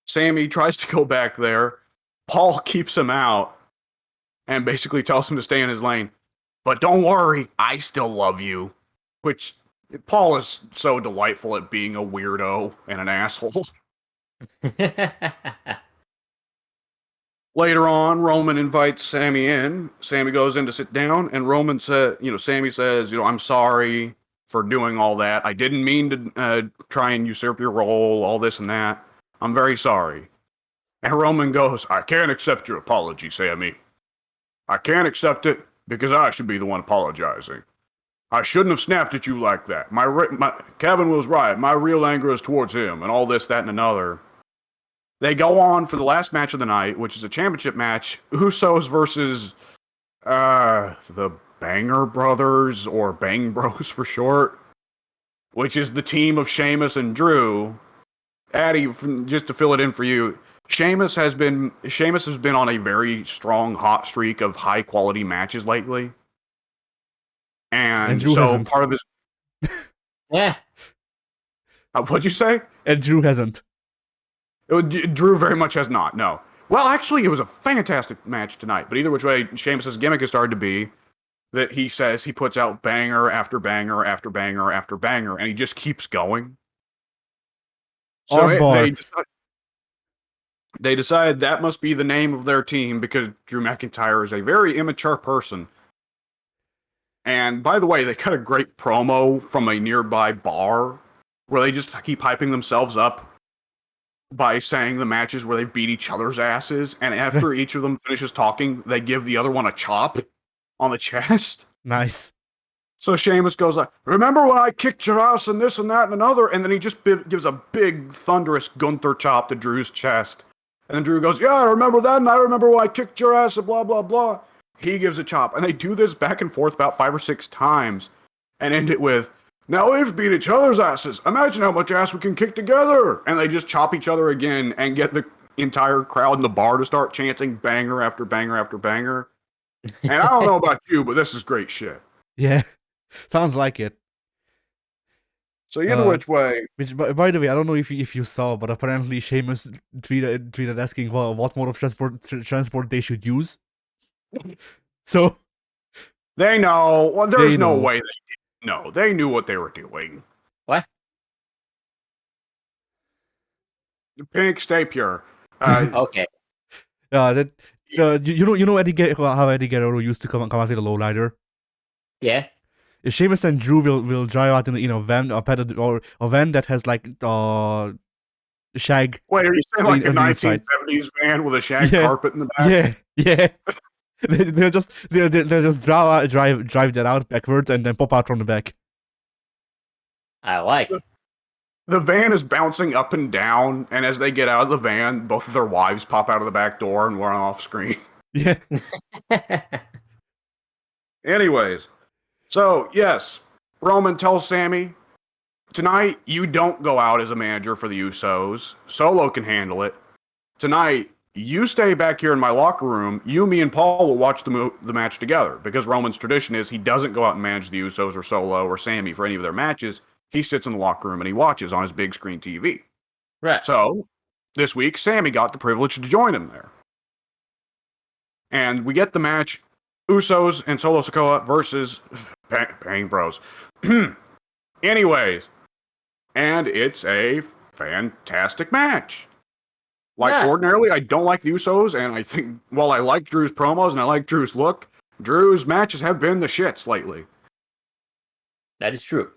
Sammy tries to go back there. Paul keeps him out and basically tells him to stay in his lane. But don't worry, I still love you. Which, Paul is so delightful at being a weirdo and an asshole. Later on, Roman invites Sammy in. Sammy goes in to sit down, and Sammy says, I'm sorry for doing all that. I didn't mean to try and usurp your role, all this and that. I'm very sorry. And Roman goes, I can't accept your apology, Sammy. I can't accept it because I should be the one apologizing. I shouldn't have snapped at you like that. Kevin was right. My real anger is towards him, and all this, that, and another. They go on for the last match of the night, which is a championship match. Usos versus the Banger Brothers, or Bang Bros for short, which is the team of Sheamus and Drew. Addy, just to fill it in for you, Sheamus has been on a very strong hot streak of high quality matches lately. And Drew so hasn't. part of his Yeah. What'd you say? And Drew hasn't. Drew very much has not, no. Well, actually, it was a fantastic match tonight. But either which way, Sheamus' gimmick has started to be that he says he puts out banger after banger after banger after banger, and he just keeps going. So they decide that must be the name of their team because Drew McIntyre is a very immature person. And by the way, they cut a great promo from a nearby bar where they just keep hyping themselves up by saying the matches where they beat each other's asses, and after each of them finishes talking, they give the other one a chop on the chest. Nice. So Sheamus goes like, remember when I kicked your ass and this and that and another? And then he just gives a big, thunderous Gunther chop to Drew's chest. And then Drew goes, yeah, I remember that, and I remember when I kicked your ass and blah, blah, blah. He gives a chop. And they do this back and forth about 5 or 6 times and end it with, now we've beat each other's asses. Imagine how much ass we can kick together. And they just chop each other again and get the entire crowd in the bar to start chanting banger after banger after banger. And I don't know about you, but this is great shit. Yeah. Sounds like it. So either which way. Which, by the way, I don't know if you saw, but apparently Sheamus tweeted asking what mode of transport they should use. So they know. Well, there's no way they didn't know. They knew what they were doing. What? Pink, stay pure. Okay. that You know how Eddie Guerrero used to come out with a lowrider. Yeah. If Sheamus and Drew will drive out in a van or a van that has like shag. Wait, are you saying like a on the inside. 1970s van with a shag Yeah. carpet in the back? Yeah. they'll just drive that out backwards and then pop out from the back. I like it. The van is bouncing up and down, and as they get out of the van, both of their wives pop out of the back door and run off screen. Yeah. Anyways, so yes, Roman tells Sammy, tonight you don't go out as a manager for the Usos. Solo can handle it. Tonight, you stay back here in my locker room. You, me, and Paul will watch the match together, because Roman's tradition is he doesn't go out and manage the Usos or Solo or Sammy for any of their matches. He sits in the locker room and he watches on his big screen TV. Right. So, this week, Sammy got the privilege to join him there. And we get the match, Usos and Solo Sikoa versus Bang Bros. Anyways, and it's a fantastic match. Ordinarily, I don't like the Usos, and I think, while I like Drew's promos and I like Drew's look, Drew's matches have been the shits lately. That is true.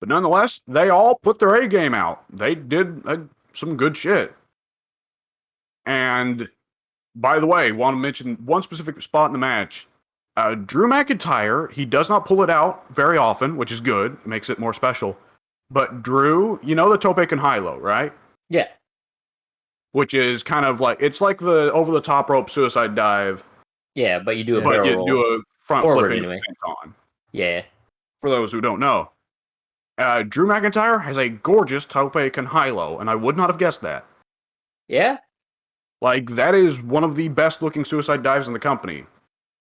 But nonetheless, they all put their A game out. They did some good shit. And, by the way, want to mention one specific spot in the match. Drew McIntyre, he does not pull it out very often, which is good. It makes it more special. But Drew, you know the tope con hilo, right? Yeah. Which is kind of like, it's like the over-the-top rope suicide dive. Yeah, but you do a But barrel you roll. do a front Forward flip into anyway. senton. Yeah. For those who don't know. Drew McIntyre has a gorgeous tope con hilo, and I would not have guessed that. Yeah? Like, that is one of the best-looking suicide dives in the company.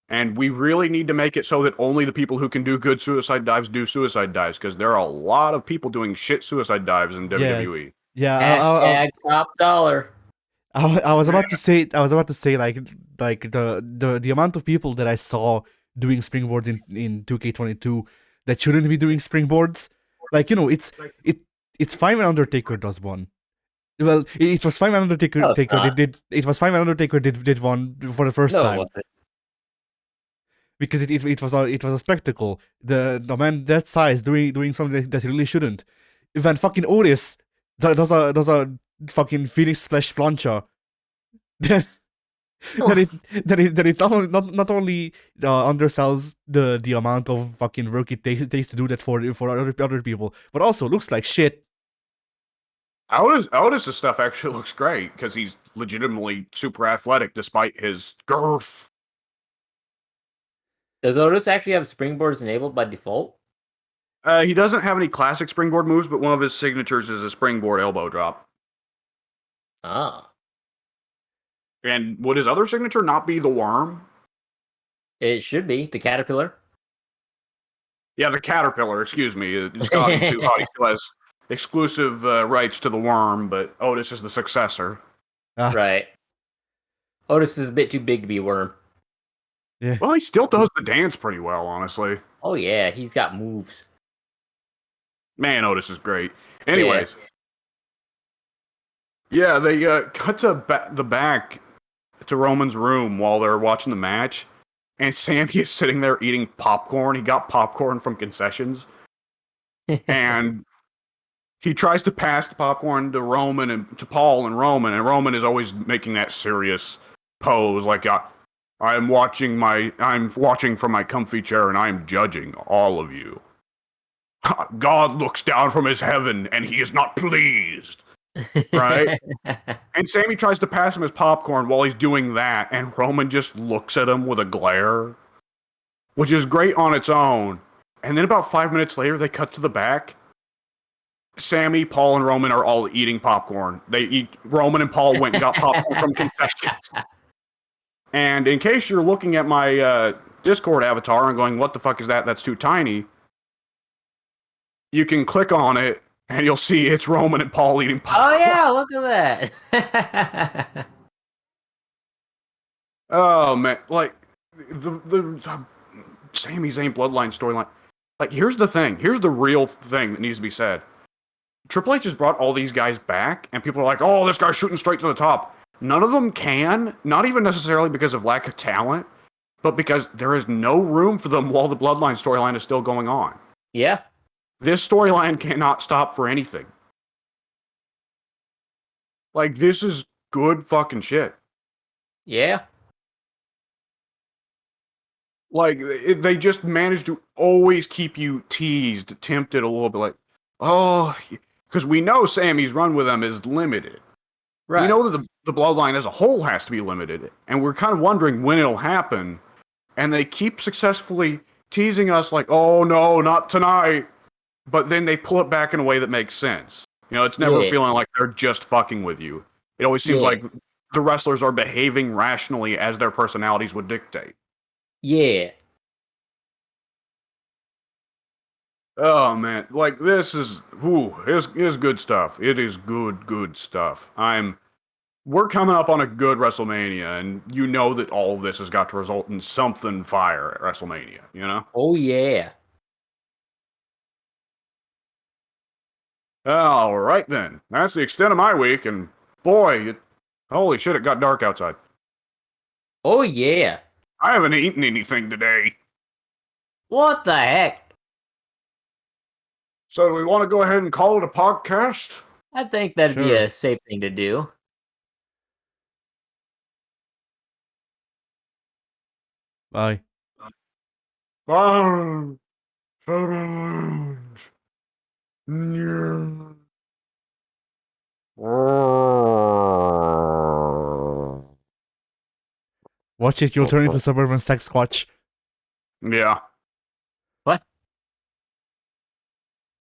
And we really need to make it so that only the people who can do good suicide dives do suicide dives, because there are a lot of people doing shit suicide dives in WWE. Yeah. Hashtag top dollar. I was about to say like the amount of people that I saw doing springboards in 2K22 that shouldn't be doing springboards. Like, it's fine when Undertaker does one. Well, it was fine when Undertaker No, it's not. it was fine when Undertaker did one for the first No, it time. wasn't. Because it was a spectacle. The man that size doing something that he really shouldn't. When fucking Otis does a fucking Phoenix Splash plancha, then it not only undersells the amount of fucking work it takes to do that for other people, but also looks like shit. Otis's stuff actually looks great, because he's legitimately super athletic despite his girth. Does Otis actually have springboards enabled by default? He doesn't have any classic springboard moves, but one of his signatures is a springboard elbow drop. Ah. And would his other signature not be the worm? It should be. The caterpillar. Yeah, the caterpillar, excuse me. Scotty too hot. He still has exclusive rights to the worm, but Otis is the successor. Right. Otis is a bit too big to be a worm. Yeah. Well, he still does the dance pretty well, honestly. Oh yeah, he's got moves. Man, Otis is great. Anyways. Yeah, they cut to the back to Roman's room while they're watching the match. And Sammy is sitting there eating popcorn. He got popcorn from concessions. And he tries to pass the popcorn to Roman and to Paul and Roman is always making that serious pose, like I'm watching from my comfy chair and I am judging all of you. God looks down from his heaven and he is not pleased. Right? And Sammy tries to pass him his popcorn while he's doing that, and Roman just looks at him with a glare, which is great on its own. And then about 5 minutes later, they cut to the back. Sammy, Paul, and Roman are all eating popcorn. Roman and Paul went and got popcorn from concessions. And in case you're looking at my Discord avatar and going, what the fuck is that? That's too tiny. You can click on it, and you'll see it's Roman and Paul eating popcorn. Oh yeah, look at that. Oh man, like the Sami Zayn Bloodline storyline. Like, here's the thing. Here's the real thing that needs to be said. Triple H has brought all these guys back, and people are like, "Oh, this guy's shooting straight to the top." None of them can, not even necessarily because of lack of talent, but because there is no room for them while the Bloodline storyline is still going on. Yeah. This storyline cannot stop for anything. Like, this is good fucking shit. Yeah. Like, they just managed to always keep you teased, tempted a little bit, like, oh, because we know Sammy's run with them is limited. Right. We know that the Bloodline as a whole has to be limited, and we're kind of wondering when it'll happen. And they keep successfully teasing us, like, oh no, not tonight. But then they pull it back in a way that makes sense. You know, it's never Yeah. feeling like they're just fucking with you. It always seems Yeah. like the wrestlers are behaving rationally as their personalities would dictate. Yeah. Oh man, like this is is good stuff. It is good stuff. We're coming up on a good WrestleMania, and you know that all of this has got to result in something fire at WrestleMania, you know? Oh yeah. All right then. That's the extent of my week, and boy, holy shit, it got dark outside. Oh yeah. I haven't eaten anything today. What the heck? So do we want to go ahead and call it a podcast? I think that'd be Sure. a safe thing to do. Bye. Bye. Lounge. Yeah. Watch it, you'll turn into Suburban Sex Squatch. Yeah.